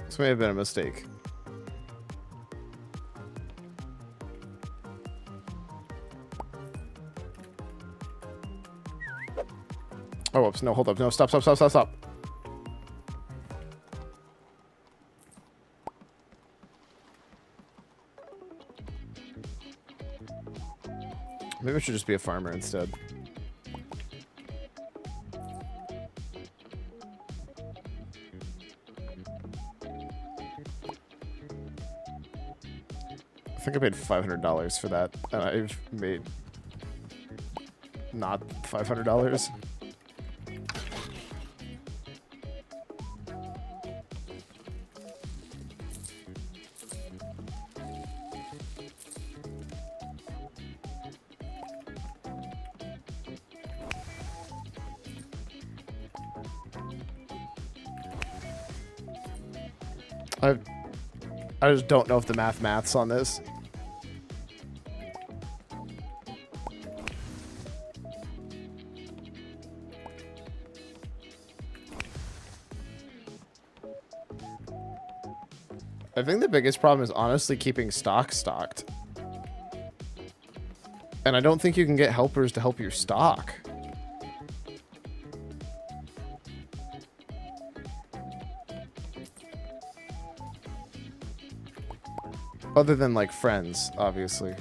B: This may have been a mistake. Oh, whoops. No, hold up. No, stop, stop, stop, stop, stop. Maybe I should just be a farmer instead. I think I paid $500 for that, and I've made not $500. I just don't know if the maths on this. I think the biggest problem is honestly keeping stock stocked. And I don't think you can get helpers to help your stock. Other than, like, friends, obviously.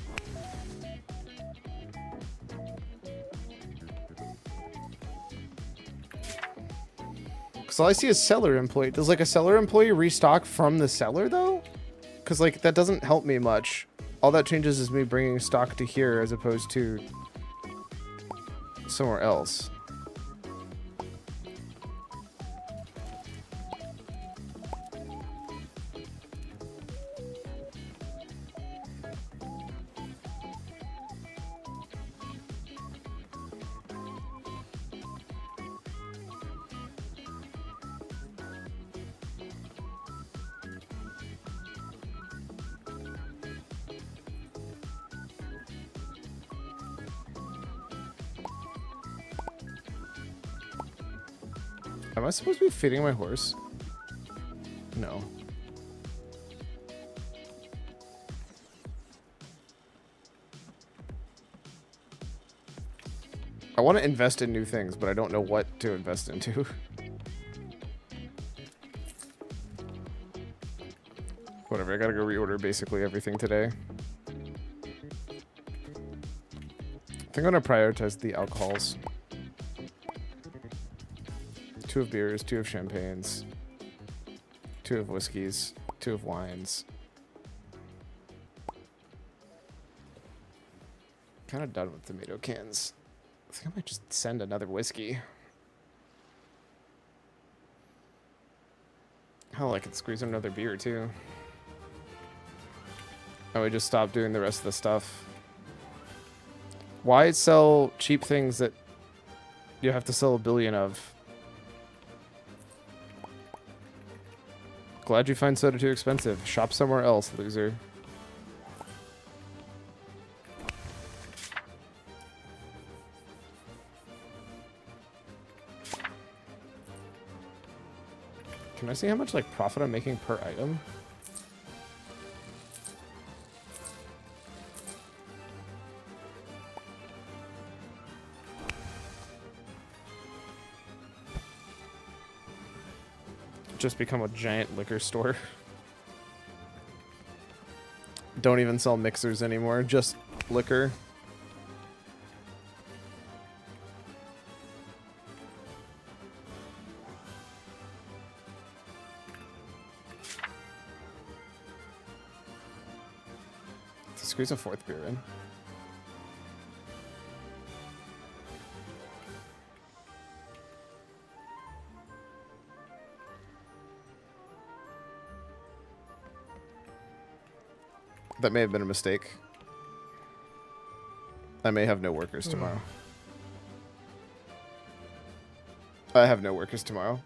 B: Because all I see is seller employee. Does, like, a seller employee restock from the seller, though? Because, like, that doesn't help me much. All that changes is me bringing stock to here as opposed to somewhere else. Am I supposed to be feeding my horse? No. I want to invest in new things, but I don't know what to invest into. Whatever, I gotta go reorder basically everything today. I think I'm gonna prioritize the alcohols. 2 of beers, 2 of champagnes, 2 of whiskeys, 2 of wines. Kind of done with tomato cans. I think I might just send another whiskey. Hell, I could squeeze another beer too. Oh, we just stopped doing the rest of the stuff. Why sell cheap things that you have to sell a billion of? Glad you find soda too expensive. Shop somewhere else, loser. Can I see how much like profit I'm making per item? Just become a giant liquor store. Don't even sell mixers anymore, just liquor. Let's squeeze a fourth beer in. That may have been a mistake. I may have no workers tomorrow. I have no workers tomorrow.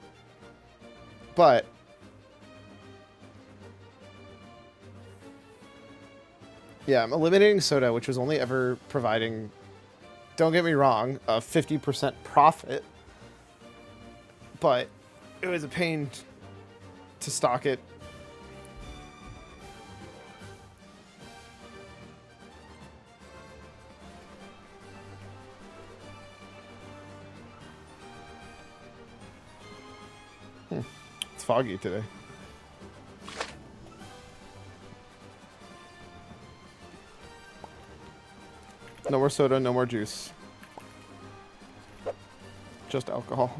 B: But yeah, I'm eliminating soda, which was only ever providing, don't get me wrong, a 50% profit. But it was a pain to stock it. It's foggy today. No more soda, no more juice. Just alcohol.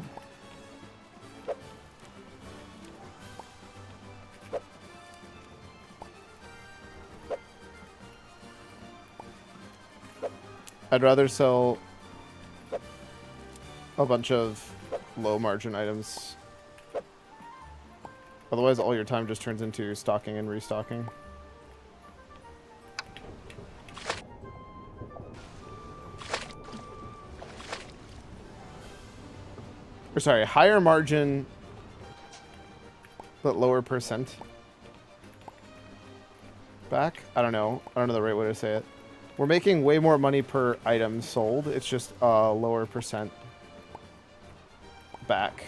B: I'd rather sell a bunch of low margin items. Otherwise, all your time just turns into stocking and restocking. Or sorry, higher margin, but lower percent back? I don't know. I don't know the right way to say it. We're making way more money per item sold. It's just a lower percent back.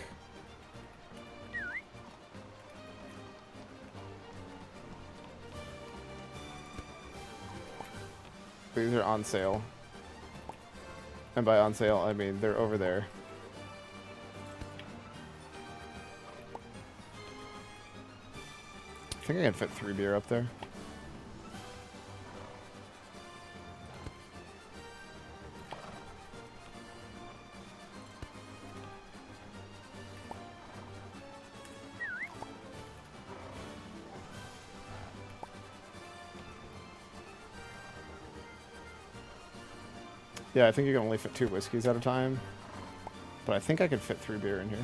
B: These are on sale. And by on sale, I mean they're over there. I think I can fit 3 beer up there. Yeah, I think you can only fit 2 whiskeys at a time. But I think I could fit 3 beer in here.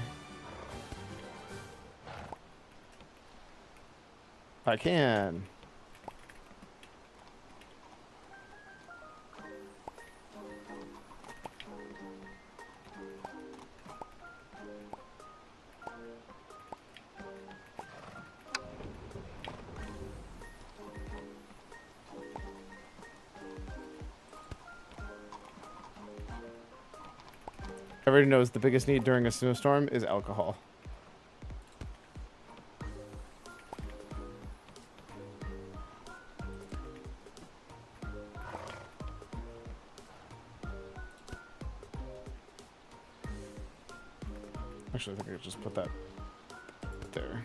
B: I can. Everybody knows the biggest need during a snowstorm is alcohol. Actually, I think I could just put that there.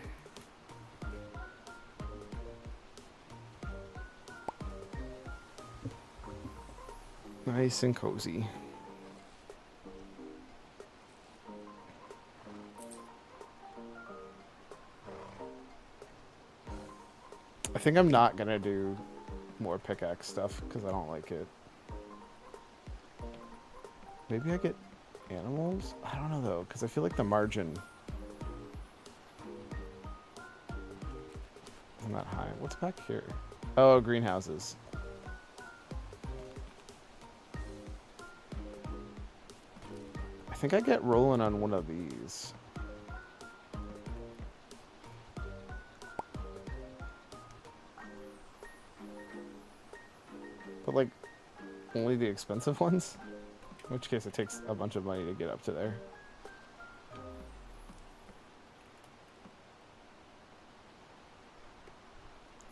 B: Nice and cozy. I think I'm not gonna do more pickaxe stuff because I don't like it. Maybe I get animals? I don't know though, because I feel like the margin isn't that high. What's back here? Oh, greenhouses. I think I get rolling on one of these. But like, only the expensive ones? In which case it takes a bunch of money to get up to there.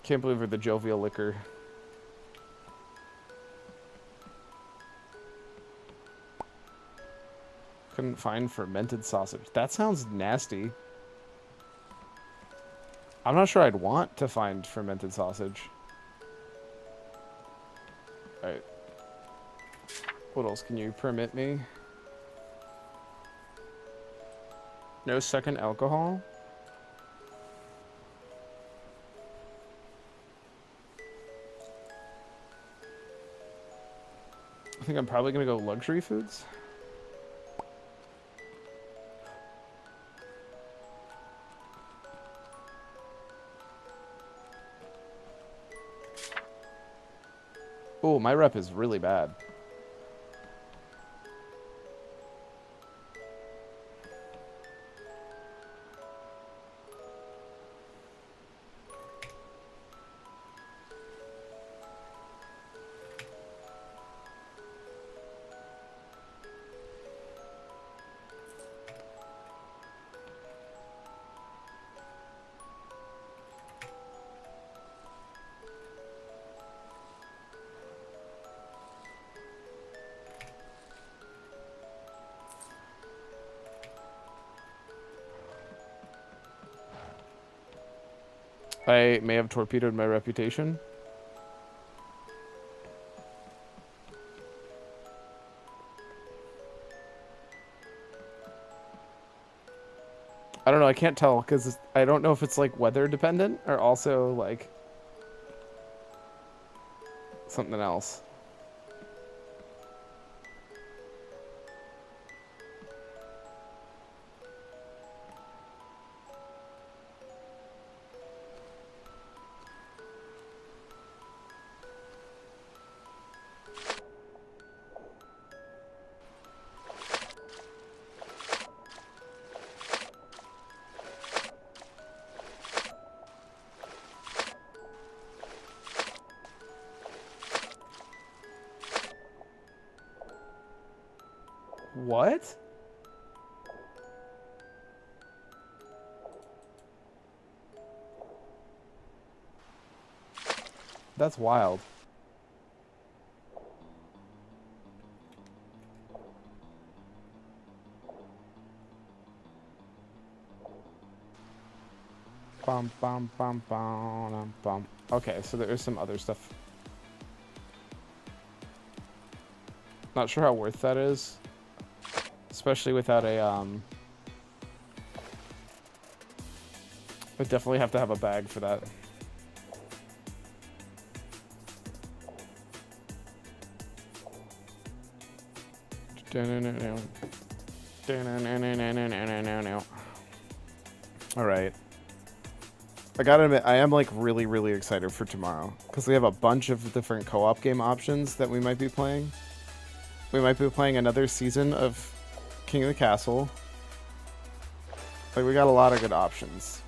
B: Can't believe we're the jovial liquor. Couldn't find fermented sausage. That sounds nasty. I'm not sure I'd want to find fermented sausage. Alright. What else can you permit me? No second alcohol? I think I'm probably gonna go luxury foods. Oh, my rep is really bad. I may have torpedoed my reputation. I don't know, I can't tell because I don't know if it's like weather dependent or also like something else. What? That's wild. Bum bum bum bum bum. Okay, so there is some other stuff. Not sure how worth that is. Especially without a, I definitely have to have a bag for that. Alright. I gotta admit, I am like really, really excited for tomorrow. Because we have a bunch of different co-op game options that we might be playing. We might be playing another season of King of the Castle. Like, we got a lot of good options.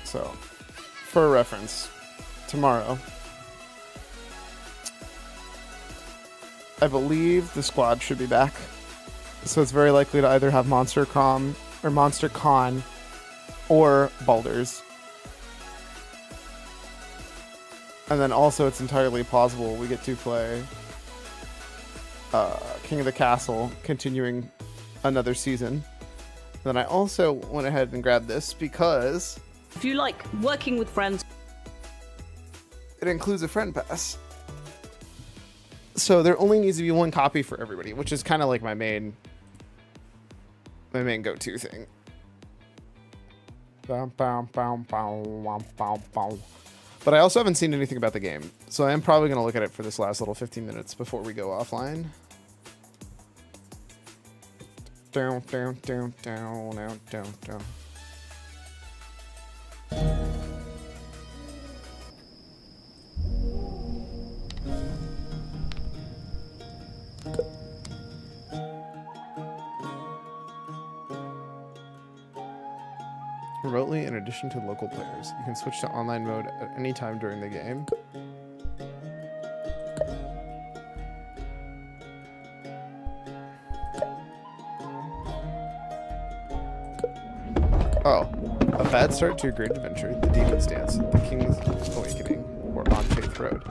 B: So, for reference, tomorrow, I believe the squad should be back. So it's very likely to either have MonsterCon or Baldur's. And then also it's entirely possible we get to play King of the Castle, continuing another season. Then I also went ahead and grabbed this because
E: if you like working with friends,
A: it includes a friend pass. So there only needs to be one copy for everybody, which is kind of like my main go-to thing. But I also haven't seen anything about the game, so I am probably going to look at it for this last little 15 minutes before we go offline. Down, down, down, down, down, down, down.
B: remotely in addition to local players. You can switch to online mode at any time during the game. Oh, a bad start to a great adventure, the Demon's Dance, the King's Awakening, or On Faith Road.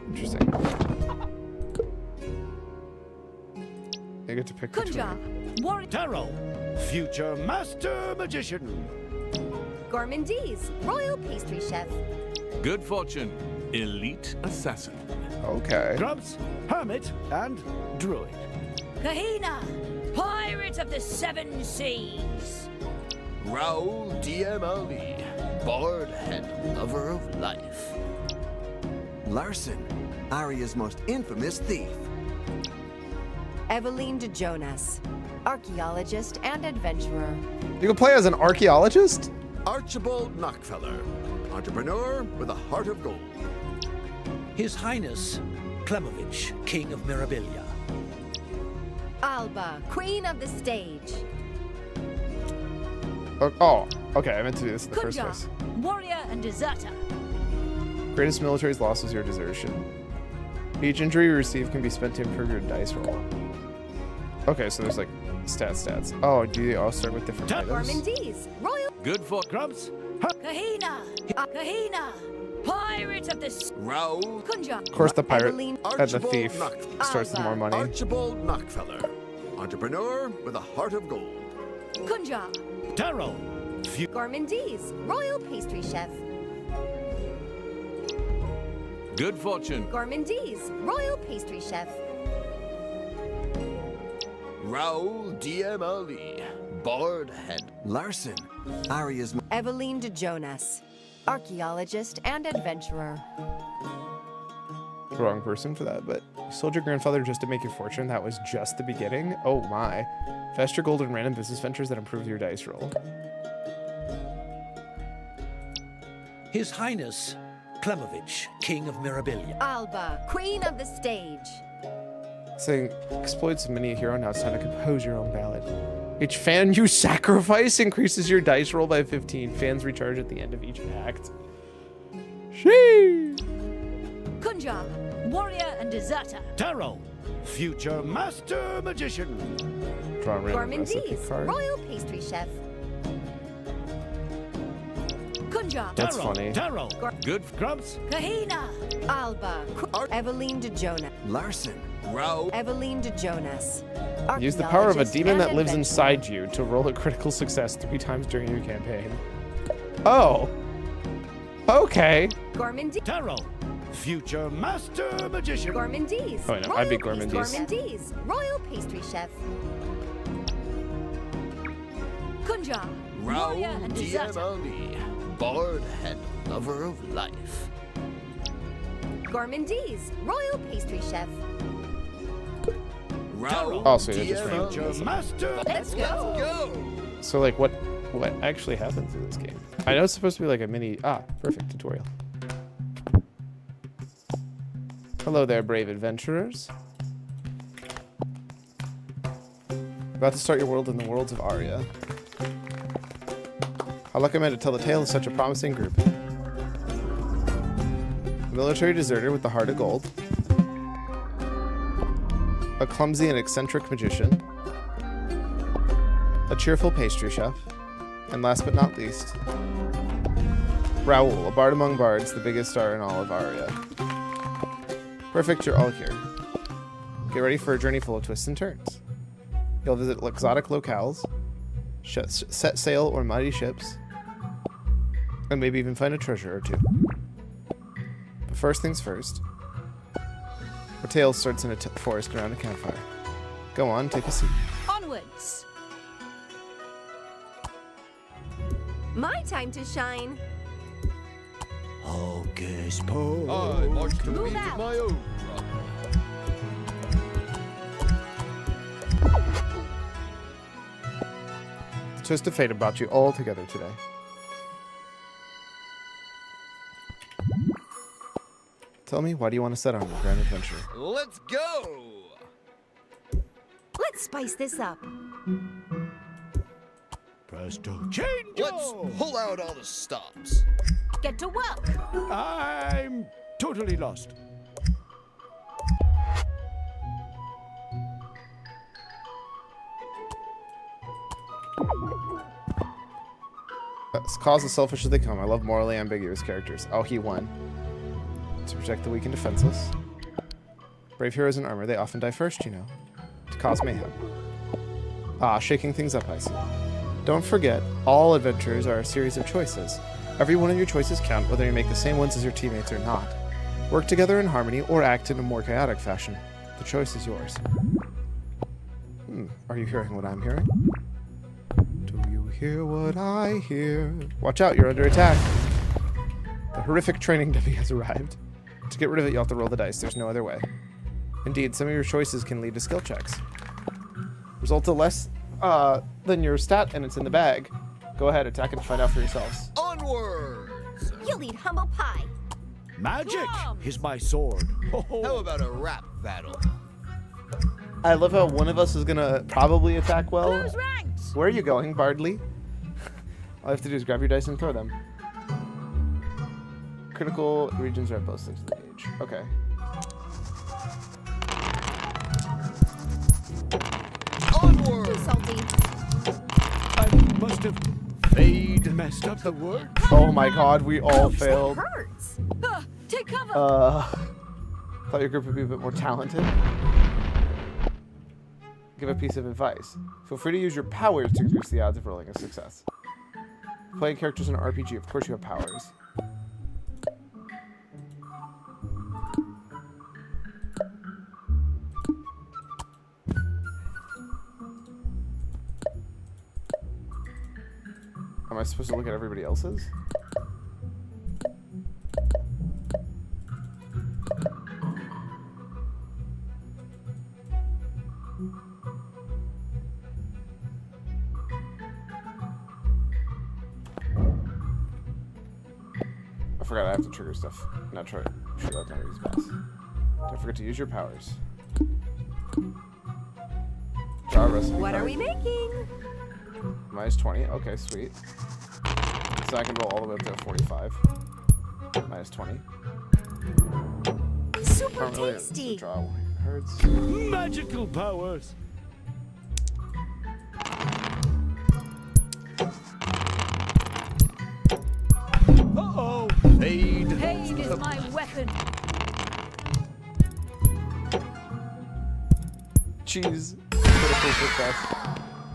B: Interesting. You get to pick between.
G: Taro, future master magician.
N: Gourmandise, royal pastry chef.
V: Good fortune, elite assassin.
B: Okay.
G: Grumps, hermit, and druid.
W: Kahina, pirate of the seven seas.
G: Raoul DM Ali, bard and lover of life.
X: Larson, Aria's most infamous thief.
Y: Eveline de Jonas, archaeologist and adventurer.
B: You can play as an archaeologist?
G: Archibald Knockfeller, entrepreneur with a heart of gold.
Z: His Highness Klemovich, King of Mirabilia.
Y: Alba, queen of the stage.
B: Oh, okay, I meant to do this in the first
W: Kunja,
B: place.
W: warrior and deserter.
B: Greatest military's loss is your desertion. Each injury you receive can be spent to improve your dice roll. Okay, so there's like stats. Oh, do they all start with different items?
Y: Gourmandise, royal.
V: Good for
G: Grumps.
W: Kahina, Kahina, pirate of the
G: Raoul.
W: Kunja.
B: Of course, the pirate and the
G: Archibald
B: thief starts with more money.
G: Archibald Knockfeller, entrepreneur with a heart of gold.
W: Kunja.
G: Taro,
Y: Gourmandise, royal pastry chef.
V: good fortune.
Y: Gourmandise, royal pastry chef.
G: Raoul DM Ali, bard and
X: Larson, Aria's.
Y: Eveline de Jonas, archaeologist and adventurer.
B: Wrong person for that, but you sold your grandfather just to make your fortune. That was just the beginning. Oh my. Invest your gold in random business ventures that improve your dice roll.
Z: His Highness Klemovich, King of Mirabilia.
Y: Alba, queen of the stage.
B: Saying, exploits a mini hero, now it's time to compose your own ballad. Each fan you sacrifice increases your dice roll by 15. Fans recharge at the end of each act. Sheesh!
W: Kunja, warrior and deserter.
G: Taro, future master magician.
B: Draw a random recipe
Y: Gourmandise,
B: card.
Y: royal pastry chef.
W: Kunja.
B: That's funny.
G: Taro,
V: good
G: Grumps.
W: Kahina.
Y: Alba, Eveline de Jonas.
X: Larson,
G: Raoul.
Y: Eveline de Jonas.
B: Use the power of a
Y: archaeologist
B: demon that
Y: and
B: lives
Y: adventurer.
B: inside you to roll a critical success 3 times during your campaign. Oh. Okay.
Y: Gourmandise.
G: Taro, future master magician.
Y: Gourmandise.
B: Oh, no, I'd be Gourmandise.
Y: Gourmandise, royal pastry chef.
W: Kunja,
G: Raoul
W: warrior and
G: DM
W: deserter.
G: Ali, bard and lover of life.
Y: Gourmandise, royal pastry chef.
G: Raoul
B: Oh, so you're just
G: DM
B: random.
G: future master.
Y: Let's go.
B: So like what actually happens in this game? I know it's supposed to be like a mini perfect tutorial. Hello there, brave adventurers. About to start your world in the worlds of Aria. How lucky am I to tell the tale of such a promising group. A military deserter with the heart of gold. A clumsy and eccentric magician. A cheerful pastry chef. And last but not least, Raoul, a bard among bards, the biggest star in all of Aria. Perfect, you're all here. Get ready for a journey full of twists and turns. You'll visit exotic locales, set sail or mighty ships, and maybe even find a treasure or two. But first things first, our tale starts in a forest around a campfire. Go on, take a seat.
W: Onwards.
Y: My time to shine.
G: Hocus pocus. I march to
Y: Move
G: beat
Y: out.
G: my own
B: The twist of fate brought you all together today. Tell me, why do you want to set on your grand adventure?
G: Let's go.
Y: Let's spice this up.
V: has to change.
G: Let's pull out all the stops.
W: Get to work.
V: I'm totally lost.
B: As cause as selfish as they come, I love morally ambiguous characters. Oh, he won. To protect the weak and defenseless. Brave heroes in armor, they often die first, you know. To cause mayhem. Ah, shaking things up, I see. Don't forget, all adventures are a series of choices. Every one of your choices count, whether you make the same ones as your teammates or not. Work together in harmony, or act in a more chaotic fashion. The choice is yours. Are you hearing what I'm hearing? Do you hear what I hear? Watch out, you're under attack. The horrific training dummy has arrived. To get rid of it, you'll have to roll the dice. There's no other way. Indeed, some of your choices can lead to skill checks. Result of less than your stat, and it's in the bag. Go ahead, attack and find out for yourselves.
G: Onwards!
W: You'll eat humble pie.
V: Magic is my sword.
G: How about a rap battle?
B: I love how one of us is gonna probably attack well.
W: Close ranks.
B: Where are you going, Bardley? All I have to do is grab your dice and throw them. Critical regions are at both sides of the gauge. Okay.
G: Onward!
W: Too salty.
V: I must have messed up the word.
B: Oh my god, we all failed.
W: Hurts. Take cover.
B: Thought your group would be a bit more talented. Give a piece of advice. Feel free to use your powers to increase the odds of rolling a success. Playing characters in an RPG, of course you have powers. Am I supposed to look at everybody else's? I forgot I have to trigger stuff. Not try. Shoot out down these pass. Don't forget to use your powers. Draw a recipe
W: What
B: card.
W: are we making?
B: Minus 20. Okay, sweet. So I can roll all the way up to a 45. Minus 20.
W: Super
B: Really
W: tasty.
B: draw one of your cards.
V: Magical powers. Uh-oh.
G: Fade.
W: Pain is my weapon.
B: Jeez. Critical success.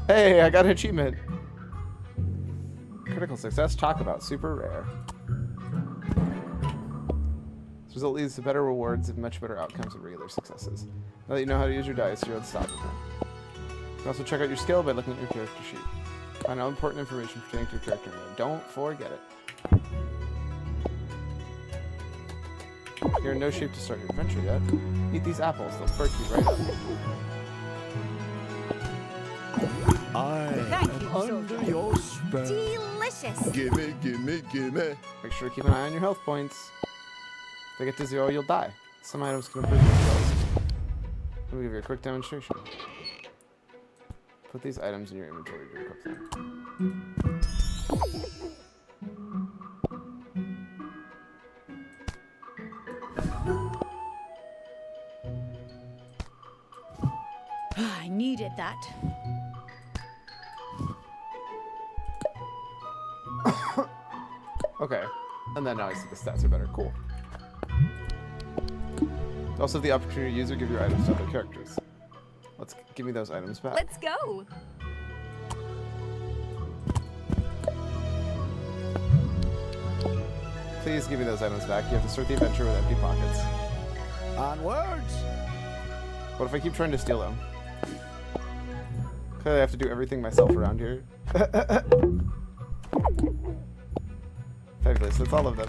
B: Hey, I got an achievement. Critical success, talk about super rare. This result leads to better rewards and much better outcomes than regular successes. Now that you know how to use your dice, you're unstoppable. You can also check out your skill by looking at your character sheet. Find out important information pertaining to your character and don't forget it. You're in no shape to start your adventure yet. Eat these apples, they'll perk you right up.
W: Thank you,
V: Under your spell.
W: Delicious.
G: Gimme, gimme, gimme.
B: Make sure to keep an eye on your health points. If they get to 0, you'll die. Some items can improve themselves. Let me give you a quick demonstration. Put these items in your inventory to equip them.
W: I needed that.
B: Okay. And then now I see the stats are better. Cool. You also have the opportunity to use or give your items to other characters. Let's give me those items back.
W: Let's go.
B: Please give me those items back. You have to start the adventure with empty pockets.
V: Onwards.
B: What if I keep trying to steal them? Clearly I have to do everything myself around here. Fabulous, that's all of them.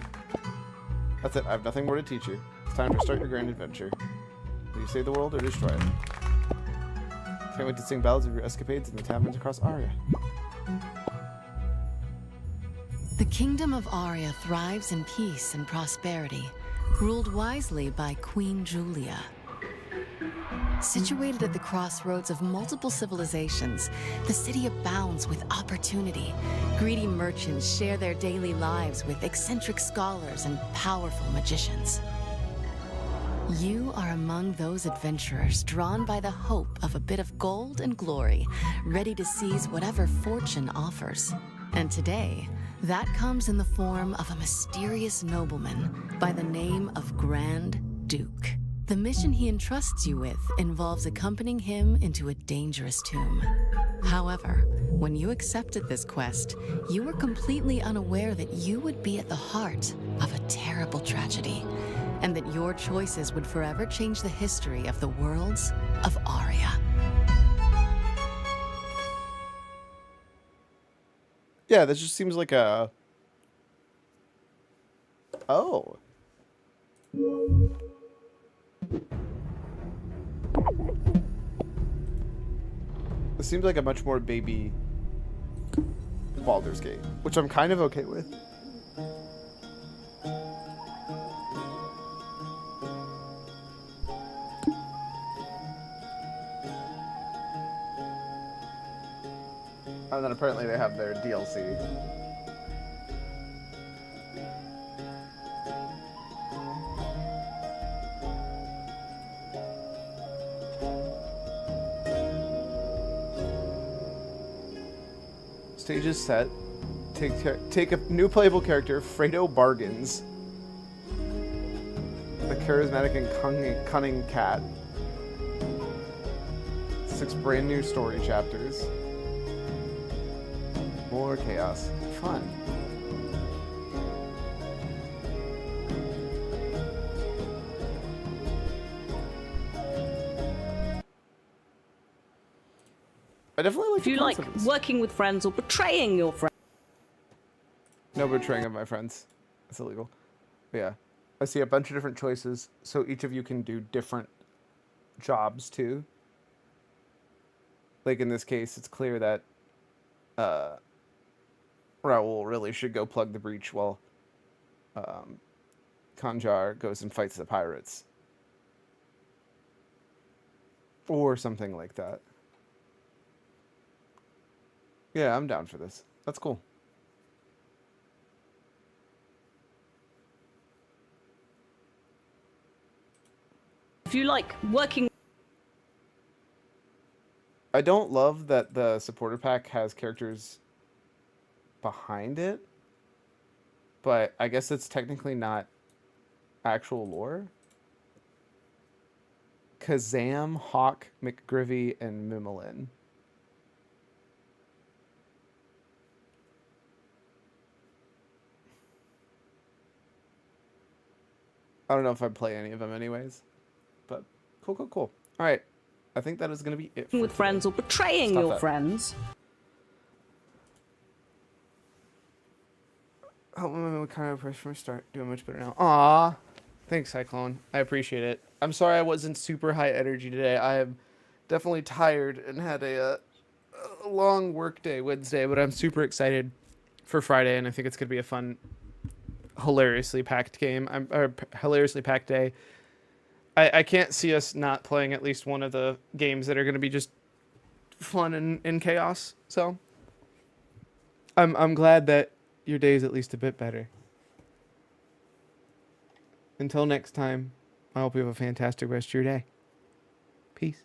B: That's it, I have nothing more to teach you. It's time to start your grand adventure. Will you save the world or destroy it? Can't wait to sing ballads of your escapades in the taverns across Aria.
Q: The kingdom of Aria thrives in peace and prosperity, ruled wisely by Queen Julia.
Y: Situated at the crossroads of multiple civilizations, the city abounds with opportunity. Greedy merchants share their daily lives with eccentric scholars and powerful magicians. You are among those adventurers drawn by the hope of a bit of gold and glory, ready to seize whatever fortune offers. And today, that comes in the form of a mysterious nobleman by the name of Grand Duke. The mission he entrusts you with involves accompanying him into a dangerous tomb. However, when you accepted this quest, you were completely unaware that you would be at the heart of a terrible tragedy, and that your choices would forever change the history of the worlds of Aria.
B: Yeah, this just seems like a... Oh. This seems like a much more baby Baldur's Gate, which I'm kind of okay with. And then apparently they have their DLC. Stage is set. Take a new playable character, Fredo Bargains, the charismatic and cunning cat. 6 brand new story chapters. More chaos. Fun. I definitely like
E: Do you like working with friends or betraying your friends?
B: No betraying of my friends. It's illegal. But yeah. I see a bunch of different choices, so each of you can do different jobs too. Like in this case, it's clear that Raoul really should go plug the breach while Kanjar goes and fights the pirates. Or something like that. Yeah, I'm down for this. That's cool.
E: If you like working...
B: I don't love that the supporter pack has characters behind it, but I guess it's technically not actual lore. Kazam, Hawk, McGrivy, and Mimolin. I don't know if I'd play any of them anyways, but cool. All right. I think that is going to be it.
E: With friends or betraying your friends.
B: Help me with kind of pressure from start. Doing much better now. Aw. Thanks, Cyclone. I appreciate it. I'm sorry I wasn't super high energy today. I am definitely tired and had a long work day Wednesday, but I'm super excited for Friday, and I think it's going to be a fun, hilariously packed game. Hilariously packed day. I can't see us not playing at least one of the games that are going to be just fun and chaos. So I'm glad that your day is at least a bit better. Until next time, I hope you have a fantastic rest of your day. Peace.